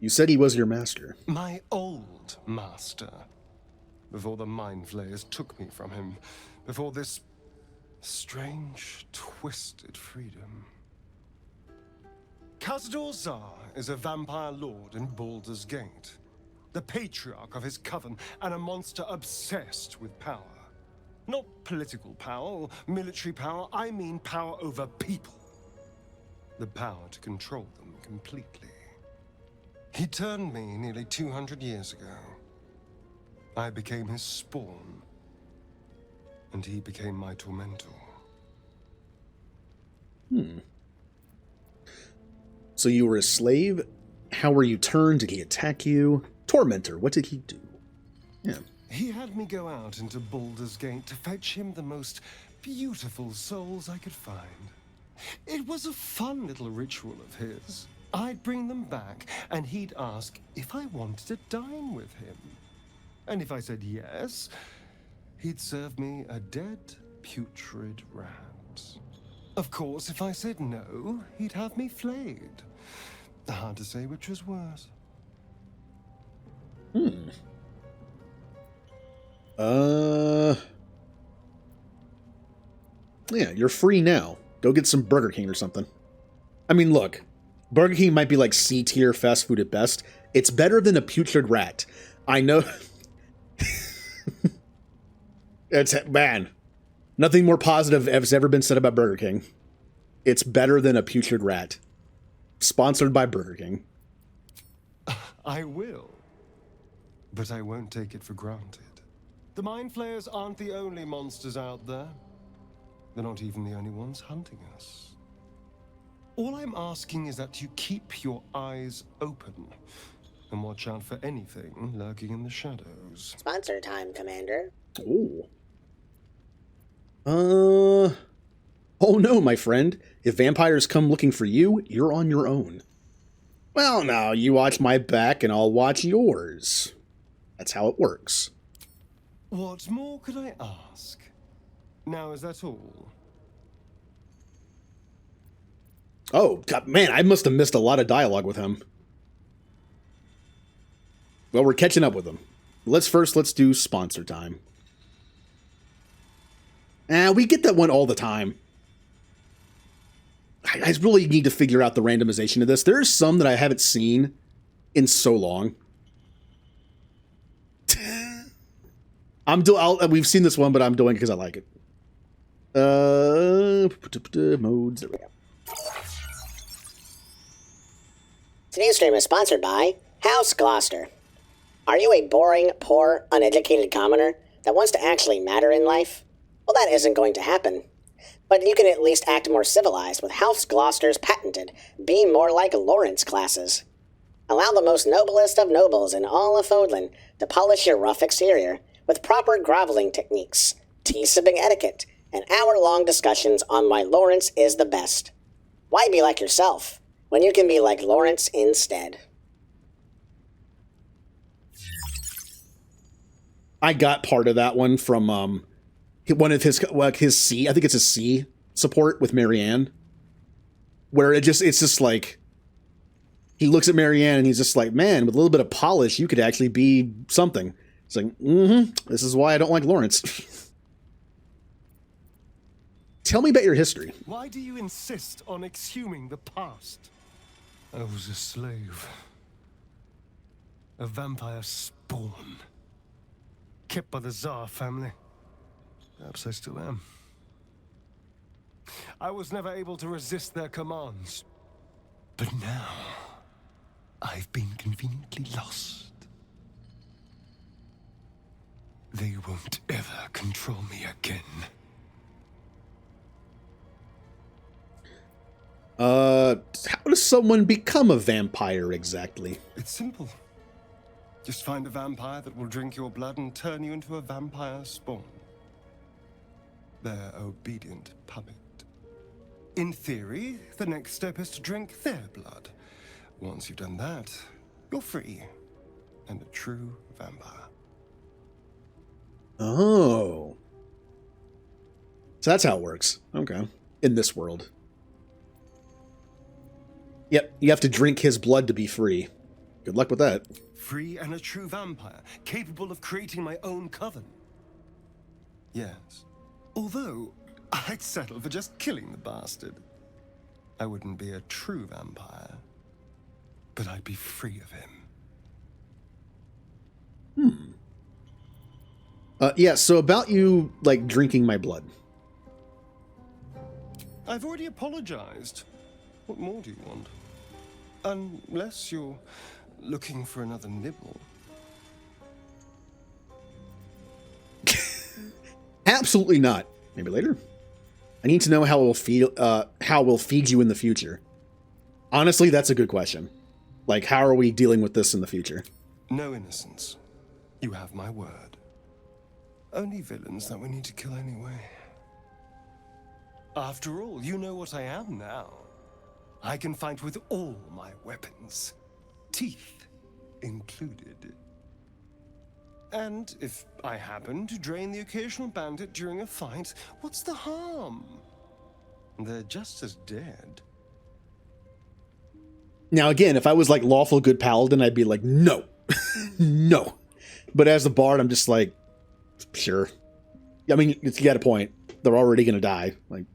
said he was your master. My old master. Before the mind flayers took me from him. Before this strange, twisted freedom. Khazad Zar is a vampire lord in Baldur's Gate, the patriarch of his coven, and a monster obsessed with power. Not political power or military power, I mean power over people. The power to control them completely. He turned me nearly 200 years ago. I became his spawn, and he became my tormentor. So you were a slave? How were you turned? Did he attack you? Tormentor, what did he do? Yeah. He had me go out into Baldur's Gate to fetch him the most beautiful souls I could find. It was a fun little ritual of his. I'd bring them back, and he'd ask if I wanted to dine with him. And if I said yes, he'd serve me a dead, putrid rat. Of course, if I said no, he'd have me flayed. Hard to say which was worse. Yeah, you're free now. Go get some Burger King or something. I mean, look, Burger King might be like C-tier fast food at best. It's better than a putrid rat. I know. Man, nothing more positive has ever been said about Burger King. It's better than a putrid rat. Sponsored by Burger King. I will. But I won't take it for granted. The Mind Flayers aren't the only monsters out there. They're not even the only ones hunting us. All I'm asking is that you keep your eyes open and watch out for anything lurking in the shadows. Sponsor time, Commander. Oh. Oh no, my friend. If vampires come looking for you, you're on your own. Well, now, you watch my back and I'll watch yours. That's how it works. What more could I ask? Now, is that all? Oh, God, man, I must have missed a lot of dialogue with him. Well, we're catching up with him. Let's do sponsor time. We get that one all the time. I really need to figure out the randomization of this. There's some that I haven't seen in so long. We've seen this one, but I'm doing it because I like it. Modes. There we go. Today's stream is sponsored by House Gloucester. Are you a boring, poor, uneducated commoner that wants to actually matter in life? Well, that isn't going to happen. But you can at least act more civilized with House Gloucester's patented Be More Like Lawrence classes. Allow the most noblest of nobles in all of Fodlan to polish your rough exterior with proper groveling techniques, tea-sipping etiquette, and hour-long discussions on why Lawrence is the best. Why be like yourself when you can be like Lawrence instead? I got part of that one from one of his C, I think it's his C support with Marianne, where it's just like he looks at Marianne and he's just like, man, with a little bit of polish, you could actually be something. It's like, this is why I don't like Lawrence. Tell me about your history. Why do you insist on exhuming the past? I was a slave. A vampire spawn. Kept by the Tsar family. Perhaps I still am. I was never able to resist their commands. But now, I've been conveniently lost. They won't ever control me again. How does someone become a vampire exactly? It's simple. Just find a vampire that will drink your blood and turn you into a vampire spawn. Their obedient puppet. In theory, the next step is to drink their blood. Once you've done that, you're free and a true vampire. Oh. So that's how it works. Okay. In this world. Yep, you have to drink his blood to be free. Good luck with that. Free and a true vampire, capable of creating my own coven. Yes. Although, I'd settle for just killing the bastard. I wouldn't be a true vampire but I'd be free of him. Yeah, so about you, like, drinking my blood. I've already apologized. What more do you want? Unless you're looking for another nibble. Absolutely not. Maybe later. I need to know how we'll feed you in the future. Honestly, that's a good question. Like, how are we dealing with this in the future? No innocence. You have my word. Only villains that we need to kill anyway. After all, you know what I am now. I can fight with all my weapons, teeth included. And if I happen to drain the occasional bandit during a fight, what's the harm? They're just as dead. Now, again, if I was like lawful good paladin, I'd be like, no, no. But as the bard, I'm just like, sure. I mean, you got a point. They're already going to die. Like,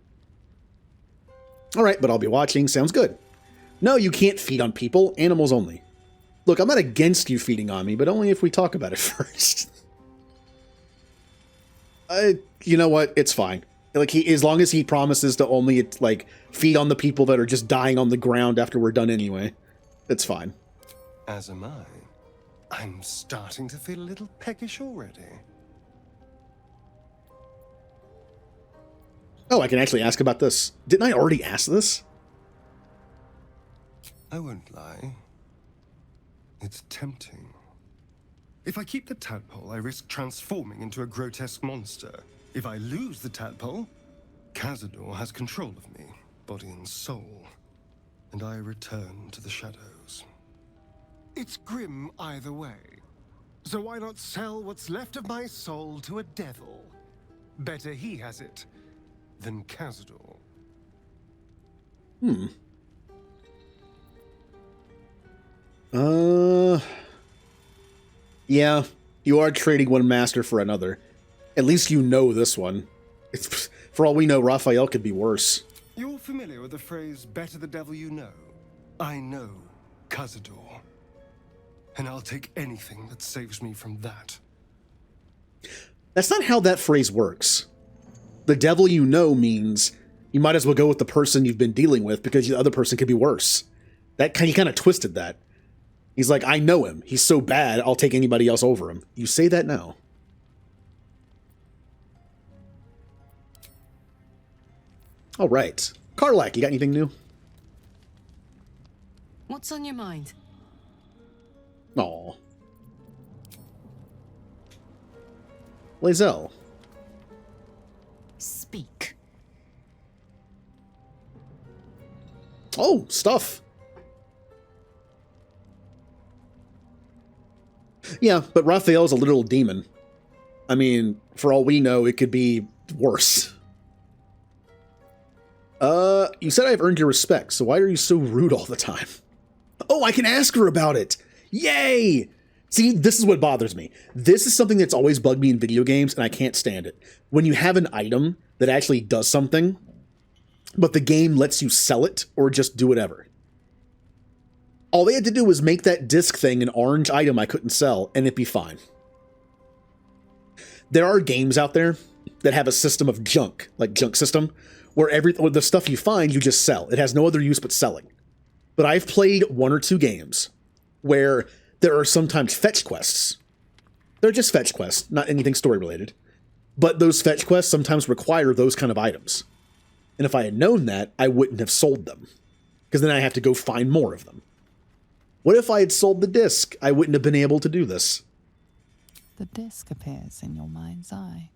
all right, but I'll be watching. Sounds good. No, you can't feed on people. Animals only. Look, I'm not against you feeding on me, but only if we talk about it first. You know what? It's fine. Like, as long as he promises to only, like, feed on the people that are just dying on the ground after we're done anyway. It's fine. As am I. I'm starting to feel a little peckish already. Oh, I can actually ask about this. Didn't I already ask this? I won't lie. It's tempting. If I keep the tadpole, I risk transforming into a grotesque monster. If I lose the tadpole, Cazador has control of me, body and soul, and I return to the shadows. It's grim either way. So why not sell what's left of my soul to a devil? Better he has it than Cazador. Yeah, you are trading one master for another. At least you know this one. It's, for all we know, Raphael could be worse. You're familiar with the phrase, better the devil you know? I know Cazador. And I'll take anything that saves me from that. That's not how that phrase works. The devil you know means you might as well go with the person you've been dealing with because the other person could be worse. He kind of twisted that. He's like, I know him. He's so bad, I'll take anybody else over him. You say that now. All right. Karlak, you got anything new? What's on your mind? Aw. Lae'zel. Speak. Oh, stuff. Yeah, but Raphael's a literal demon. I mean, for all we know, it could be worse. You said I've earned your respect, so why are you so rude all the time? Oh, I can ask her about it! Yay! See, this is what bothers me. This is something that's always bugged me in video games, and I can't stand it. When you have an item that actually does something, but the game lets you sell it, or just do whatever. All they had to do was make that disc thing an orange item I couldn't sell, and it'd be fine. There are games out there that have a system of junk, like junk system, where the stuff you find, you just sell. It has no other use but selling. But I've played one or two games where there are sometimes fetch quests. They're just fetch quests, not anything story related. But those fetch quests sometimes require those kind of items. And if I had known that, I wouldn't have sold them. Because then I have to go find more of them. What if I had sold the disc? I wouldn't have been able to do this. The disc appears in your mind's eye.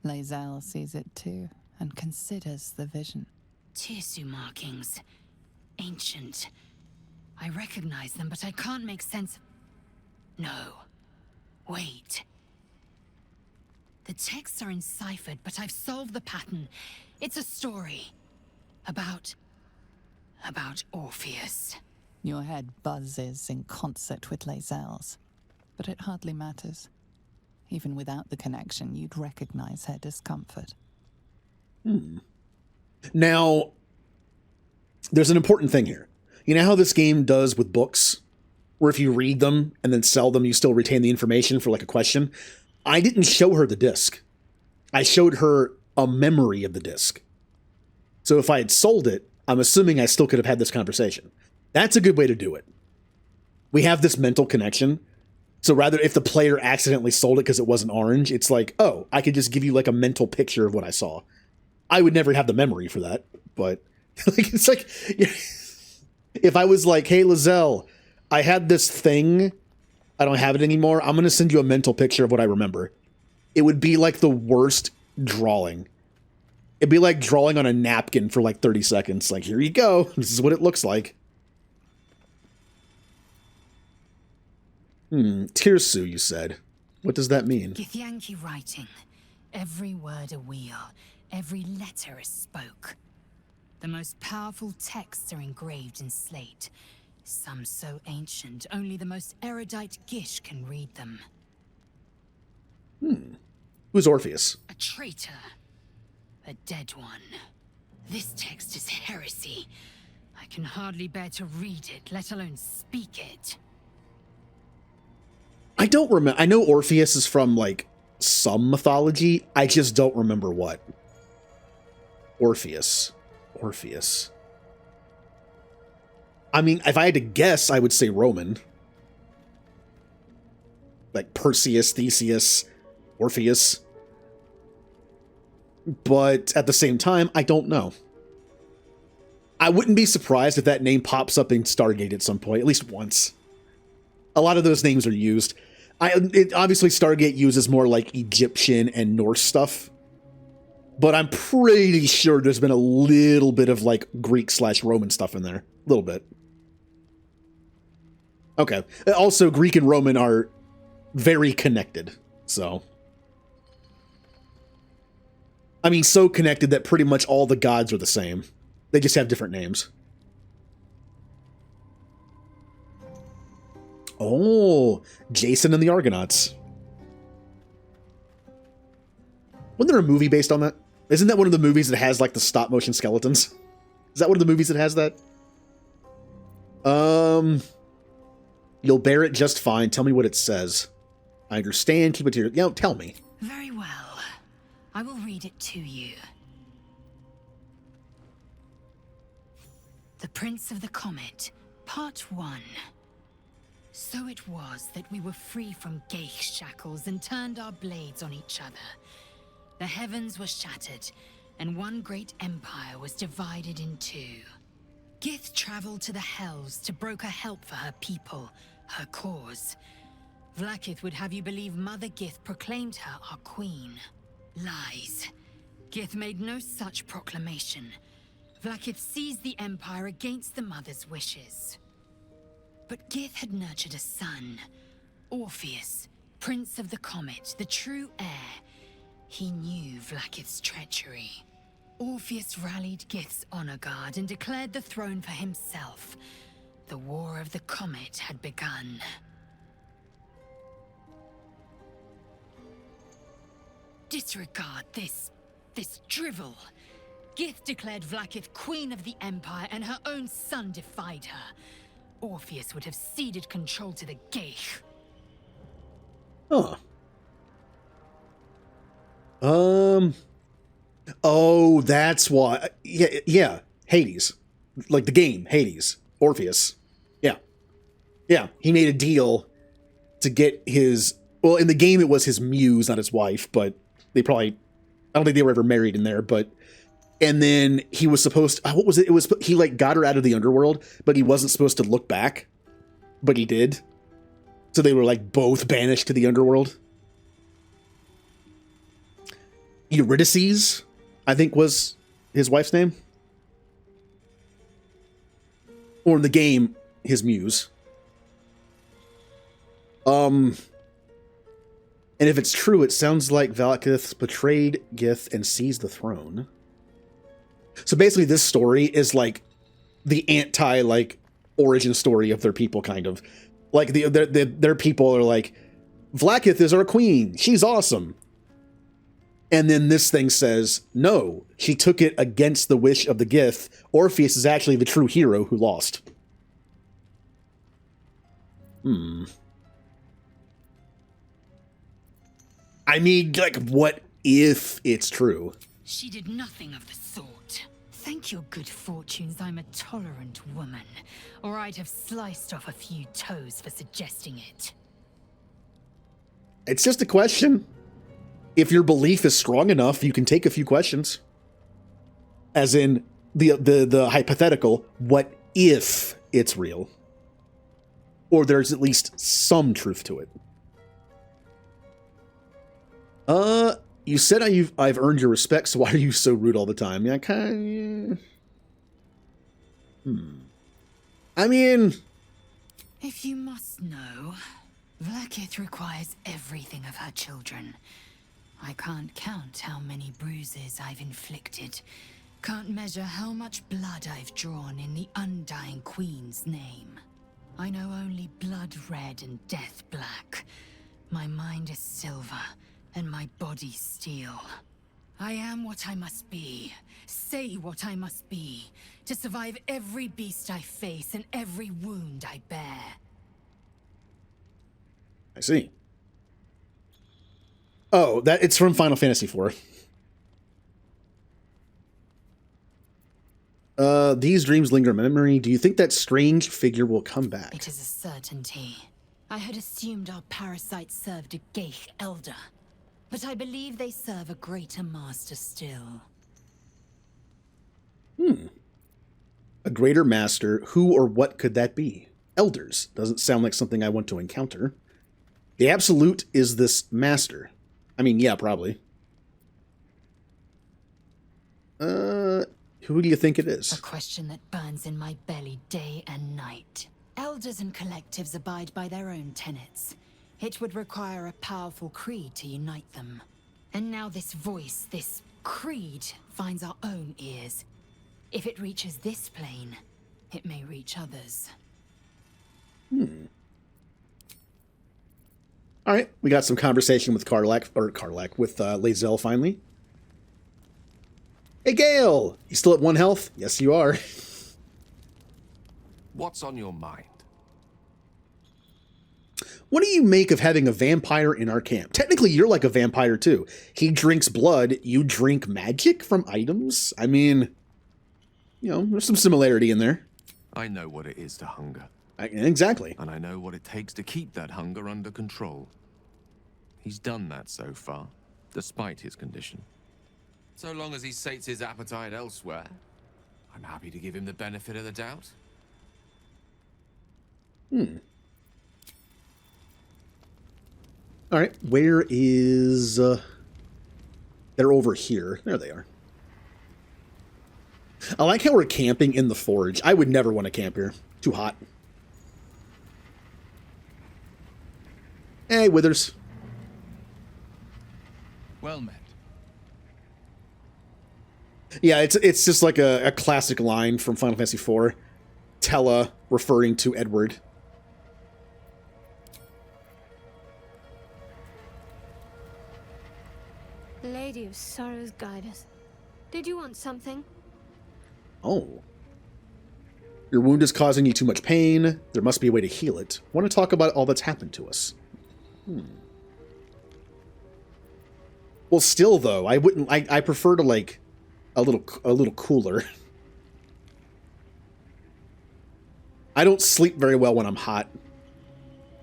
Lae'zel sees it too, and considers the vision. Tissue markings. Ancient. I recognize them, but I can't make sense. No. Wait. The texts are enciphered, but I've solved the pattern. It's a story. About Orpheus. Your head buzzes in concert with Lae'zel's, but it hardly matters. Even without the connection, you'd recognize her discomfort. Now, there's an important thing here. You know how this game does with books? Where if you read them and then sell them, you still retain the information for like a question? I didn't show her the disc. I showed her a memory of the disc. So if I had sold it, I'm assuming I still could have had this conversation. That's a good way to do it. We have this mental connection. So rather, if the player accidentally sold it because it wasn't orange, it's like, oh, I could just give you like a mental picture of what I saw. I would never have the memory for that, but like, it's like, if I was like, hey, Lizelle, I had this thing, I don't have it anymore, I'm going to send you a mental picture of what I remember. It would be like the worst drawing. It'd be like drawing on a napkin for like 30 seconds. Like, here you go. This is what it looks like. Tirsu, you said. What does that mean? Githyanki writing. Every word a wheel. Every letter is spoke. The most powerful texts are engraved in slate. Some so ancient, only the most erudite Gish can read them. Who's Orpheus? A traitor. A dead one. This text is heresy. I can hardly bear to read it, let alone speak it. I don't remember. I know Orpheus is from, like, some mythology. I just don't remember what. Orpheus. I mean, if I had to guess, I would say Roman. Like Perseus, Theseus, Orpheus. But at the same time, I don't know. I wouldn't be surprised if that name pops up in Stargate at some point, at least once. A lot of those names are used. Obviously, Stargate uses more like Egyptian and Norse stuff. But I'm pretty sure there's been a little bit of like Greek/Roman stuff in there. A little bit. Okay. Also, Greek and Roman are very connected. So. I mean, so connected that pretty much all the gods are the same. They just have different names. Oh, Jason and the Argonauts. Wasn't there a movie based on that? Isn't that one of the movies that has like the stop motion skeletons? Is that one of the movies that has that? You'll bear it just fine. Tell me what it says. I understand. Keep it to your... tell me. Very well. I will read it to you. The Prince of the Comet, Part 1. So it was that we were free from Geich shackles and turned our blades on each other. The heavens were shattered, and one great empire was divided in two. Gith traveled to the Hells to broker help for her people, her cause. Vlaakith would have you believe Mother Gith proclaimed her our queen. Lies. Gith made no such proclamation. Vlaakith seized the empire against the Mother's wishes. But Gith had nurtured a son, Orpheus, Prince of the Comet, the true heir. He knew Vlaakith's treachery. Orpheus rallied Gith's honor guard and declared the throne for himself. The War of the Comet had begun. Disregard this drivel. Gith declared Vlaakith queen of the Empire, and her own son defied her. Orpheus would have ceded control to the Geich. Huh. Oh, that's why. Yeah. Hades. Like the game, Hades. Orpheus. Yeah. He made a deal to get his... Well, in the game it was his muse, not his wife, but they probably... I don't think they were ever married in there, but... And then he was supposed to... What was it? It was... He, like, got her out of the underworld, but he wasn't supposed to look back. But he did. So they were, like, both banished to the underworld. Eurydice, I think, was his wife's name. Or in the game, his muse. And if it's true, it sounds like Vlaakith betrayed Gith and seized the throne. So basically, this story is like the anti, like, origin story of their people, kind of. Like, their people are like, Vlaakith is our queen. She's awesome. And then this thing says, no, she took it against the wish of the Gith. Orpheus is actually the true hero who lost. I mean, like, what if it's true? She did nothing of the sort. Thank your good fortunes I'm a tolerant woman, or I'd have sliced off a few toes for suggesting it. It's just a question. If your belief is strong enough, you can take a few questions. As in the hypothetical, what if it's real? Or there's at least some truth to it. You said I've earned your respect, so why are you so rude all the time? Yeah, kind of... I mean... If you must know, Vlaakith requires everything of her children. I can't count how many bruises I've inflicted. Can't measure how much blood I've drawn in the undying Queen's name. I know only blood red and death black. My mind is silver, and my body steel. I am what I must be, say what I must be, to survive every beast I face and every wound I bear. I see. Oh, it's from Final Fantasy IV. These dreams linger in memory. Do you think that strange figure will come back? It is a certainty. I had assumed our parasites served a Geich elder, but I believe they serve a greater master still. A greater master? Who or what could that be? Elders. Doesn't sound like something I want to encounter. The Absolute is this master. I mean, yeah, probably. Who do you think it is? A question that burns in my belly day and night. Elders and collectives abide by their own tenets. It would require a powerful creed to unite them. And now this voice, this creed, finds our own ears. If it reaches this plane, it may reach others. All right, we got some conversation with with Lae'zel finally. Hey, Gale! You still at 1 health? Yes, you are. What's on your mind? What do you make of having a vampire in our camp? Technically, you're like a vampire, too. He drinks blood. You drink magic from items? I mean, you know, there's some similarity in there. I know what it is to hunger. Exactly. And I know what it takes to keep that hunger under control. He's done that so far, despite his condition. So long as he sates his appetite elsewhere, I'm happy to give him the benefit of the doubt. All right, where is... they're over here. There they are. I like how we're camping in the forge. I would never want to camp here. Too hot. Hey, Withers. Well met. Yeah, it's just like a classic line from Final Fantasy IV. Tella referring to Edward. Lady of Sorrows, guide us. Did you want something? Oh. Your wound is causing you too much pain. There must be a way to heal it. Want to talk about all that's happened to us. Well, still though, I wouldn't. I prefer to like a little cooler. I don't sleep very well when I'm hot.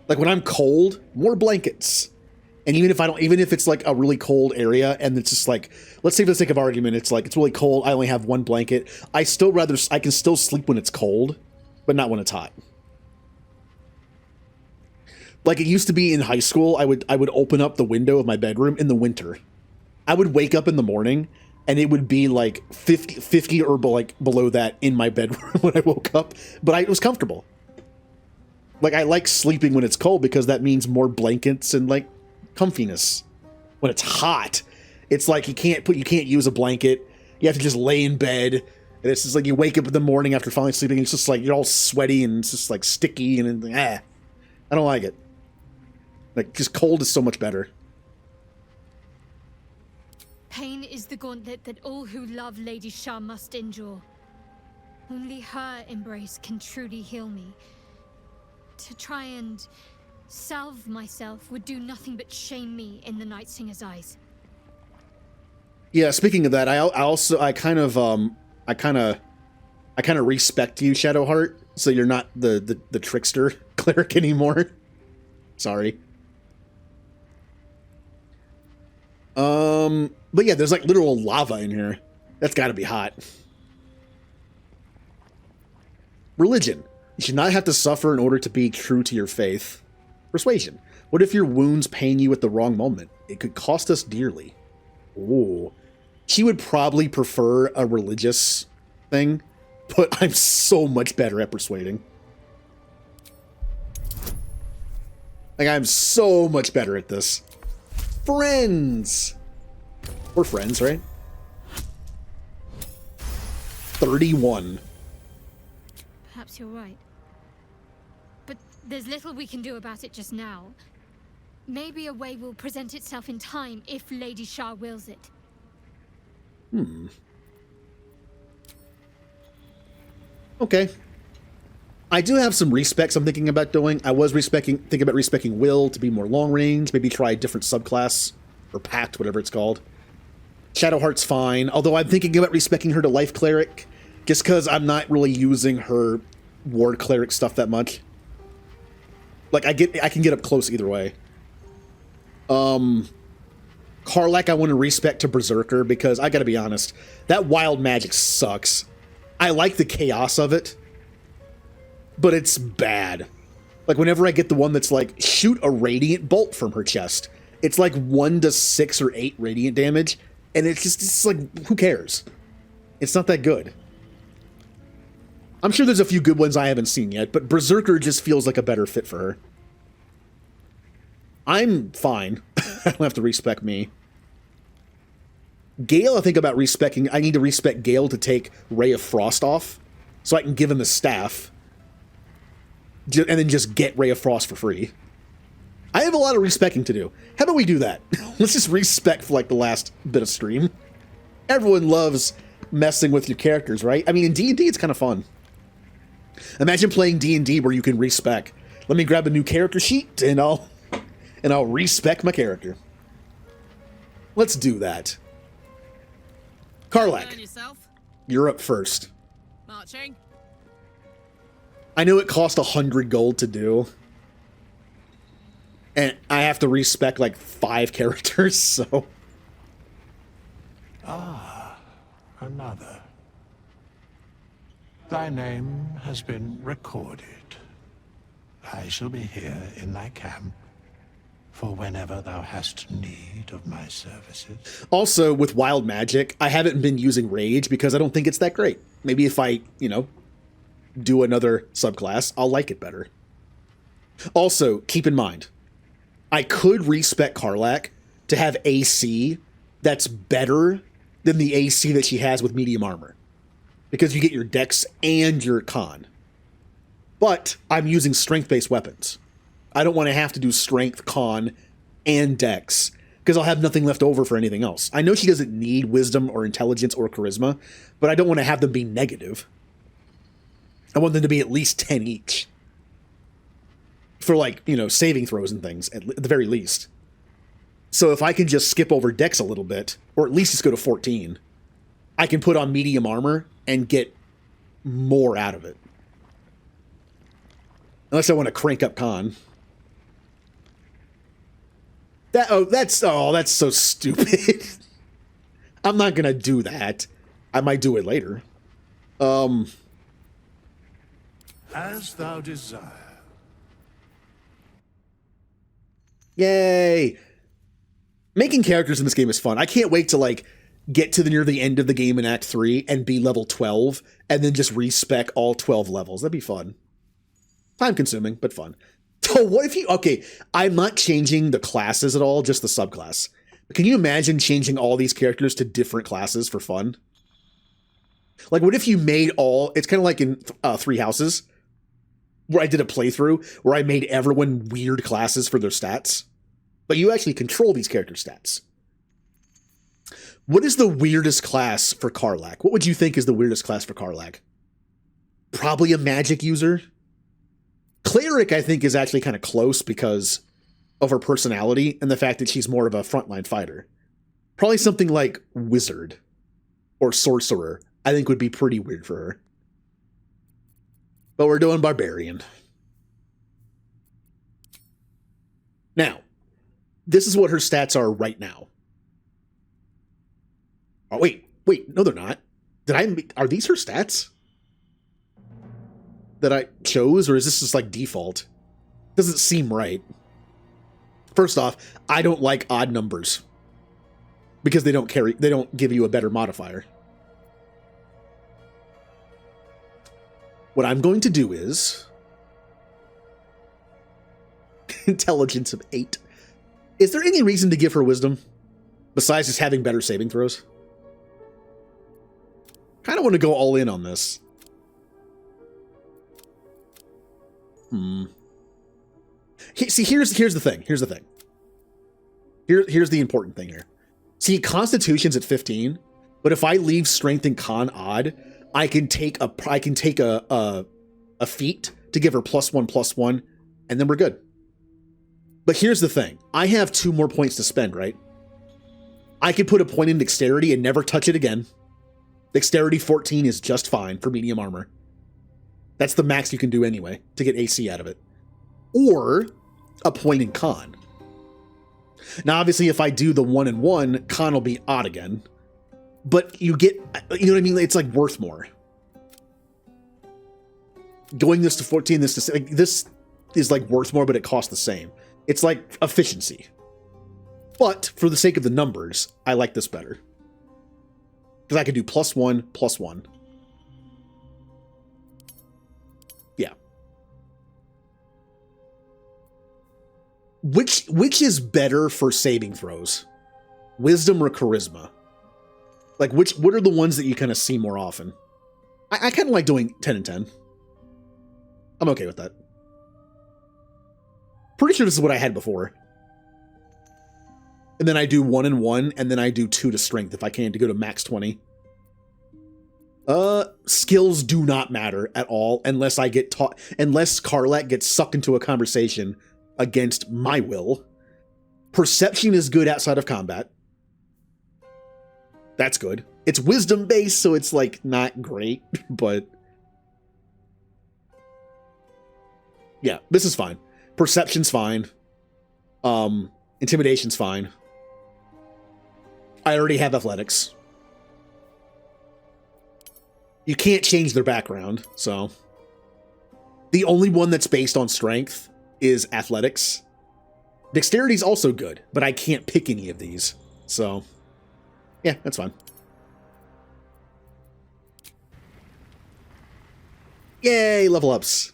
Like when I'm cold, more blankets. And even if it's like a really cold area and it's just like, let's say for the sake of argument, it's like, it's really cold, I only have one blanket. I can still sleep when it's cold, but not when it's hot. Like it used to be in high school, I would open up the window of my bedroom in the winter. I would wake up in the morning and it would be like 50 or like below that in my bedroom when I woke up, but it was comfortable. Like I like sleeping when it's cold because that means more blankets and like comfiness. When it's hot, it's like you can't use a blanket. You have to just lay in bed. And it's just like you wake up in the morning after finally sleeping. And it's just like you're all sweaty and it's just like sticky and I don't like it. Like just cold is so much better. Pain is the gauntlet that all who love Lady Shah must endure. Only her embrace can truly heal me. To try and salve myself would do nothing but shame me in the Night Singer's eyes. Yeah, speaking of that, I kind of respect you, Shadowheart, so you're not the trickster cleric anymore. Sorry. But yeah, there's like literal lava in here. That's gotta be hot. Religion. You should not have to suffer in order to be true to your faith. Persuasion. What if your wounds pain you at the wrong moment? It could cost us dearly. Ooh. She would probably prefer a religious thing, but I'm so much better at persuading. Like, I'm so much better at this. Friends! We're friends, right? 31. Perhaps you're right. But there's little we can do about it just now. Maybe a way will present itself in time if Lady Shah wills it. Okay. I do have some respecs I'm thinking about doing. I was thinking about respecing Will to be more long range, maybe try a different subclass, or pact, whatever it's called. Shadowheart's fine, although I'm thinking about respecing her to Life Cleric, just because I'm not really using her Ward Cleric stuff that much. Like, I can get up close either way. Karlach I want to respec to Berserker, because I gotta be honest, that wild magic sucks. I like the chaos of it, but it's bad. Like, whenever I get the one that's like, shoot a radiant bolt from her chest, it's like 1 to 6 or 8 radiant damage, and it's like, who cares? It's not that good. I'm sure there's a few good ones I haven't seen yet, but Berserker just feels like a better fit for her. I'm fine. I don't have to respec me. Gale, I think about respecing. I need to respec Gale to take Ray of Frost off, so I can give him the staff, and then just get Ray of Frost for free. I have a lot of respecking to do. How about we do that? Let's just respec for like the last bit of stream. Everyone loves messing with your characters, right? I mean, in D&D, it's kind of fun. Imagine playing D&D where you can respec. Let me grab a new character sheet, and I'll respec my character. Let's do that. Karlach, you're up first. Marching. I know it cost 100 gold to do. And I have to respec like 5 characters, so... Ah, another. Thy name has been recorded. I shall be here in thy camp for whenever thou hast need of my services. Also, with wild magic, I haven't been using rage because I don't think it's that great. Maybe if I, do another subclass, I'll like it better. Also, keep in mind, I could respec Karlach to have AC that's better than the AC that she has with medium armor, because you get your dex and your con. But I'm using strength-based weapons. I don't want to have to do strength, con, and dex, because I'll have nothing left over for anything else. I know she doesn't need wisdom or intelligence or charisma, but I don't want to have them be negative. I want them to be at least 10 each. For, saving throws and things, at the very least. So if I can just skip over dex a little bit, or at least just go to 14, I can put on medium armor and get more out of it. Unless I want to crank up con. That's so stupid. I'm not gonna do that. I might do it later. As thou desire. Yay! Making characters in this game is fun. I can't wait to get to near the end of the game in Act 3 and be level 12, and then just respec all 12 levels. That'd be fun. Time consuming, but fun. So what if you... Okay, I'm not changing the classes at all, just the subclass. Can you imagine changing all these characters to different classes for fun? Like, what if you made all... It's kind of like in 3 Houses, where I did a playthrough, where I made everyone weird classes for their stats. But you actually control these character stats. What is the weirdest class for Karlach? What would you think is the weirdest class for Karlach? Probably a magic user? Cleric, I think, is actually kind of close because of her personality and the fact that she's more of a frontline fighter. Probably something like Wizard or Sorcerer, I think would be pretty weird for her. But we're doing Barbarian. Now, this is what her stats are right now. Oh, wait, no, they're not. Are these her stats that I chose, or is this just like default? Doesn't seem right. First off, I don't like odd numbers because they don't give you a better modifier. What I'm going to do is intelligence of 8. Is there any reason to give her wisdom besides just having better saving throws? Kind of want to go all in on this. See, here's the thing. Here's the important thing here. See, Constitution's at 15, but if I leave Strength and Con odd, I can take a feat to give her +1/+1, and then we're good. But here's the thing. I have 2 more points to spend, right? I could put a point in Dexterity and never touch it again. Dexterity 14 is just fine for medium armor. That's the max you can do anyway to get AC out of it. Or a point in Con. Now, obviously, if I do the 1 and 1, Con will be odd again. But you get, you know what I mean? It's like worth more. Going this to 14, this is like worth more, but it costs the same. It's like efficiency. But for the sake of the numbers, I like this better. Because I could do +1/+1. Yeah. Which is better for saving throws? Wisdom or charisma? Like, what are the ones that you kind of see more often? I kind of like doing 10 and 10. I'm okay with that. Pretty sure this is what I had before. And then I do 1 and 1, and then I do 2 to strength if I can to go to max 20. Skills do not matter at all unless I get taught, unless Karlak gets sucked into a conversation against my will. Perception is good outside of combat. That's good. It's wisdom based, so it's like not great, but yeah, this is fine. Perception's fine. Intimidation's fine. I already have athletics. You can't change their background, so. The only one that's based on strength is athletics. Dexterity's also good, but I can't pick any of these, so. Yeah, that's fine. Yay, level ups.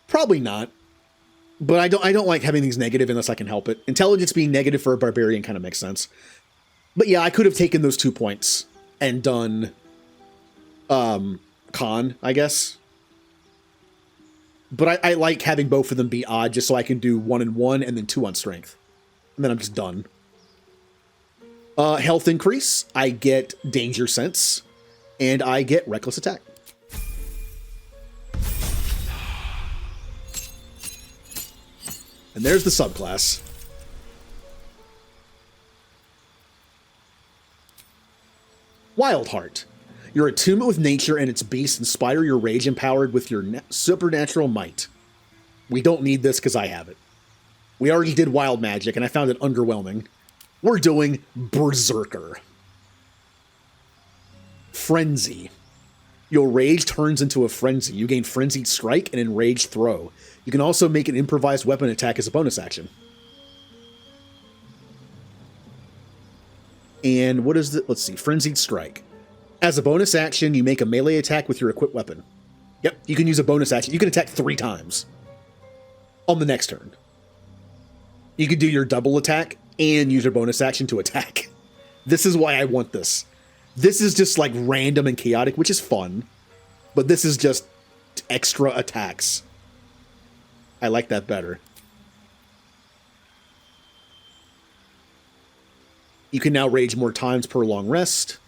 Probably not. But I don't like having these negative unless I can help it. Intelligence being negative for a barbarian kind of makes sense. But yeah, I could have taken those 2 points and done con, I guess. But I like having both of them be odd just so I can do 1 and 1 and then 2 on strength. And then I'm just done. Health increase, I get danger sense, and I get reckless attack. And there's the subclass. Wild Heart. Your attunement with nature and its beasts inspire your rage empowered with your supernatural might. We don't need this because I have it. We already did Wild Magic, and I found it underwhelming. We're doing Berserker. Frenzy. Your rage turns into a frenzy. You gain Frenzied Strike and Enraged Throw. You can also make an improvised weapon attack as a bonus action. And what is the... Let's see. Frenzied Strike. As a bonus action, you make a melee attack with your equipped weapon. Yep, you can use a bonus action. You can attack 3 times on the next turn. You can do your double attack and use your bonus action to attack. This is why I want this. This is just like random and chaotic, which is fun. But this is just extra attacks. I like that better. You can now rage more times per long rest.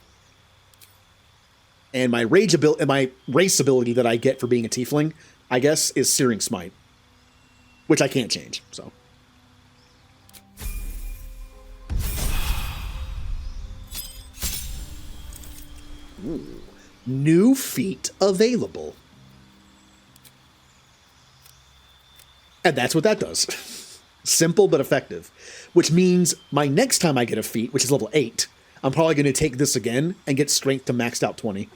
And my race ability that I get for being a tiefling, I guess, is Searing Smite, which I can't change. So. Ooh. New feat available. And that's what that does. Simple but effective. Which means my next time I get a feat, which is level 8, I'm probably going to take this again and get strength to maxed out 20.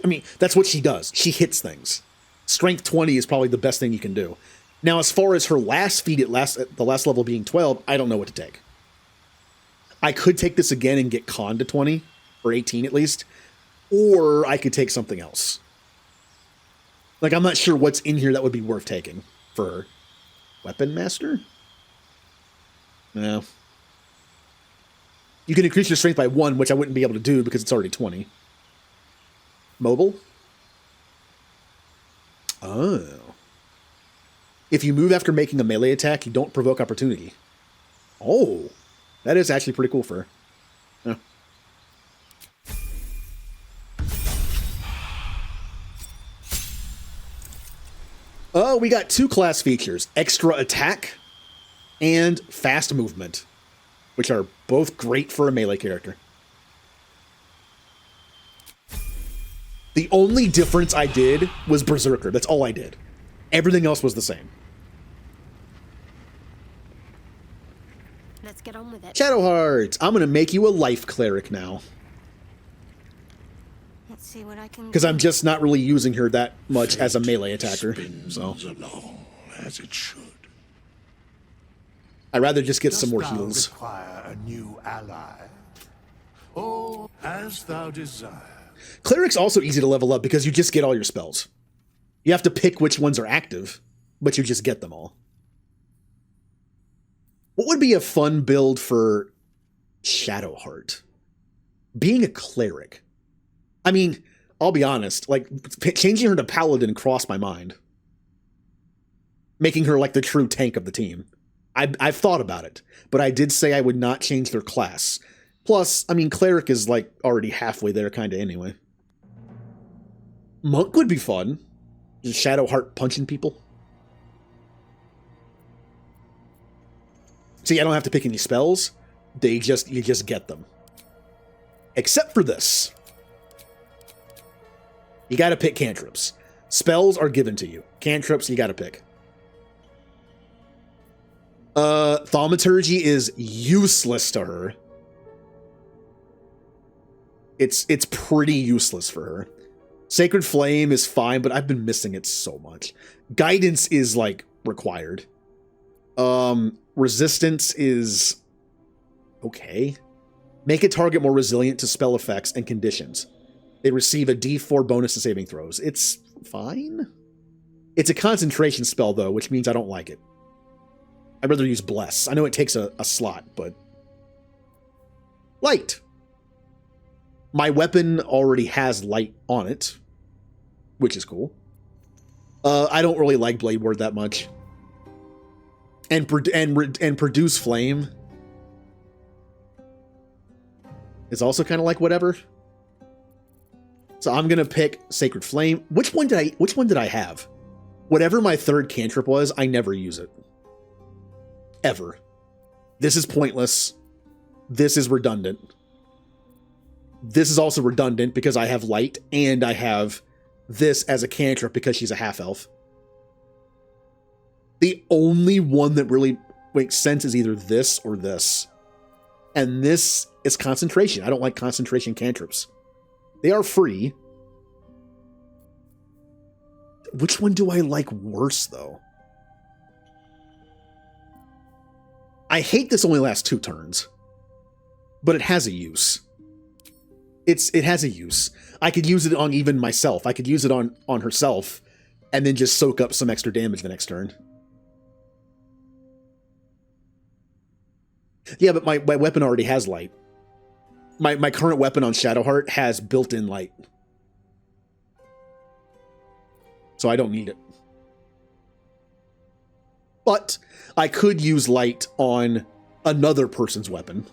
I mean, that's what she does. She hits things. Strength 20 is probably the best thing you can do. Now, as far as her last feat at the last level being 12, I don't know what to take. I could take this again and get con to 20, or 18 at least, or I could take something else. Like, I'm not sure what's in here that would be worth taking for her. Weapon Master? No. You can increase your strength by 1, which I wouldn't be able to do because it's already 20. Mobile? Oh. If you move after making a melee attack, you don't provoke opportunity. Oh. That is actually pretty cool for her. Oh, we got 2 class features. Extra attack and fast movement, which are both great for a melee character. The only difference I did was Berserker. That's all I did. Everything else was the same. Let's get on with it. Shadowheart, I'm going to make you a life cleric now. Let's see what I can. Because I'm just not really using her that much as a melee attacker. So along as it should. I'd rather just get some more heals. Require a new ally. Oh, as thou desire. Cleric's also easy to level up because you just get all your spells. You have to pick which ones are active, but you just get them all. What would be a fun build for Shadowheart? Being a cleric. I mean, I'll be honest, like, changing her to Paladin crossed my mind. Making her like the true tank of the team. I've thought about it, but I did say I would not change their class. Plus, I mean, Cleric is like already halfway there kind of anyway. Monk would be fun. Just Shadowheart punching people. See, I don't have to pick any spells. You just get them. Except for this. You gotta pick cantrips. Spells are given to you. Cantrips, you gotta pick. Thaumaturgy is useless to her. It's pretty useless for her. Sacred Flame is fine, but I've been missing it so much. Guidance is, like, required. Resistance is okay. Make a target more resilient to spell effects and conditions. They receive a D4 bonus to saving throws. It's fine. It's a concentration spell, though, which means I don't like it. I'd rather use Bless. I know it takes a slot, but... Light. My weapon already has light on it, which is cool. I don't really like Blade Ward that much. And Produce Flame is also kind of like whatever. So I'm gonna pick Sacred Flame. Which one did I have? Whatever my third cantrip was, I never use it. Ever. This is pointless. This is redundant. This is also redundant because I have light, and I have this as a cantrip because she's a half-elf. The only one that really makes sense is either this or this. And this is concentration. I don't like concentration cantrips. They are free. Which one do I like worse, though? I hate this only lasts 2 turns. But it has a use. It has a use. I could use it on even myself. I could use it on herself and then just soak up some extra damage the next turn. Yeah, but my weapon already has light. My current weapon on Shadowheart has built-in light. So I don't need it. But I could use light on another person's weapon.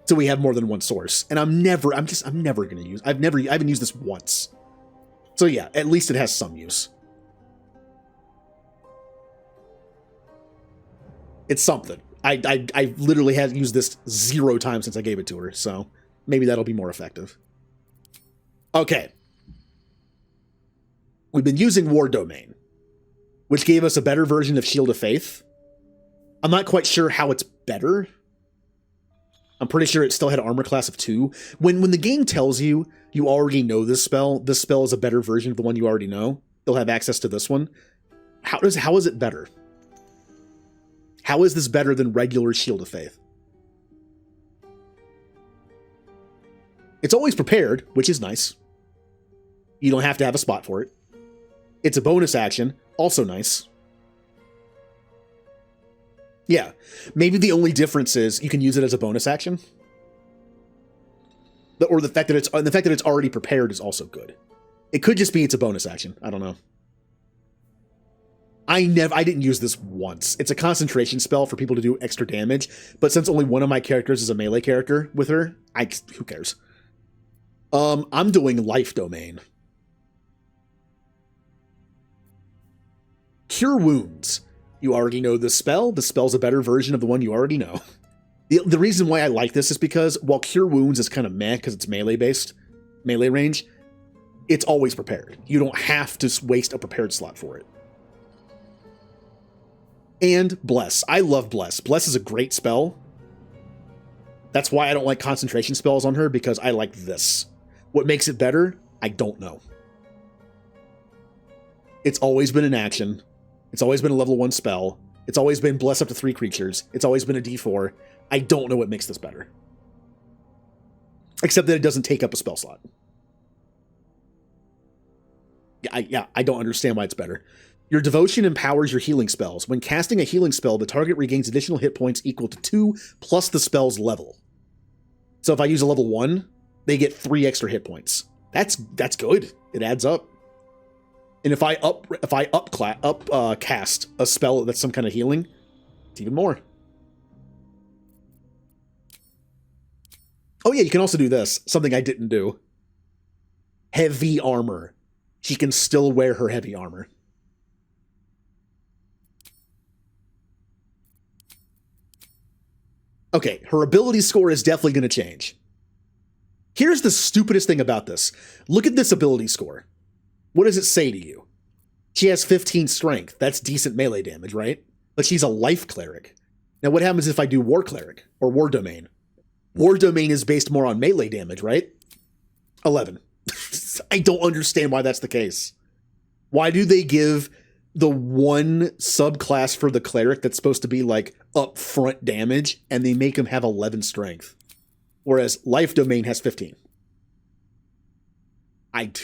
So we have more than one source. And I'm never going to use, I haven't used this once. So yeah, at least it has some use. It's something. I literally have used this 0 times since I gave it to her, so maybe that'll be more effective. Okay. We've been using War Domain, which gave us a better version of Shield of Faith. I'm not quite sure how it's better. I'm pretty sure it still had armor class of 2. When the game tells you you already know this spell is a better version of the one you already know, you'll have access to this one. How is it better? How is this better than regular Shield of Faith? It's always prepared, which is nice. You don't have to have a spot for it. It's a bonus action, also nice. Yeah, maybe the only difference is you can use it as a bonus action. Or the fact that it's already prepared is also good. It could just be it's a bonus action. I don't know. I didn't use this once. It's a concentration spell for people to do extra damage, but since only one of my characters is a melee character with her, who cares? I'm doing Life Domain. Cure Wounds. You already know this spell. The spell's a better version of the one you already know. The reason why I like this is because while Cure Wounds is kind of meh because it's melee-based, melee range, it's always prepared. You don't have to waste a prepared slot for it. And Bless. I love Bless. Bless is a great spell. That's why I don't like concentration spells on her, because I like this. What makes it better? I don't know. It's always been an action. It's always been a level 1 spell. It's always been Bless up to 3 creatures. It's always been a D4. I don't know what makes this better. Except that it doesn't take up a spell slot. I don't understand why it's better. Your devotion empowers your healing spells. When casting a healing spell, the target regains additional hit points equal to 2 plus the spell's level. So if I use a level 1, they get 3 extra hit points. That's good. It adds up. And if I cast a spell that's some kind of healing, it's even more. Oh yeah, you can also do this. Something I didn't do. Heavy armor. She can still wear her heavy armor. Okay, her ability score is definitely going to change. Here's the stupidest thing about this. Look at this ability score. What does it say to you? She has 15 strength. That's decent melee damage, right? But she's a life cleric. Now what happens if I do war cleric or war domain? War domain is based more on melee damage, right? 11. I don't understand why that's the case. Why do they give the one subclass for the cleric that's supposed to be like upfront damage and they make him have 11 strength? Whereas life domain has 15.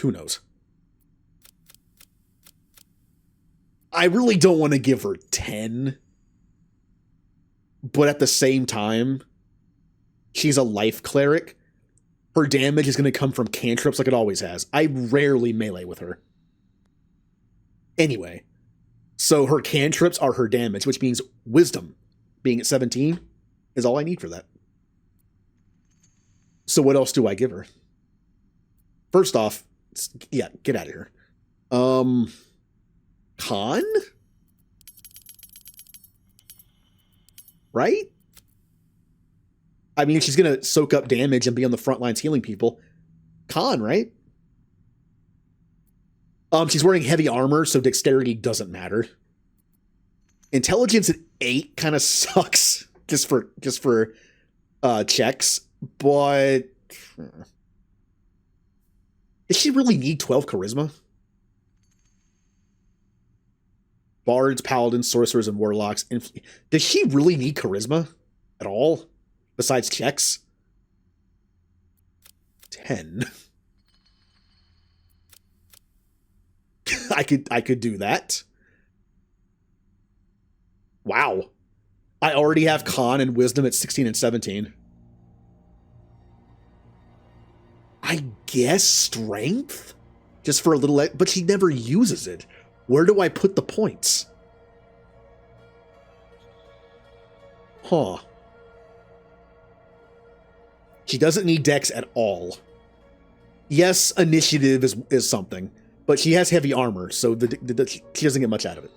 Who knows? I really don't want to give her 10. But at the same time, she's a life cleric. Her damage is going to come from cantrips like it always has. I rarely melee with her. Anyway, so her cantrips are her damage, which means wisdom, being at 17, is all I need for that. So what else do I give her? First off, yeah, get out of here. Con? Right? I mean, she's going to soak up damage and be on the front lines healing people. Con, right? She's wearing heavy armor, so dexterity doesn't matter. Intelligence at 8 kind of sucks just for checks, but does she really need 12 charisma? Bards, paladins, sorcerers, and warlocks. Does she really need charisma at all? Besides checks? 10. I could do that. Wow. I already have con and wisdom at 16 and 17. I guess strength? Just for a little, but she never uses it. Where do I put the points? Huh. She doesn't need dex at all. Yes, initiative is something, but she has heavy armor, so she doesn't get much out of it.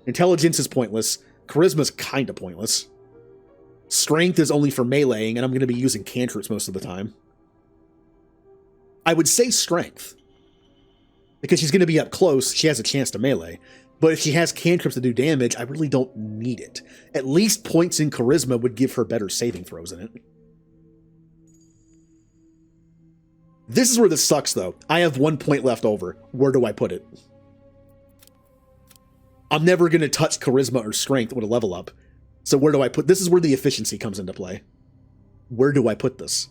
Intelligence is pointless. Charisma's kind of pointless. Strength is only for meleeing, and I'm going to be using cantrips most of the time. I would say strength. Because she's going to be up close, she has a chance to melee. But if she has cantrips to do damage, I really don't need it. At least points in charisma would give her better saving throws in it. This is where this sucks, though. I have 1 point left over. Where do I put it? I'm never going to touch charisma or strength with a level up. So where do I put... This is where the efficiency comes into play. Where do I put this?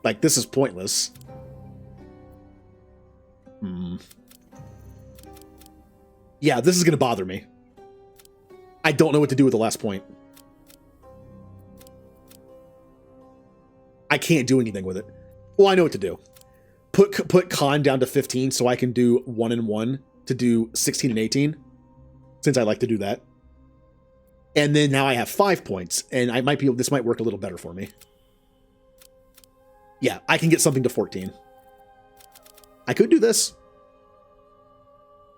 Like, this is pointless. Yeah, this is going to bother me. I don't know what to do with the last point. I can't do anything with it. Well, I know what to do. Put con down to 15 so I can do 1 and 1 to do 16 and 18. Since I like to do that. And then now I have 5 points, and I might be able, this might work a little better for me. Yeah, I can get something to 14. I could do this.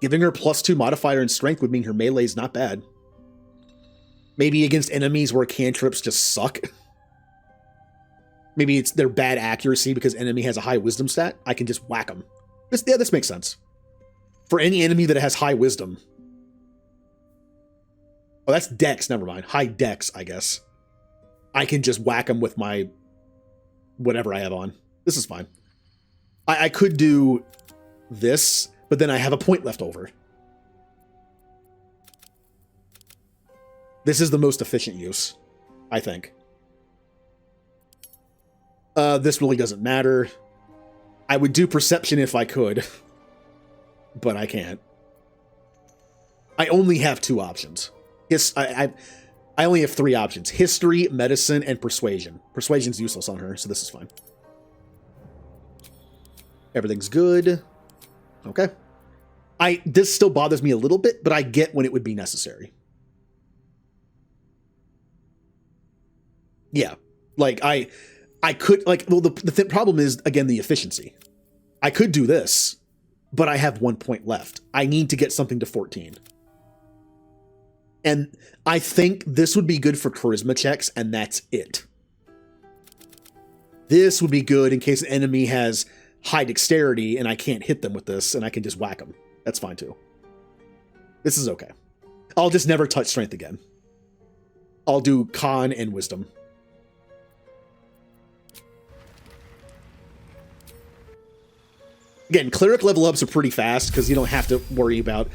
Giving her +2 modifier in strength would mean her melee is not bad. Maybe against enemies where cantrips just suck. Maybe it's their bad accuracy because enemy has a high wisdom stat. I can just whack them. This makes sense. For any enemy that has high wisdom. Oh, that's dex, never mind. High dex, I guess. I can just whack them with my whatever I have on. This is fine. I could do this, but then I have a point left over. This is the most efficient use, I think. This really doesn't matter. I would do perception if I could, but I can't. I only have 2 options. I only have 3 options. History, medicine, and persuasion. Persuasion's useless on her, so this is fine. Everything's good. Okay. This still bothers me a little bit, but I get when it would be necessary. Yeah. Like, I could, like, well, the problem is, again, the efficiency. I could do this, but I have 1 point left. I need to get something to 14. And I think this would be good for charisma checks, and that's it. This would be good in case an enemy has high dexterity, and I can't hit them with this, and I can just whack them. That's fine, too. This is okay. I'll just never touch strength again. I'll do con and wisdom. Again, cleric level ups are pretty fast, because you don't have to worry about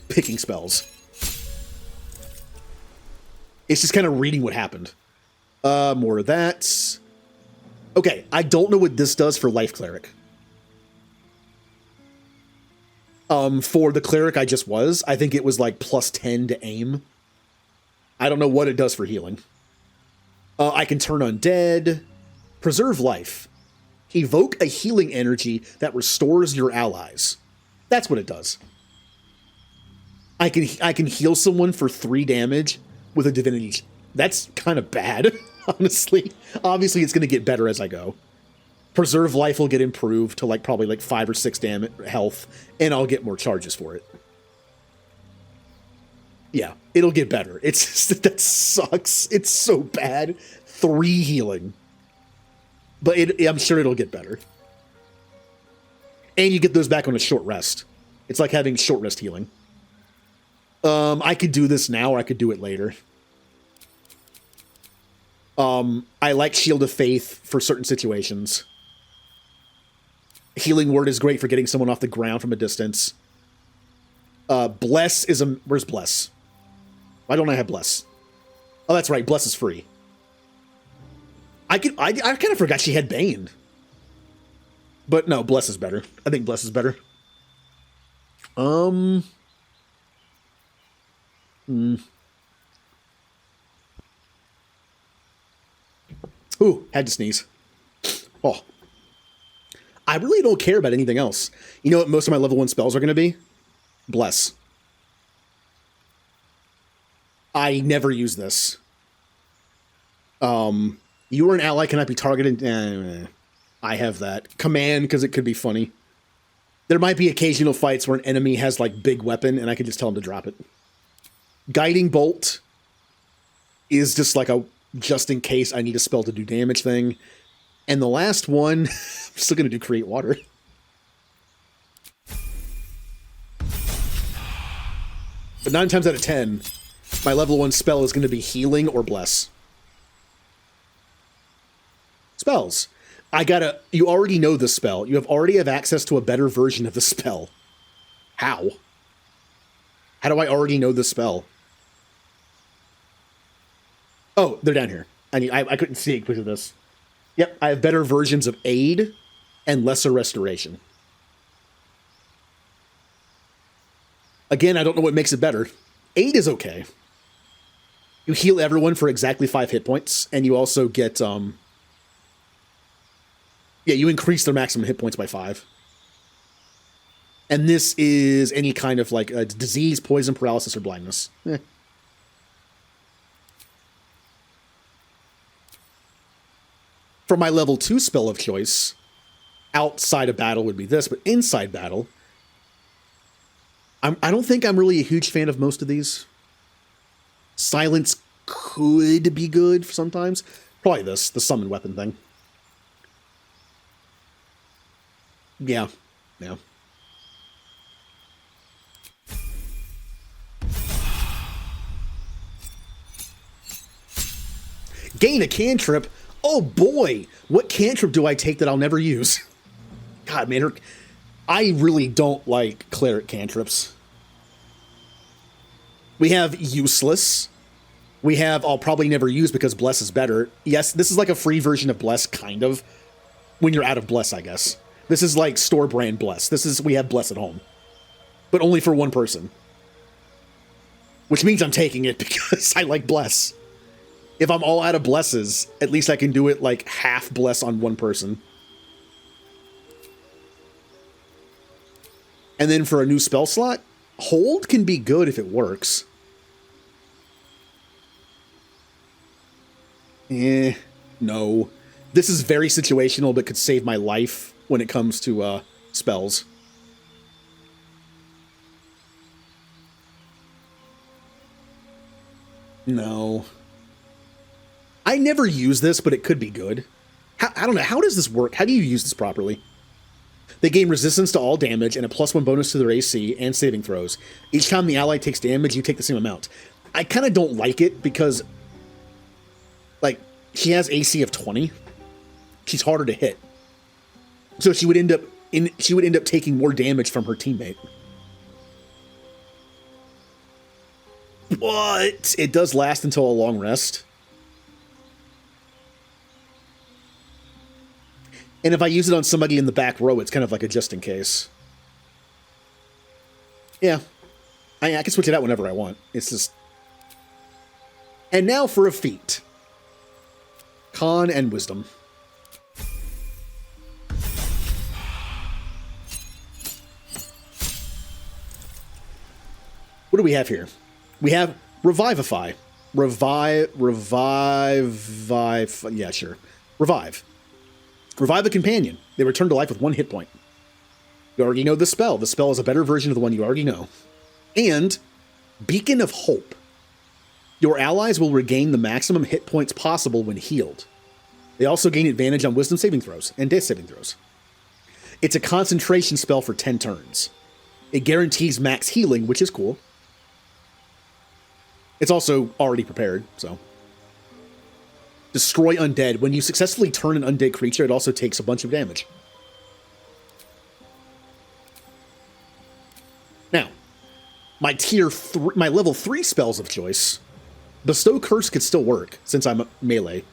picking spells. It's just kind of reading what happened. More of that. Okay, I don't know what this does for life cleric. For the cleric I just was, I think it was like +10 to aim. I don't know what it does for healing. I can turn undead. Preserve life. Evoke a healing energy that restores your allies. That's what it does. I can heal someone for 3 damage with a divinity. That's kind of bad, honestly. Obviously, it's going to get better as I go. Preserve life will get improved to like probably like 5 or 6 damage health, and I'll get more charges for it. Yeah, it'll get better. It's just, that sucks. It's so bad. 3 healing. But I'm sure it'll get better. And you get those back on a short rest. It's like having short rest healing. I could do this now, or I could do it later. I like Shield of Faith for certain situations. Healing Word is great for getting someone off the ground from a distance. Bless is a... Where's Bless? Why don't I have Bless? Oh, that's right. Bless is free. I kind of forgot she had Bane. But no, Bless is better. I think Bless is better. Ooh, had to sneeze. Oh. I really don't care about anything else. You know what most of my level 1 spells are going to be? Bless. I never use this. You or an ally cannot be targeted. I have that. Command, because it could be funny. There might be occasional fights where an enemy has, like, big weapon, and I can just tell him to drop it. Guiding Bolt is just like a just in case I need a spell to do damage thing. And the last one, I'm still going to do Create Water. But 9 times out of 10, my level 1 spell is going to be Healing or Bless. Spells. You already know the spell. You already have access to a better version of the spell. How? How do I already know the spell? Oh, they're down here. I couldn't see it because of this. Yep, I have better versions of Aid and Lesser Restoration. Again, I don't know what makes it better. Aid is okay. You heal everyone for exactly 5 hit points, and you also get, yeah, you increase their maximum hit points by 5. And this is any kind of, like, disease, poison, paralysis, or blindness. For my level 2 spell of choice, outside of battle would be this, but inside battle, I don't think I'm really a huge fan of most of these. Silence could be good sometimes. Probably the summon weapon thing. Yeah. Gain a cantrip? Oh boy! What cantrip do I take that I'll never use? God, man, I really don't like cleric cantrips. We have Useless. We have I'll probably never use because Bless is better. Yes, this is like a free version of Bless, kind of. When you're out of Bless, I guess. This is like store brand Bless. We have Bless at home. But only for one person. Which means I'm taking it because I like Bless. If I'm all out of Blesses, at least I can do it like half Bless on one person. And then for a new spell slot, Hold can be good if it works. No. This is very situational, but could save my life when it comes to spells. No. I never use this, but it could be good. I don't know. How does this work? How do you use this properly? They gain resistance to all damage and a +1 bonus to their AC and saving throws. Each time the ally takes damage, you take the same amount. I kind of don't like it because, like, she has AC of 20. She's harder to hit. So she would end up taking more damage from her teammate. But it does last until a long rest. And if I use it on somebody in the back row, it's kind of like a just in case. Yeah. I can switch it out whenever I want. It's just... And now for a feat. Con and Wisdom. What do we have here? We have Revivify. Yeah, sure. Revive. Revive a companion. They return to life with 1 hit point. You already know the spell. The spell is a better version of the one you already know. And Beacon of Hope. Your allies will regain the maximum hit points possible when healed. They also gain advantage on Wisdom saving throws and Death saving throws. It's a concentration spell for 10 turns. It guarantees max healing, which is cool. It's also already prepared, so... Destroy Undead. When you successfully turn an undead creature, it also takes a bunch of damage. Now, my level 3 spells of choice. Bestow Curse could still work, since I'm melee.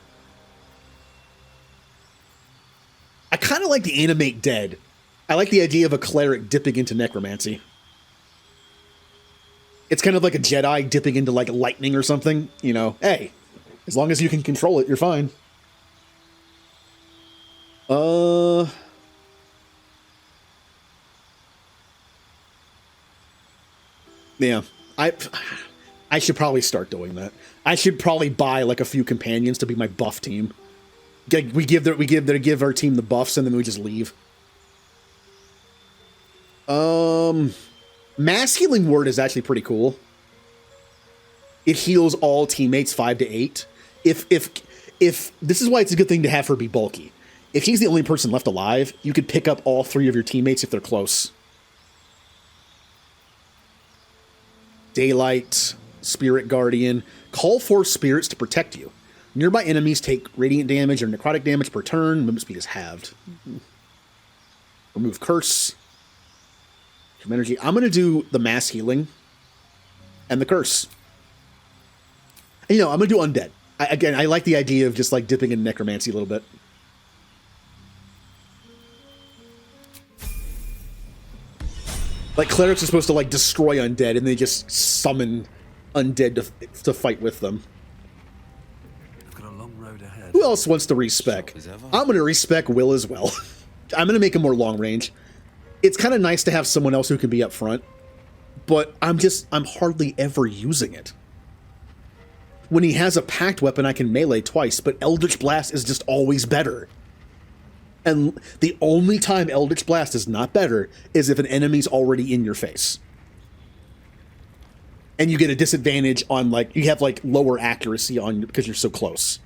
I kind of like the Animate Dead. I like the idea of a cleric dipping into necromancy. It's kind of like a Jedi dipping into, like, lightning or something. You know, hey... As long as you can control it, you're fine. Yeah. I I should probably start doing that. I should probably buy like a few companions to be my buff team. We give our team the buffs and then we just leave. Mass healing word is actually pretty cool. It heals all teammates 5 to 8. If this is why it's a good thing to have her be bulky. If he's the only person left alive, you could pick up all 3 of your teammates if they're close. Daylight, Spirit Guardian. Call for spirits to protect you. Nearby enemies take radiant damage or necrotic damage per turn. Movement speed is halved. Remove curse. From energy. I'm going to do the mass healing and the curse. And, I'm going to do undead. I like the idea of just like dipping in necromancy a little bit. Like clerics are supposed to like destroy undead and they just summon undead to fight with them. I've got a long road ahead. Who else wants to respec? I'm going to respec Will as well. I'm going to make him more long range. It's kind of nice to have someone else who can be up front, but I'm hardly ever using it. When he has a packed weapon, I can melee twice, but Eldritch Blast is just always better. And the only time Eldritch Blast is not better is if an enemy's already in your face. And you get a disadvantage on, like, you have, like, lower accuracy on because you're so close.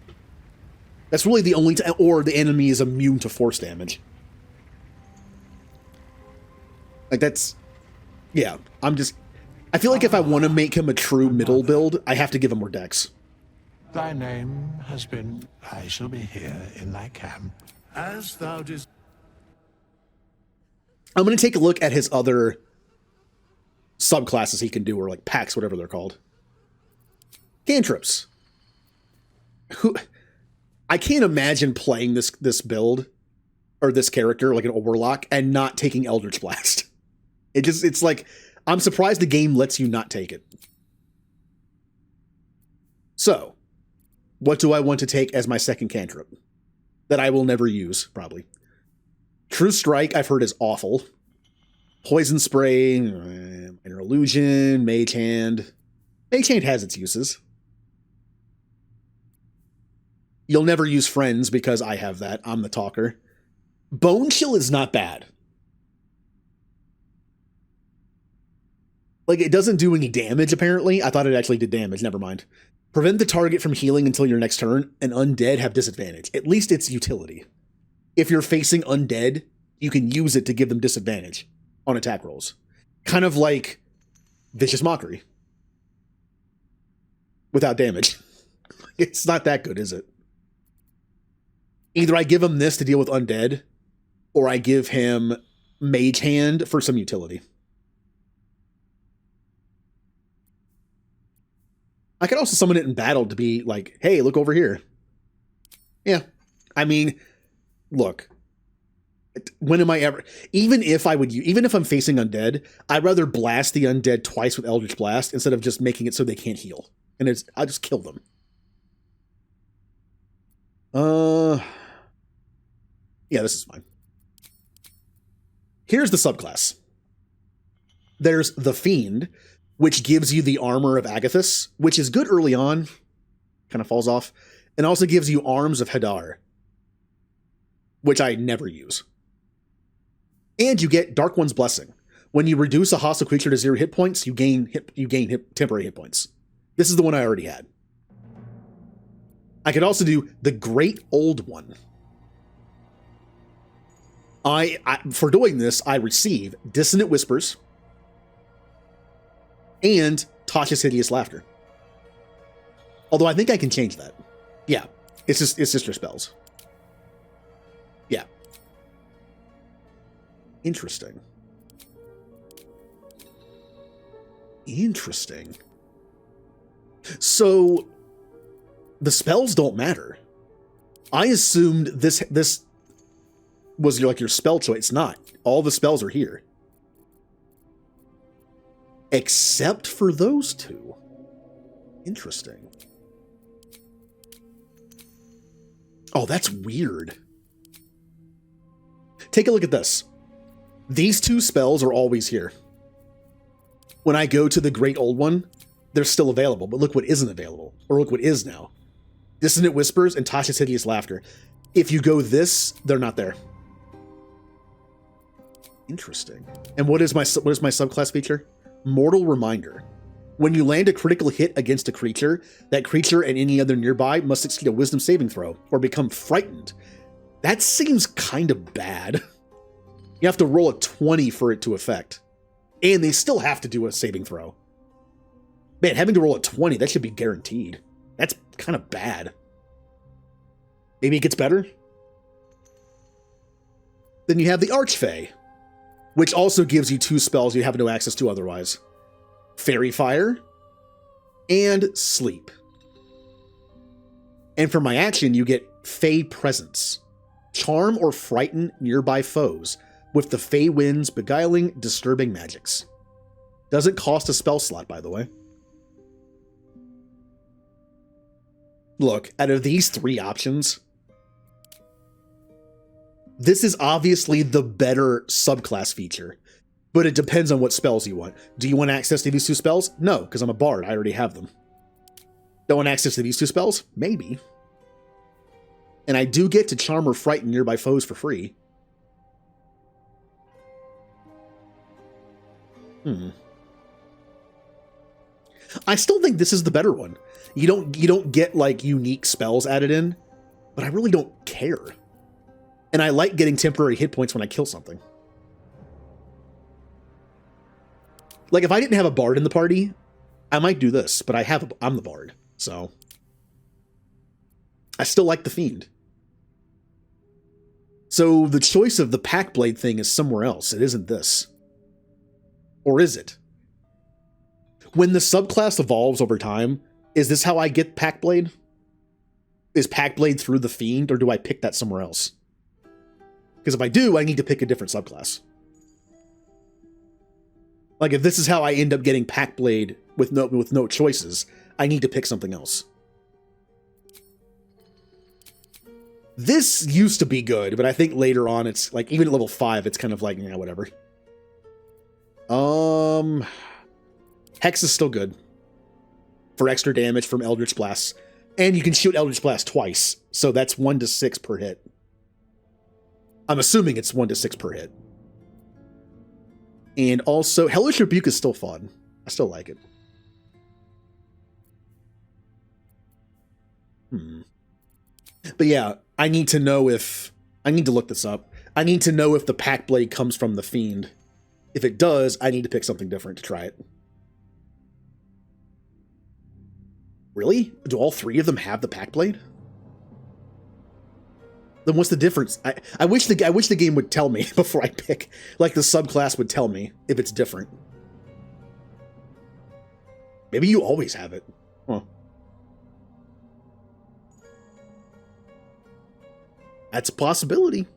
That's really the only time, or the enemy is immune to force damage. Like, that's, yeah, I feel like if I want to make him a true middle build, I have to give him more dex. Thy name has been... I shall be here in thy camp, as thou didst... I'm going to take a look at his other subclasses he can do, or like packs, whatever they're called. Cantrips. I can't imagine playing this build, or this character, like an Warlock, and not taking Eldritch Blast. It's like, I'm surprised the game lets you not take it. So, what do I want to take as my second cantrip? That I will never use, probably. True Strike, I've heard, is awful. Poison Spray, Minor Illusion, Mage Hand. Mage Hand has its uses. You'll never use Friends because I have that. I'm the talker. Bone Chill is not bad. Like, it doesn't do any damage, apparently. I thought it actually did damage. Never mind. Prevent the target from healing until your next turn, and undead have disadvantage. At least it's utility. If you're facing undead, you can use it to give them disadvantage on attack rolls. Kind of like Vicious Mockery. Without damage. It's not that good, is it? Either I give him this to deal with undead, or I give him Mage Hand for some utility. I could also summon it in battle to be like, hey, look over here. Yeah. I mean, look. When am I ever... Even if I'm facing undead, I'd rather blast the undead twice with Eldritch Blast instead of just making it so they can't heal. And I'll just kill them. Yeah, this is fine. Here's the subclass. There's the Fiend, which gives you the armor of Agathis, which is good early on, kind of falls off, and also gives you Arms of Hadar, which I never use. And you get Dark One's Blessing. When you reduce a hostile creature to 0 hit points, you gain temporary hit points. This is the one I already had. I could also do the Great Old One. For doing this, I receive Dissonant Whispers, and Tasha's Hideous Laughter. Although I think I can change that. Yeah, it's just her spells. Yeah. Interesting. So, the spells don't matter. I assumed this was your spell choice. It's not. All the spells are here. Except for those two. Interesting. Oh, that's weird. Take a look at this. These two spells are always here. When I go to the Great Old One, they're still available, but look what isn't available. Or look what is now. Dissonant Whispers and Tasha's Hideous Laughter. If you go this, they're not there. Interesting. And what is my subclass feature? Mortal Reminder. When you land a critical hit against a creature, that creature and any other nearby must succeed a wisdom saving throw or become frightened. That seems kind of bad. You have to roll a 20 for it to affect. And they still have to do a saving throw. Man, having to roll a 20, that should be guaranteed. That's kind of bad. Maybe it gets better? Then you have the Archfey, which also gives you 2 spells you have no access to otherwise. Fairy Fire and Sleep. And for my action, you get Fey Presence. Charm or frighten nearby foes with the Fey Wind's beguiling, disturbing magics. Doesn't cost a spell slot, by the way. Look, out of these 3 options, this is obviously the better subclass feature, but it depends on what spells you want. Do you want access to these 2 spells? No, because I'm a bard. I already have them. Don't want access to these 2 spells? Maybe. And I do get to charm or frighten nearby foes for free. I still think this is the better one. You don't get like unique spells added in, but I really don't care. And I like getting temporary hit points when I kill something. Like if I didn't have a bard in the party, I might do this, but I'm the bard, so I still like the fiend. So the choice of the pack blade thing is somewhere else. It isn't this. Or is it? When the subclass evolves over time, is this how I get pack blade? Is pack blade through the fiend, or do I pick that somewhere else? Because if I do, I need to pick a different subclass. Like if this is how I end up getting pack blade with no choices, I need to pick something else. This used to be good, but I think later on it's like even at level 5, it's kind of like, yeah, whatever. Hex is still good for extra damage from Eldritch Blasts. And you can shoot Eldritch Blast twice, so that's 1 to 6 per hit. I'm assuming it's 1 to 6 per hit. And also, Hellish Rebuke is still fun. I still like it. But yeah, I need to know if... I need to look this up. I need to know if the pack blade comes from the fiend. If it does, I need to pick something different to try it. Really? Do all 3 of them have the pack blade? Then what's the difference? I wish the game would tell me before I pick. Like the subclass would tell me if it's different. Maybe you always have it. Huh. That's a possibility.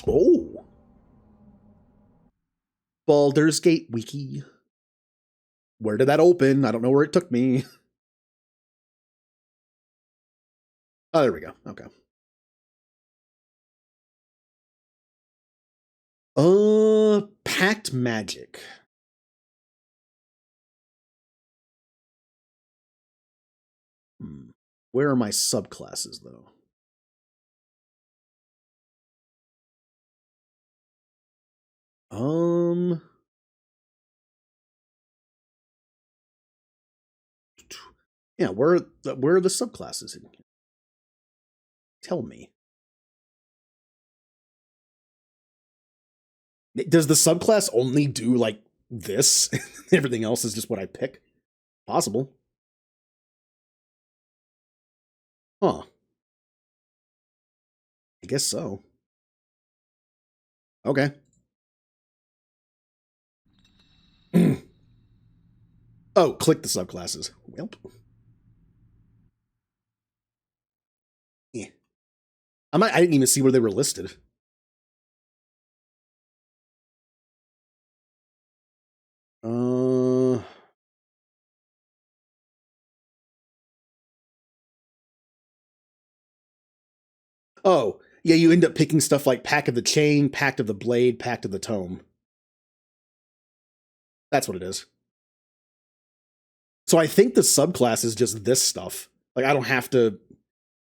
Oh. Baldur's Gate Wiki. Where did that open? I don't know where it took me. Oh, there we go. Okay. Pact Magic. Where are my subclasses, though? Yeah, where are the subclasses in here? Tell me. Does the subclass only do like this? Everything else is just what I pick? Possible. Huh. I guess so. Okay. Oh, click the subclasses. Well. Yeah. I didn't even see where they were listed. Oh, Yeah, you end up picking stuff like Pact of the Chain, Pact of the Blade, Pact of the Tome. That's what it is. So I think the subclass is just this stuff. Like, I don't have to...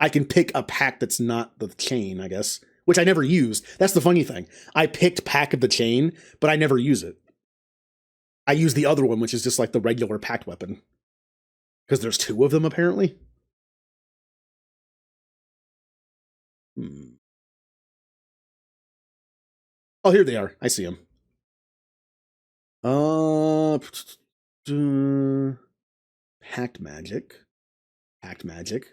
I can pick a pact that's not the chain, I guess, which I never used. That's the funny thing. I picked Pact of the Chain, but I never use it. I use the other one, which is just like the regular pact weapon. Because there's 2 of them, apparently. Oh, here they are. I see them. Pact magic. Pact magic.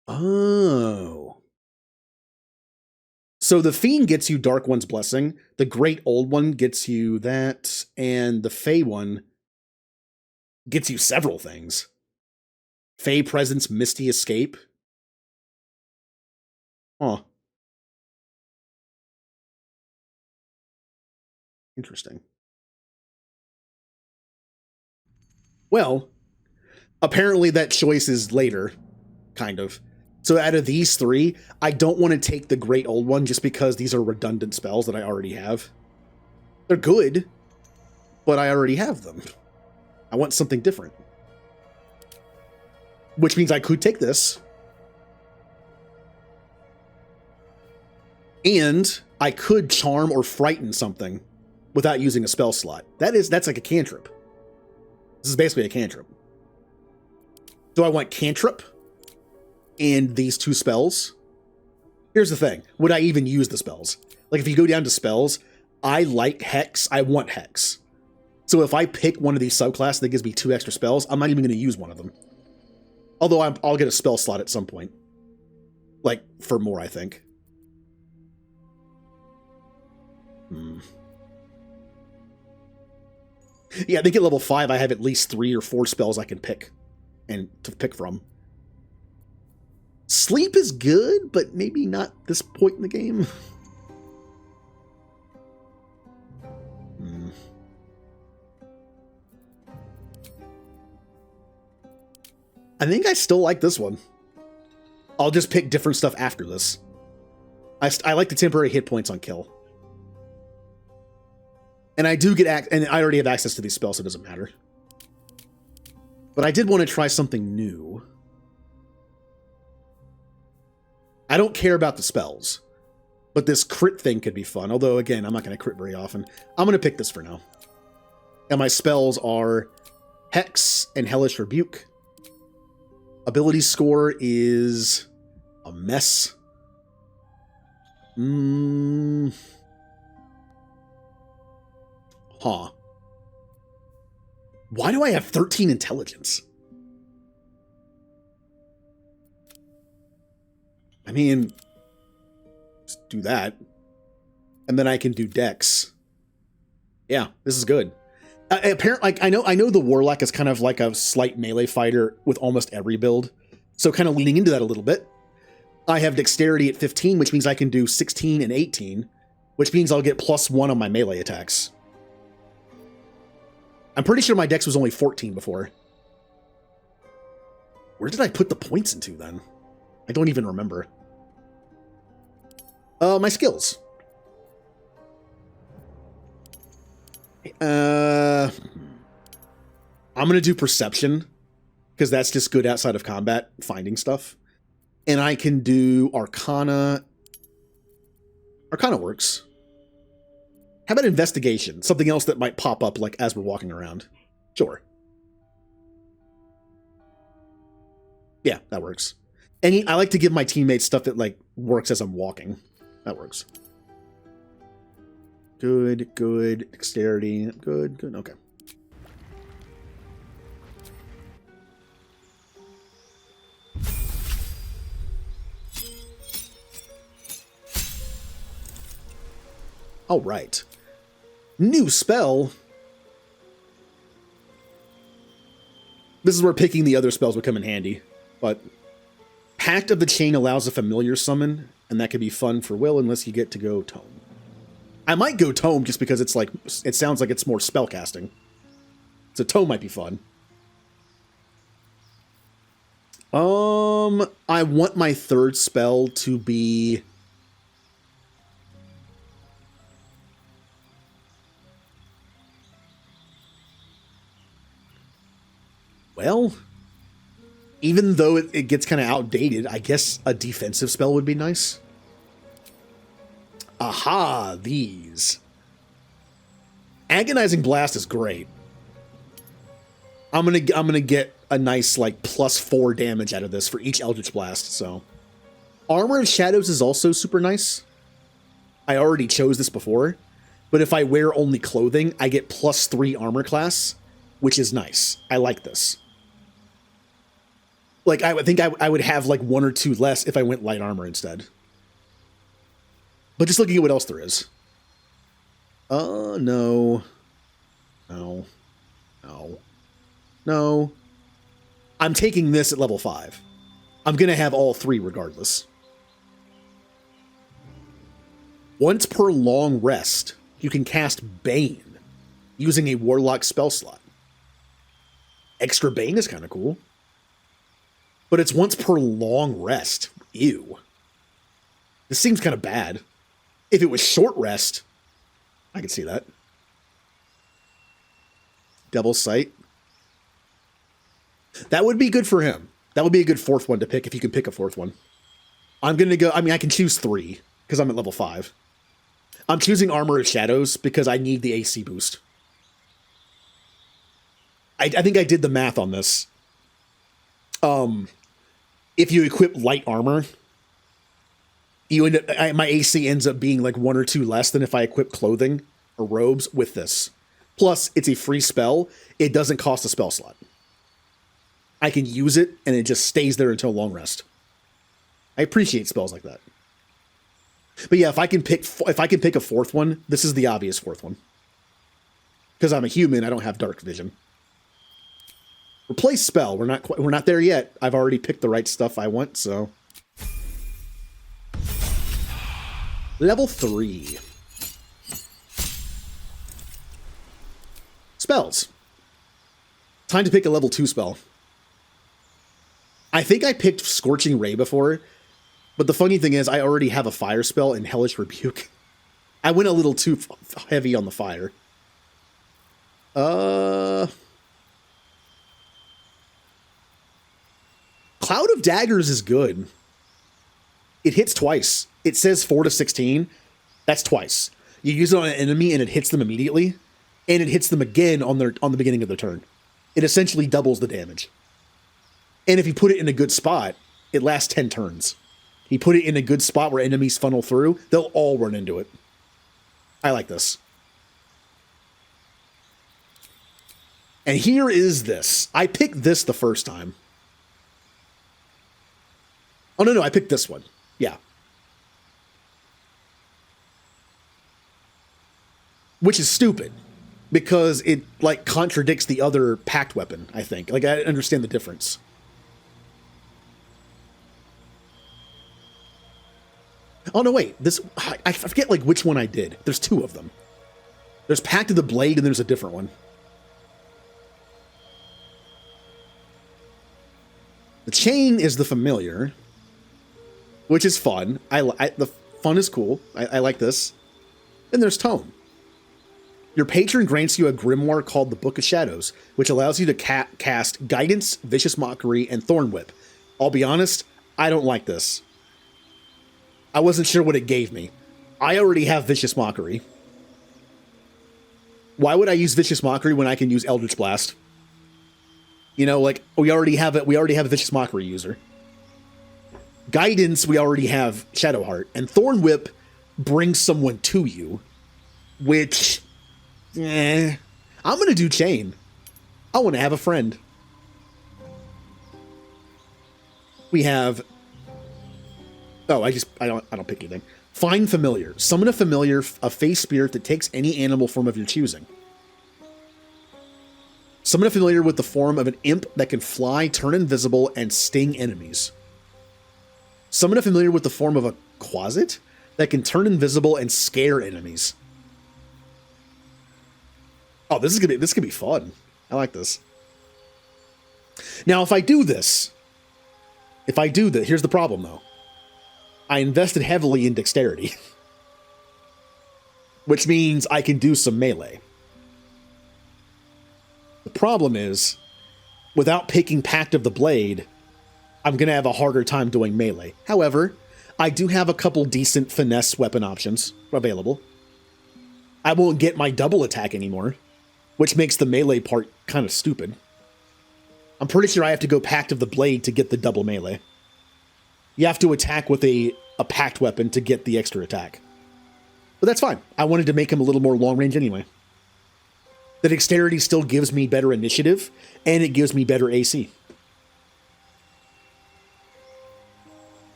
Oh. So the Fiend gets you Dark One's Blessing, the Great Old One gets you that, and the Fey one gets you several things. Fey Presence, Misty Escape. Huh. Interesting. Well, apparently that choice is later, kind of. So out of these 3, I don't want to take the Great Old One just because these are redundant spells that I already have. They're good, but I already have them. I want something different. Which means I could take this. And I could charm or frighten something without using a spell slot. That's like a cantrip. This is basically a cantrip. Do I want cantrip and these 2 spells? Here's the thing. Would I even use the spells? Like, if you go down to spells, I like Hex. I want Hex. So if I pick one of these subclasses that gives me 2 extra spells, I'm not even going to use one of them. Although I'll get a spell slot at some point. Like, for more, I think. Yeah, they get level 5, I have at least 3 or 4 spells I can pick. And to pick from. Sleep is good, but maybe not this point in the game. I think I still like this one. I'll just pick different stuff after this. I like the temporary hit points on kill. And I do get and I already have access to these spells, so it doesn't matter. But I did want to try something new. I don't care about the spells, but this crit thing could be fun. Although, again, I'm not going to crit very often. I'm going to pick this for now. And my spells are Hex and Hellish Rebuke. Ability score is a mess. Huh. Why do I have 13 intelligence? I mean, just do that. And then I can do Dex. Yeah, this is good. Apparently, like, I know the Warlock is kind of like a slight melee fighter with almost every build. So kind of leaning into that a little bit. I have Dexterity at 15, which means I can do 16 and 18, which means I'll get +1 on my melee attacks. I'm pretty sure my Dex was only 14 before. Where did I put the points into then? I don't even remember. My skills. I'm going to do Perception, because that's just good outside of combat, finding stuff. And I can do Arcana. Arcana works. How about Investigation? Something else that might pop up like as we're walking around. Sure. Yeah, that works. And I like to give my teammates stuff that like works as I'm walking. That works. Good, good. Dexterity. Good, good. Okay. All right. New spell. This is where picking the other spells would come in handy. But Pact of the Chain allows a familiar summon, and that could be fun for Will unless you get to go Tome. I might go Tome just because it's like it sounds like it's more spellcasting. So Tome might be fun. I want my third spell to be... Well, even though it gets kind of outdated, I guess a defensive spell would be nice. Aha, these. Agonizing Blast is great. I'm gonna get a nice like +4 damage out of this for each Eldritch Blast, so. Armor of Shadows is also super nice. I already chose this before, but if I wear only clothing, I get +3 armor class, which is nice. I like this. Like, I would think I would have like 1 or 2 less if I went light armor instead. But just looking at what else there is. No. No. No. No. I'm taking this at level 5. I'm going to have all 3 regardless. Once per long rest, you can cast Bane using a Warlock spell slot. Extra Bane is kind of cool. But it's once per long rest. Ew. This seems kind of bad. If it was short rest, I could see that. Devil's Sight. That would be good for him. That would be a good 4th one to pick if you can pick a 4th one. I'm going to go... I mean, I can choose 3 because I'm at level 5. I'm choosing Armor of Shadows because I need the AC boost. I think I did the math on this. If you equip light armor, you end up, my AC ends up being like 1 or 2 less than if I equip clothing or robes with this. Plus, it's a free spell. It doesn't cost a spell slot. I can use it, and it just stays there until long rest. I appreciate spells like that. But yeah, if I can pick a 4th one, this is the obvious 4th one. Because I'm a human, I don't have dark vision. Replace spell. We're not there yet. I've already picked the right stuff I want, so. Level 3. Spells. Time to pick a level 2 spell. I think I picked Scorching Ray before, but the funny thing is I already have a fire spell in Hellish Rebuke. I went a little too heavy on the fire. Cloud of Daggers is good. It hits twice. It says 4 to 16. That's twice. You use it on an enemy and it hits them immediately, and it hits them again on the beginning of their turn. It essentially doubles the damage. And if you put it in a good spot, it lasts 10 turns. You put it in a good spot where enemies funnel through, they'll all run into it. I like this. And here is this. I picked this the first time. Oh, no, I picked this one. Yeah. Which is stupid, because it, like, contradicts the other pact weapon, I think. Like, I understand the difference. Oh, no, wait. This, I forget, like, which one I did. There's 2 of them. There's Pact of the Blade, and there's a different one. The Chain is the familiar, which is fun. The fun is cool. I like this. And there's Tome. Your patron grants you a grimoire called the Book of Shadows, which allows you to cast Guidance, Vicious Mockery, and Thorn Whip. I'll be honest, I don't like this. I wasn't sure what it gave me. I already have Vicious Mockery. Why would I use Vicious Mockery when I can use Eldritch Blast? You know, like, we already have a Vicious Mockery user. Guidance, we already have Shadowheart. And Thorn Whip brings someone to you, which, I'm going to do Chain. I want to have a friend. We have... Oh, I don't pick anything. Find Familiar. Summon a familiar, a face spirit that takes any animal form of your choosing. Summon a familiar with the form of an imp that can fly, turn invisible, and sting enemies. Summon a familiar with the form of a Quasit that can turn invisible and scare enemies. Oh, this could be fun. I like this. Now, if I do this, If I do that, here's the problem though. I invested heavily in dexterity, which means I can do some melee. The problem is, without picking Pact of the Blade, I'm going to have a harder time doing melee. However, I do have a couple decent finesse weapon options available. I won't get my double attack anymore, which makes the melee part kind of stupid. I'm pretty sure I have to go Pact of the Blade to get the double melee. You have to attack with a packed weapon to get the extra attack. But that's fine. I wanted to make him a little more long range anyway. The dexterity still gives me better initiative, and it gives me better AC.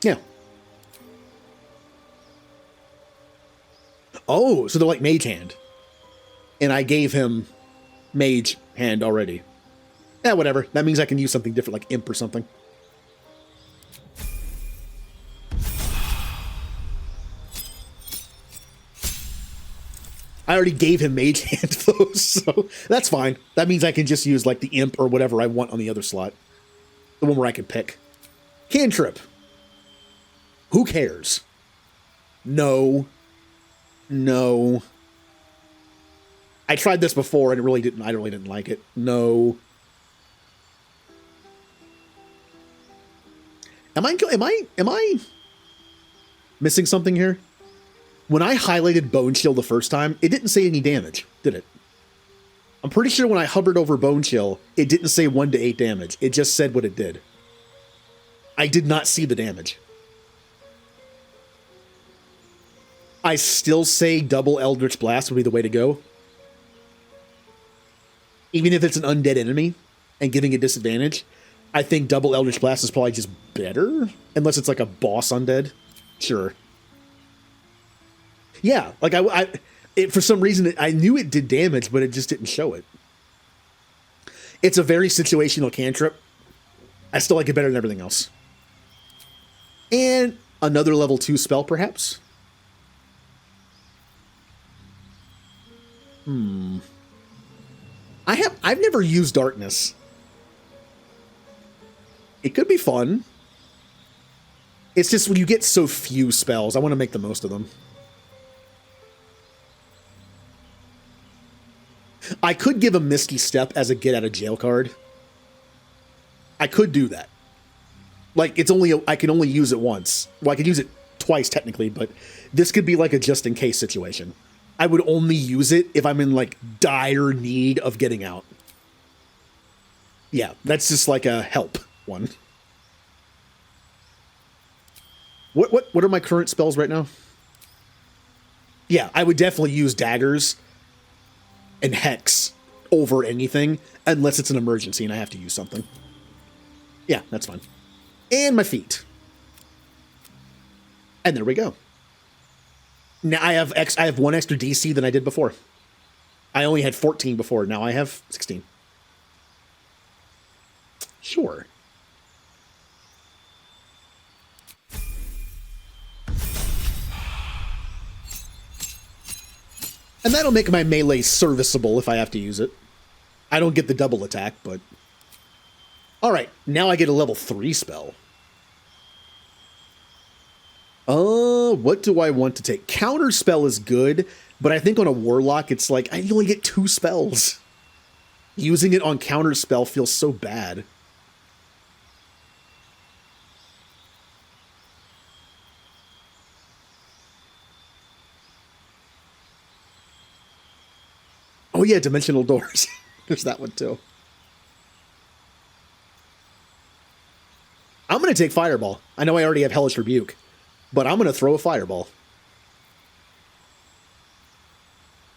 Yeah. Oh, so they're like Mage Hand. And I gave him Mage Hand already. Yeah, whatever. That means I can use something different, like Imp or something. I already gave him Mage Hand, though, so that's fine. That means I can just use, like, the Imp or whatever I want on the other slot. The one where I can pick. Cantrip. Who cares? No. No. I tried this before, and I really didn't like it. No. Am I missing something here? When I highlighted Bone Chill the first time, it didn't say any damage, did it? I'm pretty sure when I hovered over Bone Chill, it didn't say 1 to 8 damage. It just said what it did. I did not see the damage. I still say double Eldritch Blast would be the way to go. Even if it's an undead enemy and giving it disadvantage, I think double Eldritch Blast is probably just better. Unless it's like a boss undead. Sure. Yeah, like for some reason, I knew it did damage, but it just didn't show it. It's a very situational cantrip. I still like it better than everything else. And another level 2 spell, perhaps? I've never used Darkness. It could be fun. It's just when you get so few spells, I want to make the most of them. I could give a Misty Step as a get out of jail card. I could do that. Like, I can only use it once. Well, I could use it twice technically, but this could be like a just in case situation. I would only use it if I'm in like dire need of getting out. Yeah, that's just like a help one. What are my current spells right now? Yeah, I would definitely use daggers and Hex over anything, unless it's an emergency and I have to use something. Yeah, that's fine. And my feet. And there we go. Now I have 1 extra DC than I did before. I only had 14 before, now I have 16. Sure. And that'll make my melee serviceable if I have to use it. I don't get the double attack, but... Alright, now I get a level 3 spell. What do I want to take? Counter spell is good, but I think on a warlock, it's like, I only get 2 spells. Using it on counter spell feels so bad. Oh yeah, dimensional doors. There's that one too. I'm going to take Fireball. I know I already have Hellish Rebuke, but I'm going to throw a Fireball.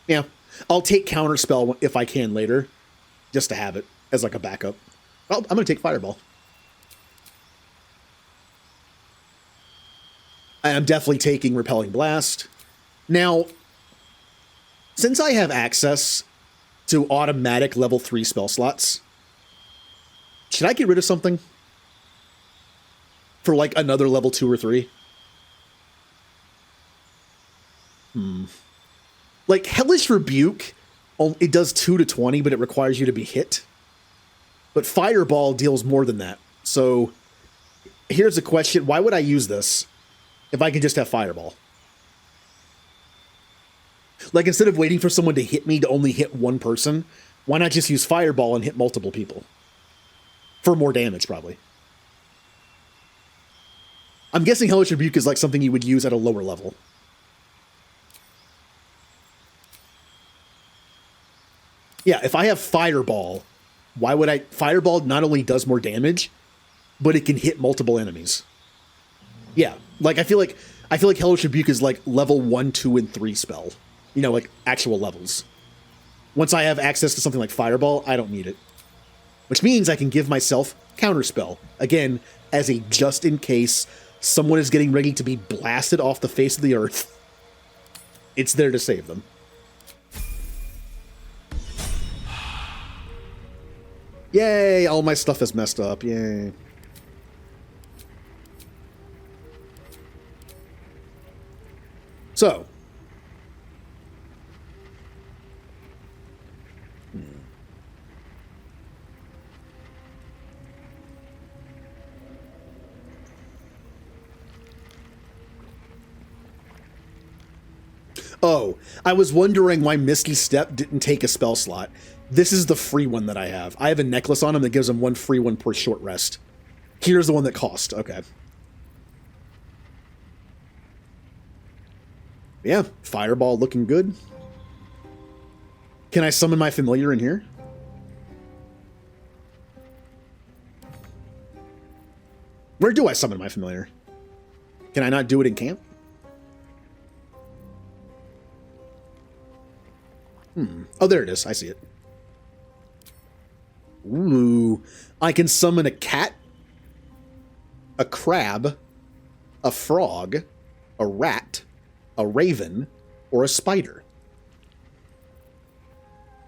Yeah, I'll take Counterspell if I can later, just to have it as like a backup. Well, I'm going to take Fireball. I'm definitely taking Repelling Blast. Now, since I have access to automatic level 3 spell slots, should I get rid of something for like another level 2 or 3? Like Hellish Rebuke, it does 2 to 20, but it requires you to be hit. But Fireball deals more than that. So here's a question. Why would I use this if I can just have Fireball? Like, instead of waiting for someone to hit me to only hit one person, why not just use Fireball and hit multiple people? For more damage, probably. I'm guessing Hellish Rebuke is like something you would use at a lower level. Yeah, if I have Fireball, why would I... Fireball not only does more damage, but it can hit multiple enemies. Yeah, like I feel like Hellish Rebuke is like level 1, 2, and 3 spell. You know, like actual levels. Once I have access to something like Fireball, I don't need it. Which means I can give myself Counterspell. Again, as a just in case someone is getting ready to be blasted off the face of the earth. It's there to save them. Yay, all my stuff is messed up. Yay. So. Oh, I was wondering why Misty Step didn't take a spell slot. This is the free one that I have. I have a necklace on him that gives him one free one per short rest. Here's the one that cost. Okay. Yeah, Fireball looking good. Can I summon my familiar in here? Where do I summon my familiar? Can I not do it in camp? Oh, there it is. I see it. Ooh. I can summon a cat, a crab, a frog, a rat, a raven, or a spider.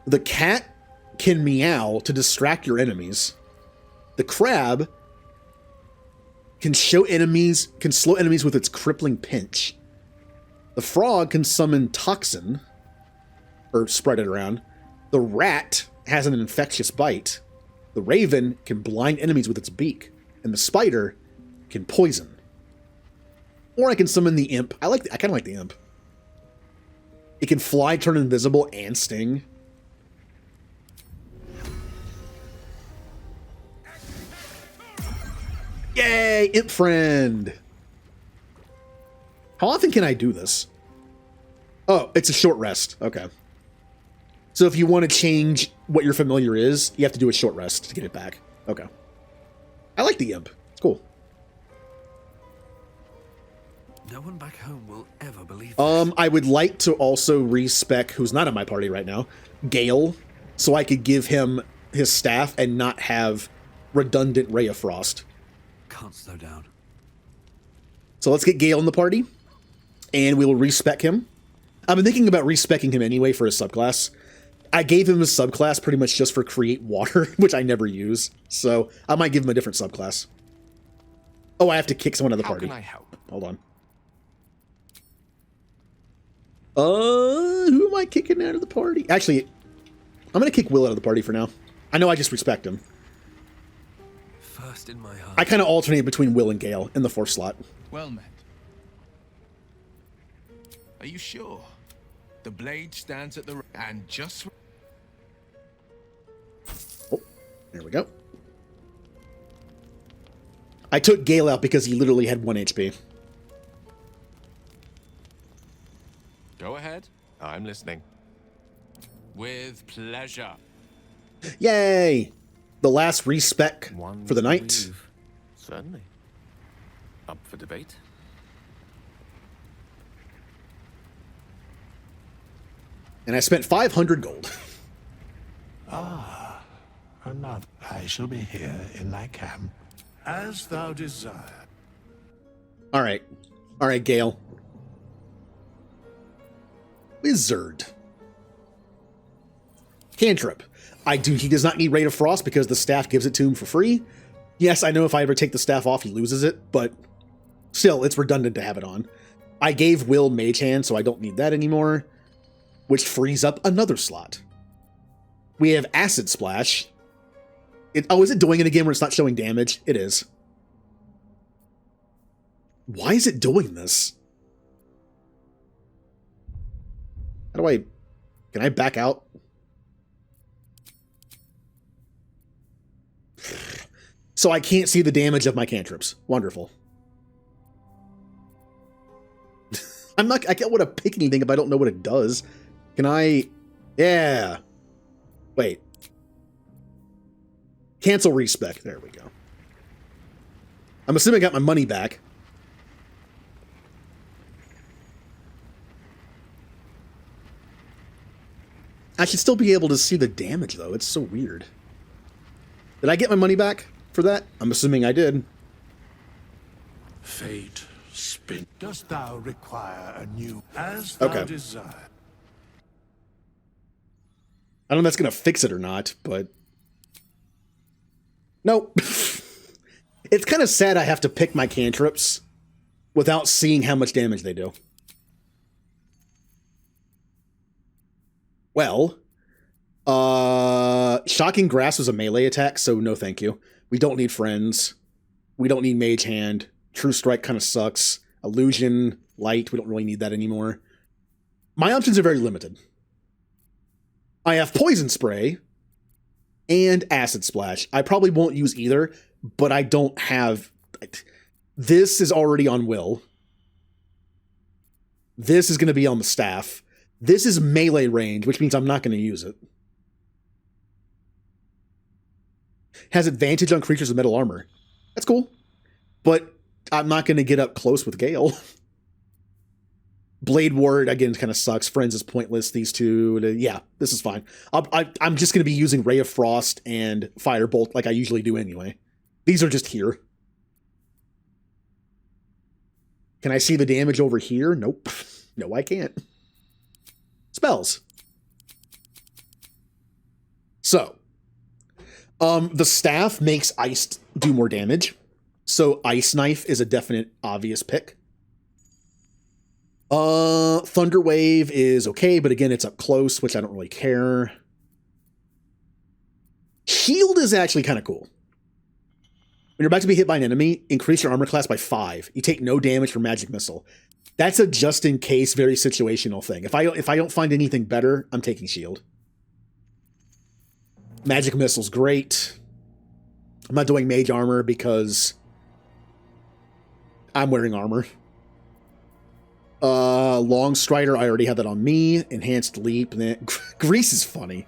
The cat can meow to distract your enemies. The crab can slow enemies with its crippling pinch. The frog can summon toxin, or spread it around. The rat has an infectious bite. The raven can blind enemies with its beak. And the spider can poison. Or I can summon the imp. I kind of like the imp. It can fly, turn invisible, and sting. Yay, imp friend. How often can I do this? Oh, it's a short rest. Okay. So if you want to change what your familiar is, you have to do a short rest to get it back. Okay. I like the imp. It's cool. No one back home will ever believe this. I would like to also respec who's not in my party right now, Gale, so I could give him his staff and not have redundant Ray of Frost. Can't slow down. So let's get Gale in the party, and we will respec him. I've been thinking about respecing him anyway for his subclass. I gave him his subclass pretty much just for Create Water, which I never use. So I might give him a different subclass. Oh, I have to kick someone out of the party. How can I help? Hold on. Who am I kicking out of the party? Actually, I'm going to kick Will out of the party for now. I know I just respect him. First in my heart. I kind of alternate between Will and Gale in the 4th slot. Well met. Are you sure? The blade stands at the and just... Oh, there we go. I took Gale out because he literally had 1 HP. Go ahead. I'm listening. With pleasure. Yay! The last respec for the night. Certainly. Up for debate? And I spent 500 gold. Ah, another. I shall be here in thy camp, as thou desire. All right, Gale. Wizard. Cantrip. He does not need Ray of Frost because the staff gives it to him for free. Yes, I know if I ever take the staff off, he loses it, but still, it's redundant to have it on. I gave Will Mage Hand, so I don't need that anymore, which frees up another slot. We have Acid Splash. Is it doing it again where it's not showing damage? It is. Why is it doing this? How do I... Can I back out? So I can't see the damage of my cantrips. Wonderful. I can't want to pick anything if I don't know what it does. Can I... Yeah. Wait. Cancel respec. There we go. I'm assuming I got my money back. I should still be able to see the damage, though. It's so weird. Did I get my money back for that? I'm assuming I did. Fate, spin. Dost thou require a new as thou desire? I don't know if that's going to fix it or not, but... Nope. It's kind of sad I have to pick my cantrips without seeing how much damage they do. Well, Shocking Grasp was a melee attack, so no thank you. We don't need Friends. We don't need Mage Hand. True Strike kind of sucks. Illusion, Light, we don't really need that anymore. My options are very limited. I have Poison Spray and Acid Splash. I probably won't use either, but I don't have... This is already on Will. This is going to be on the staff. This is melee range, which means I'm not going to use it. Has advantage on creatures with metal armor. That's cool. But I'm not going to get up close with Gale. Blade Ward, again, kind of sucks. Friends is pointless. These two, yeah, this is fine. I'm just going to be using Ray of Frost and Firebolt like I usually do anyway. These are just here. Can I see the damage over here? Nope. No, I can't. Spells. So, the staff makes ice do more damage. So Ice Knife is a definite obvious pick. Thunder Wave is okay, but again, it's up close, which I don't really care. Shield is actually kind of cool. When you're about to be hit by an enemy, increase your armor class by 5. You take no damage from Magic Missile. That's a just-in-case, very situational thing. If I don't find anything better, I'm taking Shield. Magic Missile's great. I'm not doing Mage Armor because I'm wearing armor. Long Strider, I already had that on me. Enhanced Leap. Grease is funny.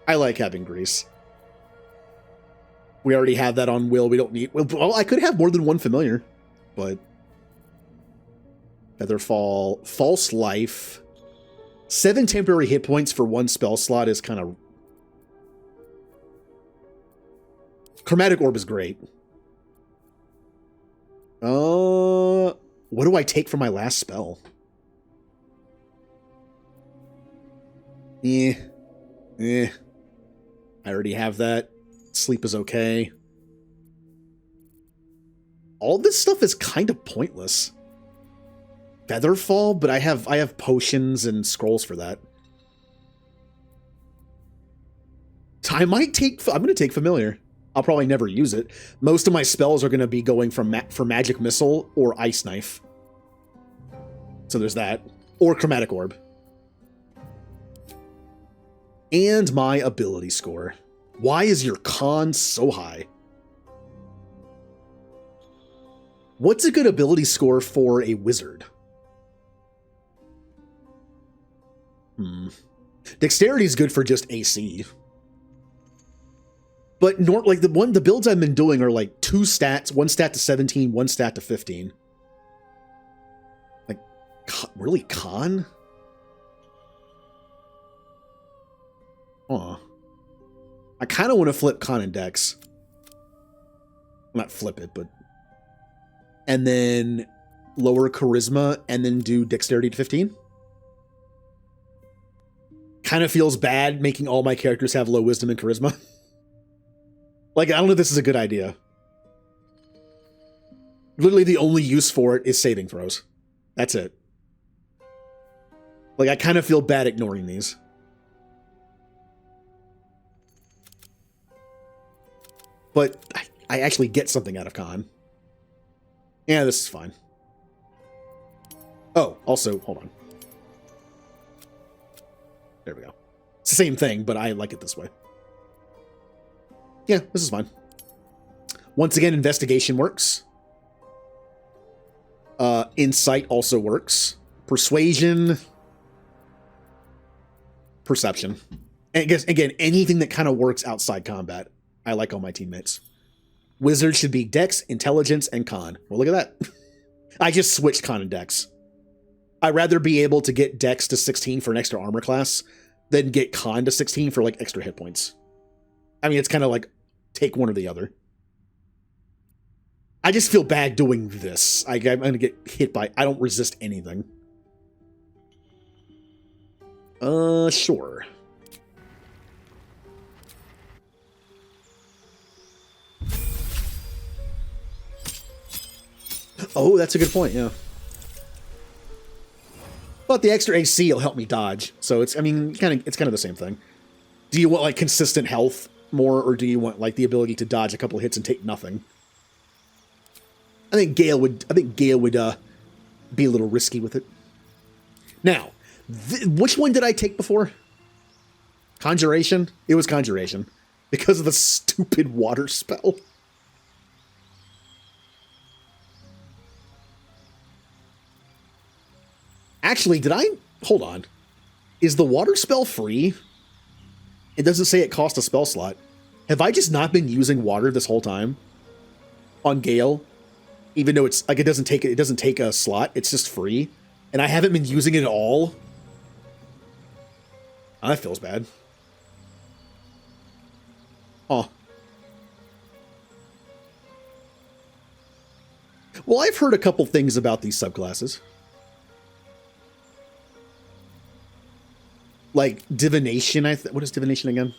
I like having Grease. We already have that on Will. We don't need... Well, I could have more than one familiar, but... Featherfall. False Life. 7 temporary hit points for 1 spell slot is kind of... Chromatic Orb is great. What do I take for my last spell? I already have that. Sleep is okay. All this stuff is kind of pointless. Featherfall, but I have potions and scrolls for that. I'm going to take Familiar. I'll probably never use it. Most of my spells are going to be going for Magic Missile or Ice Knife. So there's that. Or Chromatic Orb. And my ability score. Why is your con so high? What's a good ability score for a wizard? Dexterity is good for just AC. But like the builds I've been doing are like 2 stats, 1 stat to 17, 1 stat to 15. Like, really, con? Aw. I kind of want to flip con and dex. Not flip it, but... And then lower charisma and then do dexterity to 15. Kind of feels bad making all my characters have low wisdom and charisma. Like, I don't know if this is a good idea. Literally the only use for it is saving throws. That's it. Like, I kind of feel bad ignoring these. But I actually get something out of con. Yeah, this is fine. Oh, also, hold on. There we go. It's the same thing, but I like it this way. Yeah, this is fine. Once again, investigation works. Insight also works. Persuasion. Perception. And I guess, again, anything that kind of works outside combat. I like all my teammates. Wizard should be Dex, Intelligence, and Con. Well, look at that. I just switched Con and Dex. I'd rather be able to get Dex to 16 for an extra armor class than get Con to 16 for, like, extra hit points. I mean, it's kind of like, take one or the other. I just feel bad doing this. I'm going to get hit by... I don't resist anything. Sure. Oh, that's a good point, yeah. But the extra AC will help me dodge. So it's, I mean, it's kind of the same thing. Do you want, like, consistent health more, or do you want, like, the ability to dodge a couple of hits and take nothing? I think Gale would be a little risky with it. Now, which one did I take before? Conjuration? It was Conjuration. Because of the stupid water spell. Actually, hold on. Is the water spell free? It doesn't say it costs a spell slot. Have I just not been using water this whole time? On Gale? Even though it's like it doesn't take a slot, it's just free. And I haven't been using it at all. Oh, that feels bad. Oh. Well, I've heard a couple things about these subclasses. Like divination, what is divination again?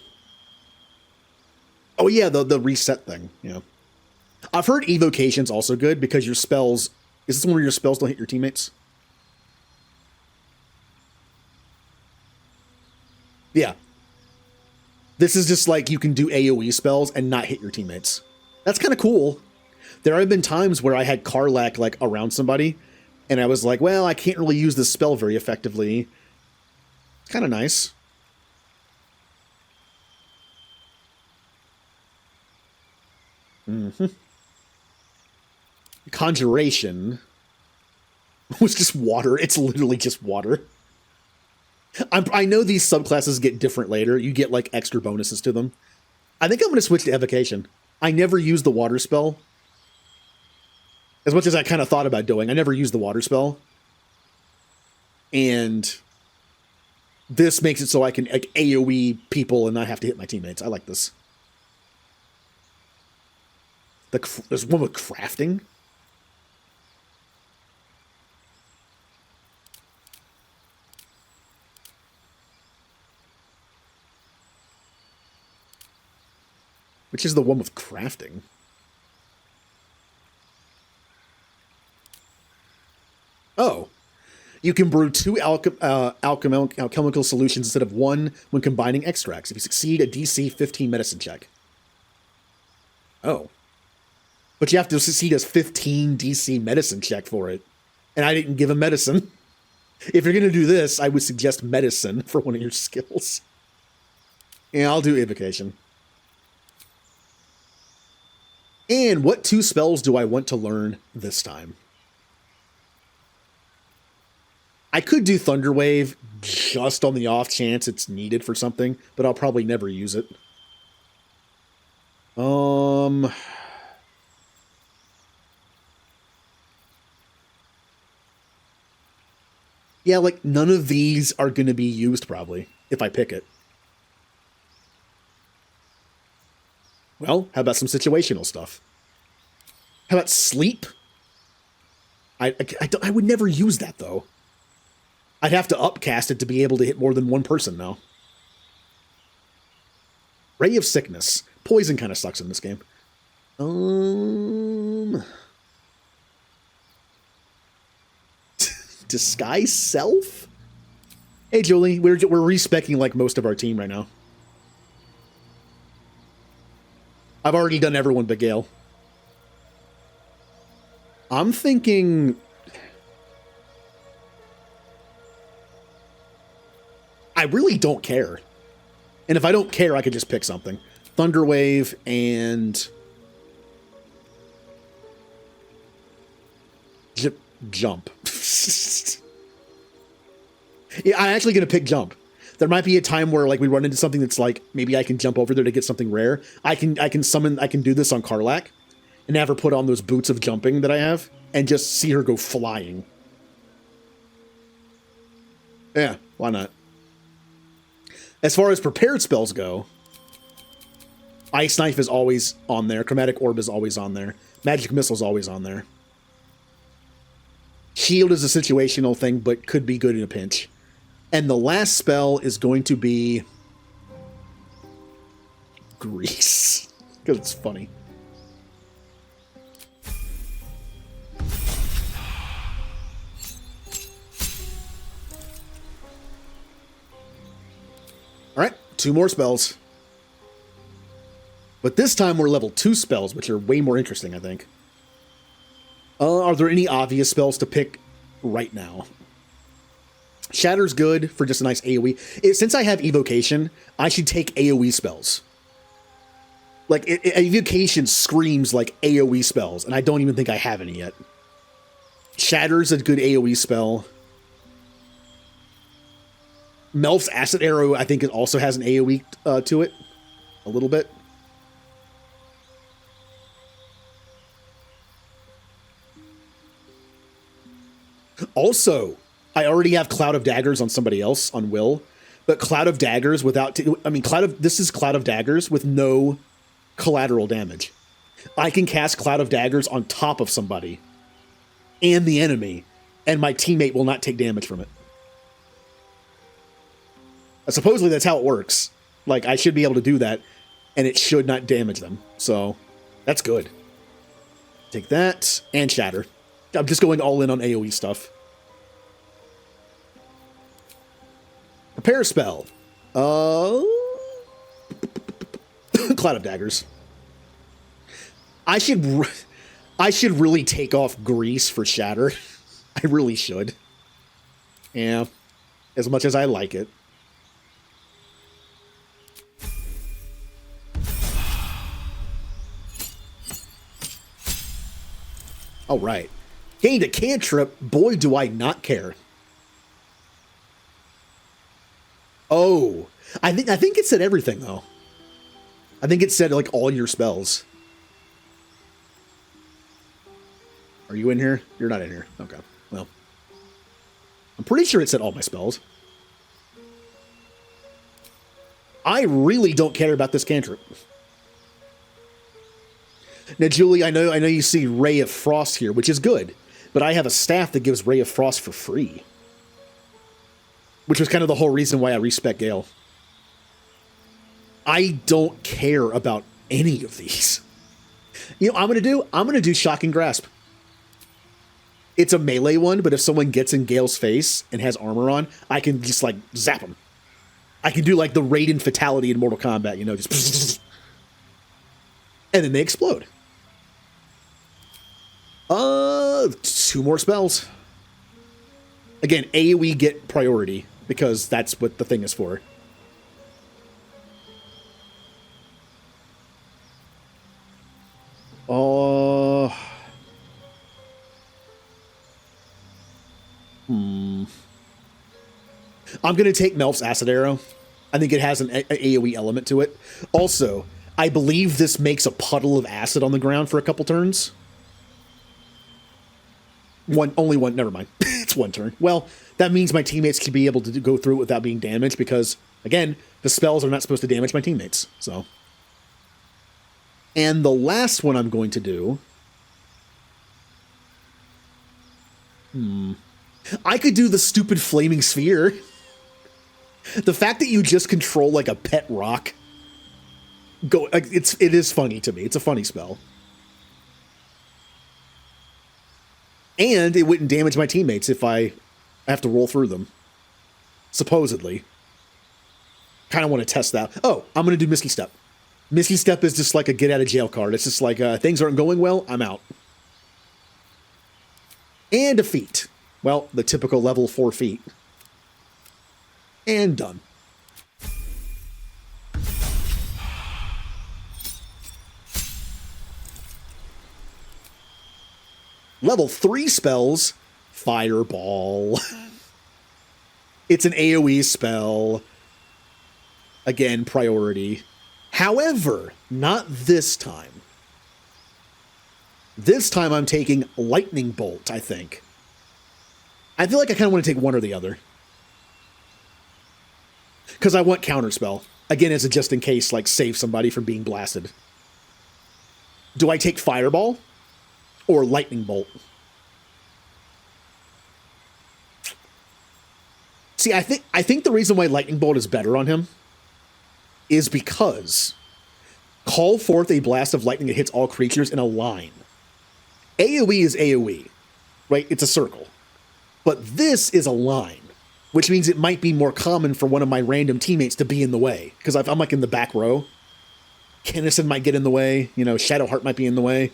Oh yeah, the reset thing. Yeah. I've heard evocation's also good because your spells... Is this one where your spells don't hit your teammates? Yeah. This is just like you can do AoE spells and not hit your teammates. That's kind of cool. There have been times where I had Karlach like around somebody and I was like, well, I can't really use this spell very effectively. It's kind of nice. Mm-hmm. Conjuration was just water. It's literally just water. I know these subclasses get different later. You get like extra bonuses to them. I think I'm going to switch to evocation. I never used the water spell. As much as I kind of thought about doing, I never used the water spell. And this makes it so I can like AoE people and not have to hit my teammates. I like this. There's one with crafting. Which is the one with crafting? Oh. You can brew 2 alchemical solutions instead of 1 when combining extracts. If you succeed, a DC 15 medicine check. Oh. But you have to succeed a 15 DC medicine check for it. And I didn't give him medicine. If you're going to do this, I would suggest medicine for one of your skills. Yeah, I'll do evocation. And what 2 spells do I want to learn this time? I could do Thunderwave just on the off chance it's needed for something, but I'll probably never use it. Yeah, like none of these are going to be used probably if I pick it. Well, how about some situational stuff? How about sleep? I would never use that though. I'd have to upcast it to be able to hit more than one person now. Ray of Sickness. Poison kind of sucks in this game. Disguise Self? Hey, Julie. We're respecking like most of our team right now. I've already done everyone but Gale. I'm thinking... I really don't care. And if I don't care, I could just pick something. Thunder Wave and... Jump. Yeah, I'm actually going to pick Jump. There might be a time where like we run into something that's like, maybe I can jump over there to get something rare. I can do this on Karlach and have her put on those boots of jumping that I have and just see her go flying. Yeah, why not? As far as prepared spells go, Ice Knife is always on there. Chromatic Orb is always on there. Magic Missile is always on there. Shield is a situational thing, but could be good in a pinch. And the last spell is going to be... Grease. Because it's funny. Alright, 2 more spells. But this time we're level 2 spells, which are way more interesting, I think. Are there any obvious spells to pick right now? Shatter's good for just a nice AoE. Since I have Evocation, I should take AoE spells. Like, Evocation screams like AoE spells, and I don't even think I have any yet. Shatter's a good AoE spell. Melf's Acid Arrow, I think it also has an AoE to it. A little bit. Also, I already have Cloud of Daggers on somebody else, on Will. But Cloud of Daggers without... this is Cloud of Daggers with no collateral damage. I can cast Cloud of Daggers on top of somebody and the enemy, and my teammate will not take damage from it. Supposedly that's how it works. Like, I should be able to do that, and it should not damage them. So, that's good. Take that, and Shatter. I'm just going all in on AoE stuff. Prepare spell. Cloud of Daggers. I should really take off Grease for Shatter. I really should. Yeah. As much as I like it. All right. Gained a cantrip. Boy, do I not care. Oh, I think it said everything though. I think it said like all your spells. Are you in here? You're not in here. Okay. Well, I'm pretty sure it said all my spells. I really don't care about this cantrip. Now, Julie, I know you see Ray of Frost here, which is good, but I have a staff that gives Ray of Frost for free. Which was kind of the whole reason why I respec Gale. I don't care about any of these. You know what I'm gonna do Shocking Grasp. It's a melee one, but if someone gets in Gale's face and has armor on, I can just like zap them. I can do like the Raiden fatality in Mortal Kombat, you know, just and then they explode. 2 more spells. Again, AoE get priority, because that's what the thing is for. I'm going to take Melf's Acid Arrow. I think it has an AoE element to it. Also, I believe this makes a puddle of acid on the ground for a couple turns. Only one, never mind. It's 1 turn. Well, that means my teammates can be able to go through it without being damaged because, again, the spells are not supposed to damage my teammates. So, and the last one I'm going to do... I could do the stupid Flaming Sphere. The fact that you just control, like, a pet rock... it is funny to me. It's a funny spell. And it wouldn't damage my teammates if I have to roll through them. Supposedly. Kind of want to test that. Oh, I'm going to do Misty Step. Misty Step is just like a get out of jail card. It's just like, things aren't going well, I'm out. And a feat. Well, the typical level 4 feat. And done. Level 3 spells, Fireball. It's an AoE spell. Again, priority. However, not this time. This time I'm taking Lightning Bolt, I think. I feel like I kind of want to take one or the other. Because I want Counterspell. Again, as a just in case, like, save somebody from being blasted. Do I take Fireball or Lightning Bolt? See, I think the reason why Lightning Bolt is better on him is because call forth a blast of lightning that hits all creatures in a line. AoE is AoE, right? It's a circle. But this is a line, which means it might be more common for one of my random teammates to be in the way. Because if I'm like in the back row, Kennison might get in the way, you know, Shadowheart might be in the way.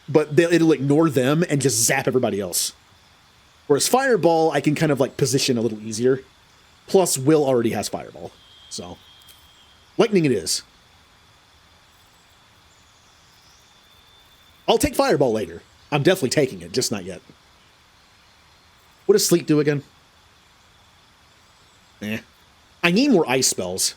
But it'll ignore them and just zap everybody else. Whereas Fireball, I can kind of like position a little easier. Plus, Will already has Fireball. So, Lightning it is. I'll take Fireball later. I'm definitely taking it, just not yet. What does Sleep do again? I need more ice spells.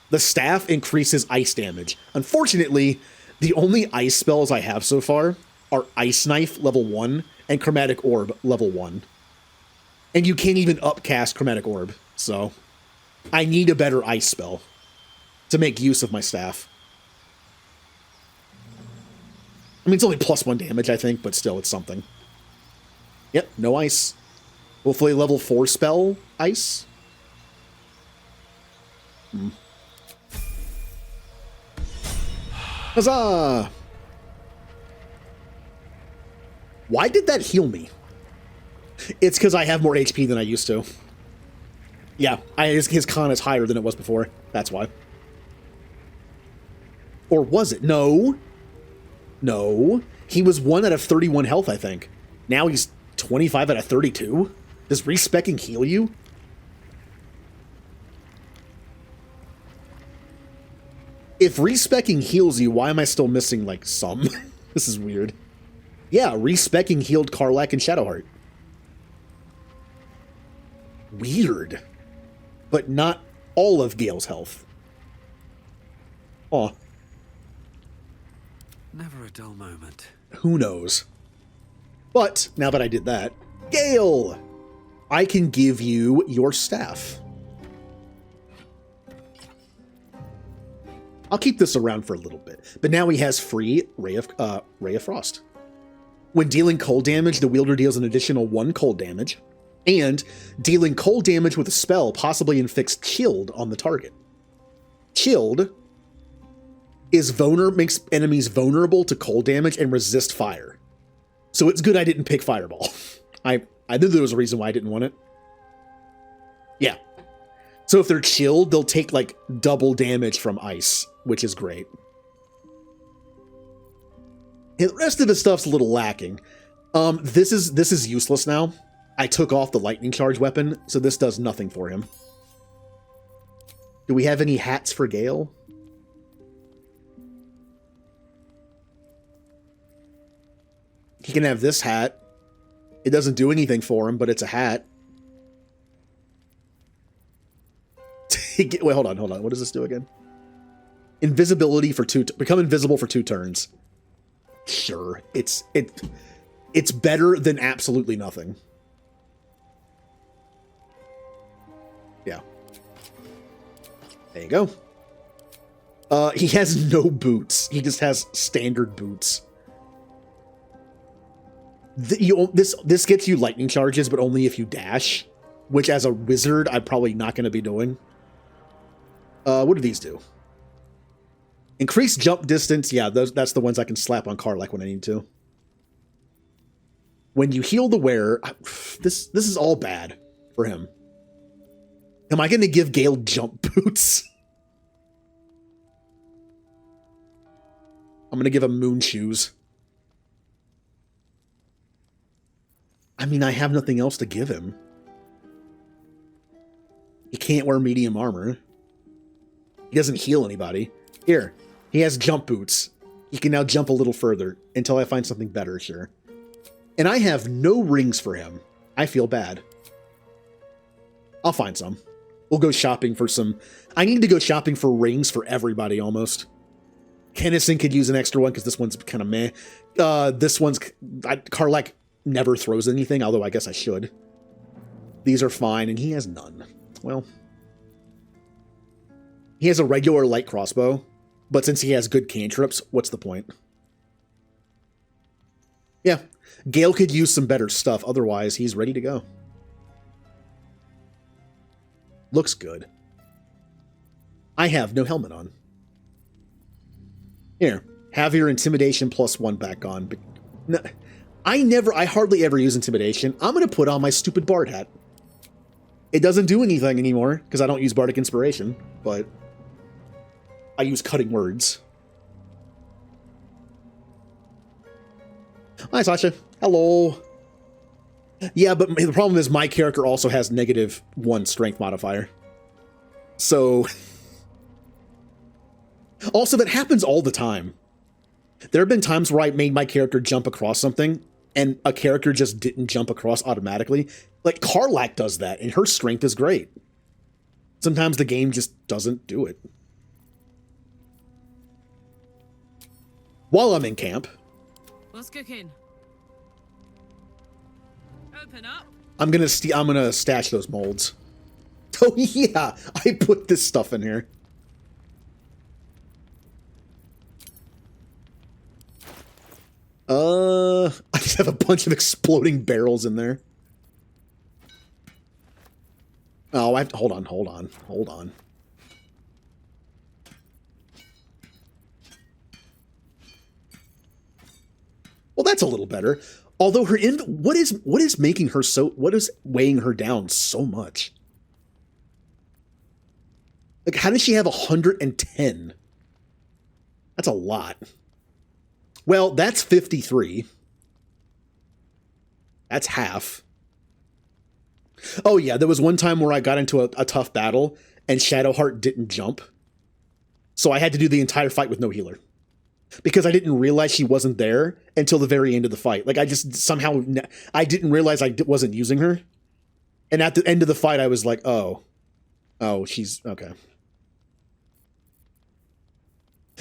The staff increases ice damage. Unfortunately, the only ice spells I have so far are Ice Knife level 1 and Chromatic Orb level 1. And you can't even upcast Chromatic Orb, so I need a better ice spell to make use of my staff. I mean, it's only +1 damage, I think, but still, it's something. Yep, no ice. Hopefully level 4 spell, ice. Huzzah! Why did that heal me? It's because I have more HP than I used to. Yeah, his con is higher than it was before. That's why. Or was it? No. No. He was 1 out of 31 health, I think. Now he's 25 out of 32? Does respecking heal you? If respecking heals you, why am I still missing, like, some? This is weird. Yeah, respecking healed Karlach and Shadowheart. Weird. But not all of Gale's health. Aw. Never a dull moment. Who knows? But, now that I did that, Gale! I can give you your staff. I'll keep this around for a little bit, but now he has free Ray of Frost. When dealing cold damage, the wielder deals an additional 1 cold damage, and dealing cold damage with a spell possibly inflicts chilled on the target. Chilled makes enemies vulnerable to cold damage and resist fire. So it's good I didn't pick Fireball. I knew there was a reason why I didn't want it. Yeah. So if they're chilled, they'll take like double damage from ice, which is great. The rest of his stuff's a little lacking. This is useless now. I took off the lightning charge weapon, so this does nothing for him. Do we have any hats for Gale? He can have this hat. It doesn't do anything for him, but it's a hat. Wait, hold on. What does this do again? Invisibility for 2... Become invisible for 2 turns. Sure. It's better than absolutely nothing. Yeah. There you go. He has no boots. He just has standard boots. This gets you lightning charges, but only if you dash, which as a wizard, I'm probably not going to be doing. What do these do? Increased jump distance. Yeah, that's the ones I can slap on Karlach when I need to. When you heal the wearer, this is all bad for him. Am I going to give Gale jump boots? I'm going to give him moon shoes. I mean, I have nothing else to give him. He can't wear medium armor. He doesn't heal anybody. Here, he has jump boots. He can now jump a little further until I find something better, sure. And I have no rings for him. I feel bad. I'll find some. We'll go shopping for some. I need to go shopping for rings for everybody almost. Kennison could use an extra one because this one's kind of meh. This one's... Karlach never throws anything, although I guess I should. These are fine, and he has none. Well... He has a regular light crossbow, but since he has good cantrips, what's the point? Yeah, Gale could use some better stuff, otherwise he's ready to go. Looks good. I have no helmet on. Here, have your intimidation +1 back on. But no, I hardly ever use intimidation. I'm going to put on my stupid bard hat. It doesn't do anything anymore, because I don't use bardic inspiration, but... I use cutting words. Hi, Sasha. Hello. Yeah, but the problem is my character also has -1 strength modifier. So... Also, that happens all the time. There have been times where I made my character jump across something, and a character just didn't jump across automatically. Like, Karlach does that, and her strength is great. Sometimes the game just doesn't do it. While I'm in camp, What's cooking? Open up. I'm gonna stash those molds. Oh yeah, I put this stuff in here. I just have a bunch of exploding barrels in there. Oh, I have to hold on. Well, that's a little better. Although her what is making her so, what is weighing her down so much? Like, how does she have 110? That's a lot. Well, that's 53. That's half. Oh yeah, there was one time where I got into a tough battle and Shadowheart didn't jump. So I had to do the entire fight with no healer. Because I didn't realize she wasn't there until the very end of the fight. Like, I just somehow... I didn't realize I wasn't using her. And at the end of the fight, I was like, oh. Oh, she's... Okay.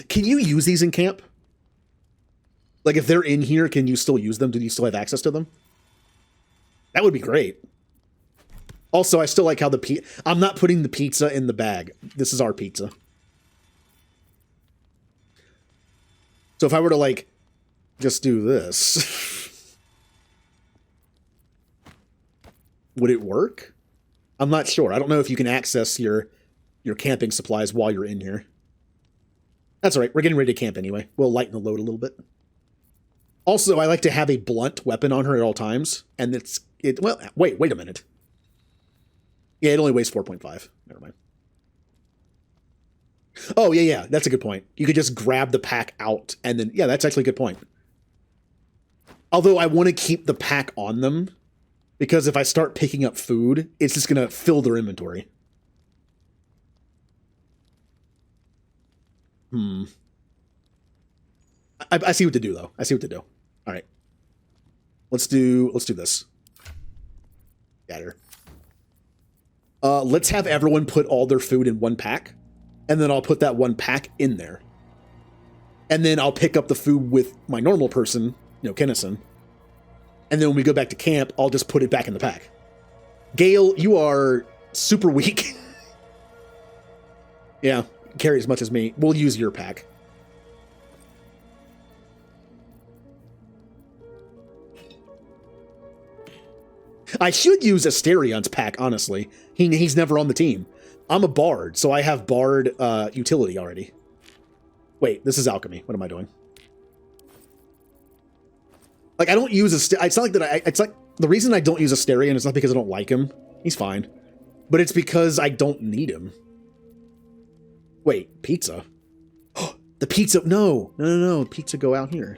Can you use these in camp? Like, if they're in here, can you still use them? Do you still have access to them? That would be great. Also, I still like how I'm not putting the pizza in the bag. This is our pizza. So if I were to, like, just do this, would it work? I'm not sure. I don't know if you can access your camping supplies while you're in here. That's all right. We're getting ready to camp anyway. We'll lighten the load a little bit. Also, I like to have a blunt weapon on her at all times. And well, wait a minute. Yeah, it only weighs 4.5. Never mind. Oh, yeah, that's a good point. You could just grab the pack out and then... Yeah, that's actually a good point. Although I want to keep the pack on them, because if I start picking up food, it's just going to fill their inventory. I see what to do, though. I see what to do. All right. Let's do this. Scatter. Let's have everyone put all their food in one pack. And then I'll put that one pack in there. And then I'll pick up the food with my normal person, Kennison. And then when we go back to camp, I'll just put it back in the pack. Gale, you are super weak. Yeah, carry as much as me. We'll use your pack. I should use Asterion's pack, honestly. He's never on the team. I'm a bard, so I have bard utility already. Wait, this is alchemy. What am I doing? Like, I don't use it's not like that. It's like the reason I don't use Asterion is not because I don't like him. He's fine, but it's because I don't need him. Wait, pizza. The pizza. No. Pizza go out here.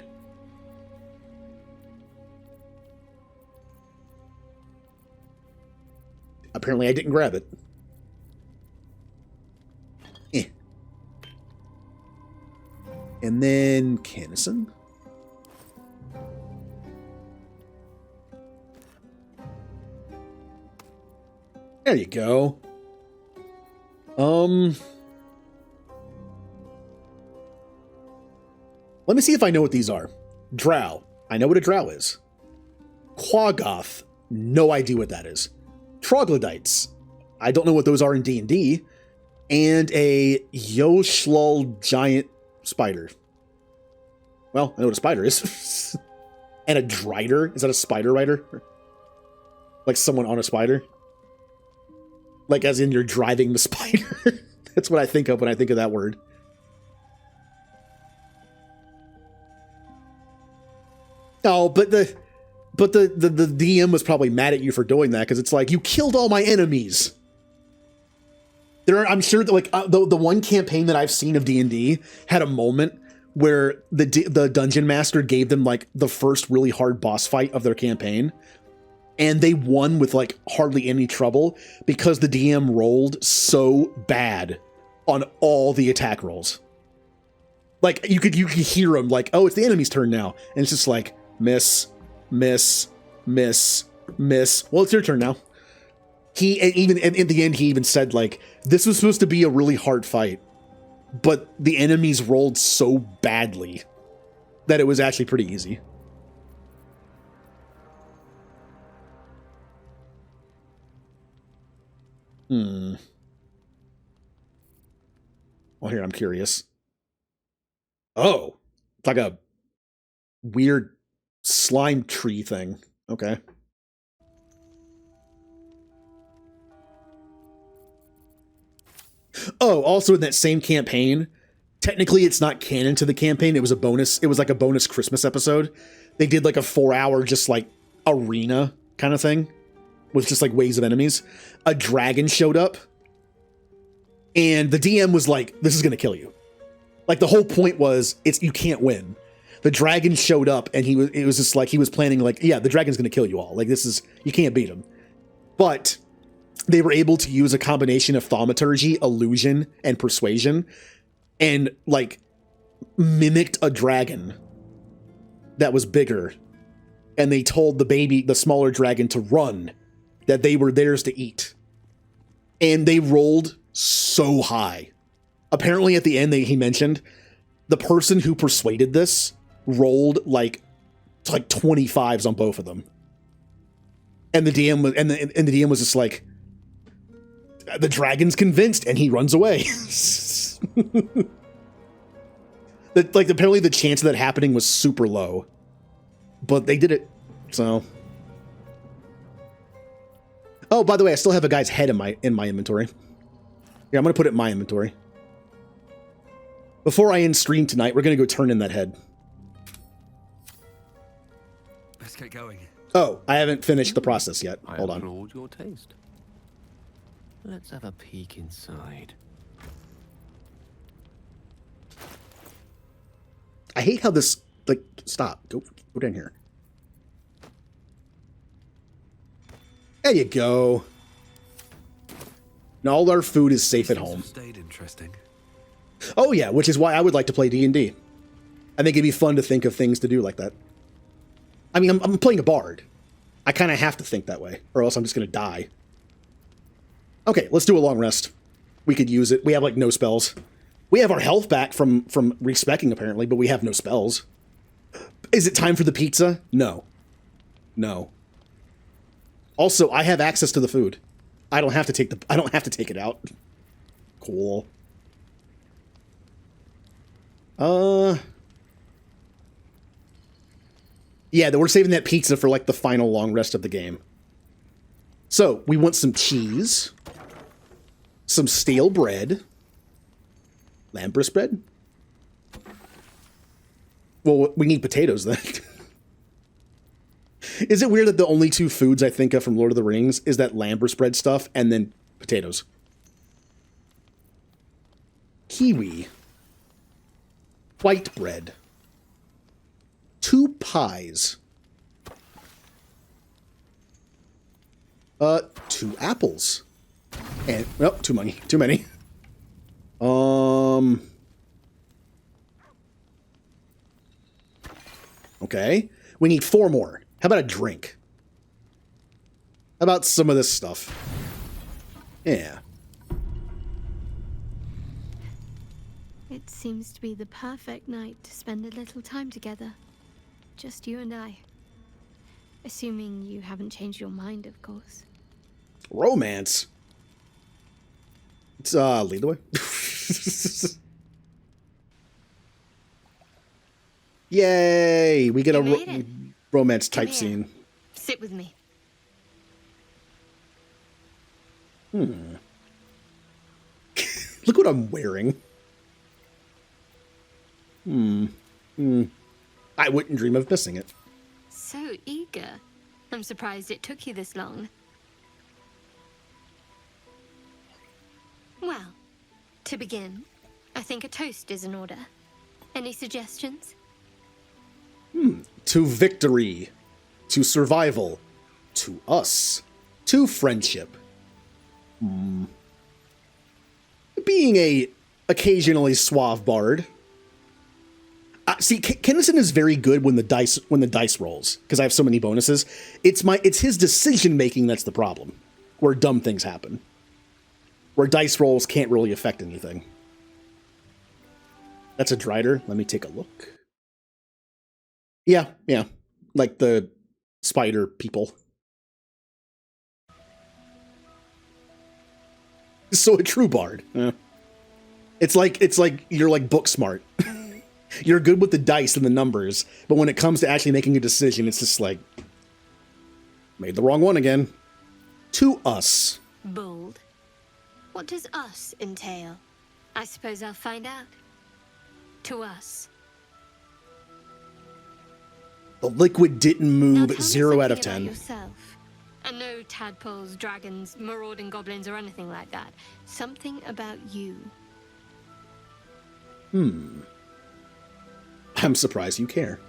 Apparently, I didn't grab it. And then Kennison. There you go. Let me see if I know what these are. Drow. I know what a drow is. Quaggoth. No idea what that is. Troglodytes. I don't know what those are in D&D. And a Yoshlul giant spider. Well, I know what a spider is. And a drider. Is that a spider rider? Like someone on a spider? Like as in you're driving the spider? That's what I think of when I think of that word. Oh, but the DM was probably mad at you for doing that because it's like, you killed all my enemies. I'm sure that like the one campaign that I've seen of D&D had a moment where the dungeon master gave them like the first really hard boss fight of their campaign, and they won with like hardly any trouble because the DM rolled so bad on all the attack rolls. Like you could hear them like, oh, it's the enemy's turn now, and it's just like miss, miss, miss, miss. Well, it's your turn now. Even in the end, he even said like, this was supposed to be a really hard fight, but the enemies rolled so badly that it was actually pretty easy. Well, here, I'm curious. Oh, it's like a weird slime tree thing. Okay. Oh, also in that same campaign, technically it's not canon to the campaign. It was a bonus. It was like a bonus Christmas episode. They did like a 4-hour just like arena kind of thing with just like waves of enemies. A dragon showed up and the DM was like, this is going to kill you. Like the whole point was you can't win. The dragon showed up and it was just like, he was planning like, yeah, the dragon's going to kill you all. Like you can't beat him. But they were able to use a combination of thaumaturgy, illusion, and persuasion, and like mimicked a dragon that was bigger. And they told the smaller dragon to run, that they were theirs to eat. And they rolled so high. Apparently at the end, he mentioned the person who persuaded this rolled like 25s on both of them. And the DM was, and the DM was just like, the dragon's convinced, and he runs away. Like apparently the chance of that happening was super low, but they did it. So, oh, by the way, I still have a guy's head in my inventory. Yeah, I'm gonna put it in my inventory. Before I end stream tonight, we're gonna go turn in that head. Let's get going. Oh, I haven't finished the process yet. Hold on. I applaud your taste. Let's have a peek inside. I hate how this, like, stop. Go down here. There you go. Now all our food is safe at home. Stayed interesting. Oh yeah, which is why I would like to play D&D. I think it'd be fun to think of things to do like that. I mean, I'm playing a bard. I kind of have to think that way, or else I'm just going to die. Okay, let's do a long rest. We could use it. We have, like, no spells. We have our health back from respecking, apparently, but we have no spells. Is it time for the pizza? No. No. Also, I have access to the food. I don't have to take it out. Cool. Yeah, we're saving that pizza for, like, the final long rest of the game. So, we want some cheese, some stale bread, lamprey bread. Well, we need potatoes then. Is it weird that the only two foods I think of from Lord of the Rings is that lamprey bread stuff and then potatoes? Kiwi. White bread. 2 pies. 2 apples. And, oh, too many. Okay. We need 4 more. How about a drink? How about some of this stuff? Yeah. It seems to be the perfect night to spend a little time together. Just you and I. Assuming you haven't changed your mind, of course. Romance. It's lead the way. Yay! We get a romance type scene. Sit with me. Look what I'm wearing. I wouldn't dream of missing it. So eager. I'm surprised it took you this long. Well, to begin, I think a toast is in order. Any suggestions? To victory. To survival. To us. To friendship. Being a occasionally suave bard. See, Kennison is very good when the dice rolls, because I have so many bonuses. It's his decision making that's the problem, where dumb things happen, where dice rolls can't really affect anything. That's a Drider. Let me take a look. Yeah, like the spider people. So a true bard. It's like you're like book smart. You're good with the dice and the numbers, but when it comes to actually making a decision, it's just like, made the wrong one again. To us. Bold. What does us entail? I suppose I'll find out. To us. The liquid didn't move. 0 out of 10. Yourself. And no tadpoles, dragons, marauding goblins, or anything like that. Something about you. I'm surprised you care.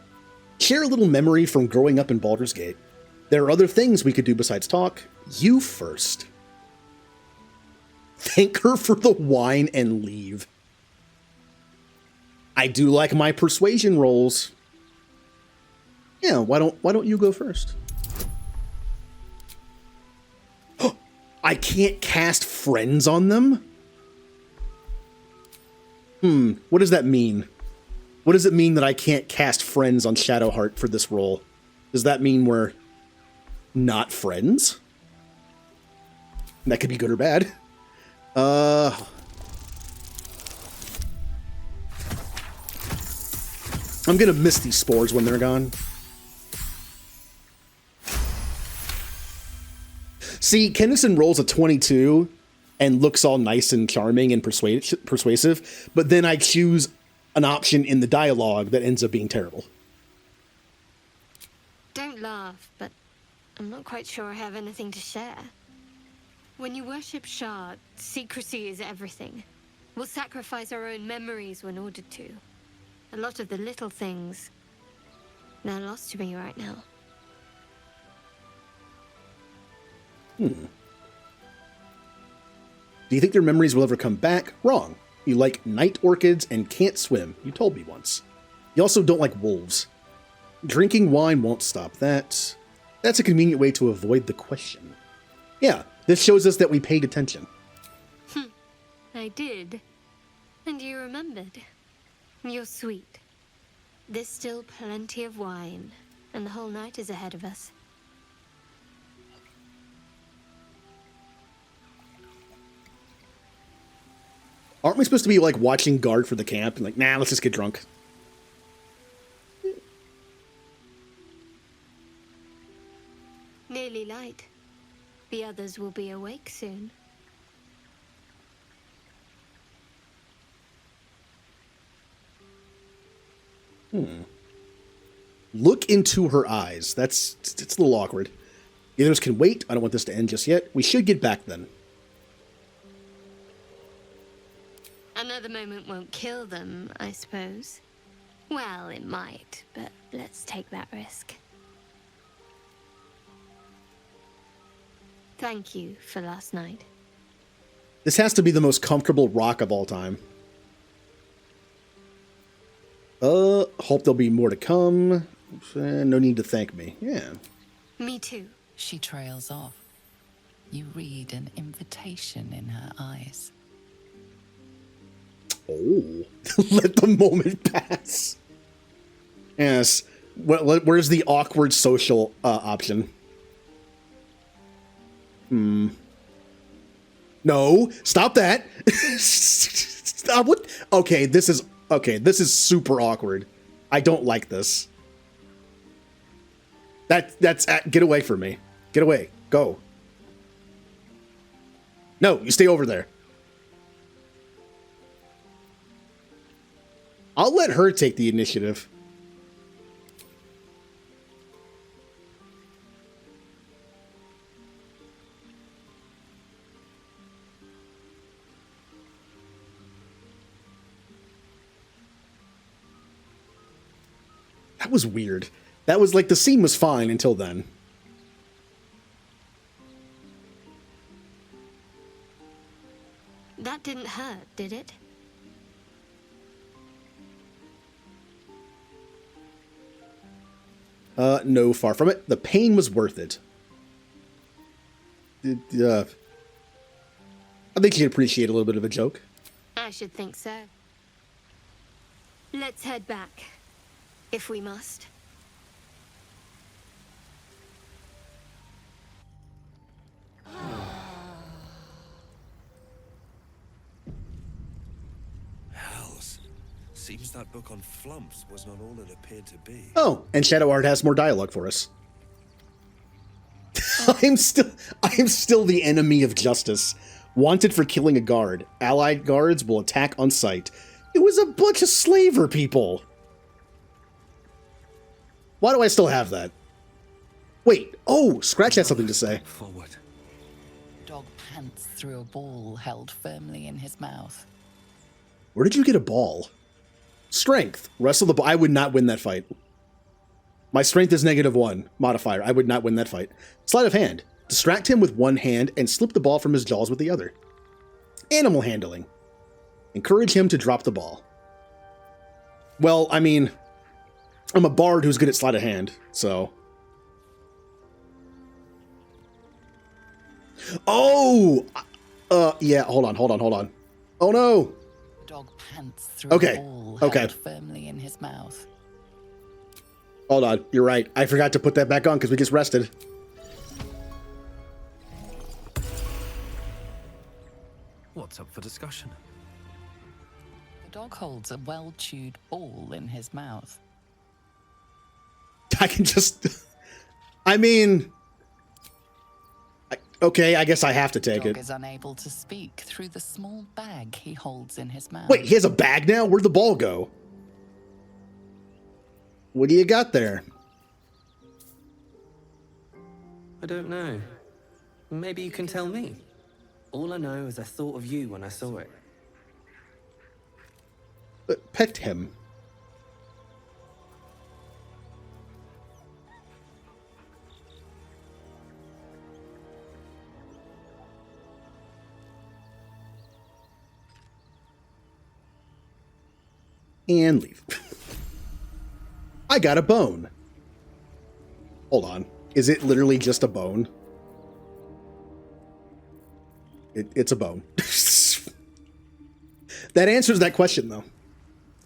Share a little memory from growing up in Baldur's Gate. There are other things we could do besides talk. You first. Thank her for the wine and leave. I do like my persuasion rolls. Yeah, why don't you go first? I can't cast friends on them? What does that mean? What does it mean that I can't cast friends on Shadowheart for this roll? Does that mean we're not friends? That could be good or bad. I'm gonna miss these spores when they're gone. See, Kennison rolls a 22 and looks all nice and charming and persuasive, but then I choose an option in the dialogue that ends up being terrible. Don't laugh, but I'm not quite sure I have anything to share. When you worship Shard, secrecy is everything. We'll sacrifice our own memories when ordered to. A lot of the little things, they're lost to me right now. Do you think their memories will ever come back? Wrong. You like night orchids and can't swim. You told me once. You also don't like wolves. Drinking wine won't stop that. That's a convenient way to avoid the question. Yeah, this shows us that we paid attention. I did. And you remembered. You're sweet. There's still plenty of wine, and the whole night is ahead of us. Aren't we supposed to be, like, watching guard for the camp? And like, nah, let's just get drunk. Nearly light. The others will be awake soon. Look into her eyes. It's a little awkward. The others can wait. I don't want this to end just yet. We should get back then. Another moment won't kill them, I suppose. Well, it might, but let's take that risk. Thank you for last night. This has to be the most comfortable rock of all time. Hope there'll be more to come. No need to thank me. Yeah. Me too. She trails off. You read an invitation in her eyes. Oh, let the moment pass. Yes. Where's the awkward social option? No, stop that. Stop. What? Okay, this is super awkward. I don't like this. That's get away from me. Get away. Go. No, you stay over there. I'll let her take the initiative. That was weird. That was like the scene was fine until then. That didn't hurt, did it? No, far from it. The pain was worth it. I think you'd appreciate a little bit of a joke. I should think so. Let's head back, if we must. Hells. Seems that book on flumps was not all it appeared to be. Oh, and Shadow Art has more dialogue for us. I'm still the enemy of justice. Wanted for killing a guard. Allied guards will attack on sight. It was a bunch of slaver people. Why do I still have that? Wait, oh, Scratch has something to say. Forward. Dog pants through a ball held firmly in his mouth. Where did you get a ball? Strength. Wrestle the ball. I would not win that fight. My strength is -1 modifier. I would not win that fight. Sleight of hand. Distract him with one hand and slip the ball from his jaws with the other. Animal handling. Encourage him to drop the ball. Well, I mean, I'm a bard who's good at sleight of hand, so. Oh! Yeah, hold on. Oh no! Dog pants through Okay, a ball okay. held firmly in his mouth. Hold on, you're right. I forgot to put that back on because we just rested. What's up for discussion? The dog holds a well-chewed ball in his mouth. I can just... I mean... Okay, I guess I have to take Dog it. is unable to speak through the small bag he holds in his mouth. Wait, he has a bag now? Where'd the ball go? What do you got there? I don't know. Maybe you can tell me. All I know is I thought of you when I saw it. Pet him. And leave. I got a bone. Hold on. Is it literally just a bone? It's a bone. That answers that question, though.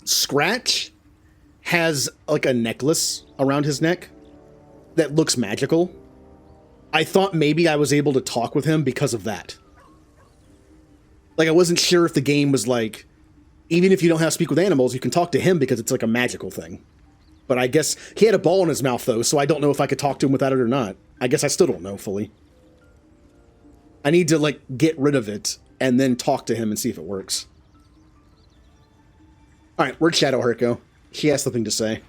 Scratch has like a necklace around his neck that looks magical. I thought maybe I was able to talk with him because of that. Like, I wasn't sure if the game was like, even if you don't have to speak with animals, you can talk to him because it's like a magical thing. But I guess he had a ball in his mouth, though, so I don't know if I could talk to him without it or not. I guess I still don't know fully. I need to, like, get rid of it and then talk to him and see if it works. Alright, where'd Shadowheart go? She has something to say.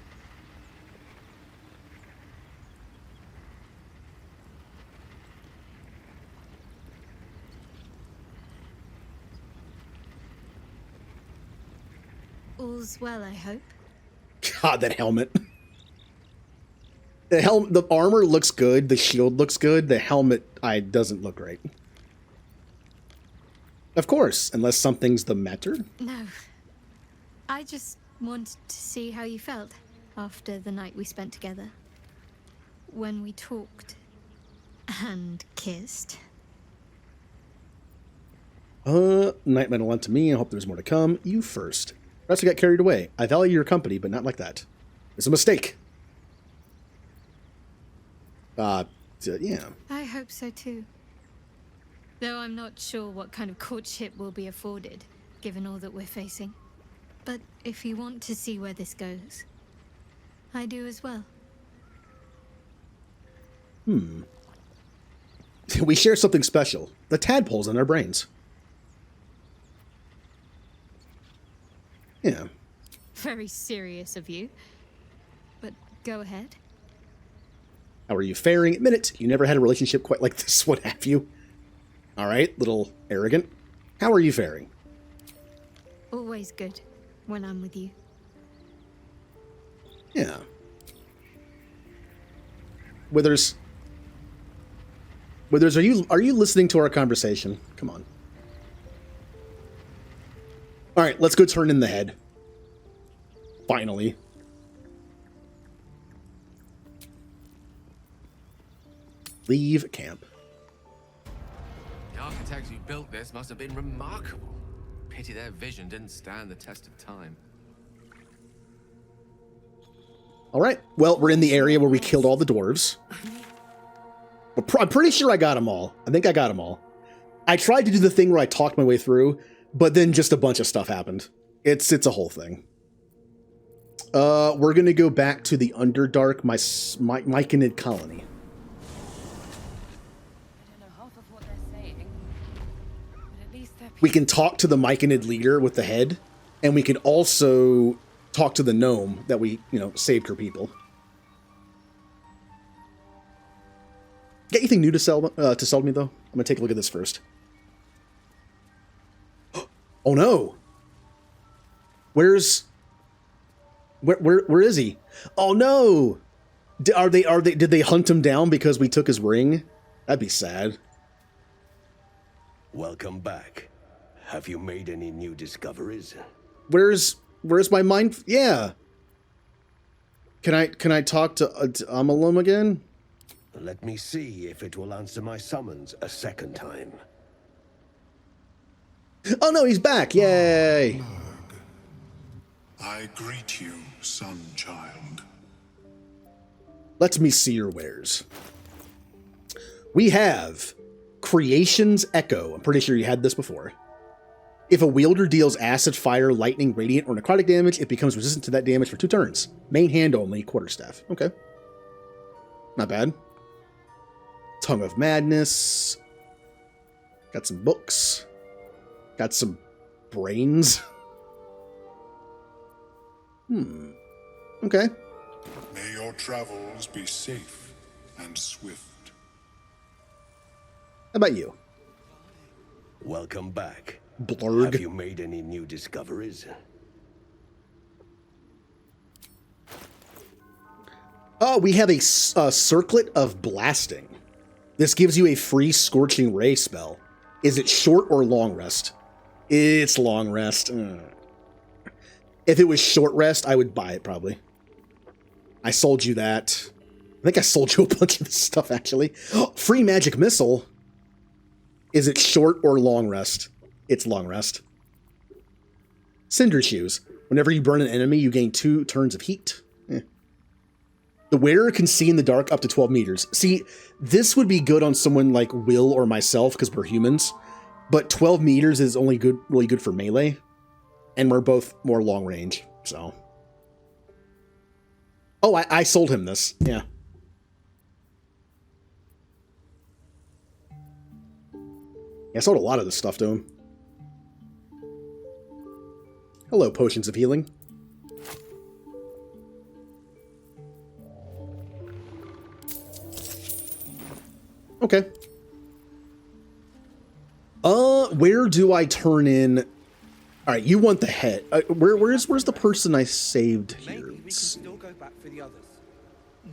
All's well, I hope. God, that helmet. The armor looks good, the shield looks good, the helmet doesn't look great. Of course, unless something's the matter. No. I just wanted to see how you felt after the night we spent together. When we talked and kissed. Night metal on to me. I hope there's more to come. You first. Perhaps I got carried away. I value your company, but not like that. It's a mistake. Yeah. I hope so too. Though I'm not sure what kind of courtship we'll be afforded, given all that we're facing. But if you want to see where this goes, I do as well. We share something special. The tadpoles in our brains. Yeah. Very serious of you. But go ahead. How are you faring? Admit it, you never had a relationship quite like this one, have you? Alright, little arrogant. How are you faring? Always good when I'm with you. Yeah. Withers, are you listening to our conversation? Come on. Alright, let's go turn in the head. Finally. Leave camp. The architects who built this must have been remarkable. Pity their vision didn't stand the test of time. Alright, well, we're in the area where we killed all the dwarves. I'm pretty sure I got them all. I think I got them all. I tried to do the thing where I talked my way through, but then just a bunch of stuff happened. It's a whole thing. We're gonna go back to the Underdark, my Myconid colony. We can talk to the Myconid leader with the head, and we can also talk to the gnome that we, saved her people. Got anything new to sell me, though? I'm gonna take a look at this first. Oh no! Where is he? Oh no! Did they hunt him down because we took his ring? That'd be sad. Welcome back. Have you made any new discoveries? Where's my mind? Yeah. Can I talk to Amalum again? Let me see if it will answer my summons a second time. Oh no, he's back! Yay! I greet you, son child. Let me see your wares. We have Creation's Echo. I'm pretty sure you had this before. If a wielder deals acid, fire, lightning, radiant, or necrotic damage, it becomes resistant to that damage for 2 turns. Main hand only, quarterstaff. Okay. Not bad. Tongue of Madness. Got some books. Got some brains. Okay. May your travels be safe and swift. How about you? Welcome back. Blurg. Have you made any new discoveries? Oh, we have a circlet of blasting. This gives you a free Scorching Ray spell. Is it short or long rest? It's long rest. If it was short rest, I would buy it probably. I sold you that. I think I sold you a bunch of this stuff actually. Free magic missile. Is it short or long rest? It's long rest. Cinder Shoes. Whenever you burn an enemy, you gain 2 turns of heat. The wearer can see in the dark up to 12 meters. See, this would be good on someone like Will or myself because we're humans. But 12 meters is only really good for melee. And we're both more long range, so. Oh, I sold him this. Yeah. I sold a lot of this stuff to him. Hello, Potions of Healing. Okay. Where do I turn in? All right, you want the head. Where's the person I saved here? Maybe we can still go back for the others.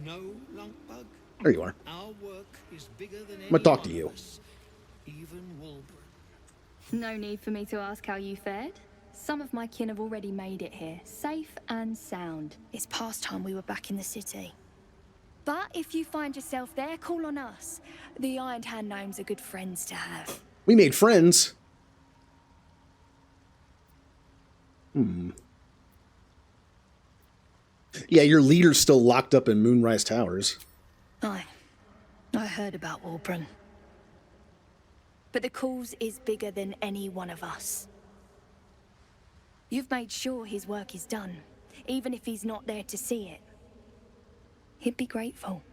No, Lunkbug. There you are. Our work is bigger than I'm gonna talk to you. even Wolverine. No need for me to ask how you fared. Some of my kin have already made it here, safe and sound. It's past time we were back in the city. But if you find yourself there, call on us. The Iron Hand Gnomes are good friends to have. We made friends. Yeah, your leader's still locked up in Moonrise Towers. I heard about Warbron. But the cause is bigger than any one of us. You've made sure his work is done, even if he's not there to see it. He'd be grateful.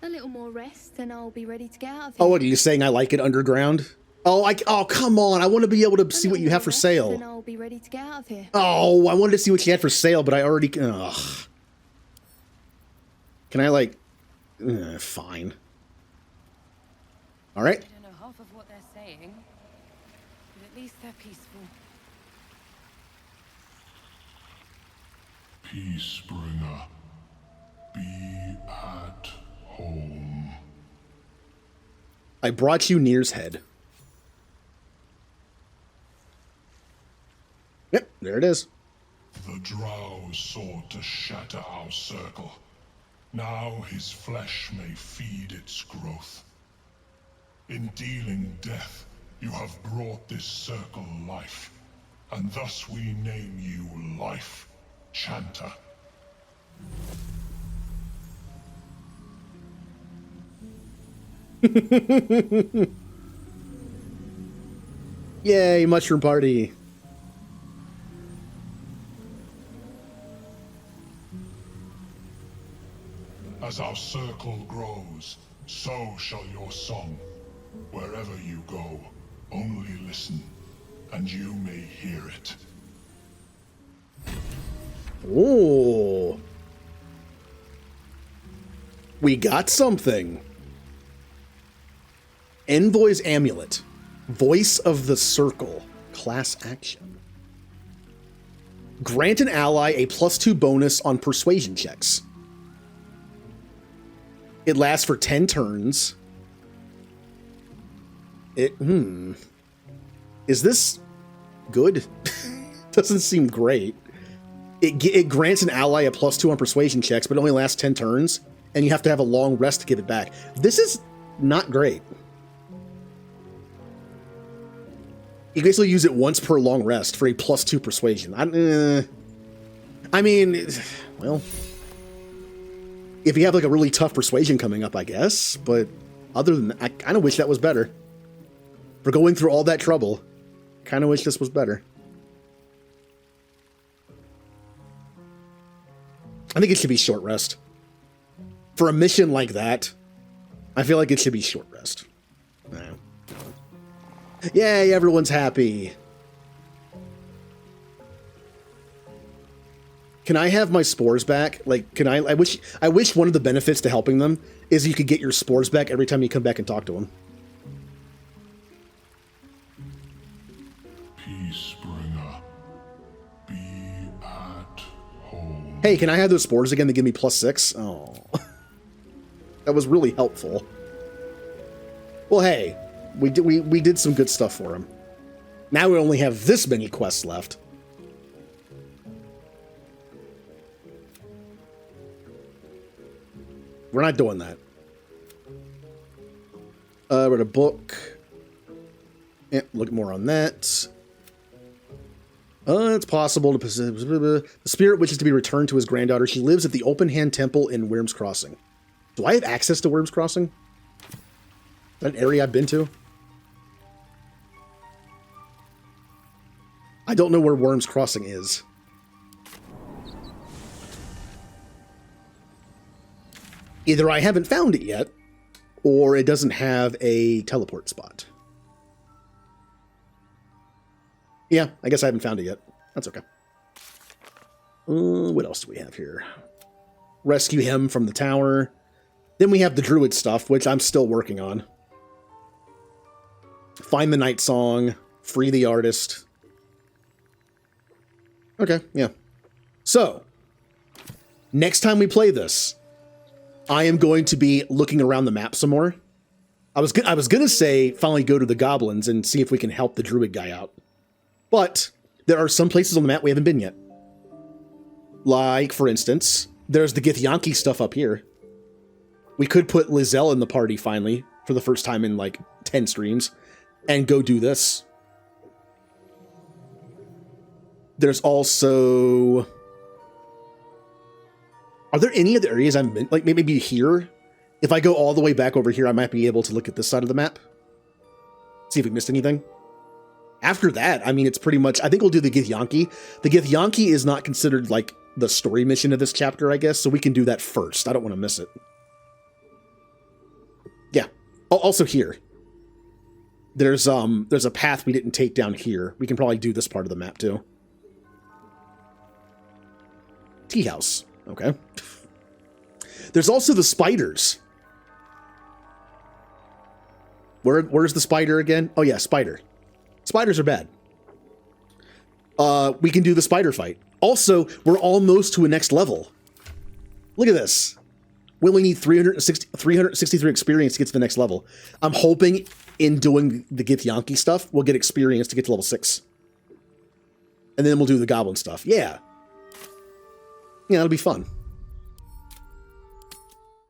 A little more rest, and I'll be ready to get out of here. Oh, what are you saying? I like it underground? Oh, come on! I want to be able to see what you have for Then sale. I'll be ready to get out of here. Oh, I wanted to see what you had for sale, but I already. Ugh. Can I like? Fine. All right. I don't know half of what they're saying, but at least they're peaceful. Peacebringer, be at home. I brought you Nir's head. Yep, there it is. The Drow sought to shatter our circle. Now his flesh may feed its growth. In dealing death, you have brought this circle life, and thus we name you Life Chanter. Yay, mushroom party. As our circle grows, so shall your song. Wherever you go, only listen, and you may hear it. Oh. We got something. Envoy's Amulet. Voice of the Circle. Class action. Grant an ally a +2 bonus on persuasion checks. It lasts for 10 turns. Is this good? Doesn't seem great. It grants an ally a +2 on persuasion checks, but it only lasts 10 turns, and you have to have a long rest to give it back. This is not great. You basically use it once per long rest for a +2 persuasion. I mean, well, if you have like a really tough persuasion coming up, I guess. But other than that, I kind of wish that was better. For going through all that trouble, kind of wish this was better. I think it should be short rest. For a mission like that, I feel like it should be short rest. Yay, everyone's happy. Can I have my spores back? Like, can I wish one of the benefits to helping them is you could get your spores back every time you come back and talk to them. Peacebringer, be at home. Hey, can I have those spores again to give me +6? Oh. That was really helpful. Well, hey, we did some good stuff for him. Now we only have this many quests left. We're not doing that. Read a book. Yeah, look more on that. It's possible to the spirit wishes to be returned to his granddaughter. She lives at the Open Hand Temple in Worms Crossing. Do I have access to Worms Crossing? Is that an area I've been to? I don't know where Worms Crossing is. Either I haven't found it yet, or it doesn't have a teleport spot. Yeah, I guess I haven't found it yet. That's okay. What else do we have here? Rescue him from the tower. Then we have the druid stuff, which I'm still working on. Find the night song. Free the artist. Okay, yeah. So, next time we play this, I am going to be looking around the map some more. I was gonna say finally go to the goblins and see if we can help the druid guy out. But there are some places on the map we haven't been yet. Like, for instance, there's the Githyanki stuff up here. We could put Lizelle in the party finally, for the first time in like 10 streams, and go do this. There's also... Are there any other areas I'm in? Like, maybe here? If I go all the way back over here, I might be able to look at this side of the map. See if we missed anything. After that, I mean, it's pretty much... I think we'll do the Githyanki. The Githyanki is not considered, like, the story mission of this chapter, I guess, so we can do that first. I don't want to miss it. Yeah. Also here. There's a path we didn't take down here. We can probably do this part of the map, too. Tea house. Okay. There's also the spiders. Where's the spider again? Oh yeah, spider. Spiders are bad. We can do the spider fight. Also, we're almost to a next level. Look at this. We only need 363 experience to get to the next level. I'm hoping in doing the Githyanki stuff, we'll get experience to get to level 6. And then we'll do the goblin stuff. Yeah. Yeah, that'll be fun.